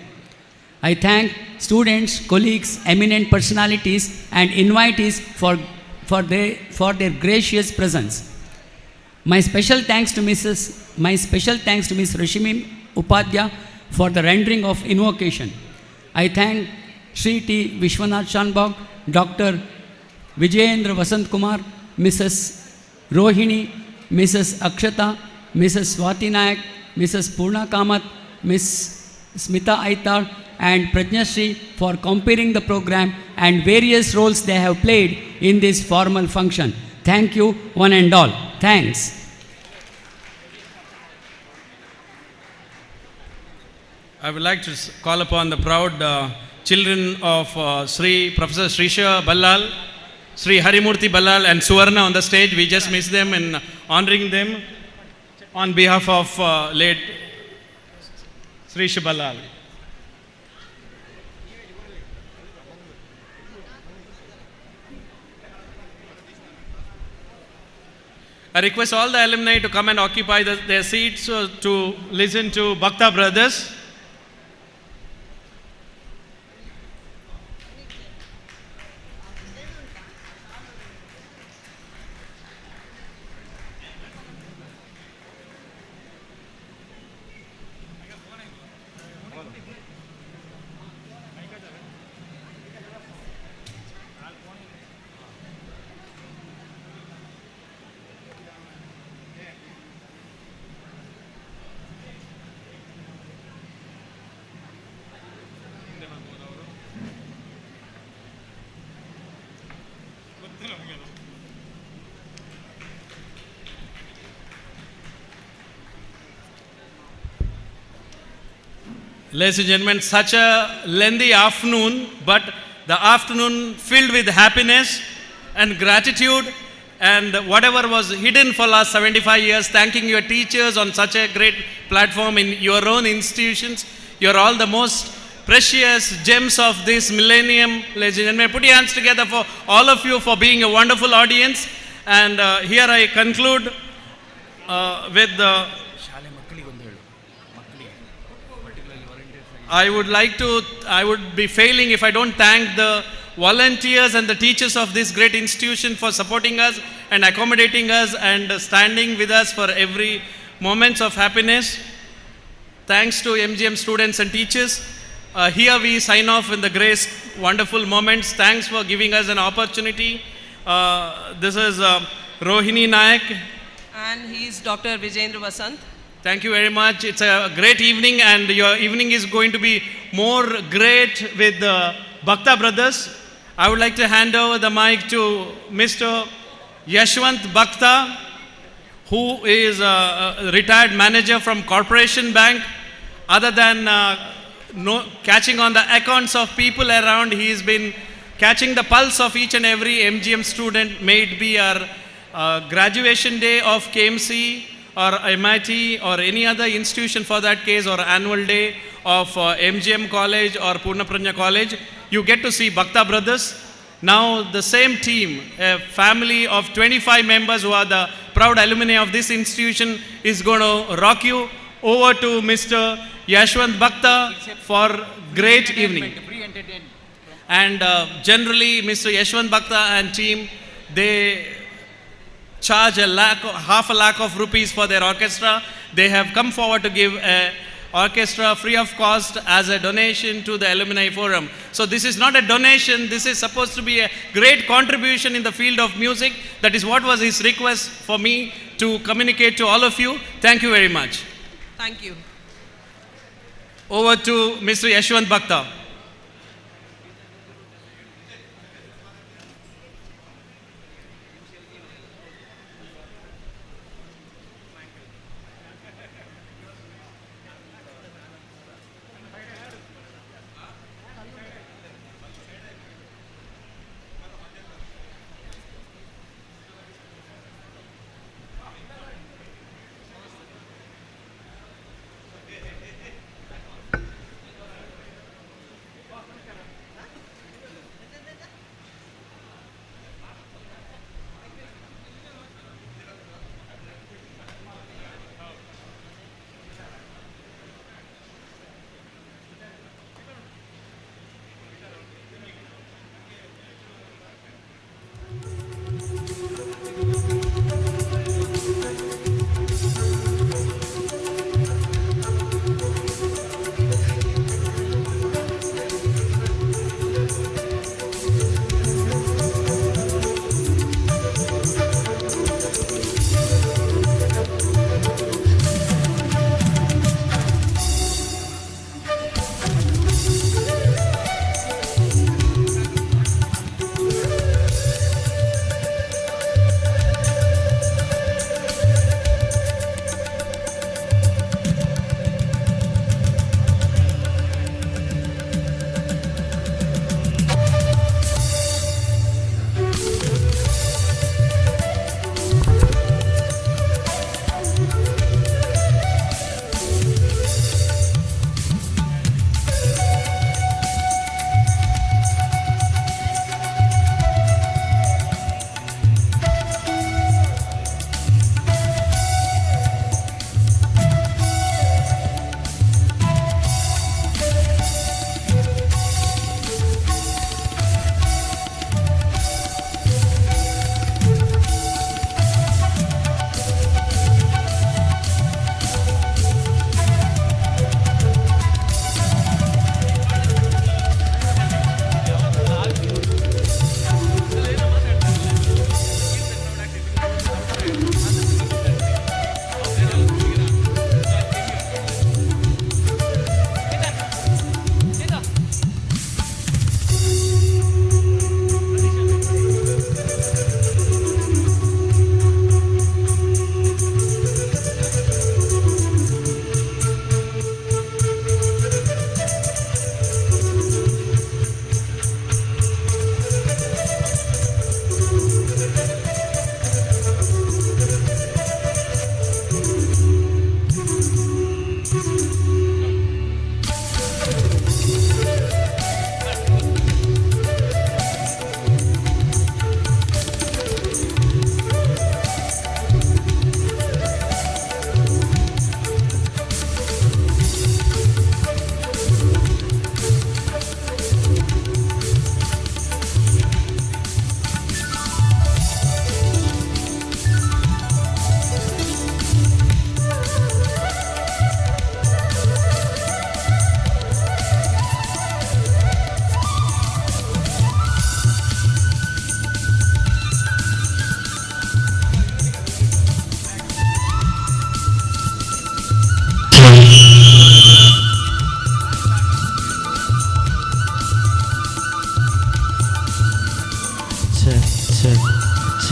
I thank students, colleagues, eminent personalities, and invitees for their gracious presence. My special thanks to Ms. Rashmi Upadhyay for the rendering of invocation. I thank Sri T. Vishwanath Shanbhag, Dr. Vijayendra Vasant Kumar, Mrs. Rohini, Mrs. Akshata, Mrs. Swati Nayak, Mrs. Purna Kamath, Ms. Smita Aitar, and Prajnashri for comparing the program and various roles they have played in this formal function. Thank you, one and all. Thanks. I would like to call upon the proud children of Professor Srisha Ballal, Sri Harimurthy Ballal and Suvarna on the stage. We just missed them in honoring them on behalf of late Srisha Ballal. I request all the alumni to come and occupy their seats to listen to Bhakta Brothers. Ladies and gentlemen, such a lengthy afternoon, but the afternoon filled with happiness and gratitude and whatever was hidden for last 75 years, thanking your teachers on such a great platform in your own institutions. You're all the most precious gems of this millennium. Ladies and gentlemen, put your hands together for all of you for being a wonderful audience. And here I conclude with the I would be failing if I don't thank the volunteers and the teachers of this great institution for supporting us and accommodating us and standing with us for every moment of happiness. Thanks to MGM students and teachers. Here we sign off in the grace, wonderful moments. Thanks for giving us an opportunity. This is Rohini Nayak. And he is Dr. Vijayendra Vasant. Thank you very much. It's a great evening, and your evening is going to be more great with the Bhakta Brothers. I would like to hand over the mic to Mr. Yashwant Bhakta, who is a retired manager from Corporation Bank. Other than catching on the accounts of people around, he has been catching the pulse of each and every MGM student, may it be our graduation day of KMC or MIT or any other institution for that case, or annual day of MGM College or Purna Prajna College. You get to see Bhakta Brothers. Now the same team, a family of 25 members who are the proud alumni of this institution, is going to rock you. Over to Mr. Yashwant Bhakta for great evening. And generally Mr. Yashwant Bhakta and team, they charge half a lakh of rupees for their orchestra. They have come forward to give an orchestra free of cost as a donation to the Alumni Forum. So this is not a donation, this is supposed to be a great contribution in the field of music. That is what was his request for me to communicate to all of you. Thank you very much. Thank you. Over to Mr. Yashwant Bhakta.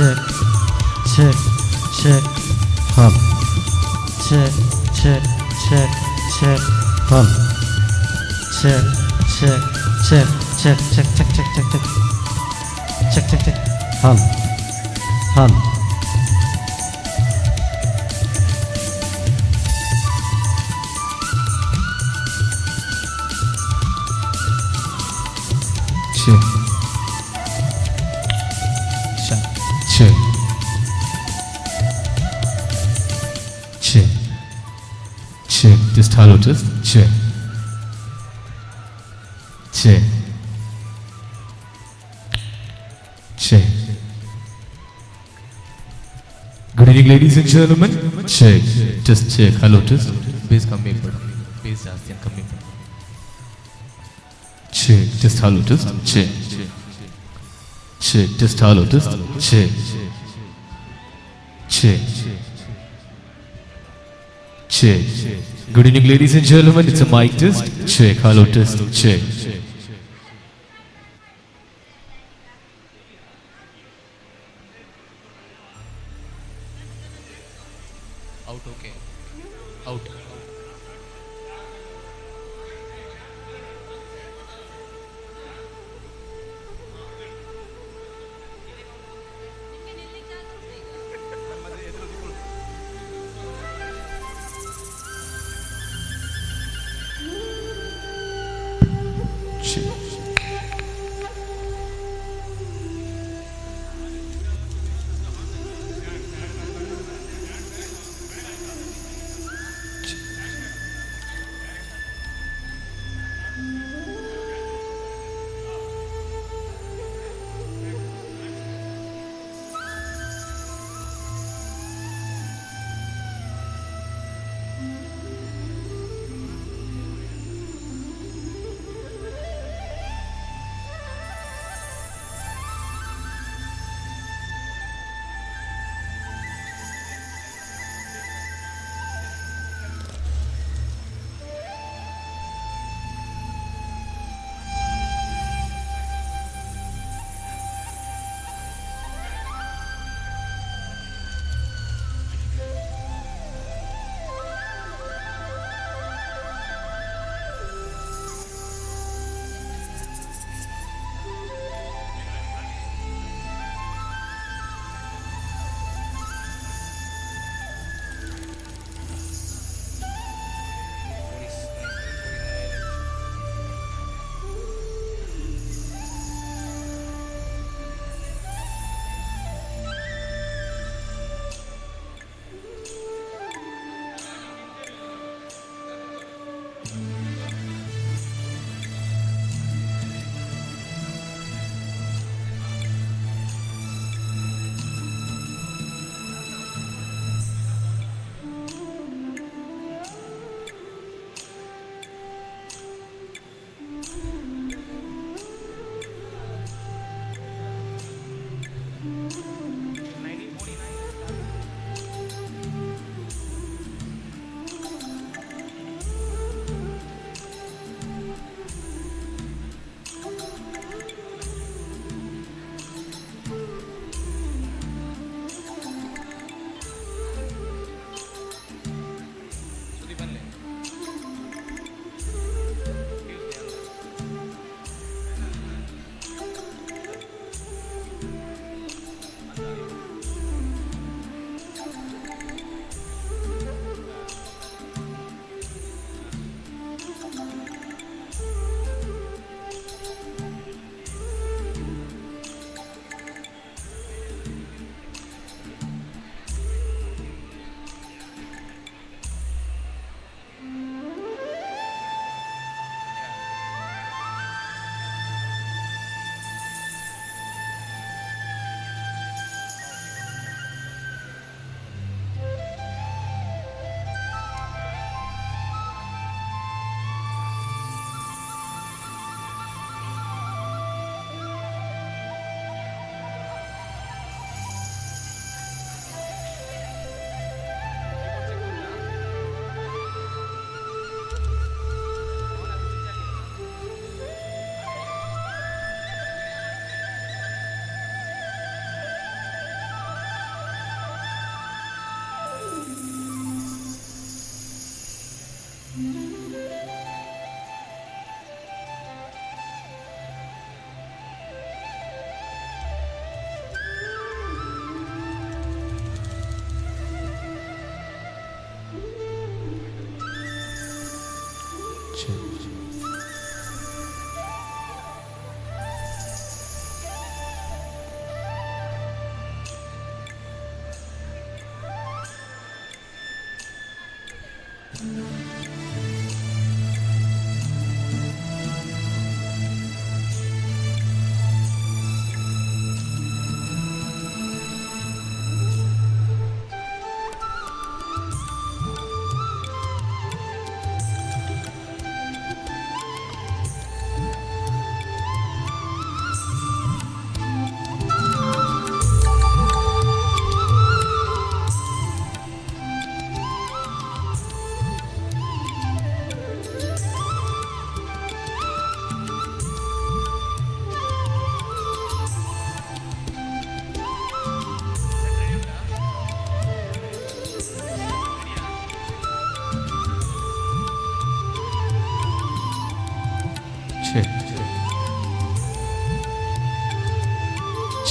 check, check, check, hum. Check, check, check, check, hum. Check, check, check, check, check, check, check, check, check. Check, check, check, hum, hum. Check. Check. Check. Check. Just hello, just check. Check. Check. Good evening, ladies and gentlemen. Check. Just check. Hello, just. Base coming, but base just coming. Check. Just hello, just check. Check. Just hello, just check. Check. Check. Good evening, ladies and gentlemen. It's a mic test. Check. Hello, test. Check. Out, okay. Out.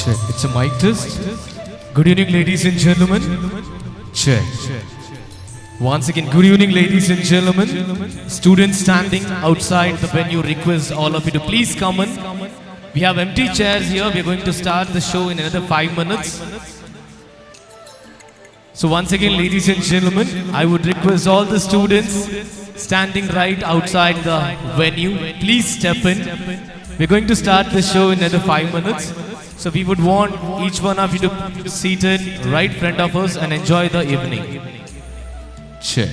Check. It's a mic test. Good evening, ladies and gentlemen. Check. Once again, good evening, ladies and gentlemen. Students standing outside the venue, request all of you to please come in. We have empty chairs here. We are going to start the show in another 5 minutes. So once again, ladies and gentlemen, I would request all the students standing right outside the venue, please step in. We're going to start the show in another 5 minutes. So we would want each one of you to be seated right in front of us and enjoy the evening. Check.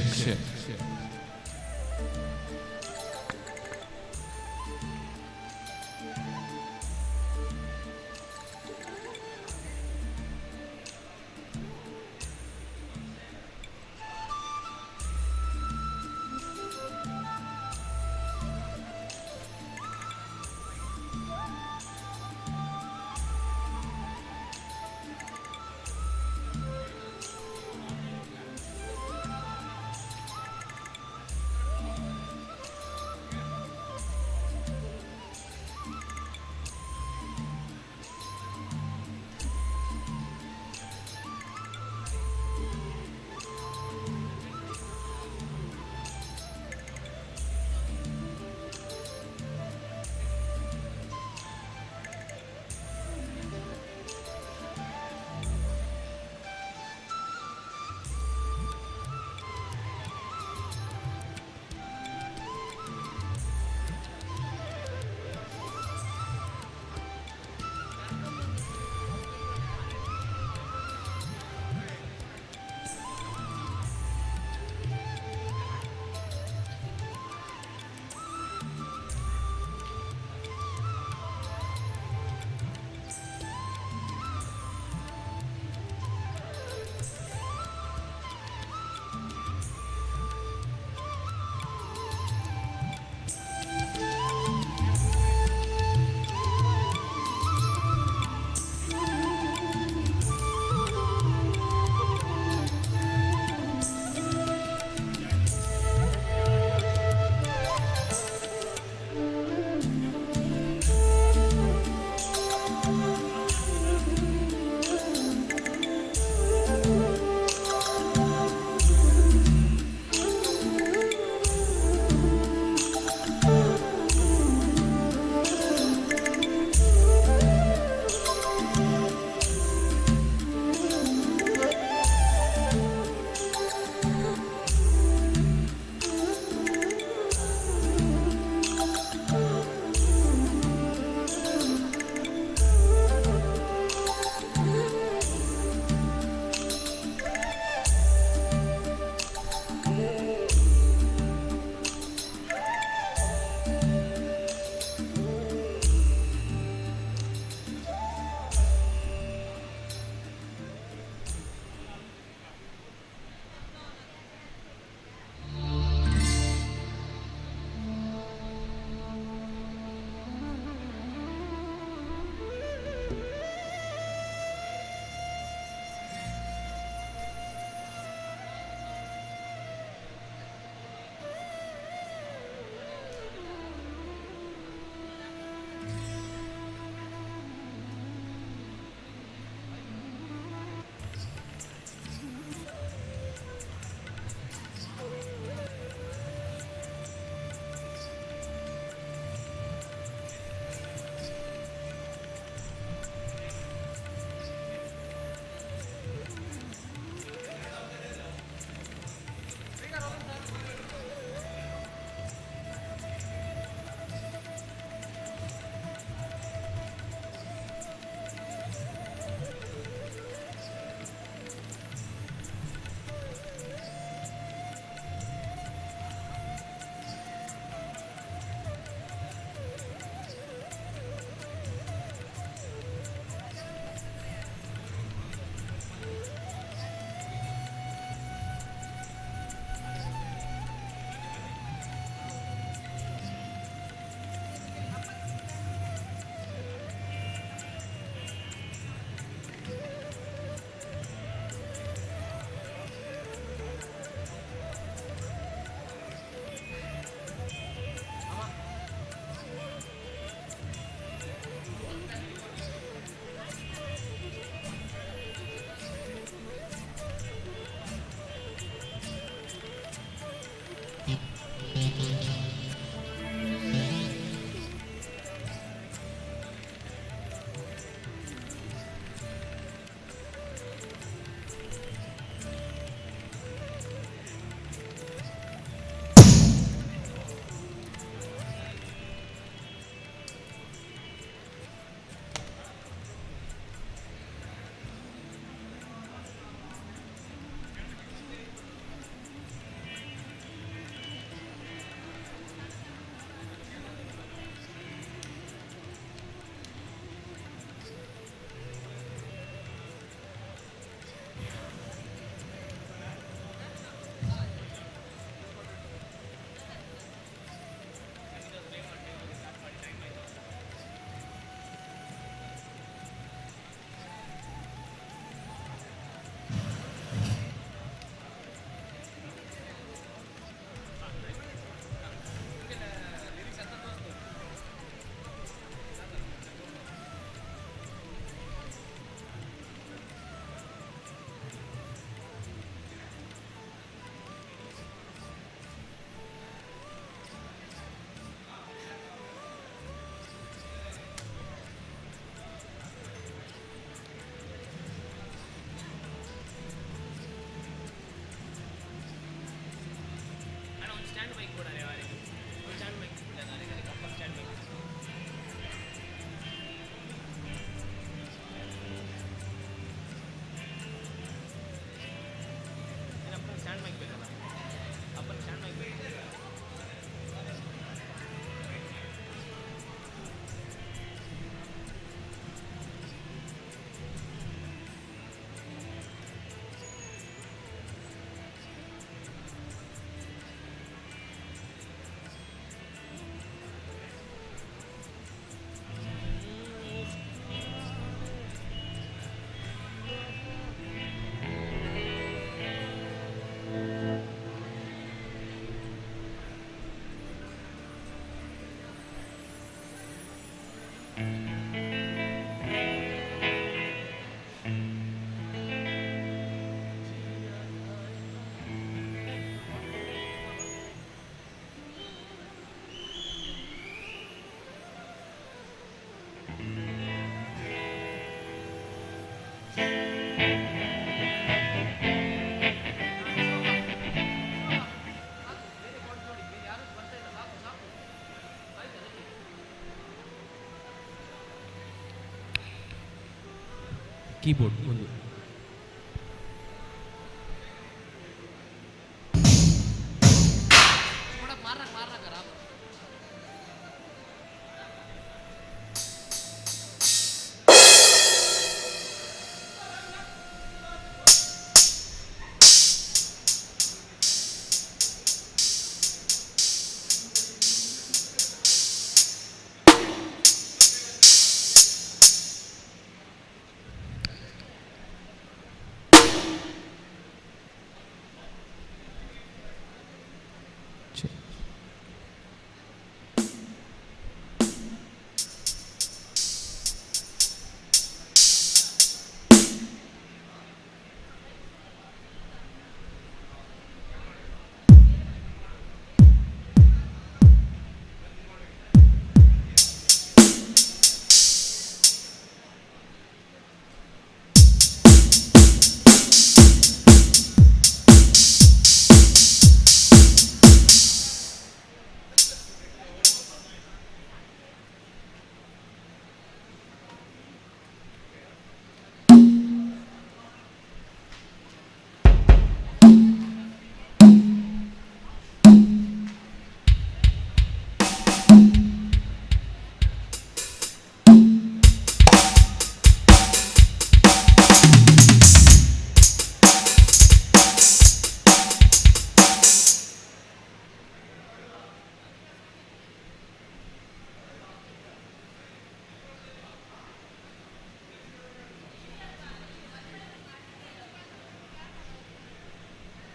Keyboard ಒಂದು.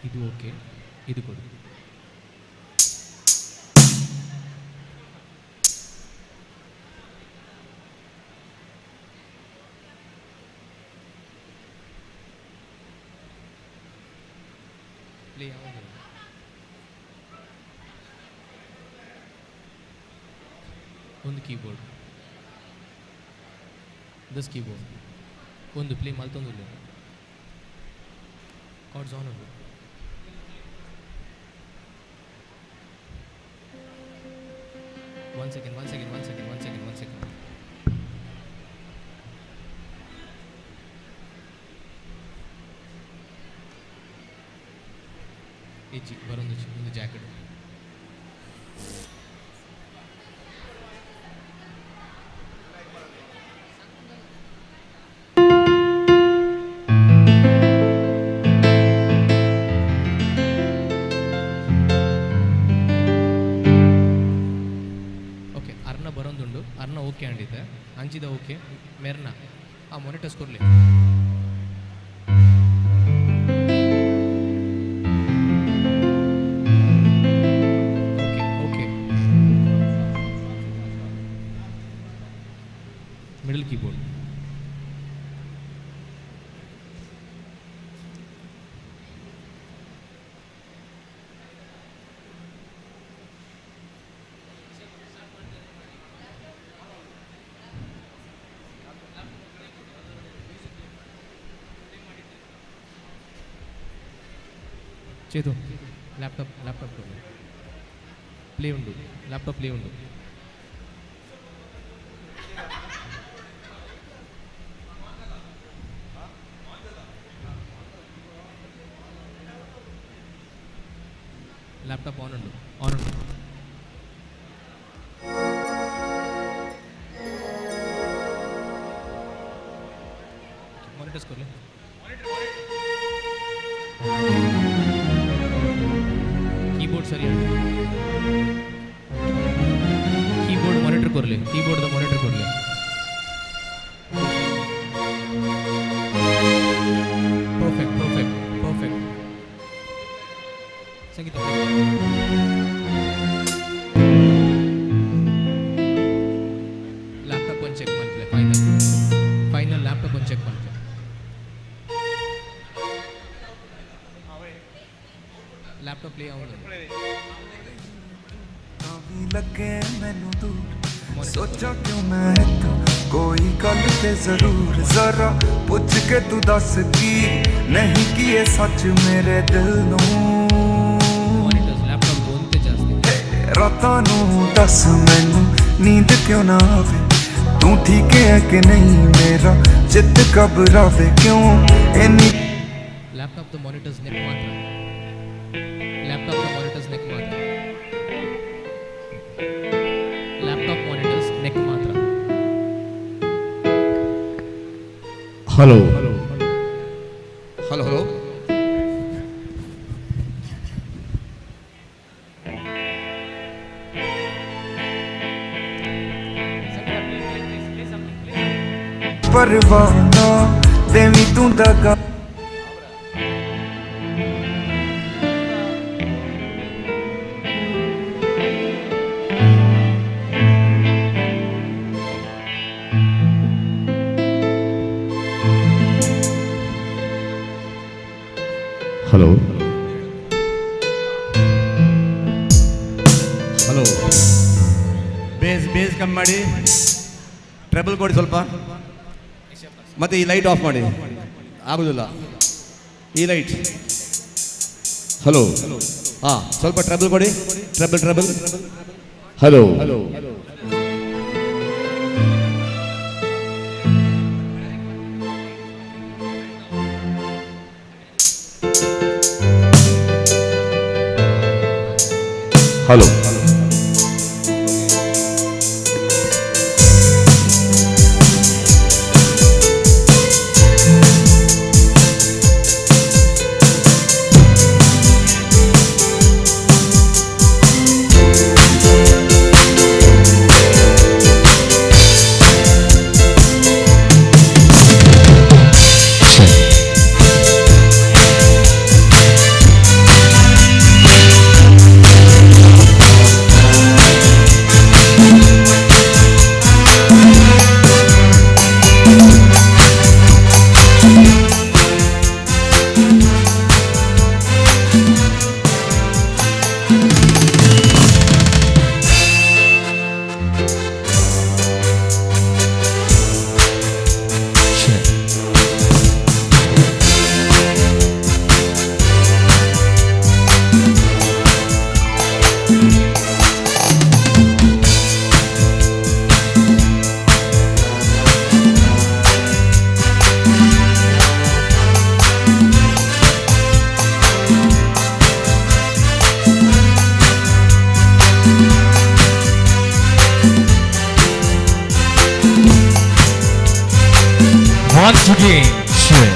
ಇದು okay, ಇದು ಕೊಡಿ. Play ಯಾವುದು? ಒಂದು keyboard, ದಸ್ keyboard ಒಂದು play ಮಲ್ತೊಂದು cards on ಉಂಟು. One second. ಒಂದು ಜಾಕೆಟ್. ಅರ್ನ ಓಕೆ ಅಂಡಿದ್ದೆ ಅಂಚಿದ ಓಕೆ ಮೆರ್ನ ಆ ಮೊನಿಟರ್ಸ್ ಕೊರಲಿ. Okay middle keyboard. చేదు ల్యాప్టాప్ ప్లే ఉండు, ల్యాప్టాప్ ప్లే ఉండు. ల్యాప్టాప్ ఆన్ ఉండు. మానిటర్స్ కొర్లే. कीबोर्ड सरी कीबोर्ड मॉनिटर करले कीबोर्ड द मॉनिटर करले परफेक्ट संगीत लैपटॉप वन चेक ಮಾಡ್ಲೆ final laptop one check ಮಾಡ್ಲೆ laptop ले आऊंगा लगे मैनू दूर सोचा क्यों मैं तो ते जरूर जरा पुछ के तू दस की नहीं किए सच मेरे दिल नू रातां नू दस मैनू नींद क्यों ना आवे तू ठीक है कि नहीं मेरा चित घबरावे क्यों इन्नी Laptop the monitor's neck matra. Laptop the monitor's neck matra. Laptop monitor's neck matra. Hello. Hello. Hello. परवाना देवी तू दगा Hello. Hello. ಬೇಸ್ ಕಮ್ಮಿ ಮಾಡಿ, ಟ್ರಬಲ್ ಕೊಡಿ ಸ್ವಲ್ಪ, ಮತ್ತು ಈ ಲೈಟ್ ಆಫ್ ಮಾಡಿ. ಆಗೋದಿಲ್ಲ ಈ ಲೈಟ್. Hello. ಹಾಂ, ಸ್ವಲ್ಪ ಟ್ರಬಲ್ ಕೊಡಿ. Trouble. Hello. Hello. Once again, check.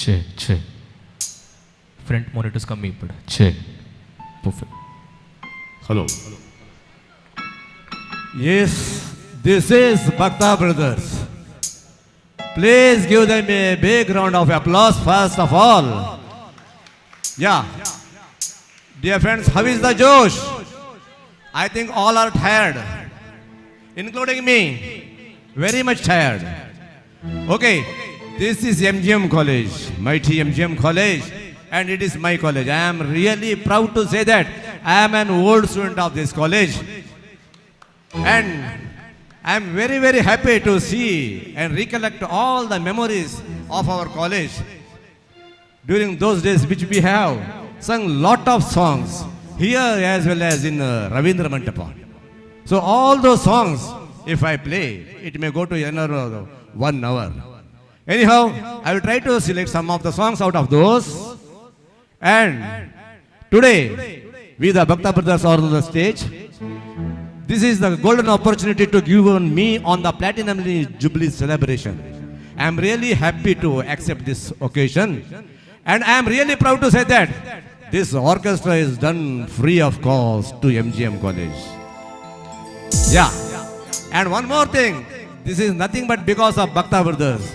Check. Check. Front monitors come ఇప్పుడు. Check. Perfect. Hello. Yes, this is Bhakta Brothers. Please give them a big round of applause first of all. Yeah. Dear friends, how is the Josh? I think all are tired, including me. Very much tired. Okay. This is MGM College, mighty MGM College, and it is my college. I am really proud to say that I am an old student of this college, and I am very, very happy to see and recollect all the memories of our college during those days which we have sung lot of songs here as well as in Ravindra Mantapa. So all those songs, if I play, it may go to another 1 hour. Anyhow, I will try to select some of the songs out of those. And today, we the Bhakta Brothers are on the stage. This is the golden opportunity to give me on the Platinum Jubilee celebration. I am really happy to accept this occasion. And I am really proud to say that this orchestra is done free of cost to MGM College. Yeah. And one more thing. This is nothing but because of Bhakta Brothers.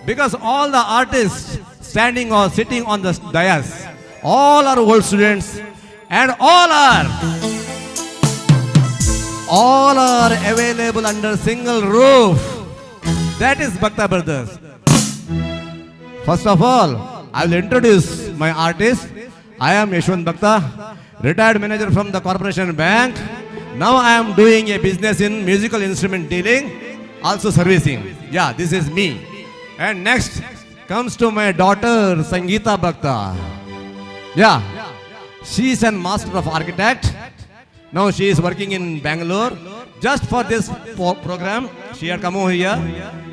because all the artists standing or sitting on the dais, all are old students and all are available under single roof. That is Bhakta Brothers. First of all, I will introduce my artist. I am Yashwant Bhakta, retired manager from the Corporation Bank. Now I am doing a business in musical instrument dealing, also servicing. Yeah, this is me. And next comes to my daughter Sangeeta Bhakta. Yeah, she is a master of architect. Now she is working in Bangalore. Just for this program, she had come over here.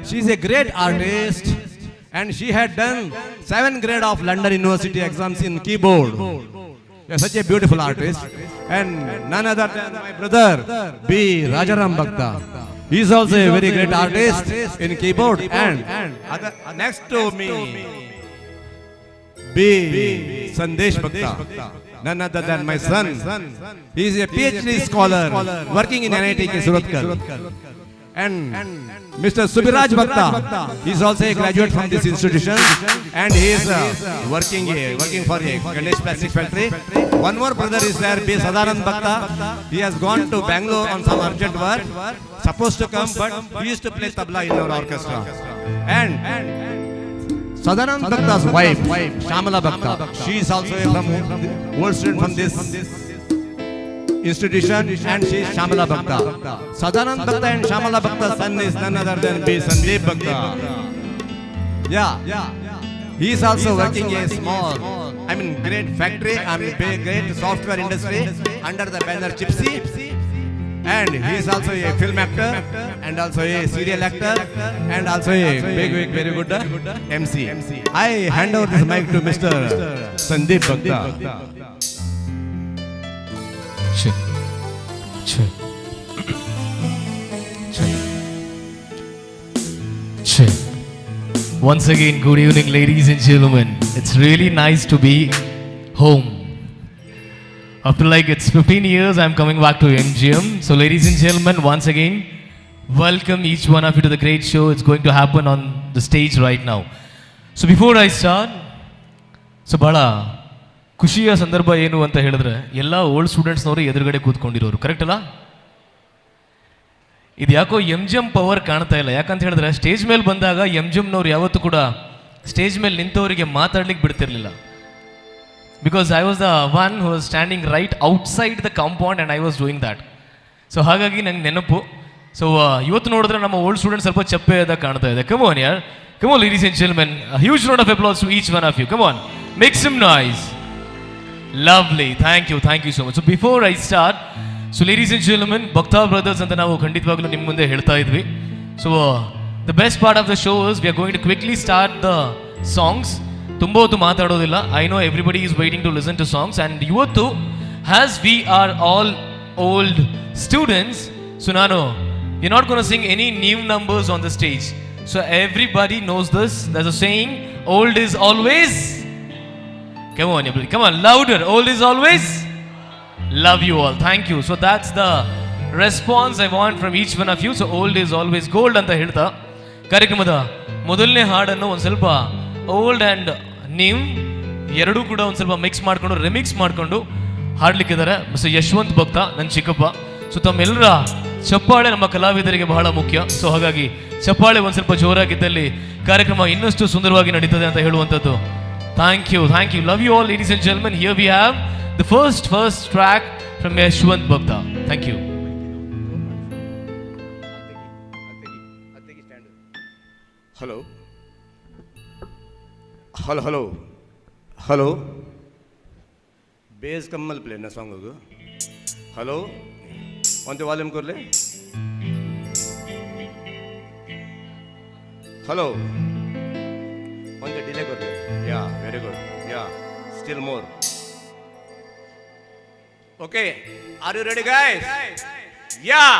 She is a great artist and she had done 7th grade of London University exams in keyboard. Yeah, such a beautiful artist. And none other than my brother, B. Rajaram Bhakta. He is also a very great artist in keyboard. And next to me, B. Sandesh Bhakta. None other than my son. He is a PhD scholar working in NIT Surathkal. And Mr. Subiraj Bhakta, he is also a graduate from this institution and he is working for a Ganesh Plastic Factory. One more brother is there, B. Sadanand Bhakta. He has gone to Bangalore on some urgent work, supposed to come, but he used to play tabla in our orchestra. And Sadanand Bhakta's wife, Shamala Bhakta, she is also a old student from this institution and she is Shamala Bhakta. Sadanand Bhakta and Shamala Bhakta's son is none other than B. Sandeep Bhakta. Yeah, he is also working a small, great factory and great software industry under the banner Chipsy. And he is also a film actor and also a serial actor and also a big, very good MC. I hand over this mic to Mr. Sandeep Bhakta. Once again, good evening, ladies and gentlemen. It's really nice to be home. After it's 15 years, I'm coming back to MGM. So ladies and gentlemen, once again, welcome each one of you to the great show. It's going to happen on the stage right now. So before I start, so bada ಖುಷಿಯ ಸಂದರ್ಭ ಏನು ಅಂತ ಹೇಳಿದ್ರೆ ಎಲ್ಲ old ಸ್ಟೂಡೆಂಟ್ಸ್ನವರು ಎದುರುಗಡೆ ಕೂತ್ಕೊಂಡಿರೋರು, correct ಅಲ್ಲ? ಇದು ಯಾಕೋ MGM ಪವರ್ ಕಾಣ್ತಾ ಇಲ್ಲ. ಯಾಕಂತ ಹೇಳಿದ್ರೆ ಸ್ಟೇಜ್ ಮೇಲೆ ಬಂದಾಗ MGMನವ್ರು ಯಾವತ್ತೂ ಕೂಡ ಸ್ಟೇಜ್ ಮೇಲೆ ನಿಂತವರಿಗೆ ಮಾತಾಡ್ಲಿಕ್ಕೆ ಬಿಡ್ತಿರ್ಲಿಲ್ಲ. Because I was the one who was standing right outside the compound and I was doing that. So ಹಾಗಾಗಿ ನಂಗೆ ನೆನಪು. ಸೊ ಇವತ್ತು ನೋಡಿದ್ರೆ ನಮ್ಮ ಓಲ್ಡ್ ಸ್ಟೂಡೆಂಟ್ಸ್ ಸ್ವಲ್ಪ ಚಪ್ಪೆಯಾದ ಕಾಣ್ತಾ ಇದೆ. Come on yaar. Come on ladies and gentlemen. A huge round of applause to each one of you. Come on. Make some noise. Lovely. Thank you so much. So before I start, so ladies and gentlemen, Bhakta Brothers ಅಂತ ನಾವು ಖಂಡಿತವಾಗ್ಲೂ ನಿಮ್ಮ ಮುಂದೆ ಹೇಳ್ತಾ ಇದ್ವಿ. So the best part of the show is we are going to quickly start the songs. ತುಂಬ ಹೊತ್ತು ಮಾತಾಡೋದಿಲ್ಲ. I know everybody is waiting to listen to songs and ಇವತ್ತು as we are all old students, so ನಾನು you're not going to sing any new numbers on the stage. So everybody knows this. There's a saying, old is always. Come on, louder. Old is always. Love you all. Thank you. So that's the response I want from each one of you. So old is always gold ಅಂತ ಹೇಳ್ತಾ ಕಾರ್ಯಕ್ರಮದ ಮೊದಲನೇ ಹಾಡನ್ನು ಒಂದು ಸ್ವಲ್ಪ old and new ಎರಡೂ ಕೂಡ ಒಂದು ಸ್ವಲ್ಪ ಮಿಕ್ಸ್ ಮಾಡಿಕೊಂಡು ರಿಮಿಕ್ಸ್ ಮಾಡಿಕೊಂಡು ಹಾಡ್ಲಿಕ್ಕಿದ್ದಾರೆ ಮಿಸ್ಟರ್ ಯಶವಂತ್ ಭಕ್ತ, ನನ್ನ ಚಿಕ್ಕಪ್ಪ. ಸೊ ತಮ್ಮೆಲ್ಲರ ಚಪ್ಪಾಳೆ ನಮ್ಮ ಕಲಾವಿದರಿಗೆ ಬಹಳ ಮುಖ್ಯ. ಸೊ ಹಾಗಾಗಿ ಚಪ್ಪಾಳೆ ಒಂದು ಸ್ವಲ್ಪ ಜೋರಾಗಿದ್ದಲ್ಲಿ ಕಾರ್ಯಕ್ರಮ ಇನ್ನಷ್ಟು ಸುಂದರವಾಗಿ ನಡೀತದೆ ಅಂತ ಹೇಳುವಂಥದ್ದು. Thank you. Love you all, ladies and gentlemen. Here we have the first track from Yashwant Bhakta. Thank you. Hello. Bass kammal play na song hogo. Hello. Onte volume korle. Hello. Onte delay korle. Yeah, very good. Yeah, still more. Okay, are you ready, guys? Yeah.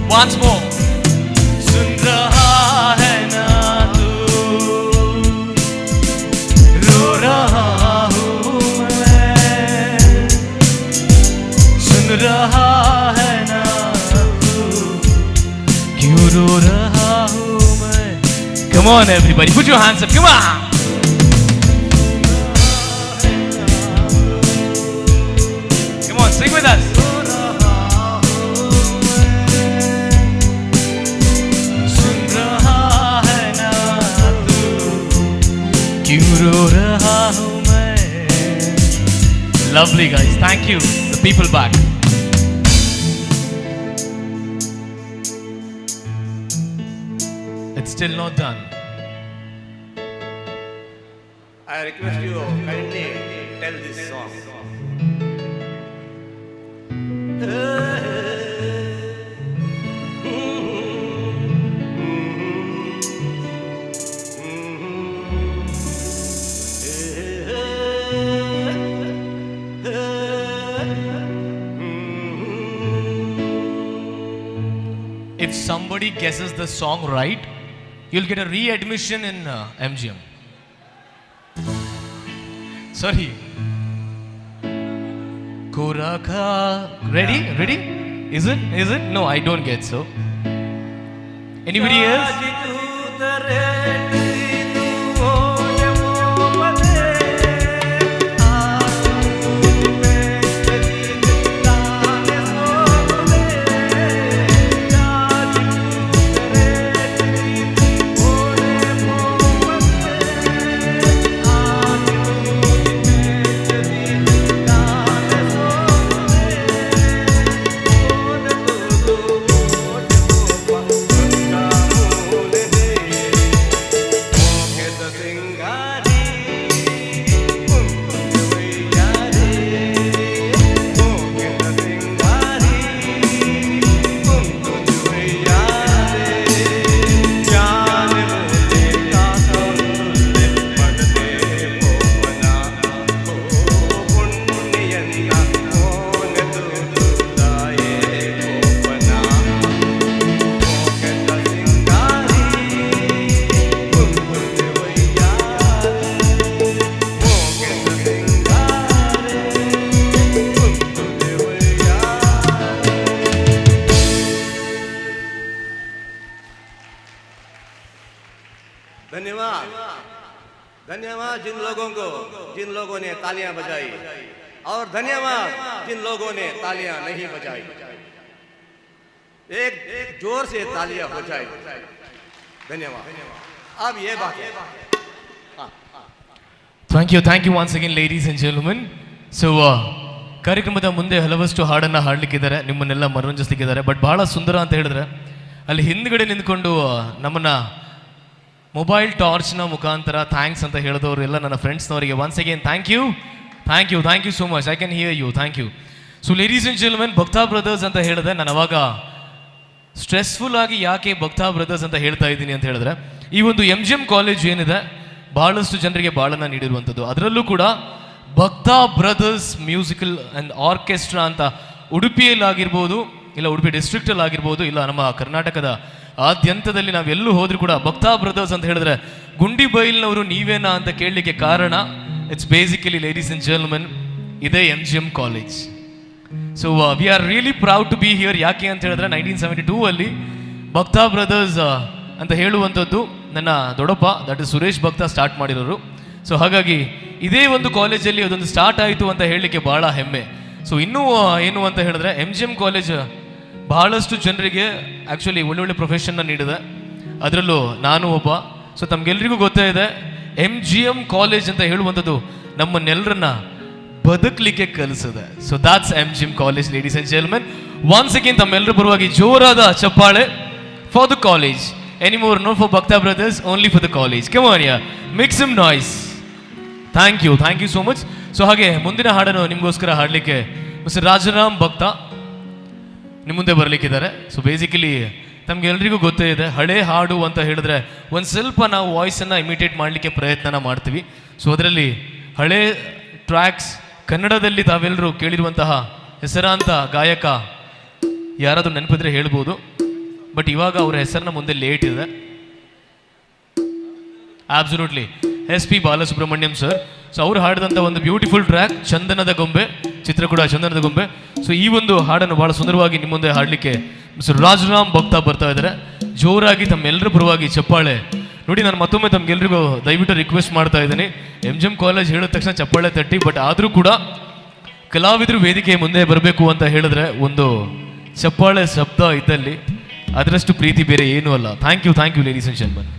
Once more. सुन रहा है ना तू, रो रहा हूँ मैं। सुन रहा है ना तू, क्यों रो रहा हूँ मैं। Come on everybody, put your hands up, come on. Come on, sing with us. Lovely guys, thank you. The people back. It's still not done. I request you kindly tell this song. somebody guesses the song right, you'll get a re-admission in MGM. Sorry. Kuraka. Ready? Ready? Is it? Is it? No, I don't get so. Anybody else? धन्यवाद जिन लोगों ने तालियां बजाई और धन्यवाद जिन लोगों ने तालियां नहीं बजाई। एक जोर से तालियां हो जाए। धन्यवाद। अब ये बात है। Thank you once again, ladies and gentlemen. So, ಕಾರ್ಯಕ್ರಮದ ಮುಂದೆ ಹಲವಷ್ಟು ಹಾಡನ್ನು ಹಾಡಲಿಕ್ಕಿದ್ದಾರೆ, ನಿಮ್ಮನ್ನೆಲ್ಲ ಮನರಂಜಿಸ್ಲಿಕ್ಕಿದ್ದಾರೆ. ಬಟ್ ಬಹಳ ಸುಂದರ ಅಂತ ಹೇಳಿದ್ರೆ ಅಲ್ಲಿ ಹಿಂದ್ಗಡೆ ನಿಂತ್ಕೊಂಡು ನಮ್ಮನ್ನ ಮೊಬೈಲ್ ಟಾರ್ಚ್ನ ಮುಖಾಂತರ ಥ್ಯಾಂಕ್ಸ್ ಅಂತ ಹೇಳಿದವರು ಎಲ್ಲ ನನ್ನ ಫ್ರೆಂಡ್ಸ್ನವರಿಗೆ once again thank you so much. I can hear you. Thank you. So ladies and gentlemen, Bhakta brothers ಅಂತ ಹೇಳಿದೆ. ನಾನು ಅವಾಗ ಸ್ಟ್ರೆಸ್ಫುಲ್ ಆಗಿ ಯಾಕೆ ಭಕ್ತಾ ಬ್ರದರ್ಸ್ ಅಂತ ಹೇಳ್ತಾ ಇದ್ದೀನಿ ಅಂತ ಹೇಳಿದ್ರೆ, ಈ ಒಂದು MGM ಕಾಲೇಜ್ ಏನಿದೆ ಬಹಳಷ್ಟು ಜನರಿಗೆ ಬಾಳನ್ನು ನೀಡಿರುವಂಥದ್ದು. ಅದರಲ್ಲೂ ಕೂಡ ಭಕ್ತಾ ಬ್ರದರ್ಸ್ ಮ್ಯೂಸಿಕಲ್ ಆ್ಯಂಡ್ ಆರ್ಕೆಸ್ಟ್ರಾ ಅಂತ ಉಡುಪಿಯಲ್ಲಾಗಿರ್ಬೋದು, ಇಲ್ಲ ಉಡುಪಿ ಡಿಸ್ಟ್ರಿಕ್ಟಲ್ಲಿ ಆಗಿರ್ಬೋದು, ಇಲ್ಲ ನಮ್ಮ ಕರ್ನಾಟಕದ ಆದ್ಯಂತದಲ್ಲಿ ನಾವೆಲ್ಲೂ ಹೋದ್ರೂ ಕೂಡ ಭಕ್ತಾ ಬ್ರದರ್ಸ್ ಅಂತ ಹೇಳಿದ್ರೆ ಗುಂಡಿ ಬೈಲ್ನವರು ನೀವೇನಾ ಅಂತ ಕೇಳಲಿಕ್ಕೆ ಕಾರಣ, it's basically ladies and gentlemen, ಇದೇ MGM college. So we are really proud to be here. ಯಾಕೆ ಅಂತ ಹೇಳಿದ್ರೆ 1972 ಅಲ್ಲಿ ಭಕ್ತಾ ಬ್ರದರ್ಸ್ ಅಂತ ಹೇಳುವಂಥದ್ದು ನನ್ನ ದೊಡ್ಡಪ್ಪ, that is Suresh Bhakta, start ಮಾಡಿರೋರು. ಸೊ ಹಾಗಾಗಿ ಇದೇ ಒಂದು ಕಾಲೇಜಲ್ಲಿ ಅದೊಂದು ಸ್ಟಾರ್ಟ್ ಆಯಿತು ಅಂತ ಹೇಳಲಿಕ್ಕೆ ಭಾಳ ಹೆಮ್ಮೆ. ಸೊ ಇನ್ನೂ ಏನು ಅಂತ ಹೇಳಿದ್ರೆ MGM ಕಾಲೇಜ್ ಬಹಳಷ್ಟು ಜನರಿಗೆ ಆ್ಯಕ್ಚುಲಿ ಒಳ್ಳೊಳ್ಳೆ ಪ್ರೊಫೆಷನ್ನ ನೀಡಿದೆ, ಅದರಲ್ಲೂ ನಾನು ಒಬ್ಬ. ಸೊ ತಮಗೆಲ್ರಿಗೂ ಗೊತ್ತೇ ಇದೆ, MGM ಕಾಲೇಜ್ ಅಂತ ಹೇಳುವಂಥದ್ದು ನಮ್ಮನ್ನೆಲ್ಲರನ್ನ ಬದುಕಲಿಕ್ಕೆ ಕಲಿಸಿದೆ. So that's MGM college, ladies and gentlemen. Once again ತಮ್ಮೆಲ್ಲರ ಪರವಾಗಿ ಜೋರಾದ ಚಪ್ಪಾಳೆ for the college. Anymore no for Bhakta brothers, only for the college. Come on yeah, make some noise. Thank you so much. So ಹಾಗೆ ಮುಂದಿನ ಹಾಡನ್ನು ನಿಮಗೋಸ್ಕರ ಹಾಡಲಿಕ್ಕೆ mister Rajaram ಭಕ್ತಾ ನಿಮ್ಮ ಮುಂದೆ ಬರಲಿಕ್ಕಿದ್ದಾರೆ. ಸೊ ಬೇಸಿಕಲಿ ತಮಗೆಲ್ಲರಿಗೂ ಗೊತ್ತೇ ಇದೆ, ಹಳೆ ಹಾಡು ಅಂತ ಹೇಳಿದ್ರೆ ಒಂದು ಸ್ವಲ್ಪ ನಾವು ವಾಯ್ಸನ್ನು ಇಮಿಟೇಟ್ ಮಾಡಲಿಕ್ಕೆ ಪ್ರಯತ್ನ ಮಾಡ್ತೀವಿ. ಸೊ ಅದರಲ್ಲಿ ಹಳೆ ಟ್ರ್ಯಾಕ್ಸ್ ಕನ್ನಡದಲ್ಲಿ ತಾವೆಲ್ಲರೂ ಕೇಳಿರುವಂತಹ ಹೆಸರಾಂತ ಗಾಯಕ ಯಾರಾದರೂ ನೆನಪಿದ್ರೆ ಹೇಳ್ಬೋದು, ಬಟ್ ಇವಾಗ ಅವರ ಹೆಸರನ್ನ ಮುಂದೆ ಲೇಟ್ ಇದೆ. Absolutely SP Balasubrahmanyam sir. So ಅವ್ರು ಹಾಡಿದಂಥ ಒಂದು ಬ್ಯೂಟಿಫುಲ್ ಟ್ರ್ಯಾಕ್ ಚಂದನದ ಗೊಂಬೆ, ಚಿತ್ರ ಕೂಡ ಚಂದನದ ಗೊಂಬೆ. ಸೊ ಈ ಒಂದು ಹಾಡನ್ನು ಬಹಳ ಸುಂದರವಾಗಿ ನಿಮ್ಮ ಮುಂದೆ ಹಾಡಲಿಕ್ಕೆ ಮಿಸ್ಟರ್ ರಾಜರಾಮ್ ಭಕ್ತಾ ಬರ್ತಾ ಇದ್ದಾರೆ. ಜೋರಾಗಿ ತಮ್ಮೆಲ್ಲರ ಪರವಾಗಿ ಚಪ್ಪಾಳೆ. ನೋಡಿ, ನಾನು ಮತ್ತೊಮ್ಮೆ ತಮ್ಗೆಲ್ರಿಗೂ ದಯವಿಟ್ಟು ರಿಕ್ವೆಸ್ಟ್ ಮಾಡ್ತಾ ಇದ್ದೀನಿ, MGM ಕಾಲೇಜ್ ಹೇಳಿದ ತಕ್ಷಣ ಚಪ್ಪಾಳೆ ತಟ್ಟಿ. ಬಟ್ ಆದರೂ ಕೂಡ ಕಲಾವಿದರು ವೇದಿಕೆ ಮುಂದೆ ಬರಬೇಕು ಅಂತ ಹೇಳಿದ್ರೆ ಒಂದು ಚಪ್ಪಾಳೆ ಶಬ್ದ ಇದ್ದಲ್ಲಿ ಅದರಷ್ಟು ಪ್ರೀತಿ ಬೇರೆ ಏನೂ ಅಲ್ಲ. Thank you ladies and gentlemen.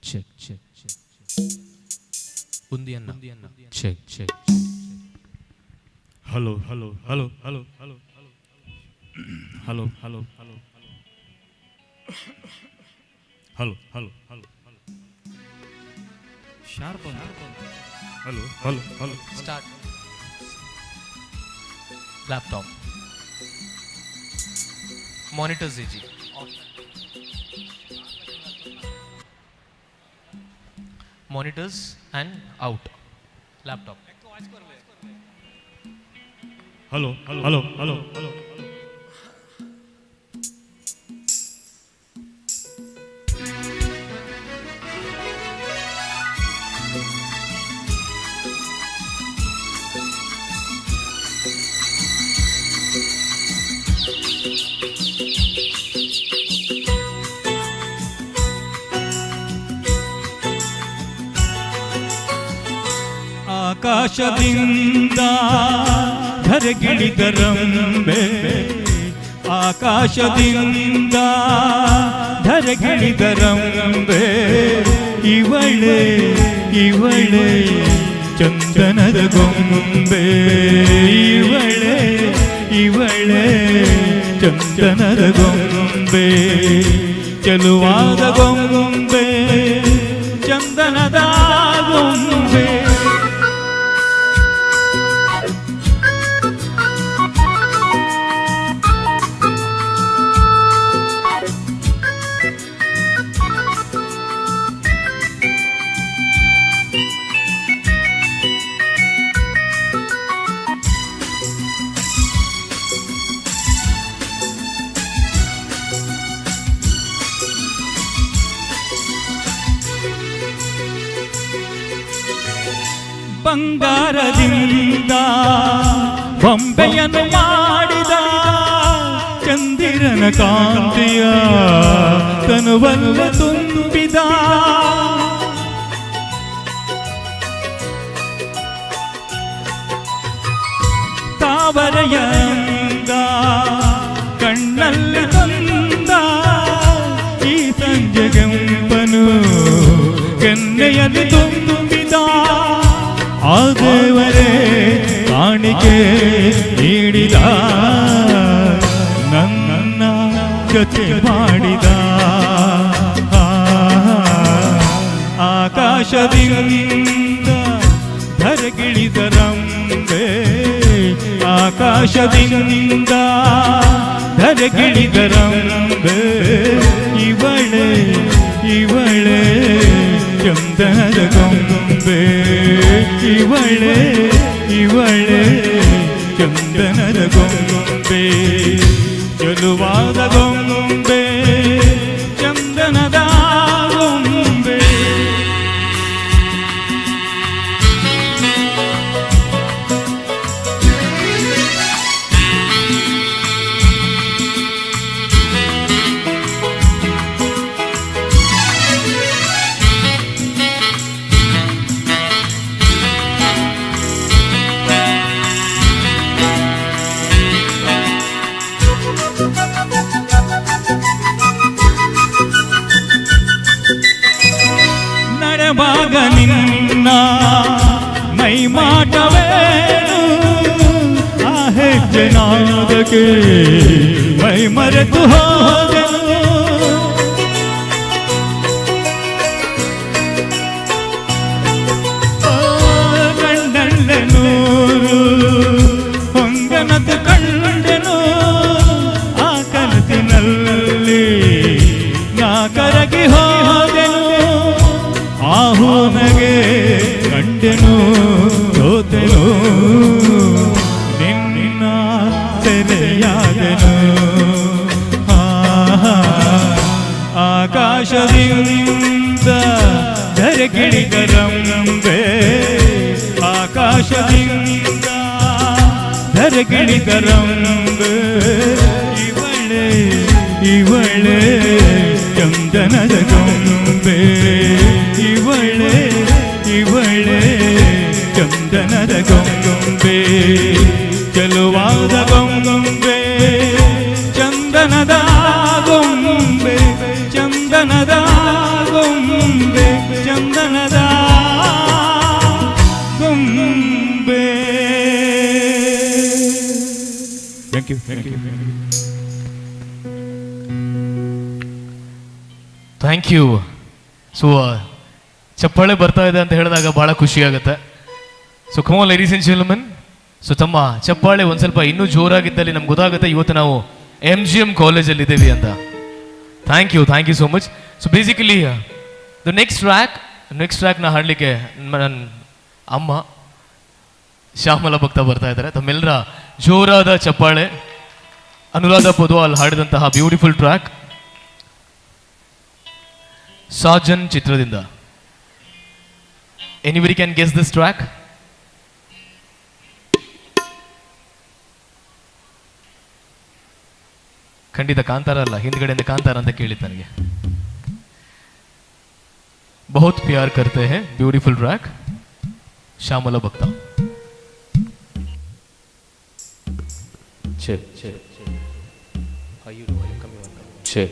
Check ಬುಂದಿಯನ್ನ check. Hello sharp. Hello start. laptop. Monitors AG. Monitors and out. Laptop. Hello, hello, hello, hello, hello. ಆಕಾಶದಿಂದ ಧರೆಗಿಳಿದರಂಬೆ, ಆಕಾಶದಿಂದ ಧರೆಗಿಳಿದರಂಬೆ, ಇವಳೆ ಇವಳೆ ಚಂದನದ ಗೊಂಬೆ, ಇವಳೆ ಇವಳೆ ಚಂದನದ ಗೊಂಬೆ, ಚೆಲುವಾದ ಗೊಂಬೆ ಚಂದನದ ಗೊಂಬೆ. ಬಂಗಾರದಿಂದ ಬೊಂಬೆಯನ್ನು ಮಾಡಿದ ಚಂದಿರನ ಕಾಂತಿಯ ತನುವಲ್ಲ ತುಂಬಿದ, ತಾವರೆಯಿಂದ ಕಣ್ಣಲ್ಲಿ ತಂದ ಈ ಸಂಜೆ ಕೆಂಪನು ಕೆನ್ನೆಯಲ್ಲಿ ತುಂಬಿದ, ಆ ದೇವರೇ ಕಾಣಿಕೆ ನೀಡಿದ, ನನ್ನ ಜೊತೆ ಮಾಡಿದ. ಆಕಾಶದಿಂದ ಧರೆಗಿಳಿದರಂಬೆ, ಆಕಾಶದಿಂದ ಧರೆಗಿಳಿದರಂಬೆ, ಇವಳೆ ಇವಳೆ ಚಂದನದ ಗೊಂಬೆ, ಇವಳೆ ಇವಳೆ ಚಂದನದ ಗೊಂಬೆ, ಚೆಲುವಾದ ಗೊಂಬೆ ಚಂದನದ ಗೊಂಬೆ. ನಡೆವಾಗ ನಿನ್ನ ಮೈ ಮಾಟವೇನು, ಆ ಹೆಜ್ಜೆ ನಾದಕ್ಕೆ ಮೈ ಮರೆತು ಹೋದೆನು, ಕಣ್ಣಲ್ಲೆ ನೂರು ಹೊಂಗನದು ಕಂಡೆನು, ಆ ಕನಸಿನಲ್ಲಿ ನಾ ಕರಗಿ ಹೋದೆನು, ಆಹೋನಗೆ ಕಂಡೆನು ಸೋತೆನು, ನಿನ್ನ ಸೆರೆಯಾದೆನು. ಆಕಾಶದಿಂದ ಧರೆಗಿಳಿದರಂಬೆ, ಆಕಾಶದಿಂದ ಧರೆಗಿಳಿದರಂಬೆ, ಇವಳೆ ಇವಳೆ ಚಂದನದ ಗೊಂಬೆ, ಇವಳೆ ಇವಳೆ ಚಂದನದ ಗೊಂಬೆ, ಚೆಲುವಾದ ಗೊಂಬೆ ಚಂದನದ ಗೊಂಬೆ, ಚಂದನದ ಗೊಂಬೆ ಚಂದನದ ಗೊಂಬೆ. Thank you, thank you, thank you. So ಚಪ್ಪಾಳೆ ಬರ್ತಾ ಇದೆ ಅಂತ ಹೇಳಿದಾಗ ಭಾಳ ಖುಷಿ ಆಗುತ್ತೆ. So come on ladies and gentlemen, so ತಮ್ಮ ಚಪ್ಪಾಳೆ ಒಂದು ಸ್ವಲ್ಪ ಇನ್ನೂ ಜೋರಾಗಿದ್ದಲ್ಲಿ ನಮ್ಗೆ ಗೊತ್ತಾಗುತ್ತೆ ಇವತ್ತು ನಾವು MGM ಕಾಲೇಜಲ್ಲಿ ಇದ್ದೀವಿ ಅಂತ. Thank you so much. So basically the next ಟ್ರ್ಯಾಕ್ನ ಹಾಡಲಿಕ್ಕೆ ನನ್ನ ಅಮ್ಮ ಶ್ಯಾಮಲ ಭಕ್ತ ಬರ್ತಾ ಇದ್ದಾರೆ. ತಮ್ಮೆಲ್ಲರ ಜೋರಾದ ಚಪ್ಪಾಳೆ. ಅನುರಾಧ ಪೊದ್ವಾಲ್ ಹಾಡಿದಂತಹ ಬ್ಯೂಟಿಫುಲ್ ಟ್ರ್ಯಾಕ್ ಸಾಜನ್ ಚಿತ್ರದಿಂದ. Anybody can guess this track? ಖಂಡಿತ ಕಾಂತಾರ ಅಲ್ಲ, ಹಿಂದ್ಗಡೆಯಿಂದ ಕಾಂತಾರ ಅಂತ ಕೇಳಿತ್ತು ನನಗೆ. ಬಹುತ್ ಪ್ಯಾರ್ ಕರ್ತೆ ಹೈ, beautiful track, Shyamala Bhakta. Check. Are you coming on? Check.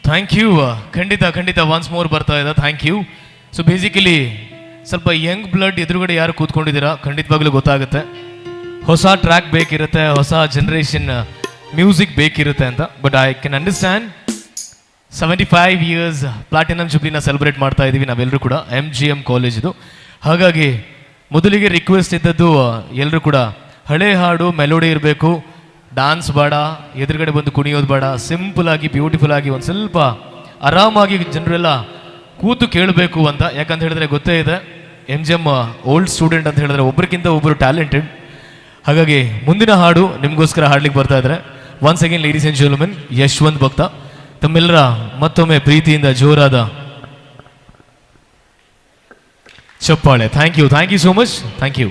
Thank you. ಖಂಡಿತ ಒನ್ಸ್ ಮೋರ್ ಬರ್ತಾ ಇದೆ. Thank you. ಸೊ ಬೇಸಿಕಲಿ ಸ್ವಲ್ಪ ಯಂಗ್ ಬ್ಲಡ್ ಎದುರುಗಡೆ ಯಾರು ಕೂತ್ಕೊಂಡಿದ್ದೀರಾ ಖಂಡಿತವಾಗ್ಲೂ ಗೊತ್ತಾಗುತ್ತೆ. ಹೊಸ ಟ್ರ್ಯಾಕ್ ಬೇಕಿರುತ್ತೆ, ಹೊಸ ಜನ್ರೇಷನ್ ಮ್ಯೂಸಿಕ್ ಬೇಕಿರುತ್ತೆ ಅಂತ. But I can understand 75 years platinum ಜುಬ್ಲಿನ ಸೆಲೆಬ್ರೇಟ್ ಮಾಡ್ತಾ ಇದ್ದೀವಿ ನಾವೆಲ್ಲರೂ ಕೂಡ, MGM ಕಾಲೇಜಿದು. ಹಾಗಾಗಿ ಮೊದಲಿಗೆ ರಿಕ್ವೆಸ್ಟ್ ಇದ್ದದ್ದು ಎಲ್ಲರೂ ಕೂಡ ಹಳೆ ಹಾಡು ಮೆಲೋಡಿ ಇರಬೇಕು, ಡಾನ್ಸ್ ಬೇಡ, ಎದುರುಗಡೆ ಬಂದು ಕುಣಿಯೋದು ಬೇಡ, ಸಿಂಪಲ್ ಆಗಿ ಬ್ಯೂಟಿಫುಲ್ ಆಗಿ ಒಂದು ಸ್ವಲ್ಪ ಆರಾಮಾಗಿ ಜನರೆಲ್ಲ ಕೂತು ಕೇಳಬೇಕು ಅಂತ. ಯಾಕಂತ ಹೇಳಿದ್ರೆ ಗೊತ್ತೇ ಇದೆ, MGM ಓಲ್ಡ್ ಸ್ಟೂಡೆಂಟ್ ಅಂತ ಹೇಳಿದ್ರೆ ಒಬ್ಬರಿಗಿಂತ ಒಬ್ಬರು ಟ್ಯಾಲೆಂಟೆಡ್. ಹಾಗಾಗಿ ಮುಂದಿನ ಹಾಡು ನಿಮಗೋಸ್ಕರ ಹಾಡ್ಲಿಕ್ಕೆ ಬರ್ತಾ ಇದ್ದಾರೆ. Once again ladies and gentlemen, Yashwant Bhakta ತಮ್ಮೆಲ್ಲರ ಮತ್ತೊಮ್ಮೆ ಪ್ರೀತಿಯಿಂದ ಜೋರಾದ ಚಪ್ಪಾಳೆ. Thank you so much, thank you.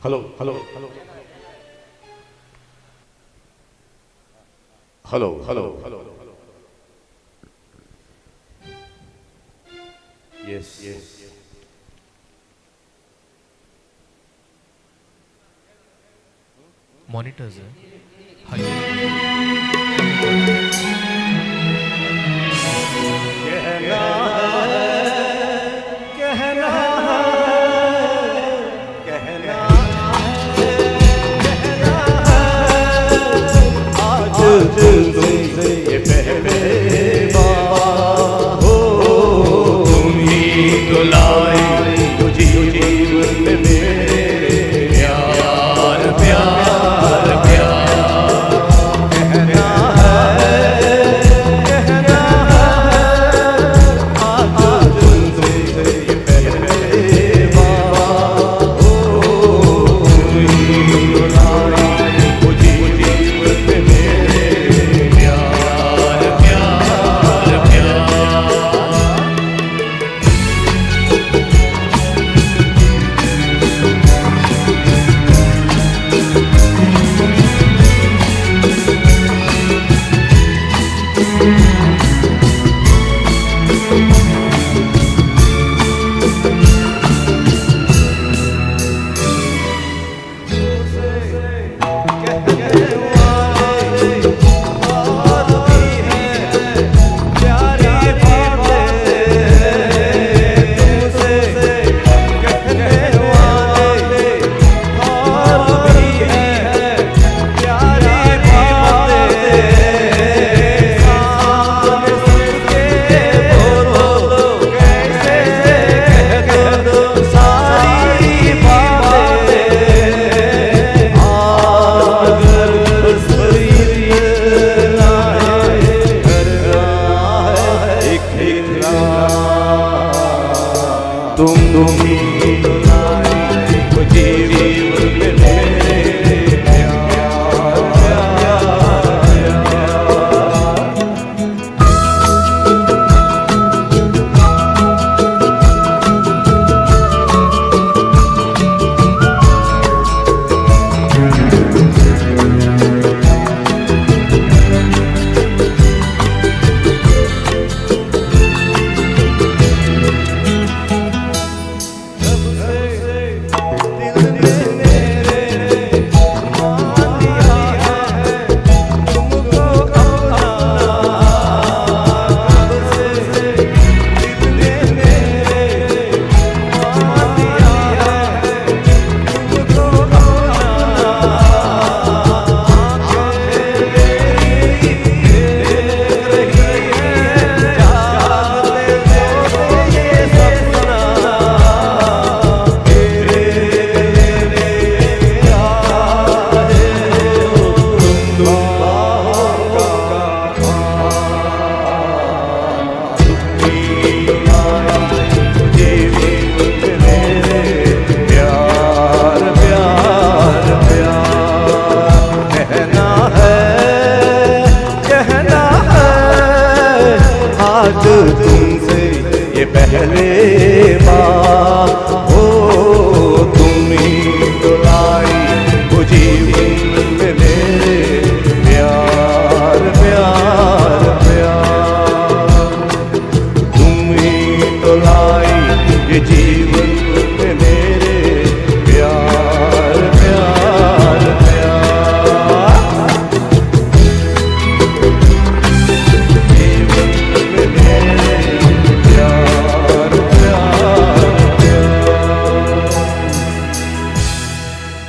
Hello hello hello hello hello hello yes yes monitors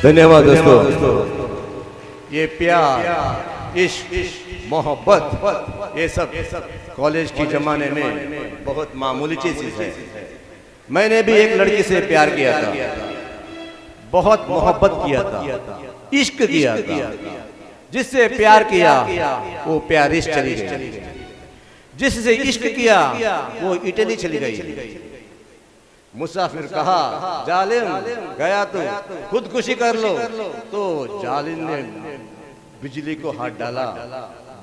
धन्यवाद दोस्तों। ये प्यार, इश्क, मोहब्बत, ये सब कॉलेज के ज़माने में बहुत मामूली चीज़ है। मैंने भी एक लड़की से प्यार किया था, बहुत मोहब्बत किया था, इश्क किया था। जिससे प्यार किया वो प्यारिश चली गई, जिससे इश्क किया वो इटली चली गई। मुसाफिर कहा जालिम गया तो खुदकुशी कर लो, तो जालिम ने बिजली को हाथ डाला,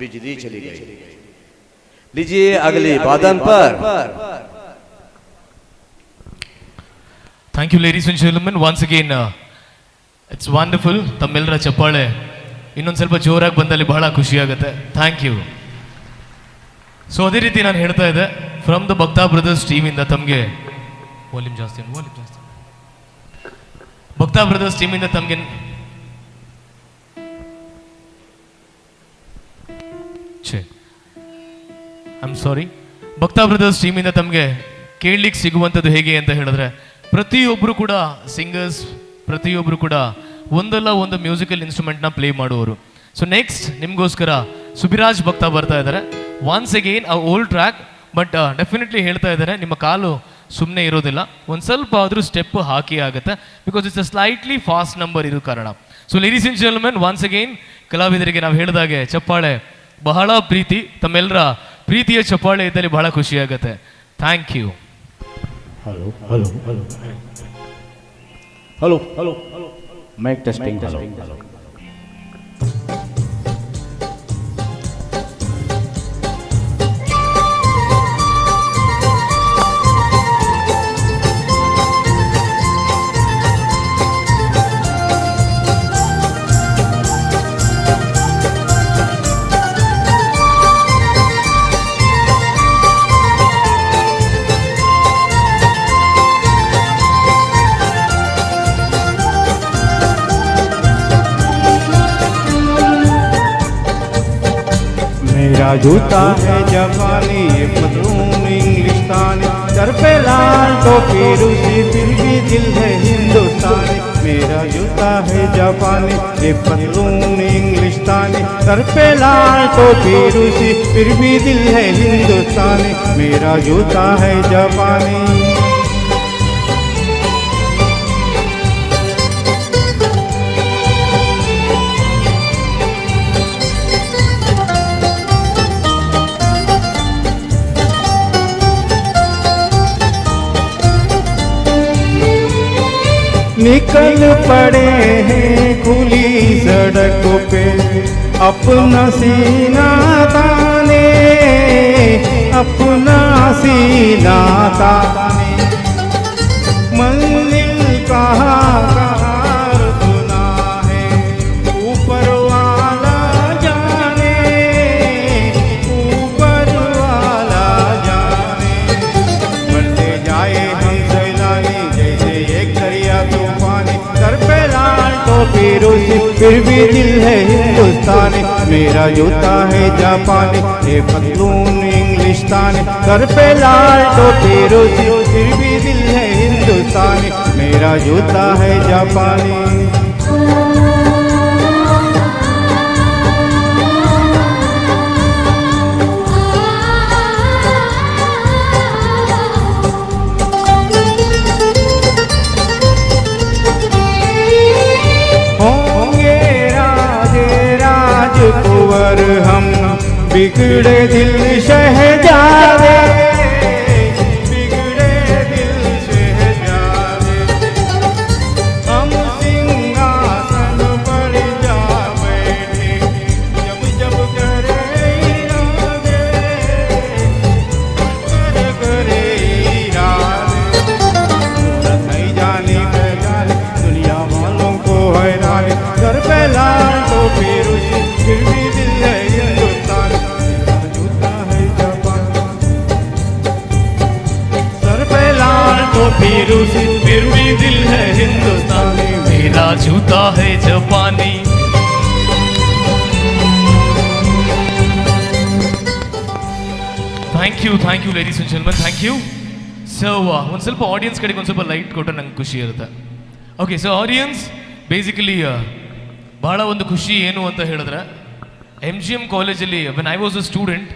बिजली चली गई। लीजिए अगली वादन पर। Thank you, ladies and gentlemen. Once again, it's wonderful. ತಮ್ಮೆಲ್ಲರ ಚಪ್ಪಾಳೆ ಇನ್ನೊಂದು ಸ್ವಲ್ಪ ಜೋರಾಗಿ ಬಂದಲ್ಲಿ ಬಹಳ ಖುಷಿ ಆಗುತ್ತೆ. Thank you. ಸೊ ಅದೇ ರೀತಿ ನಾನು ಹೇಳ್ತಾ ಇದ್ದೆ, ಫ್ರಮ್ ದ ಭಕ್ತಾ ಬ್ರದರ್ಸ್ ಟೀಮಿಂದ ತಮಗೆ ವಾಲ್ಯೂಮ್ ಜಾಸ್ತಿ ಭಕ್ತಾ ಬ್ರದರ್ಸ್ ಟೀಮಿಂದ ತಮಗೆ ಭಕ್ತಾ ಬ್ರದರ್ಸ್ ಟೀಮಿಂದ ತಮಗೆ ಕೇಳಲಿಕ್ಕೆ ಸಿಗುವಂಥದ್ದು ಹೇಗೆ ಅಂತ ಹೇಳಿದ್ರೆ, ಪ್ರತಿಯೊಬ್ಬರು ಕೂಡ ಸಿಂಗರ್ಸ್, ಪ್ರತಿಯೊಬ್ಬರು ಕೂಡ ಒಂದಲ್ಲ ಒಂದು ಮ್ಯೂಸಿಕಲ್ ಇನ್ಸ್ಟ್ರೂಮೆಂಟ್ನ ಪ್ಲೇ ಮಾಡುವವರು. ಸೊ ನೆಕ್ಸ್ಟ್ ನಿಮಗೋಸ್ಕರ ಸುಬಿರಾಜ್ ಭಕ್ತ ಬರ್ತಾ ಇದ್ದಾರೆ. ಒನ್ಸ್ ಅಗೇನ್ ಆ ಓಲ್ಡ್ ಟ್ರ್ಯಾಕ್, ಬಟ್ ಡೆಫಿನೆಟ್ಲಿ ಹೇಳ್ತಾ ಇದ್ದಾರೆ ನಿಮ್ಮ ಕಾಲು ಸುಮ್ಮನೆ ಇರೋದಿಲ್ಲ, ಒಂದು ಸ್ವಲ್ಪ ಆದರೂ ಸ್ಟೆಪ್ ಹಾಕಿ ಆಗುತ್ತೆ, because it's a slightly fast number ಇರೋ ಕಾರಣ. So ladies and gentlemen, once again ಕಲಾವಿದರಿಗೆ ನಾವು ಹೇಳಿದಾಗೆ ಚಪ್ಪಾಳೆ ಬಹಳ ಪ್ರೀತಿ, ತಮ್ಮೆಲ್ಲರ ಪ್ರೀತಿಯ ಚಪ್ಪಾಳೆ ಇದ್ದಲ್ಲಿ ಬಹಳ ಖುಷಿಯಾಗುತ್ತೆ. Thank you. Hello hello hello hello hello hello mic testing hello मेरा जूता है जापानी, ये पतलून इंग्लिस्तानी, सर पे लाल टोपी रूसी, फिर भी दिल है हिंदुस्तानी। मेरा जूता है जापानी, ये पतलून इंग्लिस्तानी, सर पे लाल टोपी रूसी, फिर भी दिल है हिंदुस्तानी। मेरा जूता है जापानी। निकल पड़े हैं खुली सड़कों पे, अपना सीना ताने, अपना सीना ताने। मंजिल कहाँ कहाँ सुना है, ऊपर वाला जाने, ऊपर वाला जाने। बढ़ते जाए हम सैलानी जैसे एक दरिया तूफानी, सर पे लाल टोपी रूसी, फिर भी दिल है हिंदुस्तानी। मेरा जूता है जापानी, ये पतलून इंग्लिस्तानी, सर पे लाल टोपी रूसी, फिर भी दिल है हिंदुस्तानी। मेरा जूता है जापानी। कुंवर हम बिगड़े दिल शहजादे, बिगड़े दिल शहजादे। हम सिंहासन पर जा बैठे, जब जब करे इरादे, करे इरादे। नहीं जानी पहचानी दुनिया वालों को हैरानी, घर पे लाल टोपी रूसी, फिर भी दिल है हिंदुस्तानी। मेरा जूता है जापानी, सर पे लाल टोपी रूसी, फिर भी दिल है हिंदुस्तानी। मेरा जूता है जापानी. Thank you, ladies and gentlemen. Thank you. So, ಒಂದು ಸ್ವಲ್ಪ ಆಡಿಯನ್ಸ್ ಕಡೆಗೆ ಒಂದು ಸ್ವಲ್ಪ ಲೈಟ್ ಕೊಟ್ಟರೆ ನಂಗೆ ಖುಷಿ ಇರುತ್ತೆ. ಓಕೆ, ಸೊ ಆಡಿಯನ್ಸ್ ಬೇಸಿಕಲಿ ಬಹಳ ಒಂದು ಖುಷಿ ಏನು ಅಂತ ಹೇಳಿದ್ರೆ ಎಮ್ ಜಿ ಎಮ್ ಕಾಲೇಜಲ್ಲಿ when I was a student,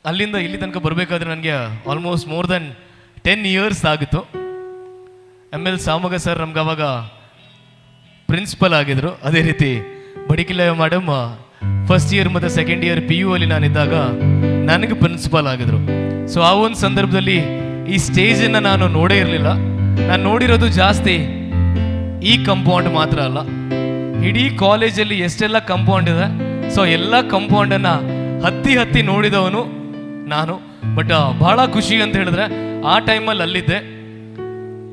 ಅಲ್ಲಿಂದ ಇಲ್ಲಿ ತನಕ ಬರಬೇಕಾದ್ರೆ ನನಗೆ ಆಲ್ಮೋಸ್ಟ್ ಮೋರ್ ದೆನ್ 10 ಇಯರ್ಸ್ ಆಗಿತ್ತು. ಎಮ್ ಎಲ್ ಸಾಮಗ ಸರ್ ನಮ್ಗೆ ಅವಾಗ ಪ್ರಿನ್ಸಿಪಲ್ ಆಗಿದ್ರು. ಅದೇ ರೀತಿ ಬಡಿಕಿಲಯ್ಯ ಮೇಡಮ್ ಫಸ್ಟ್ ಇಯರ್ ಮತ್ತು ಸೆಕೆಂಡ್ ಇಯರ್ PU ಅಲ್ಲಿ ನಾನಿದ್ದಾಗ ನನಗೆ ಪ್ರಿನ್ಸಿಪಲ್ ಆಗಿದ್ರು. ಸೊ ಆ ಒಂದು ಸಂದರ್ಭದಲ್ಲಿ ಈ ಸ್ಟೇಜನ್ನು ನಾನು ನೋಡೇ ಇರಲಿಲ್ಲ. ನಾನು ನೋಡಿರೋದು ಜಾಸ್ತಿ ಈ ಕಂಪೌಂಡ್ ಮಾತ್ರ ಅಲ್ಲ, ಇಡೀ ಕಾಲೇಜಲ್ಲಿ ಎಷ್ಟೆಲ್ಲ ಕಂಪೌಂಡ್ ಇದೆ, ಸೊ ಎಲ್ಲ ಕಂಪೌಂಡನ್ನು ಹತ್ತಿ ನೋಡಿದವನು ನಾನು. ಬಟ್ ಬಹಳ ಖುಷಿ ಅಂತ ಹೇಳಿದ್ರೆ ಆ ಟೈಮಲ್ಲಿ ಅಲ್ಲಿದ್ದೆ.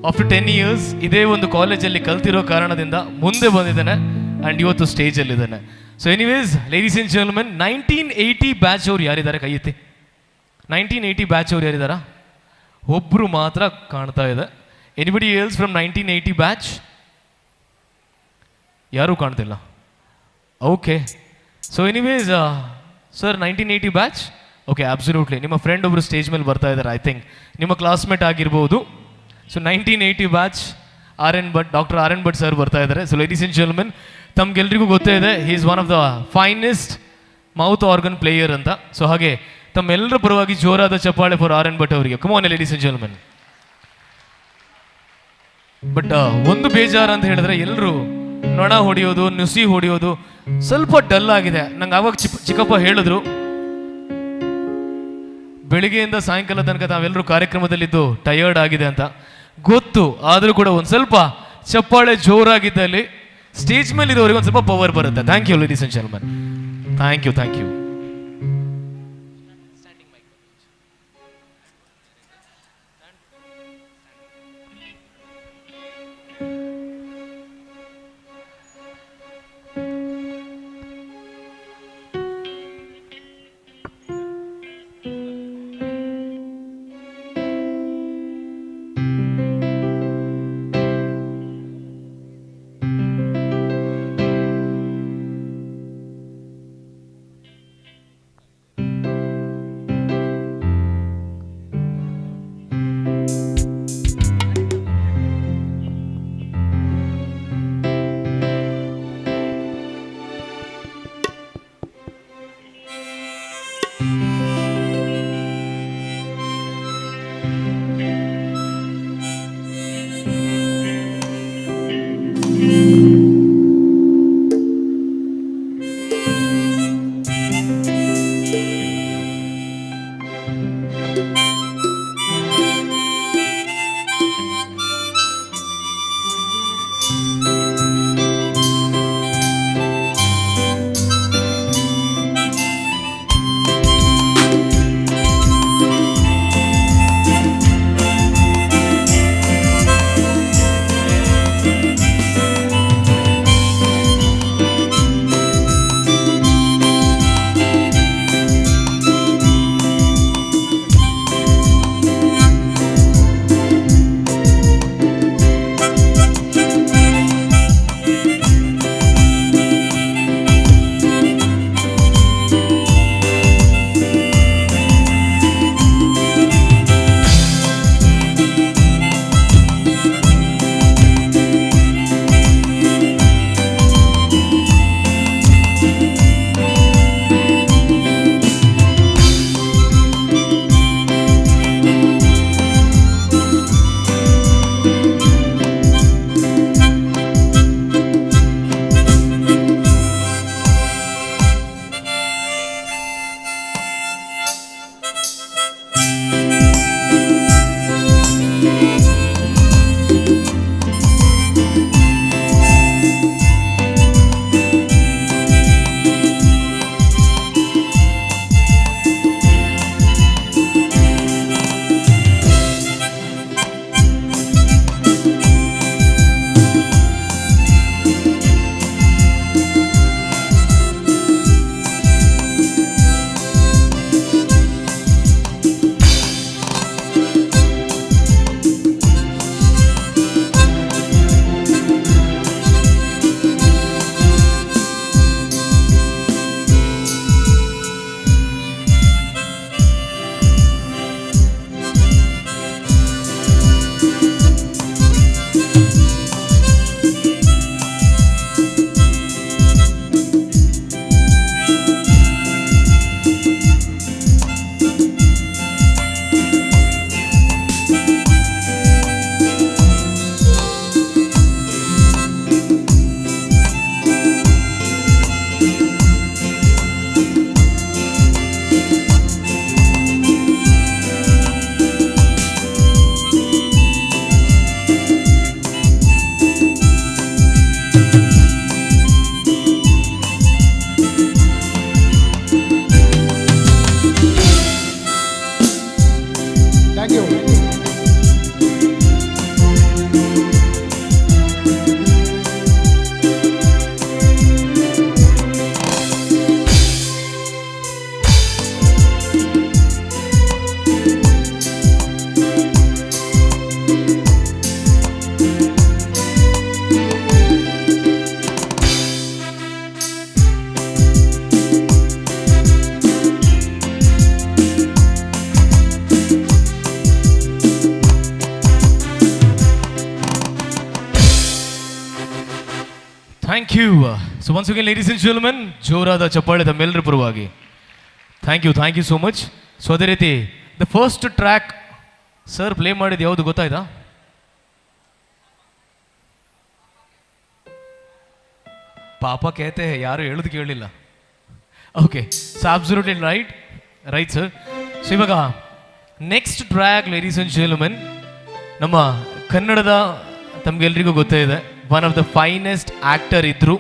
ಆಫ್ಟರ್ 10 ಇಯರ್ಸ್ ಇದೇ ಒಂದು ಕಾಲೇಜಲ್ಲಿ ಕಲ್ತಿರೋ ಕಾರಣದಿಂದ ಮುಂದೆ ಬಂದಿದ್ದೇನೆ ಆ್ಯಂಡ್ ಇವತ್ತು ಸ್ಟೇಜಲ್ಲಿದ್ದೇನೆ. So anyways ladies and gentlemen, 1980 batch ಅವ್ರು ಯಾರಿದ್ದಾರೆ ಕೈ ಎತ್ತಿ? 1980 ಬ್ಯಾಚ್ ಅವ್ರು ಯಾರಿದ್ದಾರಾ? ಒಬ್ಬರು ಮಾತ್ರ ಕಾಣ್ತಾ ಇದೆ. Anybody else from 1980 batch? ಯಾರೂ ಕಾಣ್ತಿಲ್ಲ. Okay, so anyways sir 1980 batch? Okay, absolutely. ನಿಮ್ಮ ಫ್ರೆಂಡ್ ಒಬ್ಬರು ಸ್ಟೇಜ್ ಮೇಲೆ ಬರ್ತಾ ಇದ್ದಾರೆ, ಐ ಥಿಂಕ್ ನಿಮ್ಮ ಕ್ಲಾಸ್ಮೇಟ್ ಆಗಿರ್ಬೋದು. So 1980 batch doctor R N Bhat sir ಬರ್ತಾ ಇದ್ದಾರೆ. ಸೊ ಲೇಡೀಸ್ ಆ್ಯಂಡ್ ಜೆಂಟಲ್ಮೆನ್, ತಮ್ಗೆಲ್ರಿಗೂ ಗೊತ್ತೇ ಇದೆ, he is one of the finest mouth organ player ಅಂತ. ಸೊ ಹಾಗೆ ತಮ್ಮೆಲ್ಲರ ಪರವಾಗಿ ಜೋರಾದ ಚಪ್ಪಾಳೆ ಫಾರ್ ಆರ್ ಎನ್ ಭಟ್ ಅವರಿಗೆ. Come on ladies and gentlemen. But ಒಂದು ಬೇಜಾರು ಅಂತ ಹೇಳಿದ್ರೆ ಎಲ್ಲರೂ ನೊಣ ಹೊಡೆಯೋದು, ನುಸಿ ಹೊಡೆಯೋದು ಸ್ವಲ್ಪ ಡಲ್ ಆಗಿದೆ. ನಂಗೆ ಆವಾಗ ಚಿಕ್ಕಪ್ಪ ಹೇಳಿದ್ರು, ಬೆಳಿಗ್ಗೆಯಿಂದ ಸಾಯಂಕಾಲ ತನಕ ತಾವೆಲ್ಲರೂ ಕಾರ್ಯಕ್ರಮದಲ್ಲಿದ್ದು ಟಯರ್ಡ್ ಆಗಿದೆ ಅಂತ ಗೊತ್ತು. ಆದರೂ ಕೂಡ ಒಂದು ಸ್ವಲ್ಪ ಚಪ್ಪಾಳೆ ಜೋರಾಗಿದ್ದಲ್ಲಿ ಸ್ಟೇಜ್ ಮೇಲೆ ಇರೋರಿಗೆ ಒಂದು ಸ್ವಲ್ಪ ಪವರ್ ಬರುತ್ತೆ. Thank you ladies and gentlemen, thank you, thank you. You. So once again ladies and gentlemen, ಜೋರಾದ ಚಪ್ಪಾಳೆ ತಮ್ಮೆಲ್ಲರ ಪರವಾಗಿ. Thank you so much. So ಅದೇ ರೀತಿ the first track sir play ಮಾಡಿದ್ದು ಯಾವುದು ಗೊತ್ತಾಯ್ತಾ? ಪಾಪ ಕೇತೆ ಯಾರು ಹೇಳೋದು ಕೇಳಲಿಲ್ಲ. Okay, so absolutely right sir. So ಇವಾಗ next track ladies and gentlemen, ನಮ್ಮ ಕನ್ನಡದ ತಮಗೆಲ್ರಿಗೂ ಗೊತ್ತೇ ಇದೆ, one of the finest actor ಇದ್ದರು.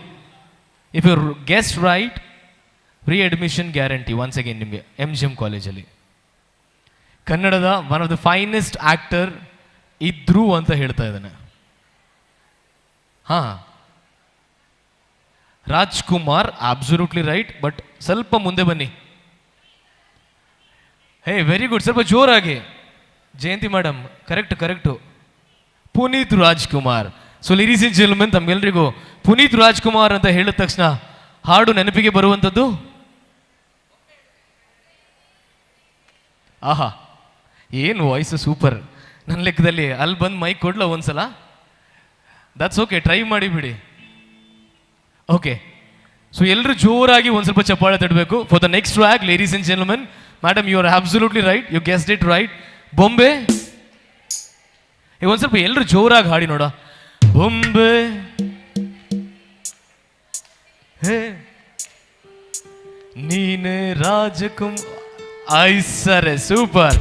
If you guest right, free admission guarantee once again ನಿಮಗೆ MGM ಕಾಲೇಜಲ್ಲಿ. ಕನ್ನಡದ one of the finest actor ಇದ್ರು ಅಂತ ಹೇಳ್ತಾ ಇದ್ದಾನೆ. ಹಾಂ, ರಾಜ್ಕುಮಾರ್, ಅಬ್ಸಲ್ಯೂಟ್ಲಿ ರೈಟ್. ಬಟ್ ಸ್ವಲ್ಪ ಮುಂದೆ ಬನ್ನಿ. ಹೇ ವೆರಿ ಗುಡ್, ಸ್ವಲ್ಪ ಜೋರಾಗಿ. Jayanthi madam, correct. Puneeth Rajkumar. So ladies and gentlemen, ತಮ್ಗೆಲ್ರಿಗೂ ಪುನೀತ್ ರಾಜ್ಕುಮಾರ್ ಅಂತ ಹೇಳಿದ ತಕ್ಷಣ ಹಾಡು ನೆನಪಿಗೆ ಬರುವಂಥದ್ದು? ಆಹಾ, ಏನು ವಾಯ್ಸು ಸೂಪರ್. ನನ್ನ ಲೆಕ್ಕದಲ್ಲಿ ಅಲ್ಲಿ ಬಂದು ಮೈಕ್ ಕೊಡ್ಲ ಒಂದ್ಸಲ? ದಟ್ಸ್ ಓಕೆ, ಟ್ರೈ ಮಾಡಿ ಬಿಡಿ. ಓಕೆ, ಸೊ ಎಲ್ಲರೂ ಜೋರಾಗಿ ಒಂದು ಸ್ವಲ್ಪ ಚಪ್ಪಾಳೆ ತಟ್ಟಬೇಕು for the next track ladies and gentlemen. Madam, you are absolutely right, you guessed it right. ಬೊಂಬೆ. ಈಗ ಒಂದು ಸ್ವಲ್ಪ ಎಲ್ಲರೂ ಜೋರಾಗಿ ಹಾಡಿ ನೋಡ. ಬೊಂಬೆ ಹೇ ನೀನೆ ರಾಜಕುಮಾರ್. Sir super.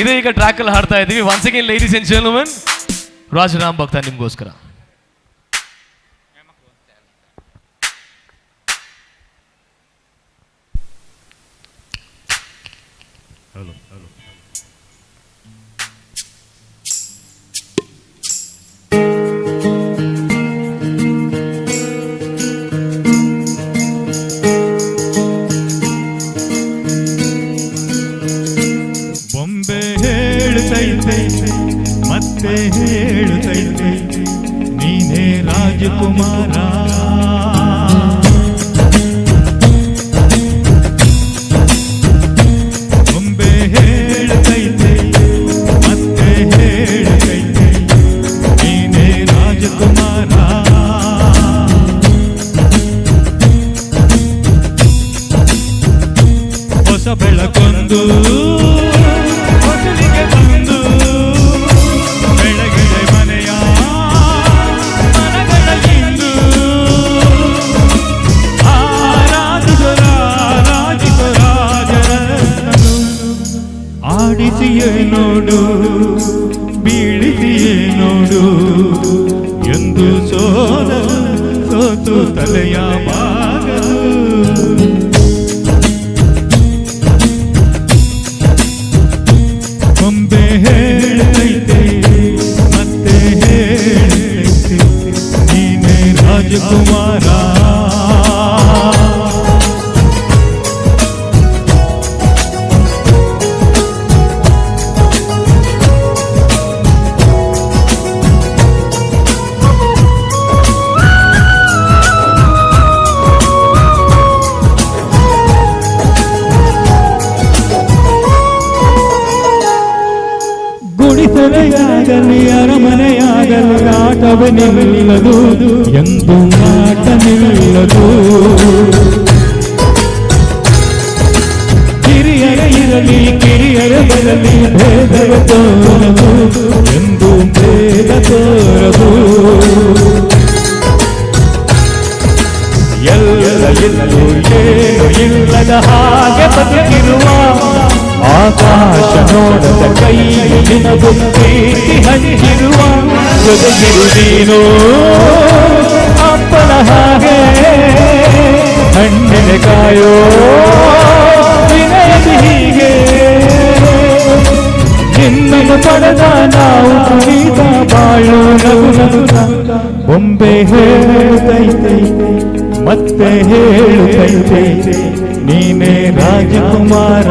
ಇದೇ ಈಗ ಟ್ರ್ಯಾಕಲ್ಲಿ ಹಾಡ್ತಾ ಇದ್ದೀವಿ. Once again ladies and gentlemen, Rajaram ಭಕ್ತ ನಿಮಗೋಸ್ಕರ. ಹಲೋ ಬೊಂಬೆ ಹೇಳುತ್ತೈತೆ ಮತ್ತೆ ಹೇಳುತ್ತೈತೆ ನೀನೇ ರಾಜಕುಮಾರ. ಬೊಂಬೆ ಹೇಳುತ್ತೈತೆ ಮತ್ತೆ ಹೇಳುತ್ತೈತೆ ನೀನೇ ರಾಜಕುಮಾರ. ಹೊಸ ಬೆಳಕೊಂದು ಹೊಸಲಿಗೆ ಬಂದು ಬೆಳಗಿದೆ ಮನೆಯ ಮನಗಳಲ್ಲಿಂದು. ರಾಜರಾಜರನ್ನು ಆಡಿಸಿಯೇ ನೋಡು, ಬೀಳಿಸಿಯೇ ನೋಡು ಎಂದು ಸೋತು ತಲೆಯ ಬಾಗದು. ಬೊಂಬೆ ಹೇಳೈತೆ ಮತ್ತೆ ಹೇಳೈತೆ ನೀನೇ ರಾಜಕುಮಾರ. ಗುಡಿಸಲೆಯಾಗಲಿ ಅರಮನೆಯಾಗಲಿ ಆಟವೇ ನಿಲ್ಲದು, ಎಂದು ಆಟ ನಿಲ್ಲದು. ಹಿರಿಯರ ಇರಲಿ ಕಿರಿಯರ ಬರಲಿ ಭೇದವ ತೋರದು, ಎಂದು ಭೇದ ತೋರದು. ಎಲ್ಲೆಲ್ಲೂ ಏನು ಇಲ್ಲದ ಹಾಗೆ ಬದುಕಿರುವ ಆಕಾಶ ನೋಡದ ಕೈಯಿನ ಪ್ರೀತಿ ಹಂಚಿರುವ ಜೊತೆಗಿರು ನೀನು ಅಪ್ಪನ ಹಾಗೆ ಹಣ್ಣಿನ ಕಾಯೋ ವಿನಯದಿ ಹೀಗೆ. ನಿನ್ನನ್ನು ಪಡೆದ ನಾವು ಕುಣಿತ ಬಾಳು ನಗು ನಗುತ್ತ. ಬೊಂಬೆ ಹೇಳುತ್ತೈತೆ ಮತ್ತೆ ಹೇಳುತ್ತೈತೆ ನೀನೇ ರಾಜಕುಮಾರ.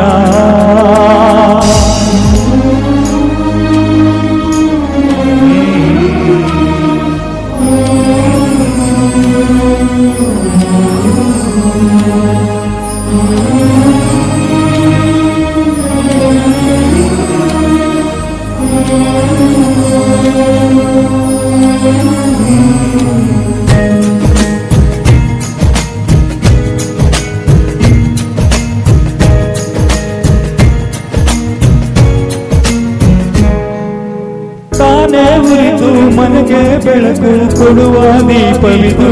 ಕೋಣೆಗೆ ಬೆಳಕು ಕೊಡುವ ದೀಪವಿದು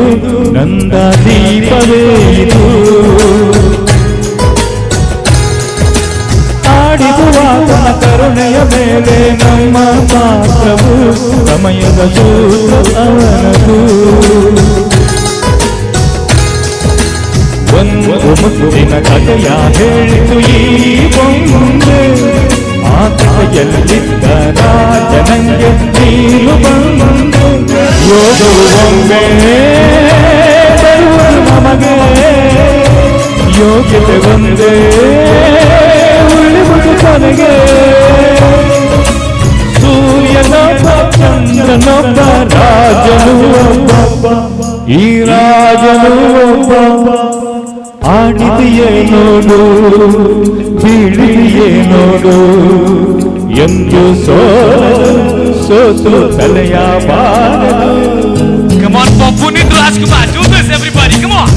ನಂದ ದೀಪವೇ ಇದು ಆಡಿದುವ ತನ್ನ ಕರುಣೆಯ ಮೇಲೆ ನಮ್ಮ ಪಾತ್ರವು ಸಮಯದ ಸೂತ್ರ ಅವನದು ಒಂದು ಮುತ್ತಿನ ಕಥೆಯ ಹೇಳಿತು ಈ ಬೊಂಬೆ ಆ ಕಥೆಯಲ್ಲಿದ್ದ ರಾಜನಂಗೆ ನೀನು ಬಂದು ಯೋಗವು ಒಮ್ಮೆ ಬರುವುದು ನಮಗೆ ಯೋಗ್ಯತೆ ಒಂದೇ ಉಳಿವುದು ಕೊನೆಗೆ ಸೂರ್ಯನೊಬ್ಬ ಚಂದ್ರನೊಬ್ಬ ರಾಜನು ಒಬ್ಬ ಈ ರಾಜನು ಒಬ್ಬ ಆಡಿದೆಯೇ ನೋಡು ಬೀಳಿದೆಯೇ ನೋಡು ಎಂದು ಸೋತು ತಲೆಯ ಬಾರದು. Come on, for Punit Rajkumar, do this everybody, come on.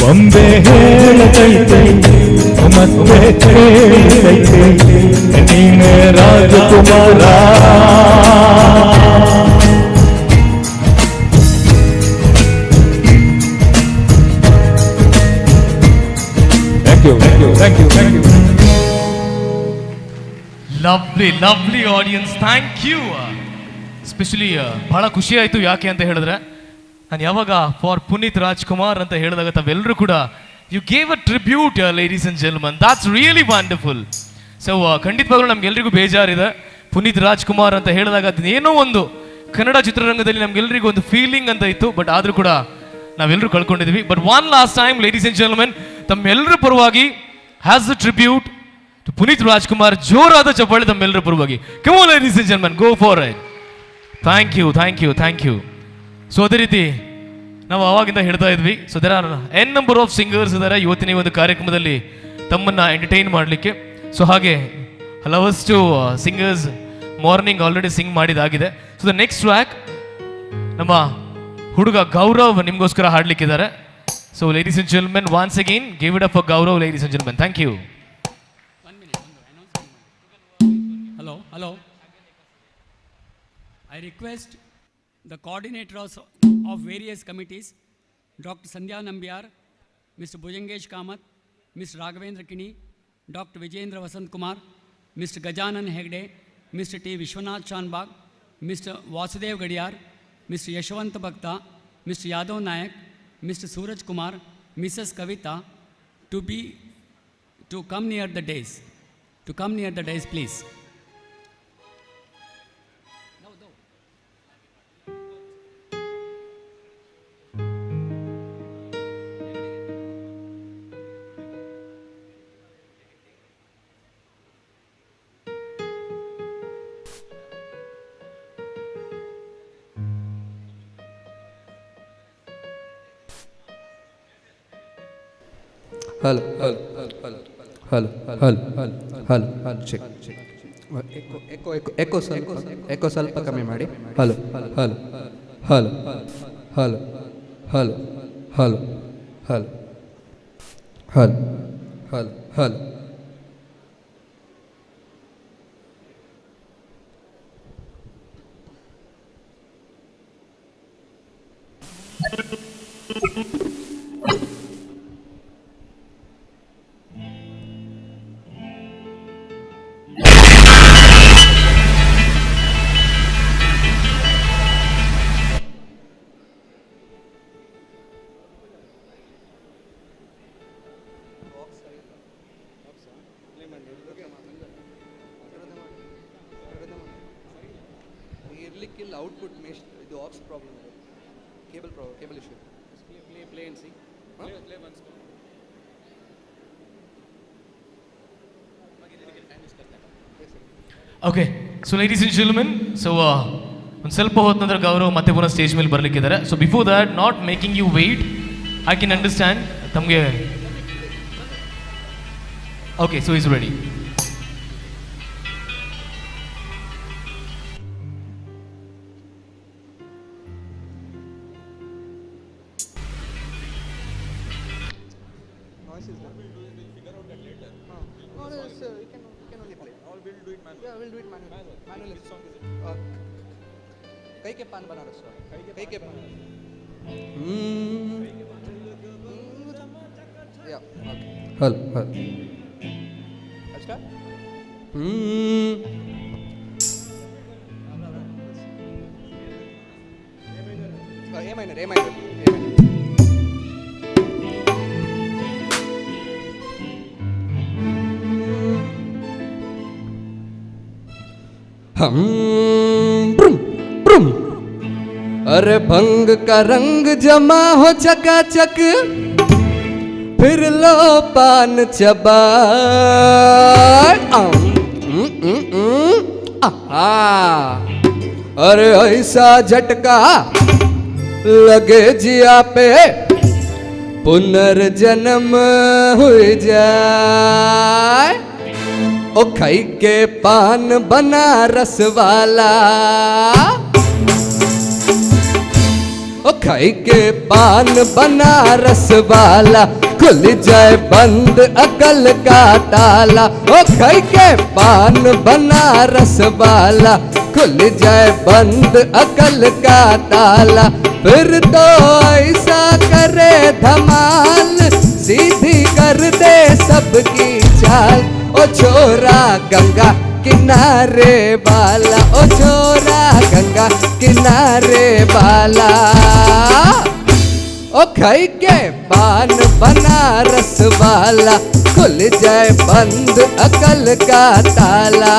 ಬೊಂಬೆ ಹೇಳತೈತೆ ಮತ್ತೆ ಹೇಳತೈತೆ ನೀನೆ ರಾಜಕುಮಾರ Thank you. Lovely audience. Thank you. Especially ಬಹಳ ಖುಷಿ ಆಯಿತು. ಯಾಕೆ ಅಂತ ಹೇಳಿದ್ರೆ ನಾನು ಯಾವಾಗ ಫಾರ್ ಪುನೀತ್ ರಾಜ್ಕುಮಾರ್ ಅಂತ ಹೇಳಿದಾಗ ತಾವೆಲ್ಲರೂ ಕೂಡ you gave a tribute ladies and gentleman. That's really wonderful. So ಖಂಡಿತವಾಗ್ಲೂ ನಮ್ಗೆಲ್ರಿಗೂ ಬೇಜಾರಿದೆ. ಪುನೀತ್ ರಾಜ್ಕುಮಾರ್ ಅಂತ ಹೇಳಿದಾಗ ಅದೇನೋ ಒಂದು ಕನ್ನಡ ಚಿತ್ರರಂಗದಲ್ಲಿ ನಮ್ಗೆಲ್ರಿಗೂ ಒಂದು ಫೀಲಿಂಗ್ ಅಂತ ಇತ್ತು. ಬಟ್ ಆದರೂ ಕೂಡ ನಾವೆಲ್ಲರೂ ಕಳ್ಕೊಂಡಿದ್ವಿ. But one last time ladies and gentlemen, ತಮ್ಮೆಲ್ಲರ ಪರವಾಗಿ has a tribute to Puneeth Rajkumar. ಜೋರಾದ ಚಪ್ಪಾಳೆ ತಮ್ಮೆಲ್ಲರ ಪರವಾಗಿ. Come on ladies and gentlemen, go for it. Thank you. So ಅದೇ ರೀತಿ ನಾವು ಆವಾಗಿಂದ ಹೇಳ್ತಾ ಇದ್ವಿ. So there are n number of singers ಇದ್ದಾರೆ ಇವತ್ತಿನ ಈ ಒಂದು ಕಾರ್ಯಕ್ರಮದಲ್ಲಿ ತಮ್ಮನ್ನು ಎಂಟರ್ಟೈನ್ ಮಾಡಲಿಕ್ಕೆ. ಸೊ ಹಾಗೆ ಹಲವಷ್ಟು ಸಿಂಗರ್ಸ್ ಮಾರ್ನಿಂಗ್ ಆಲ್ರೆಡಿ ಸಿಂಗ್ ಮಾಡಿದಾಗಿದೆ. ಸೊ ದ ನೆಕ್ಸ್ಟ್ ಟ್ರ್ಯಾಕ್ ನಮ್ಮ ಹುಡುಗ ಗೌರವ್ ನಿಮಗೋಸ್ಕರ ಹಾಡಲಿಕ್ಕಿದ್ದಾರೆ. So ladies and gentlemen, once again give it up for Gaurav. Ladies and gentlemen, thank you. Hello. I request the coordinators of various committees, Dr. Sandhya Nambiar, Mr. Bhujangesh Kamath, Mr. Raghavendra Kini, Dr. Vijendra Vasant Kumar, Mr. Gajanan Hegde, Mr. T. Vishwanath Chanbag, Mr. Vasudev Gadiyar, Mr. Yashwant Bhakta, Mr. Yadav Nayak, Mr. Suraj Kumar, Mrs. Kavita, to come near the dais, please. Hello, check. Echo ಸ್ವಲ್ಪ ಕಮ್ಮಿ ಮಾಡಿ. Hello. ಇರ್ಲಿಕ್ಕಿಲ್ಲ output ಮೆಶ್ ಇದು aux problem ಇದೆ, cable issue. Play and see. Okay, so ladies and gentlemen, so ಒಂದು ಸ್ವಲ್ಪ ಹೊತ್ತು ನಂತರ ಗೌರವ್ ಮತ್ತೆ ಪುನಃ ಸ್ಟೇಜ್ ಮೇಲೆ ಬರಲಿಕ್ಕಿದ್ದಾರೆ. So before that, not making you wait, I can understand ತಮಗೆ. Okay, so is ready. Noise कई के पान बना रहा कई के पान हल हल अच्छा ए माइनर हम अरे भंग का रंग जमा हो चकाचक फिर लो पान चबा अरे ऐसा झटका लगे जिया पे पुनर्जन्म हो जाए ओ खाई के पान बनारस वाला ओ खाई के पान बनारस वाला खुल जाए बंद अकल का ताला ओ खाई के पान बनारस वाला खुल जाए बंद अकल का ताला फिर तो ऐसा करे धमाल सीधी कर दे सबकी चाल ओ छोरा गंगा किनारे वाला ओ छोरा गंगा किनारे वाला ओ खाई के पान बनारस वाला खुल जाए बंद अकल का ताला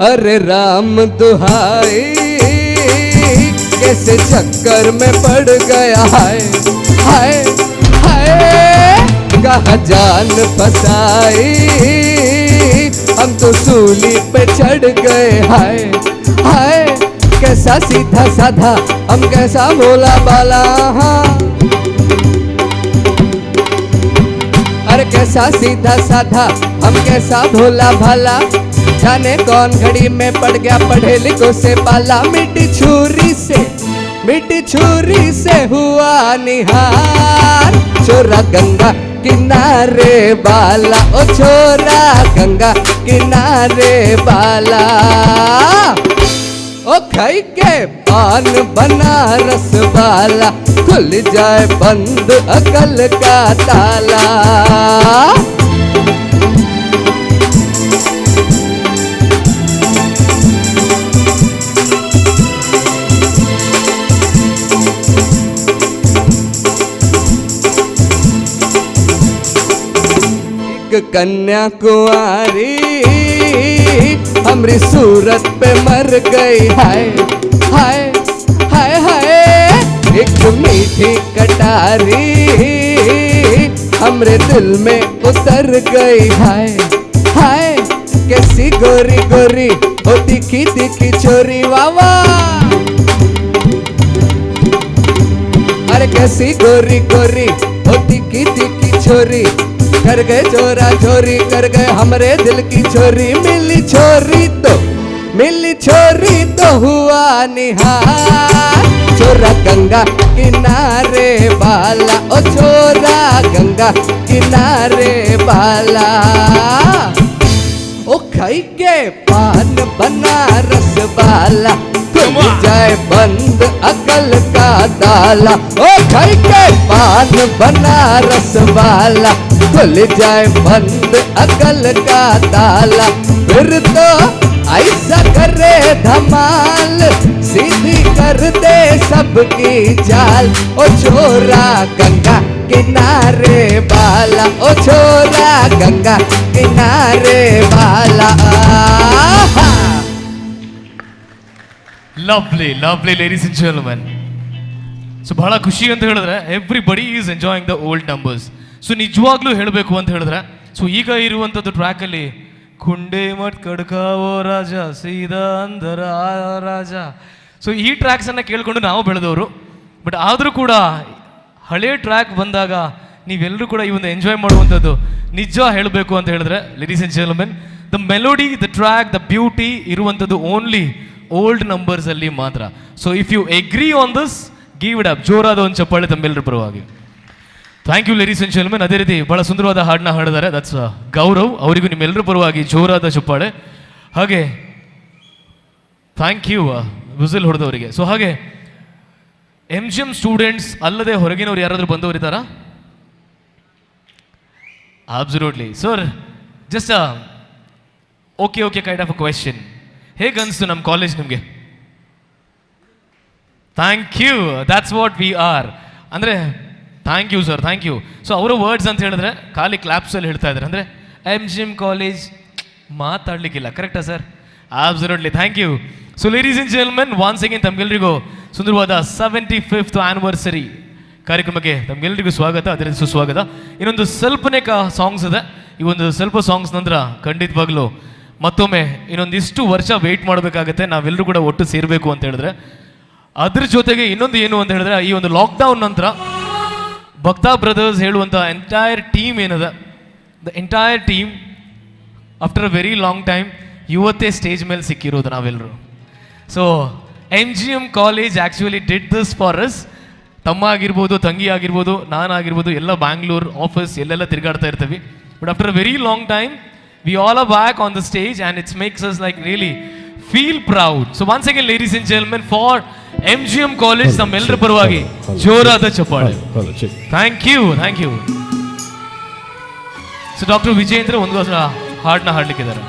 अरे राम दुहाई कैसे चक्कर में पड़ गया है हाय हाय कहा जान फसाई हम तो सूली पे चढ़ गए हाय हाय कैसा सीधा साधा हम कैसा भोला बाला अरे कैसा सीधा साधा हम कैसा भोला भाला जाने कौन घड़ी में पड़ गया पढ़े लिखो से पाला मिट्टी छुरी से हुआ निहार छोरा गंगा किनारे वाला ओ छोरा गंगा किनारे वाला ओ खाई के पान बनारस वाला खुल जाए बंद अकल का ताला कन्याकुमारी हमरी सूरत पे मर गई हाय हाय हाय हाय एक मीठी कटारी हमरे दिल में उतर गई हाय हाय कैसी गोरी गोरी ओ तीखी तीखी छोरी वावा अरे कैसी गोरी गोरी ओ तीखी तीखी छोरी कर गए चोरा चोरी कर गए हमरे दिल की छोरी मिली छोरी तो हुआ निहार छोरा गंगा किनारे वाला ओ छोरा गंगा किनारे वाला ओ खाई के पान बनारस वाला खुल जाए बंद अकल का ताला ओ खाई के पान बनारस वाला खुल जाए बंद अकल का ताला फिर तो ऐसा करे धमाल सीधी कर दे सबकी चाल ओ छोरा गंगा किनारे वाला ओ छोरा गंगा किनारे वाला Lovely, lovely, ladies and gentlemen. So ಬಹಳ ಖುಷಿ ಅಂತ ಹೇಳಿದ್ರೆ everybody is enjoying the old numbers. So ನಿಜವಾಗ್ಲೂ ಹೇಳಬೇಕು ಅಂತ ಹೇಳಿದ್ರೆ ಸೊ ಈಗ ಇರುವಂಥದ್ದು ಟ್ರ್ಯಾಕಲ್ಲಿ ಕುಂಡೆ ಮಟ್ ಕಡ್ಕಾವೋ ರಾಜ ಸೀದಾ ಅಂದರ ಆ ರಾಜ. ಸೊ ಈ ಟ್ರ್ಯಾಕ್ಸನ್ನು ಕೇಳ್ಕೊಂಡು ನಾವು ಬೆಳೆದವರು. ಬಟ್ ಆದರೂ ಕೂಡ ಹಳೆ ಟ್ರ್ಯಾಕ್ ಬಂದಾಗ ನೀವೆಲ್ಲರೂ ಕೂಡ ಈ ಒಂದು ಎಂಜಾಯ್ ಮಾಡುವಂಥದ್ದು ನಿಜ ಹೇಳಬೇಕು ಅಂತ ಹೇಳಿದ್ರೆ, ladies and gentlemen, the melody, the track, the beauty ಇರುವಂಥದ್ದು ಓನ್ಲಿ ಓಲ್ಡ್ ನಂಬರ್ಸಲ್ಲಿ ಮಾತ್ರ. So if you agree on this, give it up. ಜೋರಾದ ಒಂದು ಚಪ್ಪಾಳೆ ತಮ್ಮೆಲ್ಲರ ಪರವಾಗಿ. Thank you ladies and gentlemen. ಅದೇ ರೀತಿ ಭಾಳ ಸುಂದರವಾದ ಹಾಡನ್ನ ಹಾಡಿದ್ದಾರೆ, ದಟ್ಸ್ ಗೌರವ್. ಅವರಿಗೂ ನಿಮ್ಮೆಲ್ಲರ ಪರವಾಗಿ ಜೋರಾದ ಚಪ್ಪಾಳೆ. ಹಾಗೆ ಥ್ಯಾಂಕ್ ಯು ವಿಸಿಲ್ ಹೊಡೆದವರಿಗೆ. ಸೊ ಹಾಗೆ MGM ಸ್ಟೂಡೆಂಟ್ಸ್ ಅಲ್ಲದೆ ಹೊರಗಿನವ್ರು ಯಾರಾದರೂ ಬಂದವರಿದ್ದಾರಾ? Absolutely sir. Just okay kind of a question. ಹೇಗೆ ಅನಿಸ್ತು ನಮ್ಮ ಕಾಲೇಜ್ ನಿಮಗೆ? Thank you, that's what we are. ಅಂದರೆ thank you sir, thank you. So ಅವರ ವರ್ಡ್ಸ್ ಅಂತ ಹೇಳಿದ್ರೆ ಖಾಲಿ ಕ್ಲಾಪ್ಸಲ್ಲಿ ಹೇಳ್ತಾ ಇದ್ದಾರೆ. ಅಂದರೆ MGM ಕಾಲೇಜ್ ಮಾತಾಡಲಿಕ್ಕಿಲ್ಲ, ಕರೆಕ್ಟಾ sir? Absolutely, thank you. So ladies and gentlemen, once again ತಮಗೆಲ್ಲರಿಗೂ ಸುಂದರವಾದ 75th ಆ್ಯನಿವರ್ಸರಿ ಕಾರ್ಯಕ್ರಮಕ್ಕೆ ತಮಗೆಲ್ಲರಿಗೂ ಸ್ವಾಗತ, ಅದೇ ರೀತಿ ಸುಸ್ವಾಗತ. ಇನ್ನೊಂದು ಸ್ವಲ್ಪನೇ ಸಾಂಗ್ಸ್ ಇದೆ. ಈ ಒಂದು ಸ್ವಲ್ಪ ಸಾಂಗ್ಸ್ ನಂತರ ಖಂಡಿತವಾಗ್ಲೂ ಮತ್ತೊಮ್ಮೆ ಇನ್ನೊಂದಿಷ್ಟು ವರ್ಷ ವೆಯ್ಟ್ ಮಾಡಬೇಕಾಗತ್ತೆ, ನಾವೆಲ್ಲರೂ ಕೂಡ ಒಟ್ಟು ಸೇರಬೇಕು ಅಂತ ಹೇಳಿದ್ರೆ. ಅದ್ರ ಜೊತೆಗೆ ಇನ್ನೊಂದು ಏನು ಅಂತ ಹೇಳಿದ್ರೆ, ಈ ಒಂದು ಲಾಕ್ಡೌನ್ ನಂತರ ಭಕ್ತಾ ಬ್ರದರ್ಸ್ ಹೇಳುವಂಥ ಎಂಟೈರ್ ಟೀಮ್ ಏನಿದೆ, the entire team after a very long time ಇವತ್ತೇ ಸ್ಟೇಜ್ ಮೇಲೆ ಸಿಕ್ಕಿರೋದು ನಾವೆಲ್ಲರೂ. So MGM college actually did this for us. ತಮ್ಮ ಆಗಿರ್ಬೋದು, ತಂಗಿ ಆಗಿರ್ಬೋದು, ನಾನಾಗಿರ್ಬೋದು, ಎಲ್ಲ ಬ್ಯಾಂಗ್ಳೂರ್ ಆಫೀಸ್ ಎಲ್ಲೆಲ್ಲ ತಿರುಗಾಡ್ತಾ ಇರ್ತೀವಿ. But after a very long time we all are back on the stage and it's makes us like really feel proud. So once again ladies and gentlemen, for MGM college ತಮ್ಮೆಲ್ಲರ ಪರವಾಗಿ ಜೋರಾದ ಚಪ್ಪಾಳೆ. Thank you, thank you. So doctor Vijendra ಒಂದು ಹಾಡನ್ನ ಹಾಡ್ಲಿಕ್ಕಿದ್ದಾರೆ.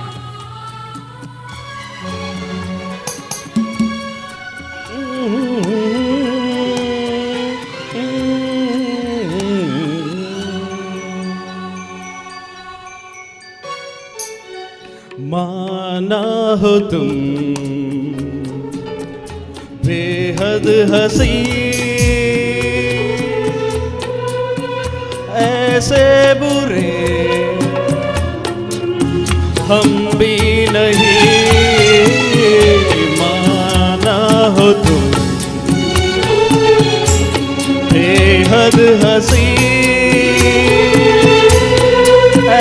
माना हो तुम बेहद हंसी, ऐसे बुरे हम भी नहीं. माना हो तुम बेहद हंसी,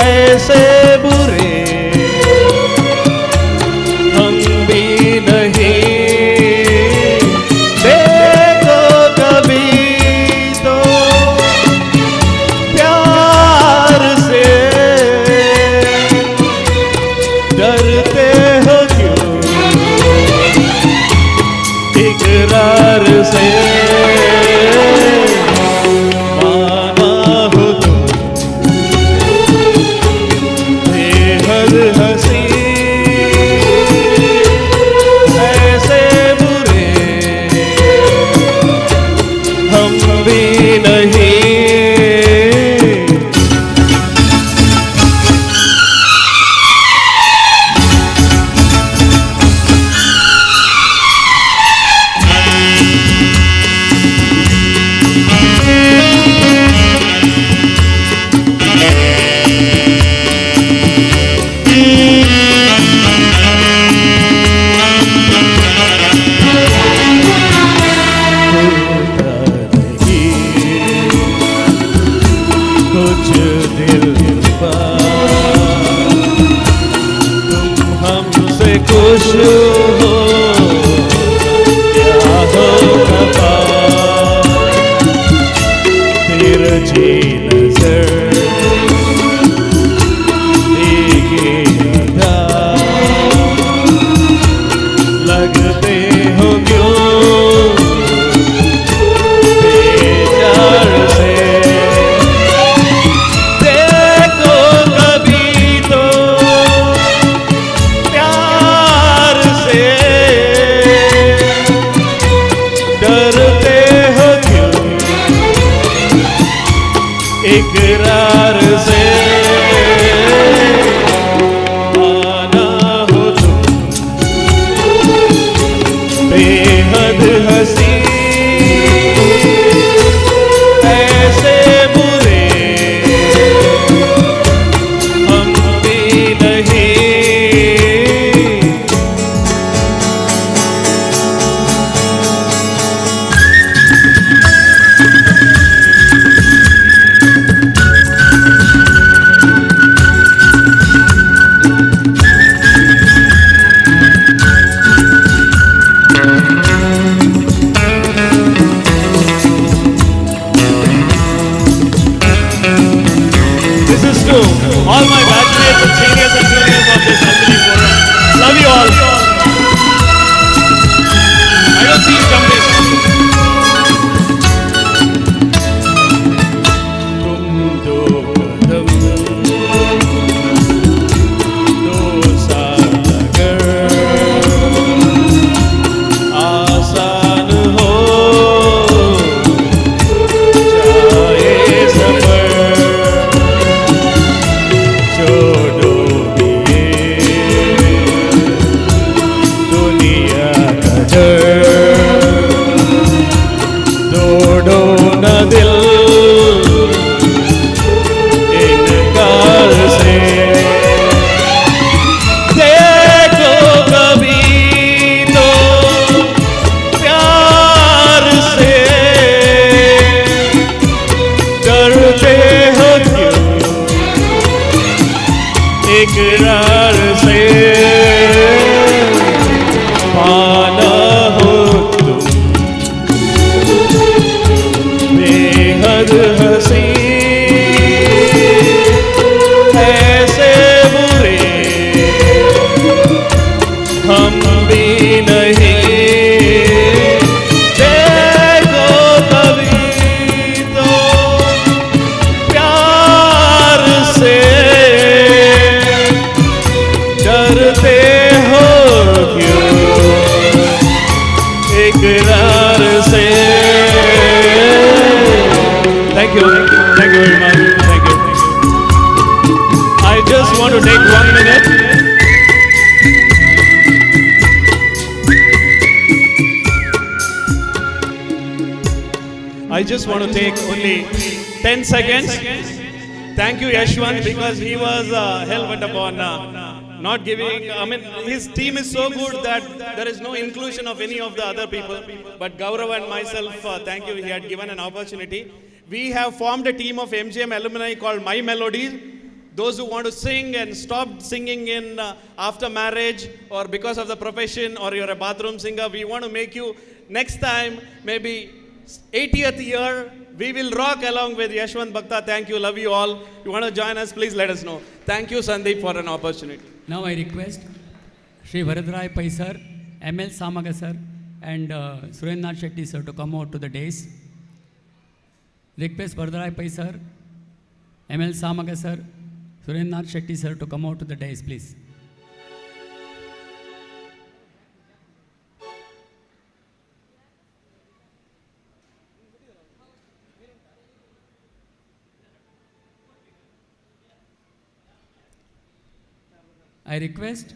ऐसे बुरे हम भी नहीं. देखो कभी तो प्यार से डरते हो क्यों, इकरार से. माना हो तुम बेहद हंसी, ऐसे बुरे हम भी नहीं. कुछ दिल पर तुम हमसे खुश हो क्या हो खफा, तिरछी नजर देखे अदा लगते हो क्यों बेजार से. देखो कभी तो प्यार से डरते हो क्यों, इकरार से. माना हो तुम बेहद हंसी, ऐसे बुरे हम भी नहीं. I don't see him jumping. तुम दो कदम दो सागर आसान हो जाए सफर छोड़ो ये दुनिया का डर तोड़ो न दिल इनकार से देखो कभी तो प्यार से डरते हो क्यों इकरार से पाना हो तुम बेहद हंसी ऐसे बुरे हम भी नहीं देखो कभी तो प्यार से डरते हो क्यों इकरार से Thank you very much. Thank you. I just want to take 1 minute. I just want to take only 10 seconds. Thank you, Yashwant, because he was hell-bent upon not giving. I mean, his team is so good that there is no inclusion of any of the other people. But Gaurav and myself, thank you. He had given an opportunity. We have formed a team of MGM alumni called My Melodies. Those who want to sing and stop singing in after marriage or because of the profession or you're a bathroom singer, we want to make you next time, maybe 80th year, we will rock along with Yashwant Bhakta. Thank you, love you all. You want to join us, please let us know. Thank you, Sandeep, for an opportunity. Now I request Shri Varadrai Pai sir, ML Samaga sir and Surendranath Shetty sir to come out to the dais. Request Varadrai Pai sir, ML Samaga sir, Surendranath Shetty sir to come out to the dais, please. I request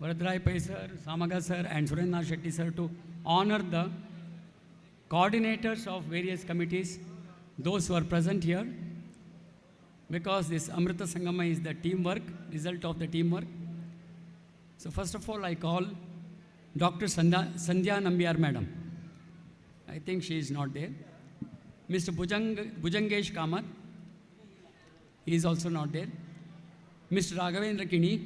Varadrai Pai sir, Samaga sir and Surendranath Shetty sir to honor the coordinators of various committees, those who are present here, because this Amrita Sangama is the teamwork, result of the teamwork. So first of all, I call Dr. Sandhya Nambiar Madam. I think she is not there. Mr. Bhujangesh Kamath, he is also not there. Mr. Raghavendra Kini.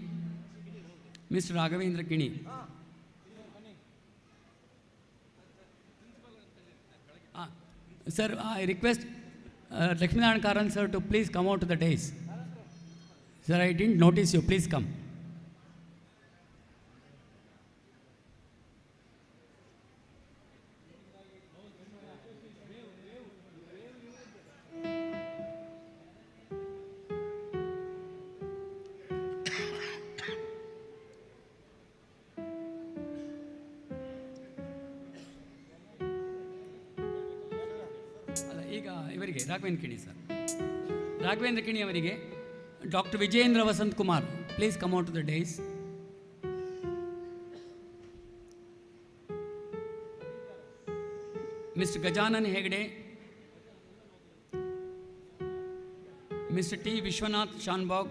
Sir, I request Lakshminarayan Karan sir to please come out to the dais. Sir, I didn't notice you. Please come. ಈಗ ಇವರಿಗೆ Raghavendra Kini sir, Raghavendra Kini ಅವರಿಗೆ doctor Vijayendra Vasant Kumar, please come out to the dais. Mister Gajanan Hegde, mister T Vishwanath Shanbhag,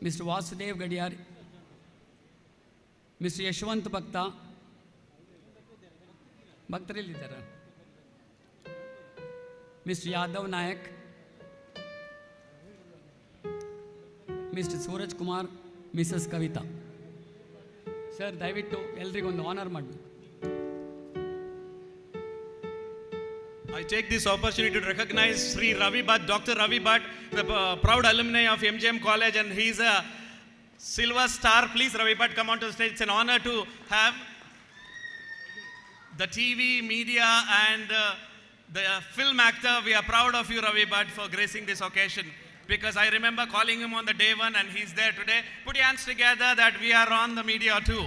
mister Vasudev Gadiyar, mister Yashwant ಭಕ್ತರಲ್ಲಿದ್ದಾರೆ, mister Yadav Nayak, mister Suraj Kumar, Mrs Kavitha. Sir, ದಯವಿಟ್ಟು ಎಲ್ರಿಗೊಂದು honour ಮಾಡಬೇಕು. I take this opportunity to recognize Sri Ravi Bhatt, Dr. Ravi Bhatt, the proud alumni of MGM College, and he's a silver star. Please, Ravi Bhatt, come on to the stage. It's an honor to have the TV, media, and the film actor. We are proud of you, Ravi Bhatt, for gracing this occasion. Because I remember calling him on the day one, and he's there today. Put your hands together that we are on the media too.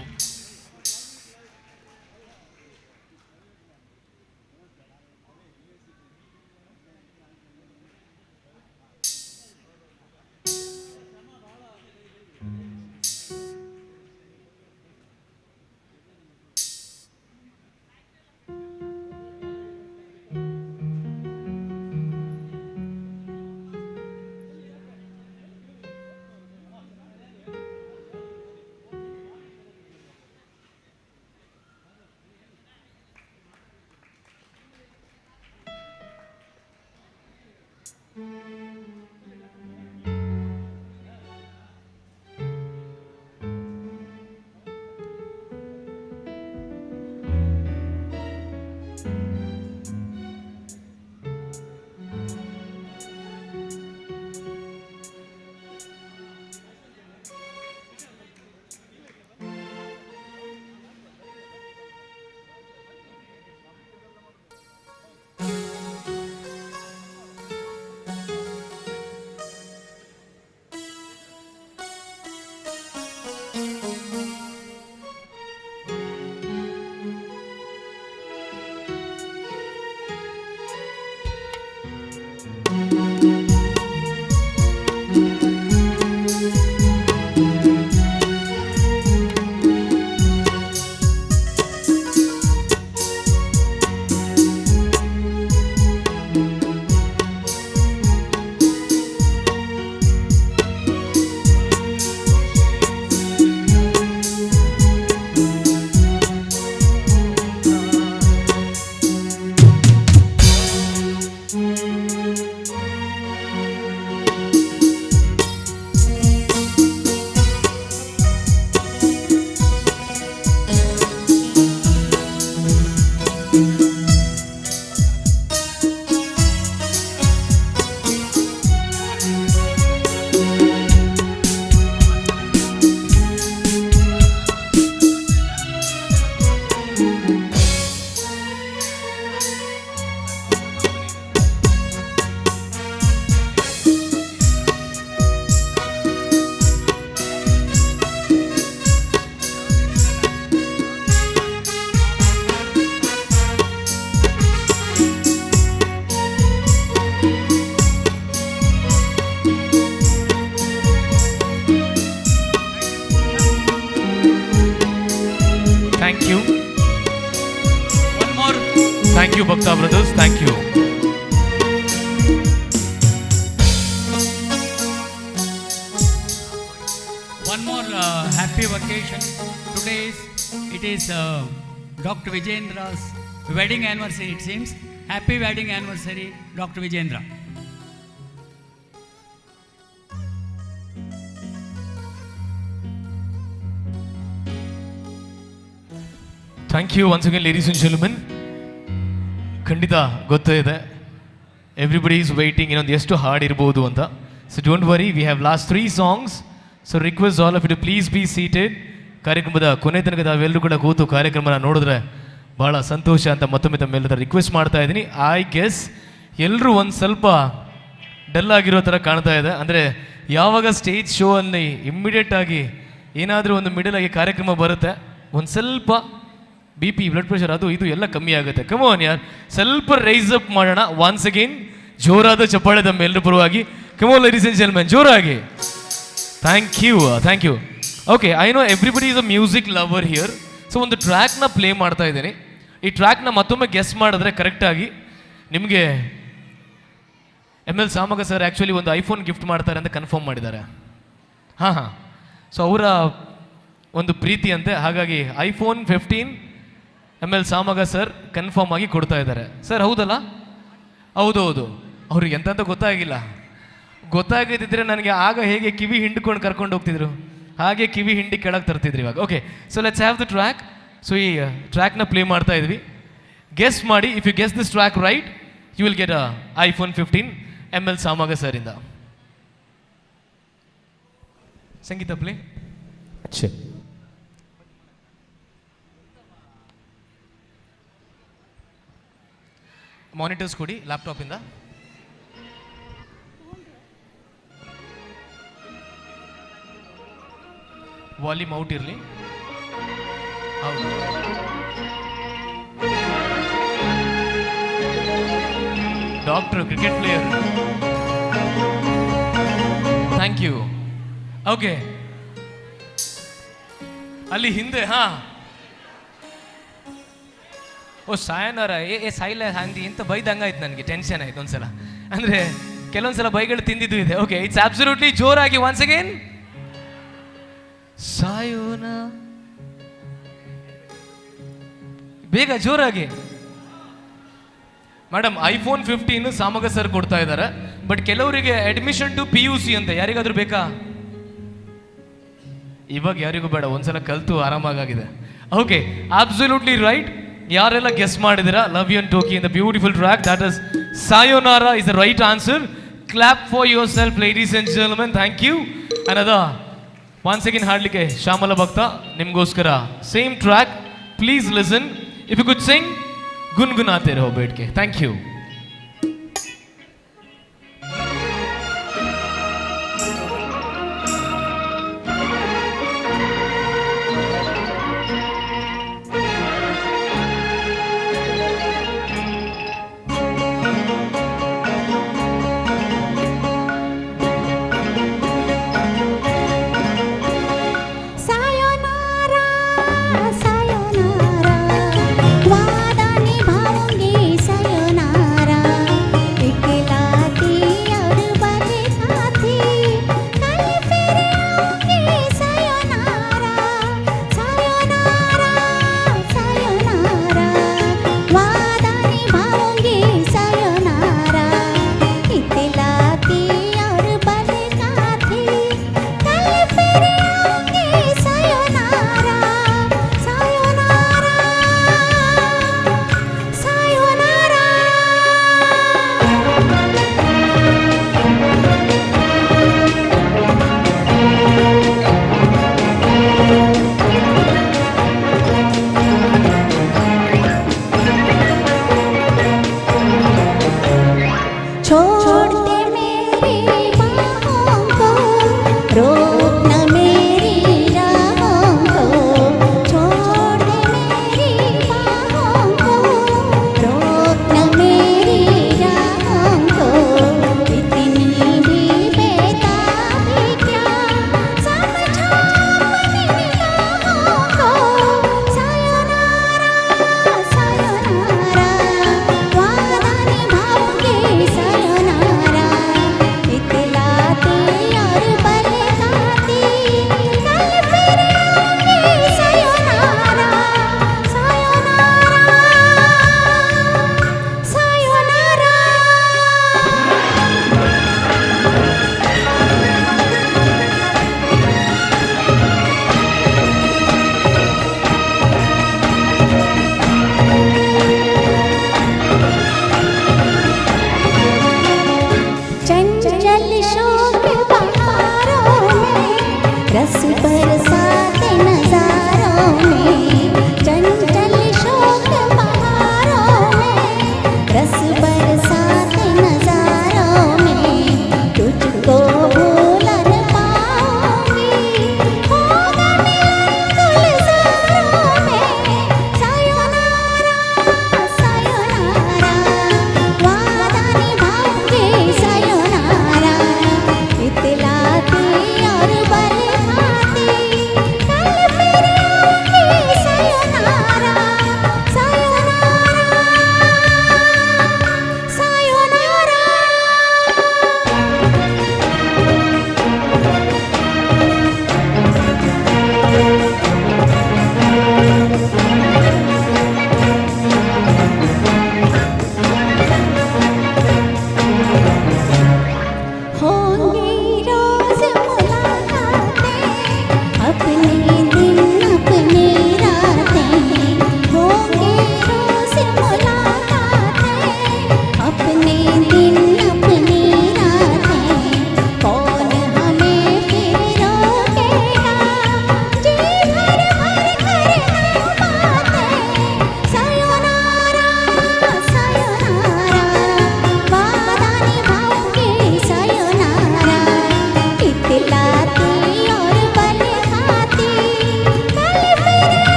Thank you, Bhakta brothers. Thank you. One more happy vacation. Today it is Dr. Vijendra's wedding anniversary, it seems. Happy wedding anniversary, Dr. Vijendra. Thank you once again, ladies and gentlemen. ಖಂಡಿತ ಗೊತ್ತಿದೆ, everybody is waiting ಇನ್ನೊಂದು ಎಷ್ಟು ಹಾಡು ಇರ್ಬೋದು ಅಂತ. So don't worry, we have last 3 songs. So request all of you to please be seated. ಕಾರ್ಯಕ್ರಮದ ಕೊನೆ ತನಕ ತಾವೆಲ್ಲರೂ ಕೂಡ ಕೂತು ಕಾರ್ಯಕ್ರಮನ ನೋಡಿದ್ರೆ ಭಾಳ ಸಂತೋಷ ಅಂತ ಮತ್ತೊಮ್ಮೆ ತಮ್ಮೆಲ್ಲರ ರಿಕ್ವೆಸ್ಟ್ ಮಾಡ್ತಾ ಇದ್ದೀನಿ. ಐ ಗೆಸ್ ಎಲ್ಲರೂ ಒಂದು ಸ್ವಲ್ಪ ಡಲ್ ಆಗಿರೋ ಥರ ಕಾಣ್ತಾ ಇದೆ. ಅಂದರೆ ಯಾವಾಗ ಸ್ಟೇಜ್ ಶೋ ಅಲ್ಲಿ ಇಮ್ಮಿಡಿಯೇಟಾಗಿ ಏನಾದರೂ ಒಂದು ಮಿಡಲ್ ಆಗಿ ಕಾರ್ಯಕ್ರಮ ಬರುತ್ತೆ, ಒಂದು ಸ್ವಲ್ಪ ಬಿ ಪಿ, ಬ್ಲಡ್ ಪ್ರೆಷರ್, ಅದು ಇದು ಎಲ್ಲ ಕಮ್ಮಿ ಆಗುತ್ತೆ. ಕಮೋನ್ ಯಾರ್, ಸ್ವಲ್ಪ ರೈಸ್ ಅಪ್ ಮಾಡೋಣ. ಒನ್ಸ್ ಅಗೇನ್ ಜೋರಾದ ಚಪ್ಪಾಳೆ ತಮ್ಮೆಲ್ಲರ ಪರವಾಗಿ. ಕಮೋನ್ ಲೇಡೀಸ್ ಅಂಡ್ ಜೆಂಟಲ್ಮೆನ್, ಜೋರಾಗಿ. Thank you, thank you. Okay, I know everybody is a music lover here. So ಒಂದು ಟ್ರ್ಯಾಕ್ನ ಪ್ಲೇ ಮಾಡ್ತಾ ಇದ್ದೀನಿ. ಈ ಟ್ರ್ಯಾಕ್ನ ಮತ್ತೊಮ್ಮೆ ಗೆಸ್ ಮಾಡಿದ್ರೆ ಕರೆಕ್ಟಾಗಿ ನಿಮಗೆ ML ಸಾಮಗ ಸರ್ ಆ್ಯಕ್ಚುಲಿ ಒಂದು ಐಫೋನ್ ಗಿಫ್ಟ್ ಮಾಡ್ತಾರೆ ಅಂತ ಕನ್ಫರ್ಮ್ ಮಾಡಿದ್ದಾರೆ. ಹಾಂ. ಸೊ ಅವರ ಒಂದು ಪ್ರೀತಿ ಅಂತೆ, ಹಾಗಾಗಿ iPhone 15 ML Samaga sir confirm ಆಗಿ ಕೊಡ್ತಾ ಇದ್ದಾರೆ. ಸರ್ ಹೌದಲ್ಲ? ಹೌದೌದು. ಅವ್ರಿಗೆ ಎಂತ ಗೊತ್ತಾಗಿಲ್ಲ. ಗೊತ್ತಾಗಿದ್ದಿದ್ರೆ ನನಗೆ ಆಗ ಹೇಗೆ ಕಿವಿ ಹಿಂಡ್ಕೊಂಡು ಕರ್ಕೊಂಡು ಹೋಗ್ತಿದ್ರು, ಹಾಗೆ ಕಿವಿ ಹಿಂಡಿ ಕೆಳಗೆ ತರ್ತಿದ್ರು ಇವಾಗ. Okay, so let's have the track. So ಈ ಟ್ರ್ಯಾಕ್ನ ಪ್ಲೇ ಮಾಡ್ತಾ ಇದ್ವಿ. ಗೆಸ್ ಮಾಡಿ. If you guess this track right, you will get a iPhone 15 ML Samaga sir in the Sangeeta play. Check. Monitors kodi laptop in the volume out ಇರಲಿ. Doctor cricket player. Thank you. Okay, ಅಲ್ಲಿ ಹಿಂದೆ ಓ ಸಾಯನಾರ ಏ ಸಾಯಿಲ್ಲ ಹಂಗೆ ಇಂಥ ಬೈದಂಗಾಯ್ತು, ನನಗೆ tension ಆಯ್ತು ಒಂದ್ಸಲ. ಅಂದರೆ ಕೆಲವೊಂದ್ಸಲ ಬೈಗಳು ತಿಂದಿದ್ದು ಇದೆ. ಓಕೆ, ಇಟ್ಸ್ ಅಬ್ಸಲ್ಯೂಟ್ಲಿ ಜೋರಾಗಿ ಒನ್ಸ್ ಅಗೇನ್ ಸಾಯೋನ, ಬೇಗ ಜೋರಾಗಿ. ಮೇಡಮ್ ಐಫೋನ್ 15 ಸಾಮಗ ಸರ್ ಕೊಡ್ತಾ ಇದ್ದಾರೆ, ಬಟ್ ಕೆಲವರಿಗೆ ಅಡ್ಮಿಷನ್ ಟು PUC ಅಂತ. ಯಾರಿಗಾದ್ರೂ ಬೇಕಾ? ಇವಾಗ ಯಾರಿಗೂ ಬೇಡ, ಒಂದ್ಸಲ ಕಲ್ತು ಆರಾಮಾಗಿದೆ. Okay, absolutely right. ಯಾರೆಲ್ಲ ಗೆಸ್ ಮಾಡಿದಿರಾ love you and Tokyo in the beautiful track, that is sayonara is the right answer. Clap for yourself ladies and gentlemen. Thank you. ಅನ್ನದ ಒನ್ಸ್ ಅಗೇನ್ ಹಾಡ್ಲಿಕ್ಕೆ ಶ್ಯಾಮಲ ಭಕ್ತ ನಿಮಗೋಸ್ಕರ same track. Please listen. If you could sing ಗುನ್ಗುನಾತೆ ರಹೋ ಬೇಟ್ಕೆ. Thank you.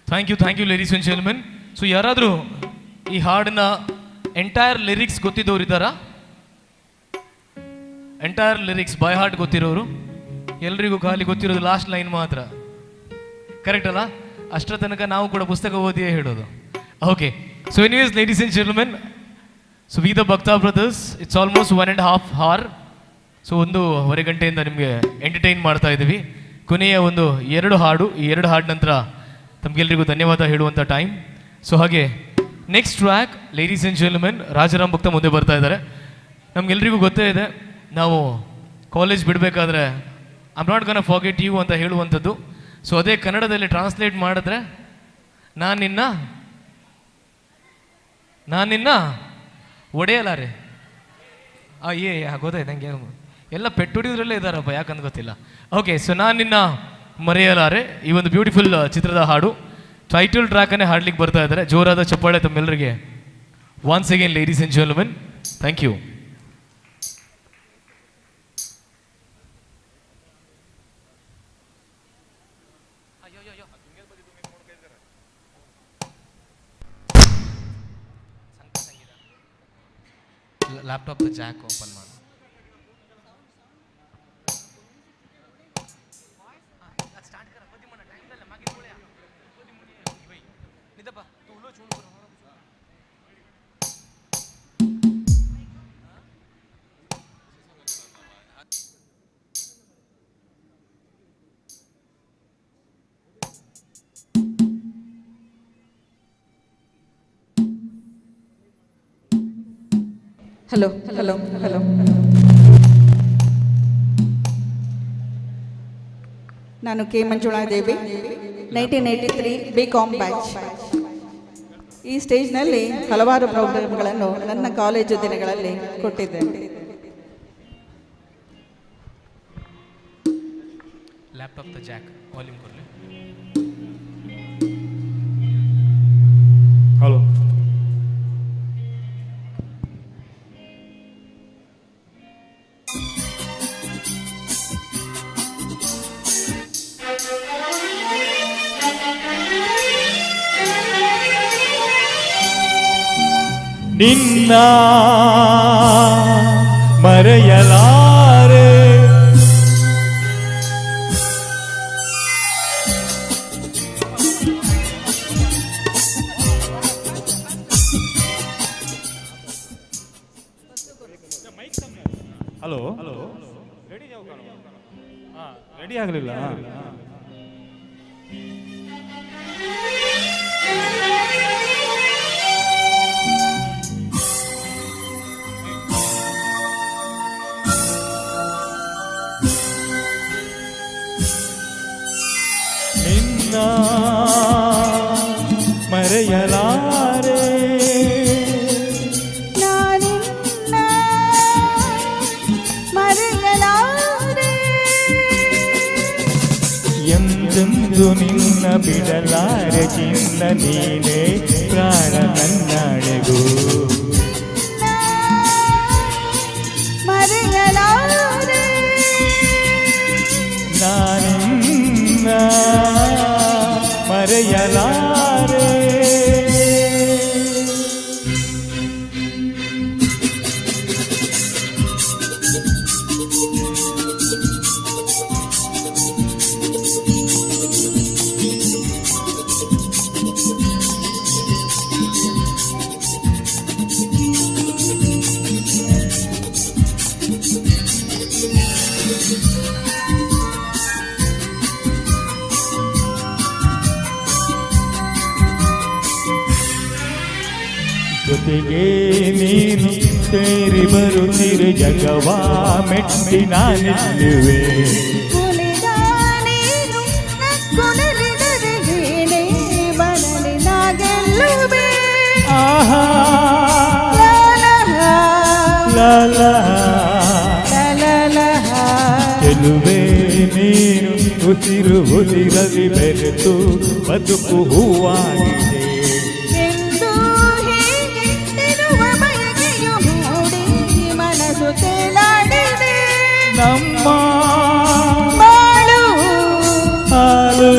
Thank you ladies and gentlemen. So ಯಾರಾದರೂ ಈ ಹಾಡಿನ entire lyrics ಗೊತ್ತಿದ್ದವ್ರು ಇದ್ದಾರಾ? ಎಂಟೈರ್ ಲಿರಿಕ್ಸ್ ಬೈ ಹಾರ್ಟ್ ಗೊತ್ತಿರೋರು? ಎಲ್ರಿಗೂ ಖಾಲಿ ಗೊತ್ತಿರೋದು ಲಾಸ್ಟ್ ಲೈನ್ ಮಾತ್ರ. ಕರೆಕ್ಟ್ ಅಲ್ಲ? ಅಷ್ಟರ ತನಕ ನಾವು ಕೂಡ ಪುಸ್ತಕ ಓದಿಯೇ ಹೇಳೋದು. Okay, so anyways ladies and gentlemen, so we the Bhakta brothers, it's almost 1.5 hour. So 1.5 ಗಂಟೆಯಿಂದ ನಿಮಗೆ ಎಂಟರ್ಟೈನ್ ಮಾಡ್ತಾ ಇದ್ದೀವಿ. ಕೊನೆಯ 2 ಹಾಡು, ಈ 2 ಹಾಡು ನಂತರ ತಮಗೆಲ್ಲರಿಗೂ ಧನ್ಯವಾದ ಹೇಳುವಂಥ ಟೈಮ್. ಸೊ ಹಾಗೆ next track ladies and gentlemen, Rajaram Bhakta ಮುಂದೆ ಬರ್ತಾ ಇದ್ದಾರೆ. ನಮಗೆಲ್ಲರಿಗೂ ಗೊತ್ತೇ ಇದೆ, ನಾವು ಕಾಲೇಜ್ ಬಿಡಬೇಕಾದ್ರೆ I am not gonna forget you ಅಂತ ಹೇಳುವಂಥದ್ದು. ಸೊ ಅದೇ ಕನ್ನಡದಲ್ಲಿ ಟ್ರಾನ್ಸ್ಲೇಟ್ ಮಾಡಿದ್ರೆ ನಾನು ನಿನ್ನ ಒಡೆಯಲಾರೆ. ಗೊತ್ತಾಯ್ತು ನನಗೆ, ಎಲ್ಲ ಪೆಟ್ಟುಡಿಯೋದ್ರಲ್ಲೇ ಇದ್ದಾರಪ್ಪ, ಯಾಕಂತ ಗೊತ್ತಿಲ್ಲ. ಓಕೆ, ಸೊ ನಾನು ನಿನ್ನ ಮರೆಯಲಾರೆ ಈ ಒಂದು ಬ್ಯೂಟಿಫುಲ್ ಚಿತ್ರದ ಹಾಡು, ಟೈಟಲ್ ಟ್ರ್ಯಾಕನ್ನೇ ಹಾಡ್ಲಿಕ್ಕೆ ಬರ್ತಾ ಇದ್ದಾರೆ. ಜೋರಾದ ಚಪ್ಪಾಳೆ ತಮ್ಮೆಲ್ಲರಿಗೆ. Once again ladies and gentlemen, thank you. Laptop jack open ಮಾಡಿ. ಹಲೋ. ನಾನು ಕೆ ಮಂಜುಳಾದೇವಿ, 1983 BCom ಬ್ಯಾಚ್. ಈ ಸ್ಟೇಜ್ನಲ್ಲಿ ಹಲವಾರು ಪ್ರೋಗ್ರಾಮ್ಗಳನ್ನು ನನ್ನ ಕಾಲೇಜು ದಿನಗಳಲ್ಲಿ ಕೊಟ್ಟಿದ್ದೇನೆ. ಲ್ಯಾಪ್ಟಾಪ್ ಜಾಕ್ ವಾಲ್ಯೂಮ್ ಕೊಡಲಿ. ಹಲೋ. ನಿನ್ನ ಮರೆಯಲಾರೆ, ಹಲೋ ರೆಡಿ ಆಗಲಿಲ್ಲ. ನಿನ್ನ ಮರೆಯಲಾರೆ, ನಾನಿನ್ನ ಮರೆಯಲಾರೆ, ಎಂದೆಂದು ನಿನ್ನ ಬಿಡಲಾರೆ ಚಿನ್ನ ನೀನೇ ಪ್ರಾಣ ನನ್ನಡೆಗೂ. ಮರೆಯಲಾರೆ, ನಾನಿನ್ನ ಮರೆಯಲಾರೆ. ಜೊತೆಗೆ ನೀನು ಸೇರಿ ಬರುತ್ತಿರು ಜಗವಾ ಮೆಟ್ಟಿ ನಾನಿಲ್ಲುವೆ. ಕುಣಿದ ನೀನು ನಕ್ಕುನಲಿದರೆ ಏನೇ ಬರಲಿ ನಾ ಗೆಲ್ಲುವೆ. ಆಹಾ ಲಾಲಾ ಗೆಲುವೆ ನೀನು ಉಸಿರು ಉಸಿರಲಿ ಬೆರೆತು ಬದುಕು ಹೂವಾಗಿದೆ. ಎಂದು ಹೀಗೆ ಇರುವ ಬಯಕೆಯು ಮೂಡಿ ಮನಸ್ಸು ತೇಲಾಡಿದೆ. ನಮ್ಮ ಬಾಳು ಹಾಲು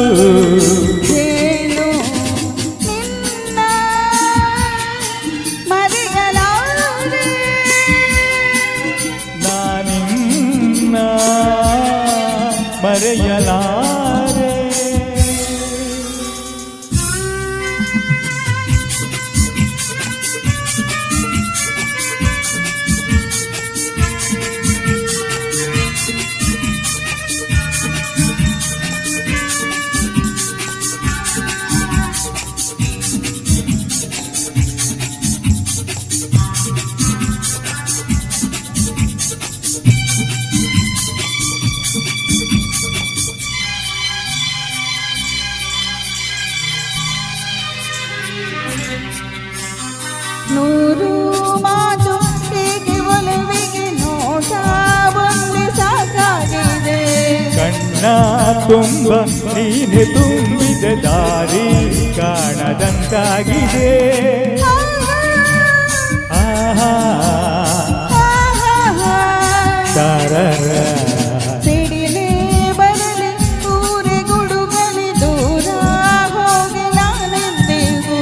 ತುಂಬ ನೀನೆ ತುಂಬಿದ ದಾರಿ ಕಾಣದಂತಾಗಿದೆ. ಆಹಾ ತಾರರ ಸಿಡಿಲೇ ಬರಲಿ ಊರೆ ಗುಡುಗಲಿ ದೂರ ಹೋಗಿ ನಾನೆಂದಿಗೂ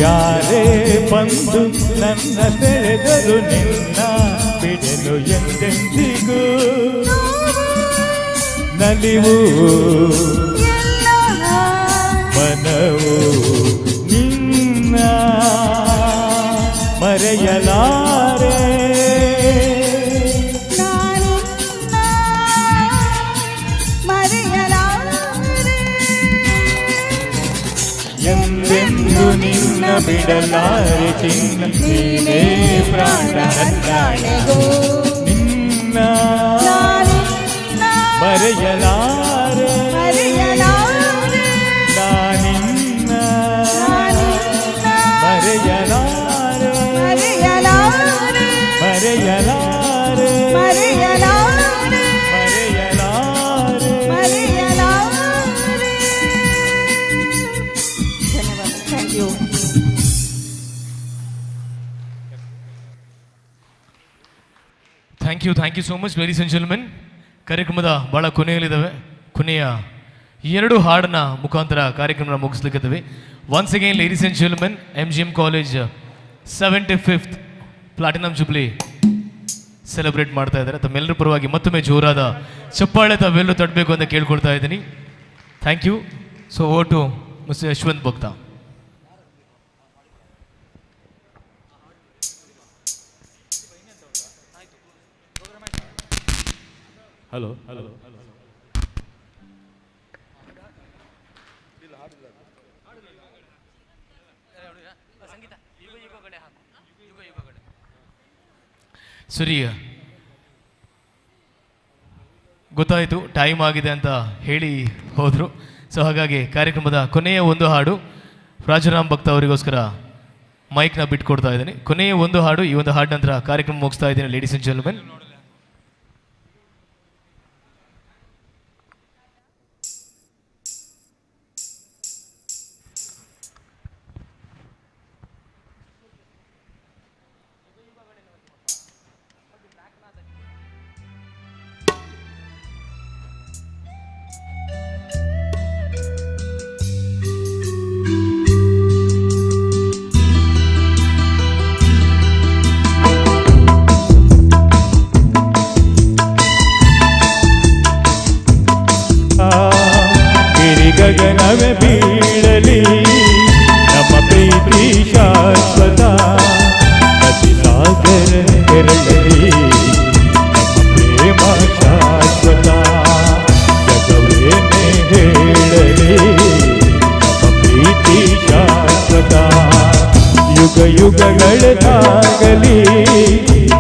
ಯಾರೇ ಬಂದು ನನ್ನ ಸೆಳೆದರು ನಿನ್ನ ಬಿಡಲು ಎಂದೆಂದಿಗೂ ನಲಿವು ಮನವು ನಿನ್ನ ಮರೆಯಲಾರೆ ಎಂದೆಂದು ನಿನ್ನ ಬಿಡಲಾರೆ ಚಿನ್ನ ನೀನೇ ಪ್ರಾಣ ನನ್ನಾಣೆಗೂ ನಿನ್ನ ಮರೆಯಲಾರೆ ನಾನಿನ್ನ ಮರೆಯಲಾರೆ ಮರೆಯಲಾರೆ thank you. Thank you so much ladies and gentlemen. ಕಾರ್ಯಕ್ರಮದ ಭಾಳ ಕೊನೆಯಲ್ಲಿದ್ದಾವೆ. ಕೊನೆಯ 2 ಹಾಡನ್ನ ಮುಖಾಂತರ ಕಾರ್ಯಕ್ರಮ ಮುಗಿಸ್ಲಿಕ್ಕಿದ್ದೀವಿ. Once again ladies and gentlemen, MGM college 75th platinum jubilee celebrate ಮಾಡ್ತಾ ಇದ್ದಾರೆ. ತಮ್ಮೆಲ್ಲರ ಪರವಾಗಿ ಮತ್ತೊಮ್ಮೆ ಜೋರಾದ ಚಪ್ಪಾಳೆ ತಾವೆಲ್ಲರೂ ತಟ್ಟಬೇಕು ಅಂತ ಕೇಳ್ಕೊಳ್ತಾ ಇದ್ದೀನಿ. Thank you. So over to mister Yashwant Bhakta. Hello ಸರಿ, ಗೊತ್ತಾಯಿತು ಟೈಮ್ ಆಗಿದೆ ಅಂತ ಹೇಳಿ ಹೋದರು. ಸೊ ಹಾಗಾಗಿ ಕಾರ್ಯಕ್ರಮದ ಕೊನೆಯ ಒಂದು ಹಾಡು ರಾಜರಾಮ್ ಭಕ್ತ ಅವರಿಗೋಸ್ಕರ ಮೈಕ್ನ ಬಿಟ್ಕೊಡ್ತಾ ಇದ್ದೀನಿ. ಕೊನೆಯ ಒಂದು ಹಾಡು, ಈ ಒಂದು ಹಾಡು ನಂತರ ಕಾರ್ಯಕ್ರಮ ಮುಗಿಸ್ತಾ ಇದ್ದೀನಿ ಲೇಡೀಸ್ ಆ್ಯಂಡ್ ಜೆಂಟಲ್ಮೆನ್. ಗಗನವೇ ಬೀಳಲಿ ನಮ್ಮ ಪ್ರೀತಿ ಶಾಶ್ವತ, ನದಿ ಸಾಗರ ಕೆರಳಲಿ ನಮ್ಮ ಪ್ರೇಮ ಶಾಶ್ವತ, ಜಗವೇನೆ ಹೇಳಲಿ ನಮ್ಮ ಪ್ರೀತಿ ಶಾಶ್ವತ, ಯುಗ ಯುಗಗಳಾಗಲಿ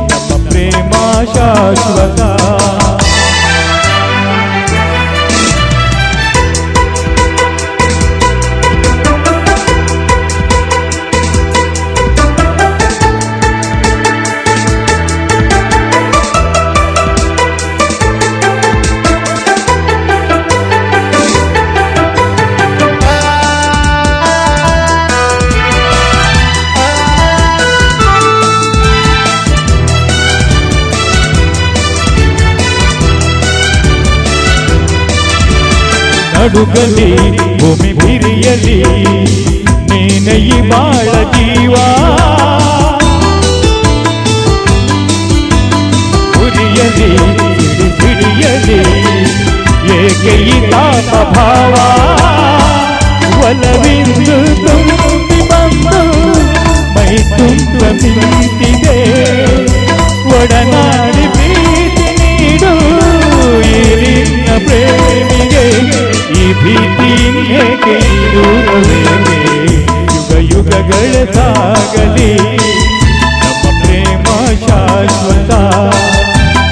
ನಮ್ಮ ಪ್ರೇಮ ಶಾಶ್ವತ. ನಡುಗಲಿ ಭೂಮಿ ಬಿರಿಯಲಿ ನೀನೈ ಬಾಳ ಜೀವ, ಉರಿಯಲಿ ಸಿಡಿಯಲಿ ಏಕೆ ಈ ತಾಪ ಭಾವ, ಒಲವಿಂದು ತುಂಬಿ ಬಂದು ಮೈ ತುಂಬ ನಿಂತಿದೆ, ಒಡನಾಡಿ ಪ್ರೀತಿ ನೀಡು ಈ ನಿನ್ನ ಪ್ರೇಮಿಗೆ, ಈ ಭೀತಿ ಏಕೆ ದೂರವೇಕೆ, ಯುಗ ಯುಗಗಳ ಸಾಗಲಿ ನಮ್ಮ ಪ್ರೇಮ ಶಾಶ್ವತ,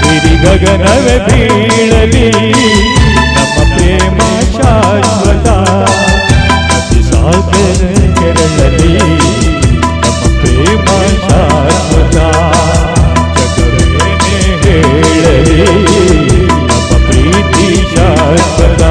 ಹಿರಿ ಗಗನವೇ ಬೀಳಲಿ ನಮ್ಮ ಪ್ರೇಮ ಶಾಶ್ವತ, ನದಿ ಸಾಗರ ಕೆರಳಲಿ ನಮ್ಮ ಪ್ರೇಮ ಶಾಶ್ವತ, ಜಗವೇನೆ ಹೇಳಲಿ ನಮ್ಮ ಪ್ರೀತಿ ಶಾಶ್ವತ.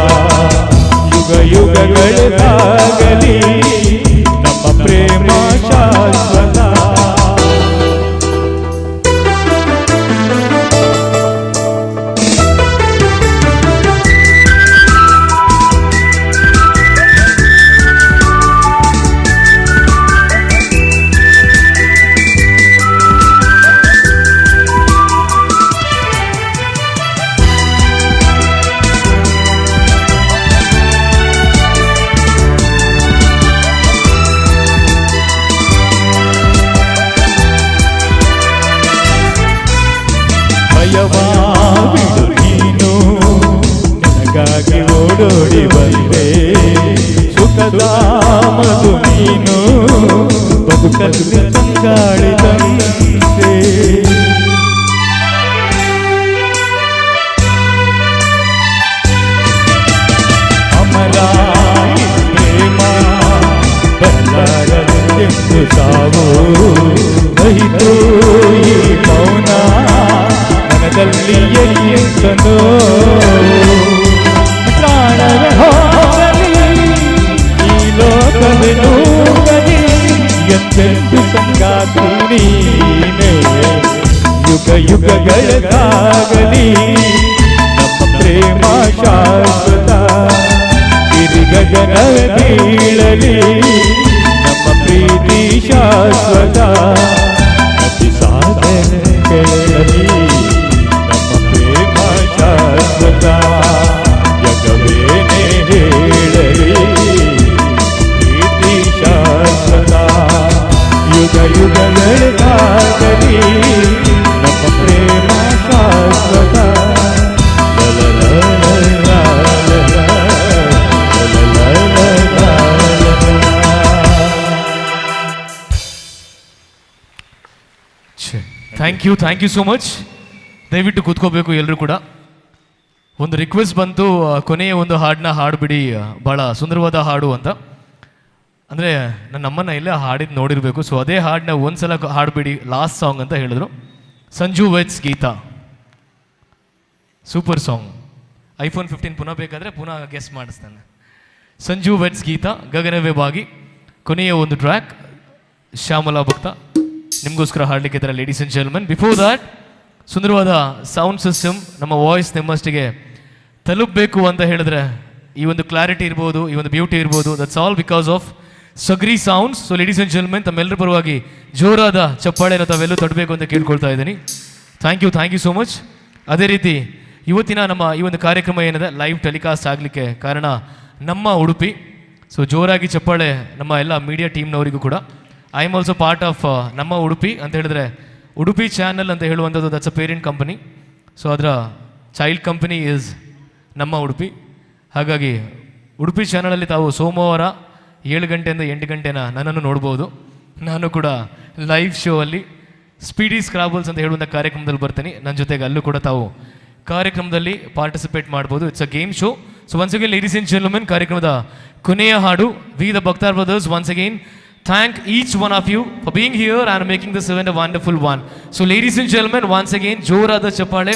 ಸಮಯವ ಬಿಡು ನೀನು ನಿನಗಾಗಿ ಓಡೋಡಿ ಬಂದೆ ಸುಖದ ಮಗು ನೀನು ಬದುಕಲ್ಲಿ ತಂಗಾಳಿದಂತೆ ಅಮರ ಈ ಪ್ರೇಮ ಬಲ್ಲಾರದೆಂದು ಸಾವು ರಹಿತು ಈ ಮೌನ ಮನದಲ್ಲಿ ಎಂತನೋ ಪ್ರಾಣವೇ ಹೋಗಲಿ ಈ ಲೋಕವೇ ನೂಗಲಿ ಎಂತೆಂದು ಸಂಗಾತಿ ನೀನೇ ಯುಗ ಯುಗಗಳಾಗಲಿ ನಮ್ಮ ಪ್ರೇಮ ಶಾಶ್ವತ ಗಿರಿಗಗನ ಬೀಳಲಿ ನಮ್ಮ ಪ್ರೀತಿ ಶಾಶ್ವತ ಅತಿ ಸಾಧನೆ ಕೇಳಲಿ ನಮ್ಮ ಪ್ರೇಮ ಶಾಶ್ವತ ಜಗವೇನೆ ಹೇಳಲಿ ಪ್ರೀತಿ ಶಾಶ್ವತ ಯುಗ ಯುಗಗಳಾಗಲಿ ನಮ್ಮ ಪ್ರೇಮ ಶಾಶ್ವತ ಥ್ಯಾಂಕ್ ಯು ಸೋ ಮಚ್. ದಯವಿಟ್ಟು ಕೂತ್ಕೋಬೇಕು ಎಲ್ಲರೂ ಕೂಡ. ಒಂದು ರಿಕ್ವೆಸ್ಟ್ ಬಂತು, ಕೊನೆಯ ಒಂದು ಹಾಡನ್ನ ಹಾಡ್ಬಿಡಿ, ಭಾಳ ಸುಂದರವಾದ ಹಾಡು ಅಂತ. ಅಂದರೆ ನನ್ನ ಅಮ್ಮನ ಇಲ್ಲೇ ಹಾಡಿದ್ದು ನೋಡಿರಬೇಕು. ಸೊ ಅದೇ ಹಾಡನ್ನ ಒಂದ್ಸಲ ಹಾಡ್ಬಿಡಿ, ಲಾಸ್ಟ್ ಸಾಂಗ್ ಅಂತ ಹೇಳಿದ್ರು. Sanju weds Geetha, super song. IPhone 15 ಪುನಃ ಬೇಕಾದರೆ ಪುನಃ ಗೆಸ್ ಮಾಡಿಸ್ತಾನೆ. ಸಂಜು ವೆಟ್ಸ್ ಗೀತಾ, ಗಗನವೇ ಬಾಗಿ, ಕೊನೆಯ ಒಂದು ಟ್ರ್ಯಾಕ್ ಶ್ಯಾಮಲಾ ಭಕ್ತ ನಿಮಗೋಸ್ಕರ ಹಾಡಲಿಕ್ಕೆ ಇದ್ದಾರೆ ladies and gentlemen. Before that ಸುಂದರವಾದ ಸೌಂಡ್ ಸಿಸ್ಟಮ್, ನಮ್ಮ ವಾಯ್ಸ್ ನಿಮ್ಮಷ್ಟಿಗೆ ತಲುಪಬೇಕು ಅಂತ ಹೇಳಿದ್ರೆ ಈ ಒಂದು ಕ್ಲಾರಿಟಿ ಇರ್ಬೋದು, ಈ ಒಂದು ಬ್ಯೂಟಿ ಇರ್ಬೋದು, ದಟ್ಸ್ ಆಲ್ ಬಿಕಾಸ್ ಆಫ್ ಸಗ್ರಿ sounds. So ladies and gentlemen, ತಮ್ಮೆಲ್ಲರ ಪರವಾಗಿ ಜೋರಾದ ಚಪ್ಪಾಳೆನ ತಾವೆಲ್ಲೂ ತಡಬೇಕು ಅಂತ ಕೇಳ್ಕೊಳ್ತಾ ಇದ್ದೀನಿ. Thank you so much. ಅದೇ ರೀತಿ ಇವತ್ತಿನ ನಮ್ಮ ಈ ಒಂದು ಕಾರ್ಯಕ್ರಮ ಏನಿದೆ ಲೈವ್ ಟೆಲಿಕಾಸ್ಟ್ ಆಗಲಿಕ್ಕೆ ಕಾರಣ ನಮ್ಮ ಉಡುಪಿ. ಸೊ ಜೋರಾಗಿ ಚಪ್ಪಾಳೆ ನಮ್ಮ ಎಲ್ಲ ಮೀಡಿಯಾ ಟೀಮ್ನವರಿಗೂ ಕೂಡ. I am also part of ನಮ್ಮ ಉಡುಪಿ ಅಂತ ಹೇಳಿದ್ರೆ ಉಡುಪಿ ಚಾನಲ್ ಅಂತ ಹೇಳುವಂಥದ್ದು that's a parent company. So ಅದರ ಚೈಲ್ಡ್ ಕಂಪನಿ ಈಸ್ ನಮ್ಮ ಉಡುಪಿ. ಹಾಗಾಗಿ ಉಡುಪಿ ಚಾನಲಲ್ಲಿ ತಾವು ಸೋಮವಾರ 7 ಗಂಟೆಯಿಂದ 8 ಗಂಟೆನ ನನ್ನನ್ನು ನೋಡ್ಬೋದು. ನಾನು ಕೂಡ ಲೈವ್ ಶೋ ಅಲ್ಲಿ ಸ್ಪೀಡಿ ಸ್ಕ್ರಾಬಲ್ಸ್ ಅಂತ ಹೇಳುವಂಥ ಕಾರ್ಯಕ್ರಮದಲ್ಲಿ ಬರ್ತೀನಿ. ನನ್ನ ಜೊತೆಗೆ ಅಲ್ಲೂ ಕೂಡ ತಾವು ಕಾರ್ಯಕ್ರಮದಲ್ಲಿ ಪಾರ್ಟಿಸಿಪೇಟ್ ಮಾಡ್ಬೋದು. It's a game show. So once again ladies and gentlemen, ಕಾರ್ಯಕ್ರಮದ ಕೊನೆಯ ಹಾಡು we the Bhakta brothers. Once again thank each one of you for being here and making this event a wonderful one. So ladies and gentlemen, once again jorada chappale.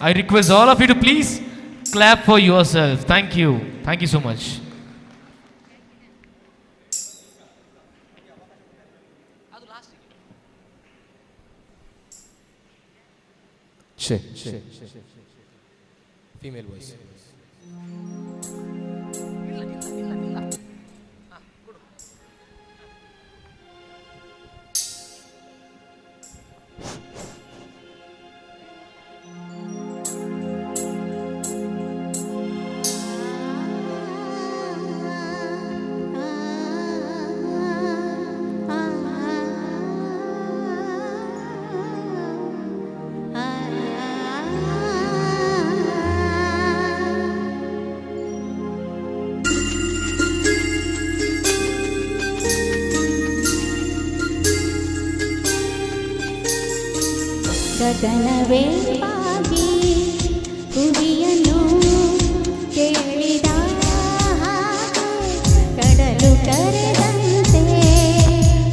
I request all of you to please clap for yourself. Thank you so much. Female voice. ಗಗನವೇ ಬಾಗಿ ಹುಡಿಯನ್ನು ಕೇಳಿದ ಕಡಲು ಕರೆದಂತೆ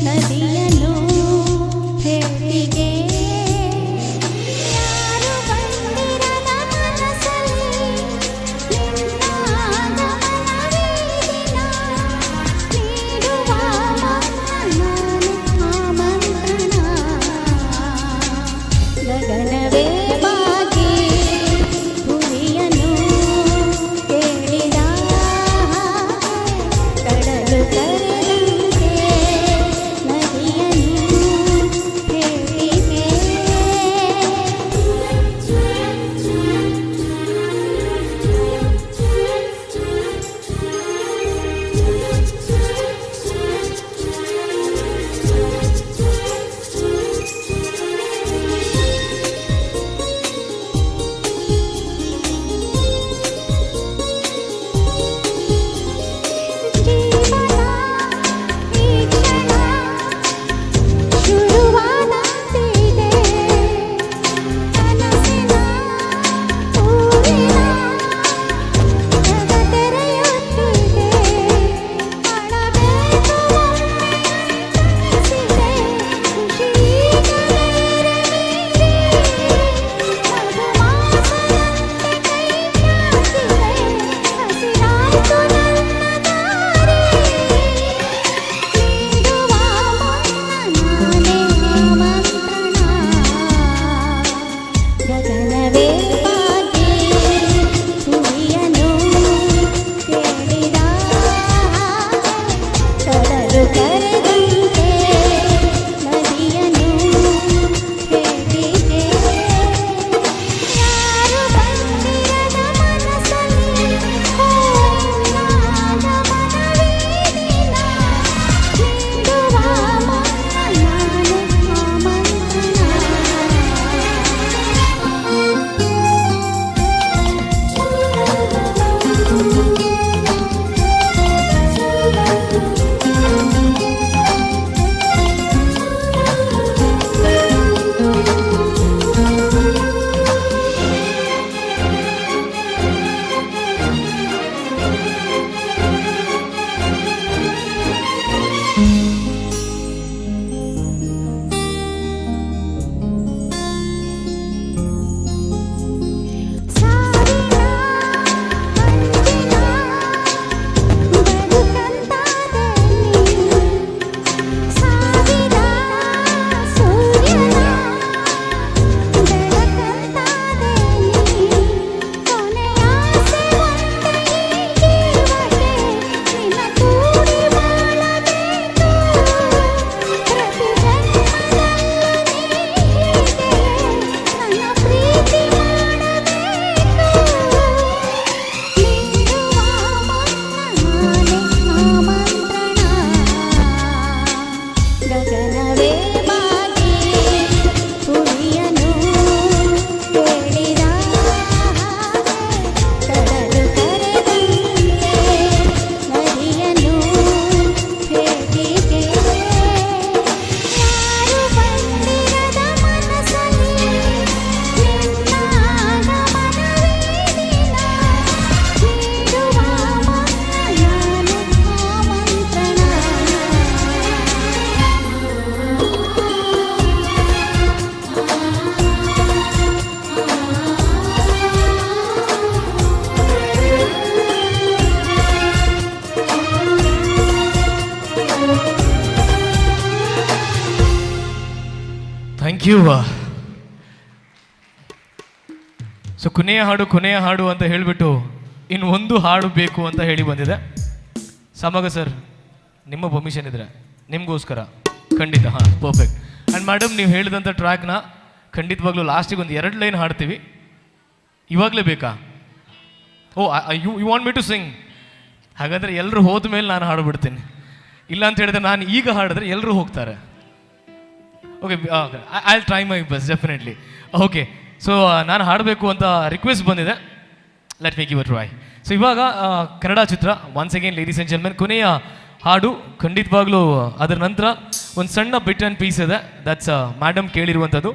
ನದಿಯನ್ನು ಹೇಗೆ ಯಾರು ಬಂದಿರದ ಮನಸ್ಸಲ್ಲಿ ನಿನ್ನ ಗಮನವೀದಿನ ನೀಡುವ ಆಮಂತ್ರಣ ಗಗನವೇ ಥ್ಯಾಂಕ್ ಯು. ಸೊ ಕೊನೆಯ ಹಾಡು ಅಂತ ಹೇಳಿಬಿಟ್ಟು ಇನ್ನು ಒಂದು ಹಾಡು ಬೇಕು ಅಂತ ಹೇಳಿ ಬಂದಿದೆ. ಸಮಗ ಸರ್, ನಿಮ್ಮ ಪರ್ಮಿಷನ್ ಇದ್ರೆ ನಿಮಗೋಸ್ಕರ ಖಂಡಿತ. ಹಾಂ, ಪರ್ಫೆಕ್ಟ್. ಆ್ಯಂಡ್ ಮೇಡಮ್, ನೀವು ಹೇಳಿದಂಥ ಟ್ರ್ಯಾಕ್ನ ಖಂಡಿತವಾಗ್ಲೂ ಲಾಸ್ಟಿಗೆ ಒಂದು 2 ಲೈನ್ ಹಾಡ್ತೀವಿ. ಇವಾಗಲೇ ಬೇಕಾ? Oh, you want me to sing? ಹಾಗಾದರೆ ಎಲ್ಲರೂ ಹೋದ ಮೇಲೆ ನಾನು ಹಾಡುಬಿಡ್ತೀನಿ. ಇಲ್ಲ ಅಂತ ಹೇಳಿದ್ರೆ ನಾನು ಈಗ ಹಾಡಿದ್ರೆ ಎಲ್ಲರೂ ಹೋಗ್ತಾರೆ. Okay, I will try my best, definitely. Okay, so ನಾನು ಹಾಡಬೇಕು ಅಂತ ರಿಕ್ವೆಸ್ಟ್ ಬಂದಿದೆ. Let me give a try. So ಇವಾಗ ಕನ್ನಡ ಚಿತ್ರ once again ladies and gentlemen, ಕೊನೆಯ ಹಾಡು ಖಂಡಿತವಾಗ್ಲೂ ಅದರ ನಂತರ ಒಂದು ಸಣ್ಣ ಬಿಟ್ ಆ್ಯಂಡ್ ಪೀಸ್ ಇದೆ. ದಟ್ಸ್ ಮೇಡಮ್ ಕೇಳಿರುವಂಥದ್ದು.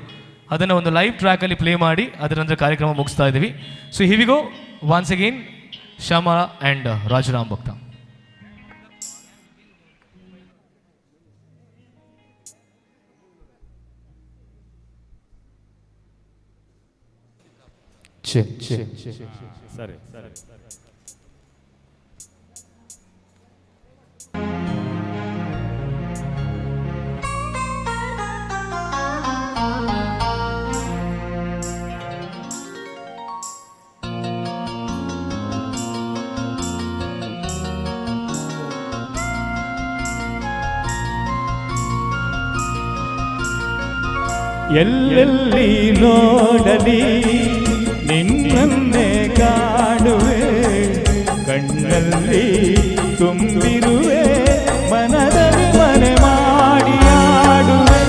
ಅದನ್ನು ಒಂದು ಲೈವ್ ಟ್ರ್ಯಾಕಲ್ಲಿ ಪ್ಲೇ ಮಾಡಿ ಅದರ ನಂತರ ಕಾರ್ಯಕ್ರಮ ಮುಗಿಸ್ತಾ ಇದ್ದೀವಿ. So here we go once again Shyama and Rajaram Bhakta. ಸರಿ. ಎಲ್ಲೆಲ್ಲಿ ನೋಡಲಿ ನಿನ್ನನ್ನೇ ಕಾಣುವೆ, ಕಣ್ಣಲ್ಲಿ ತುಂಬಿರುವೆ, ಮನದಲ್ಲಿ ಮನೆ ಮಾಡಿ ಆಡುವೆ.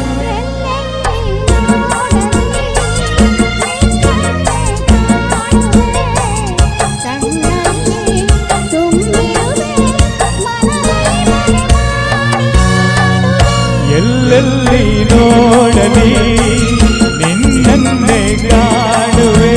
ಎಲ್ಲೆಲ್ಲಿ ನೋಡಲಿ ನಿನ್ನನ್ನೇ ಕಾಣುವೆ.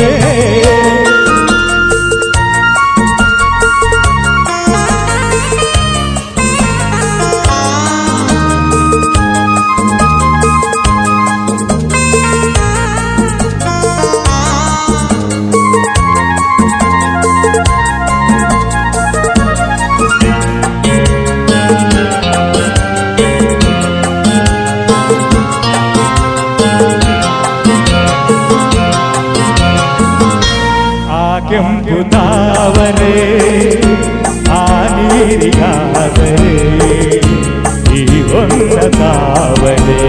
ಕೆಂಪು ತಾವರೆ ಆ ನೀರಿಗಾದರೆ ಈ ಹೊನ್ನ ತಾವರೆ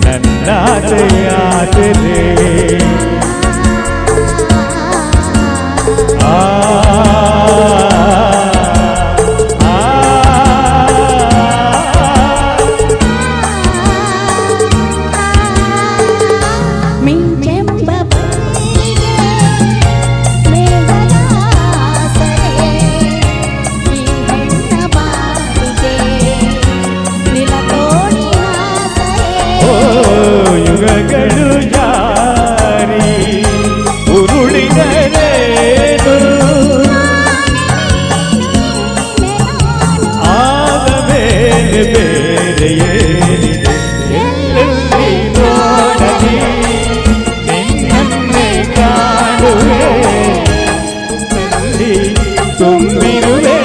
ನನ್ನಾಸೆಯಾದರೆ ಯುಗಗಳು ಜಾರಿ ಉರುಳಿದರೇನು ಆದ ಮೇಲೆ ಬೇರೆ ಏನಿದೆ. ಎಲ್ಲೆಲ್ಲಿ ನೋಡಲಿ ನಿನ್ನನ್ನೇ ಕಾಣುವೆ, ಎಲ್ಲಿ ತುಂಬಿರುವೆ,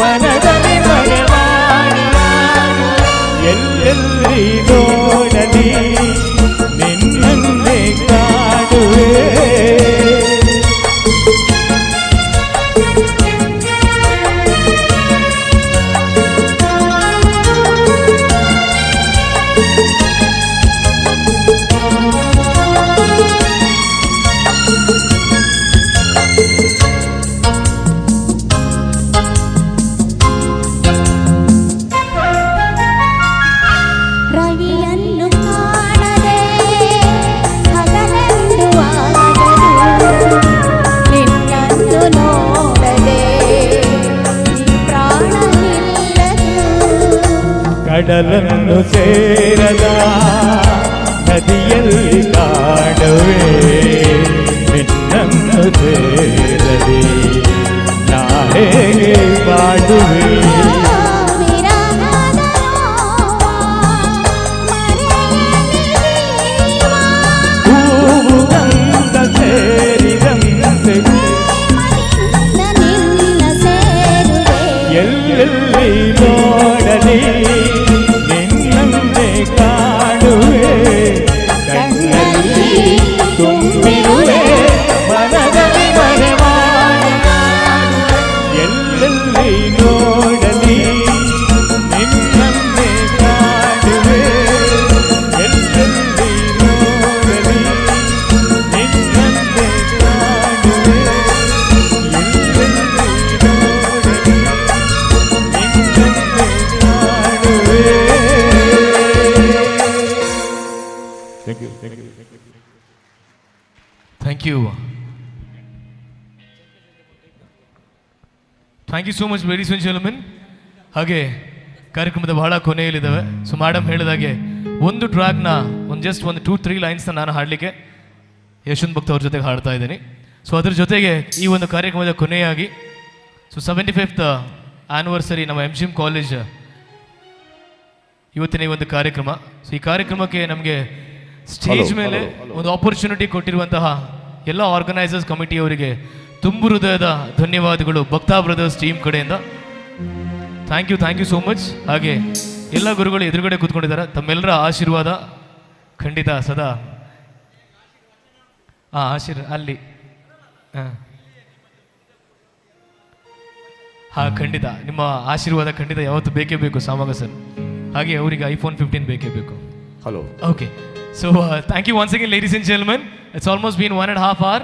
ಮನದಲ್ಲಿ ಮನೆ ಮಾಡಿ ಎಲ್ಲೆಲ್ಲಿ ನೋಡಲಿ ನಿನ್ನನ್ನೇ ಕಾಣುವೆ. ರವಿಯನ್ನು ಕಾಣದೆ ಹಗಲೆಂದು ಆದರೂ ನಿನ್ನನ್ನು ನೋಡದೆ ಈ ಪ್ರಾಣ ನಿಲ್ಲದು. ಕಡಲನ್ನು ಸೇರದ ನದಿಯಲ್ಲಿ ಕಾಣುವೆ, ನಿನ್ನನ್ನು ಸೇರದೆ ನಾ ಹೇಗೆ ಬಾಡುವೆ. ಹೂವು ಗಂಧ ಸೇರಿದಂತೆ ಎಲ್ಲೆಲ್ಲಿ ನೋಡಲಿ ನಿನ್ನನ್ನೇ ಕಾಣುವೆ. Thank you. Thank you so much ladies and gentlemen. ಹಾಗೆ ಕಾರ್ಯಕ್ರಮದ ಬಹಳ ಕೊನೆಯಲ್ಲಿದ್ದಾವೆ. ಸೊ ಮೇಡಮ್ ಹೇಳಿದಾಗೆ ಒಂದು ಟ್ರ್ಯಾಕ್ನ ಜಸ್ಟ್ ಒಂದು 2-3 ಲೈನ್ಸ್ನ ನಾನು ಹಾಡಲಿಕ್ಕೆ ಯಶವಂತ್ ಭಕ್ತ ಅವ್ರ ಜೊತೆಗೆ ಹಾಡ್ತಾ ಇದ್ದೀನಿ. ಸೊ ಅದ್ರ ಜೊತೆಗೆ ಈ ಒಂದು ಕಾರ್ಯಕ್ರಮದ ಕೊನೆಯಾಗಿ ಸೊ 75th ಆ್ಯನಿವರ್ಸರಿ ನಮ್ಮ MGM ಕಾಲೇಜ್ ಇವತ್ತಿನ ಈ ಒಂದು ಕಾರ್ಯಕ್ರಮ. ಸೊ ಈ ಕಾರ್ಯಕ್ರಮಕ್ಕೆ ನಮಗೆ ಸ್ಟೇಜ್ ಮೇಲೆ ಒಂದು ಆಪರ್ಚುನಿಟಿ ಕೊಟ್ಟಿರುವಂತಹ ಎಲ್ಲ ಆರ್ಗನೈಸರ್ಸ್ ಕಮಿಟಿಯವರಿಗೆ ತುಂಬು ಹೃದಯದ ಧನ್ಯವಾದಗಳು ಭಕ್ತಾ ಬ್ರದರ್ಸ್ ಟೀಮ್ ಕಡೆಯಿಂದ. Thank you so much. ಹಾಗೆ ಎಲ್ಲ ಗುರುಗಳು ಎದುರುಗಡೆ ಕೂತ್ಕೊಂಡಿದ್ದಾರೆ. ತಮ್ಮೆಲ್ಲರ ಆಶೀರ್ವಾದ ಖಂಡಿತ ಸದಾ ಅಲ್ಲಿ ಖಂಡಿತ ನಿಮ್ಮ ಆಶೀರ್ವಾದ ಖಂಡಿತ ಯಾವತ್ತು ಬೇಕೇ ಬೇಕು ಸಾಮಗ ಸರ್. ಹಾಗೆ ಅವರಿಗೆ iPhone 15 ಬೇಕೇ ಬೇಕು. Hello. Okay. So thank you once again ladies and gentlemen. It's almost been 1.5 hour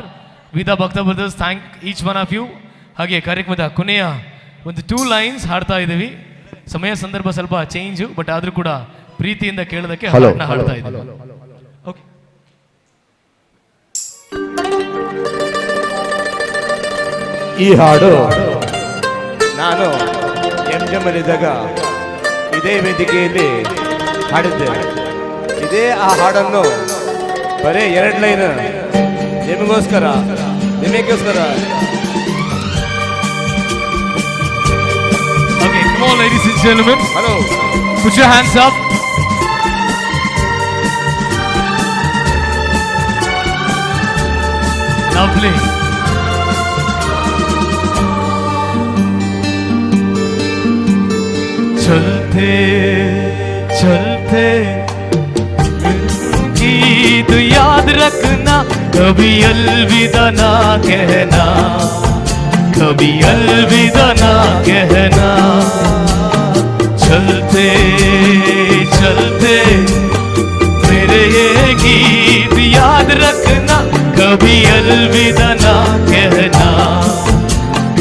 with the Bhakta brothers. Thank each one of you. ಹಾಗೆ ಕಾರ್ಯಕ್ರಮದ ಕೊನೆಯ ಒಂದು 2 ಲೈನ್ಸ್ ಹಾಡ್ತಾ ಇದ್ದೀವಿ. ಸಮಯ ಸಂದರ್ಭ ಸ್ವಲ್ಪ ಚೇಂಜು, ಬಟ್ ಆದರೂ ಕೂಡ ಪ್ರೀತಿಯಿಂದ ಕೇಳೋದಕ್ಕೆ ಹಾಡನ್ನ ಹಾಡ್ತಾ ಇದ್ದೀವಿ. ಓಕೆ. ಈ ಹಾಡು ನಾನು MGM ಅಲ್ಲಿದ್ದಾಗ ಇದೇ ವೇದಿಕೆಯಲ್ಲಿ ಹಾಡಿದ್ದೆ. ಇದೇ ಆ ಹಾಡನ್ನು ಬರೀ 2 ಲೈನ್ ನಿಮಗೋಸ್ಕರ. Okay, come on ladies and gentlemen. Hello. Put your hands up. Lovely. चलते चलते गीत याद रखना, कभी अलविदा ना कहना, कभी अलविदा ना कहना. चलते चलते मेरे ये गीत याद रखना, कभी अलविदा ना कहना,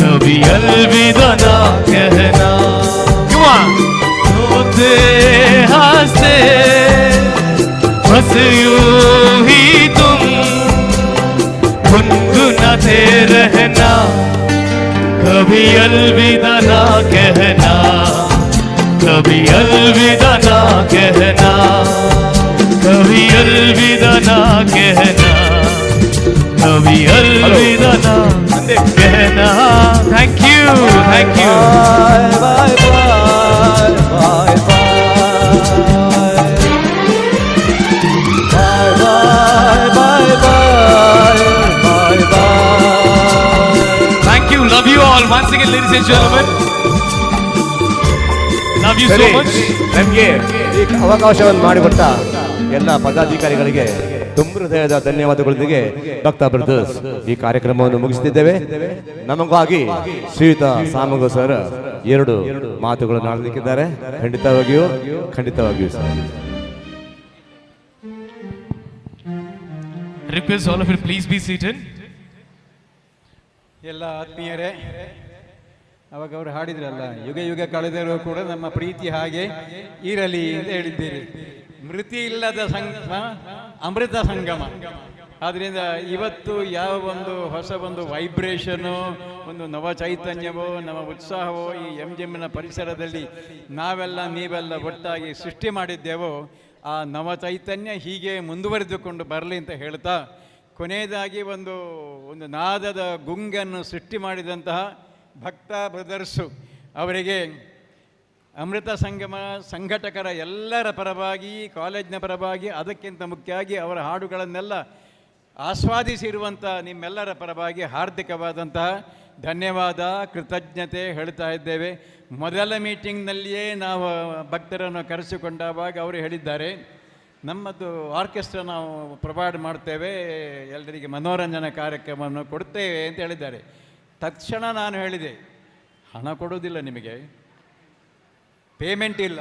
कभी अलविदा ना कहना. रोते हंसते बस यूं ही तुम गुनगुनाते रहना, कभी अलविदा ना कहना, कभी अलविदा ना कहना, कभी अलविदा ना कहना, कभी अलविदा ना कहना. Thank you. Bye bye bye bye bye bye bye. Thank you. Love you all once again, ladies and gentlemen. Love you so much. ನಮಗೆ ಈ ಅವಕಾಶವನ್ನು ಮಾಡಿಕೊಟ್ಟ ಎಲ್ಲ ಪದಾಧಿಕಾರಿಗಳಿಗೆ ತುಂಬ ಹೃದಯದ ಧನ್ಯವಾದಗಳೊಂದಿಗೆ ಭಕ್ತ ಬ್ರದರ್ಸ್ ಈ ಕಾರ್ಯಕ್ರಮವನ್ನು ಮುಗಿಸುತ್ತಿದ್ದೇವೆ. ನಮಗಾಗಿ ಶ್ರೀಯುತ ಸಾಮಗ ಸರ್ 2 ಮಾತುಗಳನ್ನು ಆಡಲಿಕ್ಕಿದ್ದಾರೆ. ಖಂಡಿತವಾಗಿಯೂ sir. Request all of you please be seated. ಎಲ್ಲ ಆತ್ಮೀಯರೇ, ಅವಾಗ ಅವರು ಹಾಡಿದ್ರಲ್ಲ, ಯುಗ ಕಳೆದರೂ ಕೂಡ ನಮ್ಮ ಪ್ರೀತಿ ಹಾಗೆ ಇರಲಿ ಅಂತ ಹೇಳಿದ್ದೀರಿ. ಮೃತಿ ಇಲ್ಲದ ಅಮೃತ ಸಂಗಮ. ಆದ್ದರಿಂದ ಇವತ್ತು ಯಾವ ಒಂದು ಹೊಸ ಒಂದು ವೈಬ್ರೇಷನು, ಒಂದು ನವ ಚೈತನ್ಯವೋ, ನವ ಉತ್ಸಾಹವೋ ಈ MGMನ ಪರಿಸರದಲ್ಲಿ ನೀವೆಲ್ಲ ಒಟ್ಟಾಗಿ ಸೃಷ್ಟಿ ಮಾಡಿದ್ದೇವೋ, ಆ ನವ ಚೈತನ್ಯ ಹೀಗೆ ಮುಂದುವರೆದುಕೊಂಡು ಬರಲಿ ಅಂತ ಹೇಳ್ತಾ, ಕೊನೆಯದಾಗಿ ಒಂದು ನಾದದ ಗುಂಗನ್ನು ಸೃಷ್ಟಿ ಮಾಡಿದಂತಹ ಭಕ್ತ ಬ್ರದರ್ಸು ಅವರಿಗೆ ಅಮೃತ ಸಂಗಮ ಸಂಘಟಕರ ಎಲ್ಲರ ಪರವಾಗಿ, ಕಾಲೇಜಿನ ಪರವಾಗಿ, ಅದಕ್ಕಿಂತ ಮುಖ್ಯವಾಗಿ ಅವರ ಹಾಡುಗಳನ್ನೆಲ್ಲ ಆಸ್ವಾದಿಸಿರುವಂಥ ನಿಮ್ಮೆಲ್ಲರ ಪರವಾಗಿ ಹಾರ್ದಿಕವಾದಂತಹ ಧನ್ಯವಾದ, ಕೃತಜ್ಞತೆ ಹೇಳ್ತಾ ಇದ್ದೇವೆ. ಮೊದಲ ಮೀಟಿಂಗ್ನಲ್ಲಿಯೇ ನಾವು ಭಕ್ತರನ್ನು ಕರೆಸಿಕೊಂಡಾಗ ಅವರು ಹೇಳಿದ್ದಾರೆ, ನಮ್ಮದು ಆರ್ಕೆಸ್ಟ್ರಾ ನಾವು ಪ್ರೊವೈಡ್ ಮಾಡ್ತೇವೆ, ಎಲ್ಲರಿಗೆ ಮನೋರಂಜನಾ ಕಾರ್ಯಕ್ರಮವನ್ನು ಕೊಡ್ತೇವೆ ಅಂತ ಹೇಳಿದ್ದಾರೆ. ತಕ್ಷಣ ನಾನು ಹೇಳಿದೆ, ಹಣ ಕೊಡೋದಿಲ್ಲ ನಿಮಗೆ, ಪೇಮೆಂಟ್ ಇಲ್ಲ.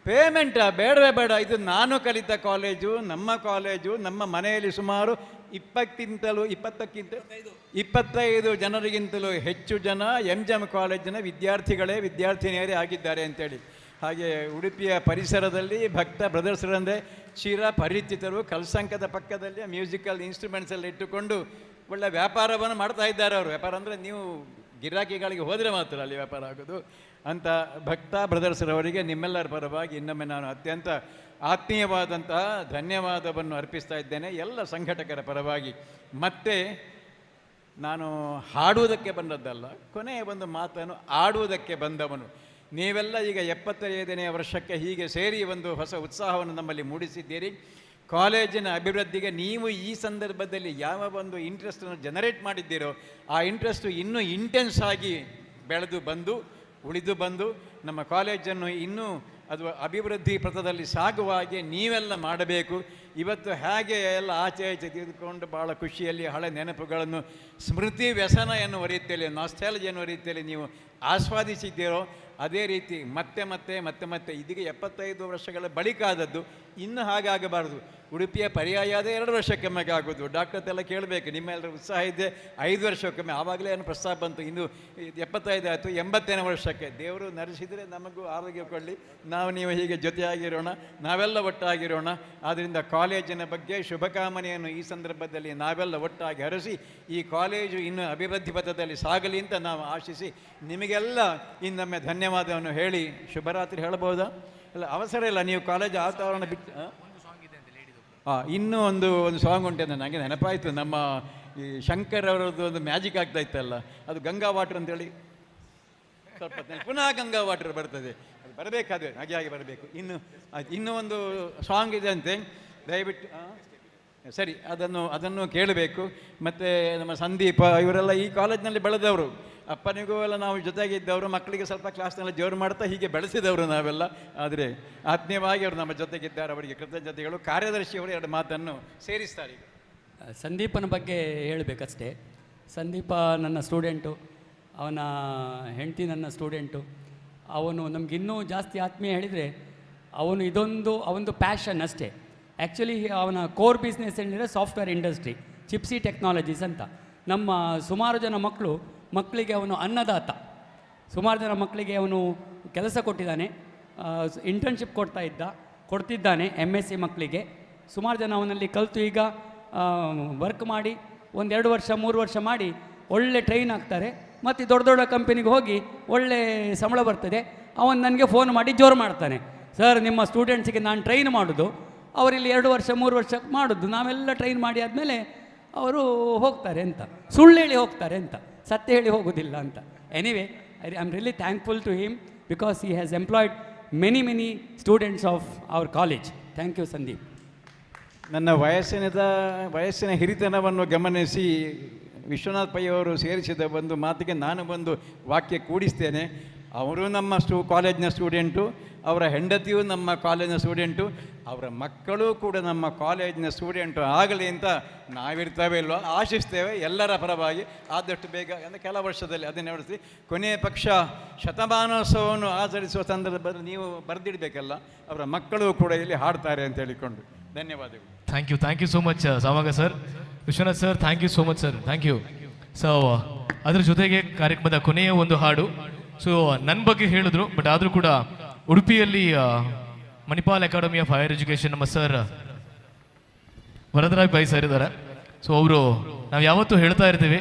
ಪೇಮೆಂಟಾ? ಬೇಡವೇ ಬೇಡ. ಇದು ನಾನು ಕಲಿತ ಕಾಲೇಜು, ನಮ್ಮ ಕಾಲೇಜು. ನಮ್ಮ ಮನೆಯಲ್ಲಿ ಸುಮಾರು 25 ಜನರಿಗಿಂತಲೂ ಹೆಚ್ಚು ಜನ MGM ಕಾಲೇಜಿನ ವಿದ್ಯಾರ್ಥಿನಿಯರೇ ಆಗಿದ್ದಾರೆ ಅಂತೇಳಿ. ಹಾಗೆ ಉಡುಪಿಯ ಪರಿಸರದಲ್ಲಿ ಭಕ್ತ ಬ್ರದರ್ಸ್ರಂದೇ ಚಿರ ಪರಿಚಿತರು. ಕಲ್ಸಂಕದ ಪಕ್ಕದಲ್ಲಿ ಮ್ಯೂಸಿಕಲ್ ಇನ್ಸ್ಟ್ರೂಮೆಂಟ್ಸ್ ಎಲ್ಲ ಇಟ್ಟುಕೊಂಡು ಒಳ್ಳೆ ವ್ಯಾಪಾರವನ್ನು ಮಾಡ್ತಾ ಇದ್ದಾರೆ ಅವರು. ವ್ಯಾಪಾರ ಅಂದರೆ ನೀವು ಗಿರಾಕಿಗಳಿಗೆ ಹೋದರೆ ಮಾತ್ರ ಅಲ್ಲಿ ವ್ಯಾಪಾರ ಆಗೋದು. ಅಂತ ಭಕ್ತ ಬ್ರದರ್ಸ್ರವರಿಗೆ ನಿಮ್ಮೆಲ್ಲರ ಪರವಾಗಿ ಇನ್ನೊಮ್ಮೆ ನಾನು ಅತ್ಯಂತ ಆತ್ಮೀಯವಾದಂತಹ ಧನ್ಯವಾದವನ್ನು ಅರ್ಪಿಸ್ತಾ ಇದ್ದೇನೆ ಎಲ್ಲ ಸಂಘಟಕರ ಪರವಾಗಿ. ಮತ್ತು ನಾನು ಹಾಡುವುದಕ್ಕೆ ಬಂದದ್ದಲ್ಲ, ಕೊನೆಯ ಒಂದು ಮಾತನ್ನು ಆಡುವುದಕ್ಕೆ ಬಂದವನು. ನೀವೆಲ್ಲ ಈಗ 75ನೇ ವರ್ಷಕ್ಕೆ ಹೀಗೆ ಸೇರಿ ಒಂದು ಹೊಸ ಉತ್ಸಾಹವನ್ನು ನಮ್ಮಲ್ಲಿ ಮೂಡಿಸಿದ್ದೀರಿ. ಕಾಲೇಜಿನ ಅಭಿವೃದ್ಧಿಗೆ ನೀವು ಈ ಸಂದರ್ಭದಲ್ಲಿ ಯಾವ ಒಂದು ಇಂಟ್ರೆಸ್ಟನ್ನು ಜನರೇಟ್ ಮಾಡಿದ್ದೀರೋ ಆ ಇಂಟ್ರೆಸ್ಟು ಇನ್ನೂ ಇಂಟೆನ್ಸ್ ಆಗಿ ಬೆಳೆದು ಬಂದು ಉಳಿದು ಬಂದು ನಮ್ಮ ಕಾಲೇಜನ್ನು ಇನ್ನೂ ಅದು ಅಭಿವೃದ್ಧಿ ಪಥದಲ್ಲಿ ಸಾಗುವ ಹಾಗೆ ನೀವೆಲ್ಲ ಮಾಡಬೇಕು. ಇವತ್ತು ಹೇಗೆ ಎಲ್ಲ ಆಚೆ ಆಚೆ ತೆಗೆದುಕೊಂಡು ಭಾಳ ಖುಷಿಯಲ್ಲಿ ಹಳೆ ನೆನಪುಗಳನ್ನು ಸ್ಮೃತಿ ವ್ಯಸನ ಎನ್ನುವ ರೀತಿಯಲ್ಲಿ ನಾಸ್ಟಾಲಜಿ ಎನ್ನುವ ರೀತಿಯಲ್ಲಿ ನೀವು ಆಸ್ವಾದಿಸಿದ್ದೀರೋ ಅದೇ ರೀತಿ ಮತ್ತೆ ಮತ್ತೆ ಮತ್ತೆ ಮತ್ತೆ ಇದೀಗ 75 ವರ್ಷಗಳ ಬಳಿಕ ಆದದ್ದು ಇನ್ನೂ ಹಾಗಾಗಬಾರ್ದು. ಉಡುಪಿಯ ಪರ್ಯಾಯ ಅದೇ 2 ವರ್ಷಕ್ಕೊಮ್ಮೆ ಆಗೋದು. ಡಾಕ್ಟರ್ ಎಲ್ಲ ಕೇಳಬೇಕು, ನಿಮ್ಮೆಲ್ಲರ ಉತ್ಸಾಹ ಇದೆ 5 ವರ್ಷಕ್ಕೊಮ್ಮೆ. ಆವಾಗಲೇ ಏನು ಪ್ರಸ್ತಾಪ ಬಂತು, ಇನ್ನು 75 ಆಯಿತು 80ನೇ ವರ್ಷಕ್ಕೆ. ದೇವರು ನಡೆಸಿದರೆ ನಮಗೂ ಆರೋಗ್ಯ ಕೊಡಲಿ, ನಾವು ನೀವು ಹೀಗೆ ಜೊತೆಯಾಗಿರೋಣ, ನಾವೆಲ್ಲ ಒಟ್ಟಾಗಿರೋಣ. ಆದ್ದರಿಂದ ಕಾಲೇಜಿನ ಬಗ್ಗೆ ಶುಭಕಾಮನೆಯನ್ನು ಈ ಸಂದರ್ಭದಲ್ಲಿ ನಾವೆಲ್ಲ ಒಟ್ಟಾಗಿ ಹರಸಿ ಈ ಕಾಲೇಜು ಇನ್ನು ಅಭಿವೃದ್ಧಿ ಪಥದಲ್ಲಿ ಸಾಗಲಿ ಅಂತ ನಾವು ಆಶಿಸಿ ನಿಮಗೆಲ್ಲ ಇನ್ನೊಮ್ಮೆ ಧನ್ಯವಾದವನ್ನು ಹೇಳಿ ಶುಭರಾತ್ರಿ ಹೇಳಬಹುದಾ? ಅಲ್ಲ, ಅವಸರ ಇಲ್ಲ, ನೀವು ಕಾಲೇಜ್ ವಾತಾವರಣ ಬಿಟ್ಟು ಇನ್ನೂ ಒಂದು ಸಾಂಗ್ ಉಂಟು ಅಂತ ನನಗೆ ನೆನಪಾಯಿತು. ನಮ್ಮ ಈ ಶಂಕರ್ ಅವರದ್ದು ಒಂದು ಮ್ಯಾಜಿಕ್ ಆಗ್ತಾ ಇತ್ತಲ್ಲ, ಅದು ಗಂಗಾ ವಾಟರ್ ಅಂತೇಳಿ ಸ್ವಲ್ಪ ಪುನಃ ಗಂಗಾ ವಾಟರ್ ಬರ್ತದೆ, ಅದು ಬರಬೇಕಾದ್ರೆ ಹಾಗೆ ಬರಬೇಕು. ಇನ್ನೂ ಒಂದು ಸಾಂಗ್ ಇದೆ ಅಂತೆ, ದಯವಿಟ್ಟು ಸರಿ ಅದನ್ನು ಕೇಳಬೇಕು. ಮತ್ತು ನಮ್ಮ ಸಂದೀಪ ಇವರೆಲ್ಲ ಈ ಕಾಲೇಜಿನಲ್ಲಿ ಬೆಳೆದವರು, ಅಪ್ಪನಿಗೂ ಎಲ್ಲ ನಾವು ಜೊತೆಗಿದ್ದವರು, ಮಕ್ಕಳಿಗೆ ಸ್ವಲ್ಪ ಕ್ಲಾಸ್ನೆಲ್ಲ ಜೋರು ಮಾಡ್ತಾ ಹೀಗೆ ಬೆಳೆಸಿದವರು ನಾವೆಲ್ಲ. ಆದರೆ ಆತ್ಮೀಯವಾಗಿ ಅವರು ನಮ್ಮ ಜೊತೆಗಿದ್ದಾರೆ, ಅವರಿಗೆ ಕೃತಜ್ಞತೆಗಳು. ಕಾರ್ಯದರ್ಶಿಯವರು 2 ಮಾತನ್ನು ಸೇರಿಸ್ತಾರೆ. ಸಂದೀಪನ ಬಗ್ಗೆ ಹೇಳಬೇಕಷ್ಟೇ. ಸಂದೀಪ ನನ್ನ ಸ್ಟೂಡೆಂಟು, ಅವನ ಹೆಂಡತಿ ನನ್ನ ಸ್ಟೂಡೆಂಟು. ಅವನು ನಮಗಿನ್ನೂ ಜಾಸ್ತಿ ಆತ್ಮೀಯ ಹೇಳಿದರೆ ಅವನದು ಪ್ಯಾಷನ್ ಅಷ್ಟೇ. ಆ್ಯಕ್ಚುಲಿ ಅವನ ಕೋರ್ ಬಿಸ್ನೆಸ್ ಹೇಳಿದರೆ ಸಾಫ್ಟ್ವೇರ್ ಇಂಡಸ್ಟ್ರಿ, ಚಿಪ್ಸಿ ಟೆಕ್ನಾಲಜೀಸ್ ಅಂತ. ನಮ್ಮ ಸುಮಾರು ಜನ ಮಕ್ಕಳಿಗೆ ಅವನು ಅನ್ನದಾತ. ಸುಮಾರು ಜನ ಮಕ್ಕಳಿಗೆ ಅವನು ಕೆಲಸ ಕೊಟ್ಟಿದ್ದಾನೆ, ಇಂಟರ್ನ್ಶಿಪ್ ಕೊಡ್ತಿದ್ದಾನೆ MSc ಮಕ್ಕಳಿಗೆ. ಸುಮಾರು ಜನ ಅವನಲ್ಲಿ ಕಲಿತು ಈಗ ವರ್ಕ್ ಮಾಡಿ 1-2 ವರ್ಷ 3 ವರ್ಷ ಮಾಡಿ ಒಳ್ಳೆ ಟ್ರೈನ್ ಆಗ್ತಾರೆ. ಮತ್ತು ದೊಡ್ಡ ಕಂಪನಿಗೆ ಹೋಗಿ ಒಳ್ಳೆ ಸಂಬಳ ಬರ್ತದೆ. ಅವನು ನನಗೆ ಫೋನ್ ಮಾಡಿ ಜೋರು ಮಾಡ್ತಾನೆ, ಸರ್ ನಿಮ್ಮ ಸ್ಟೂಡೆಂಟ್ಸಿಗೆ ನಾನು ಟ್ರೈನ್ ಮಾಡೋದು, ಅವರಿಲ್ಲಿ 2 ವರ್ಷ 3 ವರ್ಷ ಮಾಡೋದು, ನಾವೆಲ್ಲ ಟ್ರೈನ್ ಮಾಡಿ ಆದಮೇಲೆ ಅವರು ಹೋಗ್ತಾರೆ ಅಂತ, ಸುಳ್ಳು ಹೇಳಿ ಹೋಗ್ತಾರೆ ಅಂತ, ಸತ್ಯ ಹೇಳಿ ಹೋಗೋದಿಲ್ಲ ಅಂತ. Anyway I am really thankful to him because he has employed many students of our college. Thank you Sandeep. ನನ್ನ ವಯಸ್ಸಿನ ಹಿರಿತನವನ್ನು ಗಮನಿಸಿ ವಿಶ್ವನಾಥ್ ಪೈ ಅವರು ಸೇರಿಸಿದ ಒಂದು ಮಾತಿಗೆ ನಾನು ಒಂದು ವಾಕ್ಯ ಕೂಡಿಸ್ತೇನೆ. ಅವರು ನಮ್ಮ ಕಾಲೇಜಿನ ಸ್ಟೂಡೆಂಟು, ಅವರ ಹೆಂಡತಿಯು ನಮ್ಮ ಕಾಲೇಜಿನ ಸ್ಟೂಡೆಂಟು, ಅವರ ಮಕ್ಕಳು ಕೂಡ ನಮ್ಮ ಕಾಲೇಜಿನ ಸ್ಟೂಡೆಂಟು ಆಗಲಿ ಅಂತ ನಾವಿರ್ತೇವೆ ಇಲ್ವೋ ಆಶಿಸ್ತೇವೆ ಎಲ್ಲರ ಪರವಾಗಿ. ಆದಷ್ಟು ಬೇಗ ಅಂದರೆ ಕೆಲ ವರ್ಷದಲ್ಲಿ ಅದನ್ನು ನಡೆಸಿ ಕೊನೆಯ ಪಕ್ಷ ಶತಮಾನೋತ್ಸವವನ್ನು ಆಚರಿಸುವ ಸಂದರ್ಭದಲ್ಲಿ ನೀವು ಬರೆದಿಡಬೇಕಲ್ಲ, ಅವರ ಮಕ್ಕಳು ಕೂಡ ಇಲ್ಲಿ ಹಾಡ್ತಾರೆ ಅಂತ ಹೇಳಿಕೊಂಡು ಧನ್ಯವಾದಗಳು. Thank you so much Samaga sir. Vishwanath sir, thank you so much sir, thank you. So ಅದ್ರ ಜೊತೆಗೆ ಕಾರ್ಯಕ್ರಮದ ಕೊನೆಯ ಒಂದು ಹಾಡು. ಸೊ ನನ್ನ ಬಗ್ಗೆ ಹೇಳಿದ್ರು, ಬಟ್ ಆದರೂ ಕೂಡ ಉಡುಪಿಯಲ್ಲಿ Manipal academy of higher education ನಮ್ಮ ಸರ್ ವರದರಾಯ್ ಪೈ ಸರ್ ಇದ್ದಾರೆ. ಸೊ ಅವರು ನಾವು ಯಾವತ್ತೂ ಹೇಳ್ತಾ ಇರ್ತೀವಿ,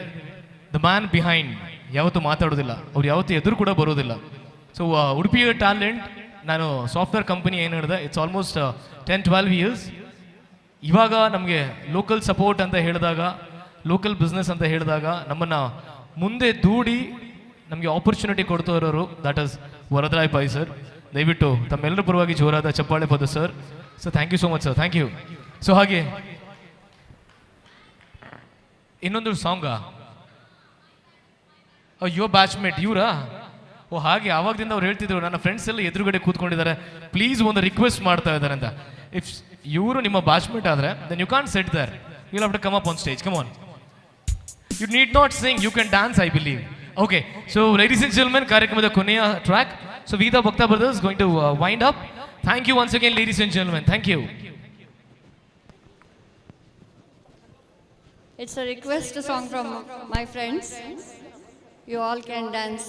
ದ ಮ್ಯಾನ್ ಬಿಹೈಂಡ್ ಯಾವತ್ತೂ ಮಾತಾಡೋದಿಲ್ಲ, ಅವ್ರು ಯಾವತ್ತೂ ಎದುರು ಕೂಡ ಬರೋದಿಲ್ಲ. ಸೊ ಉಡುಪಿಯ ಟ್ಯಾಲೆಂಟ್, ನಾನು ಸಾಫ್ಟ್ವೇರ್ ಕಂಪನಿ ಏನು ಹೇಳಿದೆ, ಇಟ್ಸ್ ಆಲ್ಮೋಸ್ಟ್ 10-12 ಇಯರ್ಸ್. ಇವಾಗ ನಮಗೆ ಲೋಕಲ್ ಸಪೋರ್ಟ್ ಅಂತ ಹೇಳಿದಾಗ, ಲೋಕಲ್ ಬಿಸ್ನೆಸ್ ಅಂತ ಹೇಳಿದಾಗ ನಮ್ಮನ್ನು ಮುಂದೆ ದೂಡಿ ನಮಗೆ ಆಪರ್ಚುನಿಟಿ ಕೊಡ್ತಾ ಇರೋರು that is Varadaray Pai sir. ದಯವಿಟ್ಟು ತಮ್ಮೆಲ್ಲರ ಪರವಾಗಿ ಜೋರಾದ ಚಪ್ಪಾಳೆ ಪದ sir. So thank you so much sir, thank you. So ಹಾಗೆ ಇನ್ನೊಂದು ಸಾಂಗಾ, ಯುವ ಬ್ಯಾಚ್ಮೇಟ್ ಇವರಾ? ಓ ಹಾಗೆ, ಆವಾಗದಿಂದ ಅವ್ರು ಹೇಳ್ತಿದ್ರು, ನನ್ನ ಫ್ರೆಂಡ್ಸ್ ಎಲ್ಲ ಎದುರುಗಡೆ ಕೂತ್ಕೊಂಡಿದ್ದಾರೆ, ಪ್ಲೀಸ್ ಒಂದು ರಿಕ್ವೆಸ್ಟ್ ಮಾಡ್ತಾ ಇದ್ದಾರೆ ಅಂತ. ಇಫ್ ಇವರು ನಿಮ್ಮ ಬ್ಯಾಚ್ಮೇಟ್ ಆದರೆ then you can't sit there, you have to come up on stage, come on. You need not sing, you can dance I believe. Okay, so ladies and gentlemen, ಕಾರ್ಯಕ್ರಮದ ಕೊನೆಯ track. So Veeda Bhakta brothers going to wind up. Thank you once again, ladies and gentlemen. Thank you. It's a request song from my friends. You all can dance.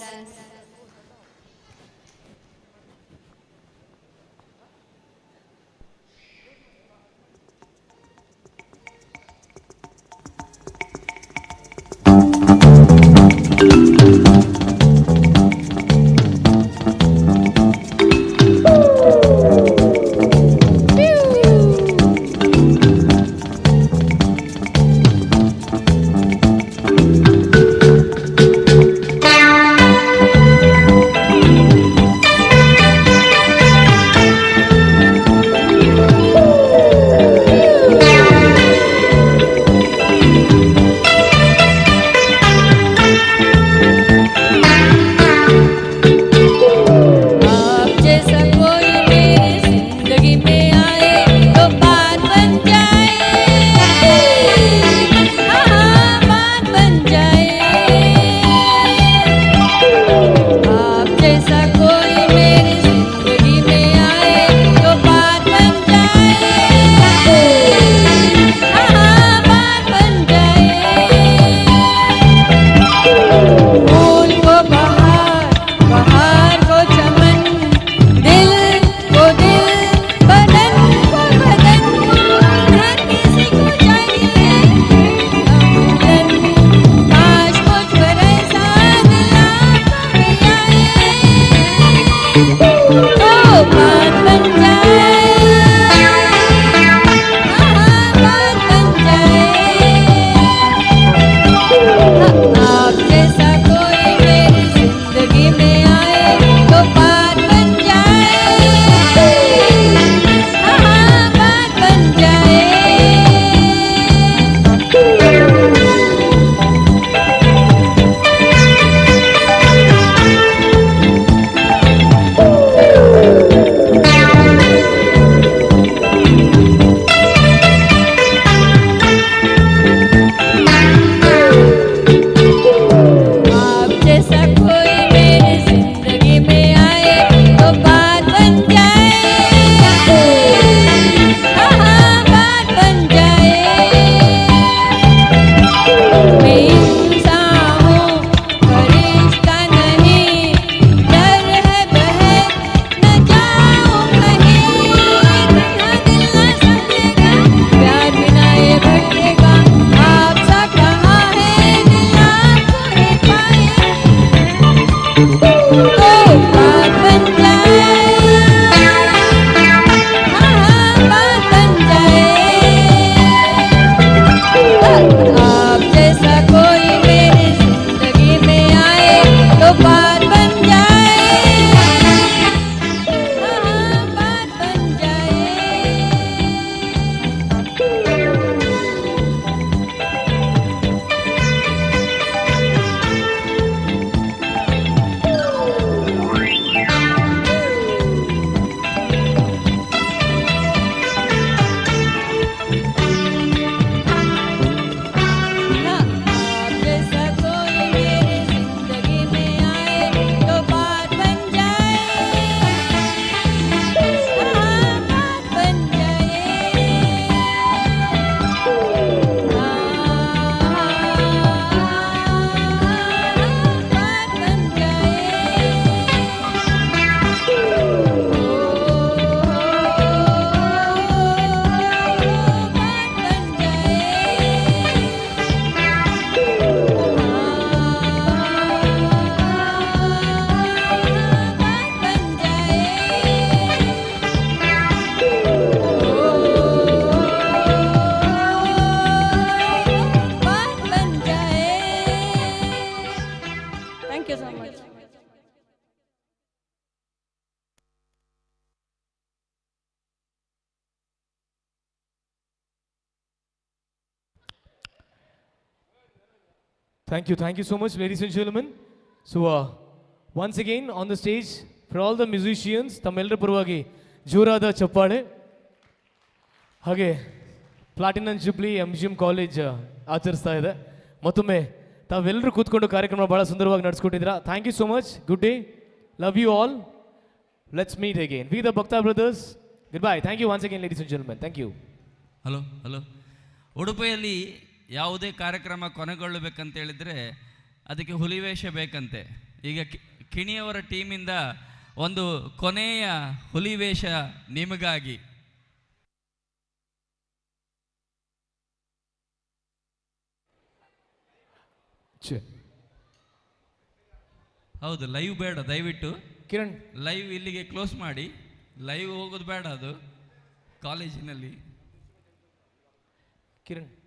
Thank you so much, ladies and gentlemen. So, once again on the stage, for all the musicians, ತಮ್ಮೆಲ್ಲರ ಪರವಾಗಿ ಜೋರಾದ ಚಪ್ಪಾಳೆ. ಹಾಗೆ platinum jubilee MGM college ಆಚರಿಸ್ತಾ ಇದೆ. ಮತ್ತೊಮ್ಮೆ ತಾವೆಲ್ಲರೂ ಕೂತ್ಕೊಂಡು ಕಾರ್ಯಕ್ರಮ ಭಾಳ ಸುಂದರವಾಗಿ ನಡೆಸ್ಕೊಟ್ಟಿದ್ದೀರಾ. Thank you so much. Good day. Love you all. Let's meet again. We the Bhakta brothers. Goodbye. Thank you once again ladies and gentlemen. Thank you. Hello. ಉಡುಪಿಯಲ್ಲಿ ಯಾವುದೇ ಕಾರ್ಯಕ್ರಮ ಕೊನೆಗೊಳ್ಳಬೇಕಂತ ಹೇಳಿದರೆ ಅದಕ್ಕೆ ಹುಲಿವೇಷ ಬೇಕಂತೆ. ಈಗ ಕಿಣಿಯವರ ಟೀಮಿಂದ ಒಂದು ಕೊನೆಯ ಹುಲಿವೇಷ ನಿಮಗಾಗಿ. ಹೌದು, ಲೈವ್ ಬೇಡ ದಯವಿಟ್ಟು. ಕಿರಣ್, ಲೈವ್ ಇಲ್ಲಿಗೆ ಕ್ಲೋಸ್ ಮಾಡಿ. ಲೈವ್ ಹೋಗೋದು ಬೇಡ, ಅದು ಕಾಲೇಜಿನಲ್ಲಿ. ಕಿರಣ್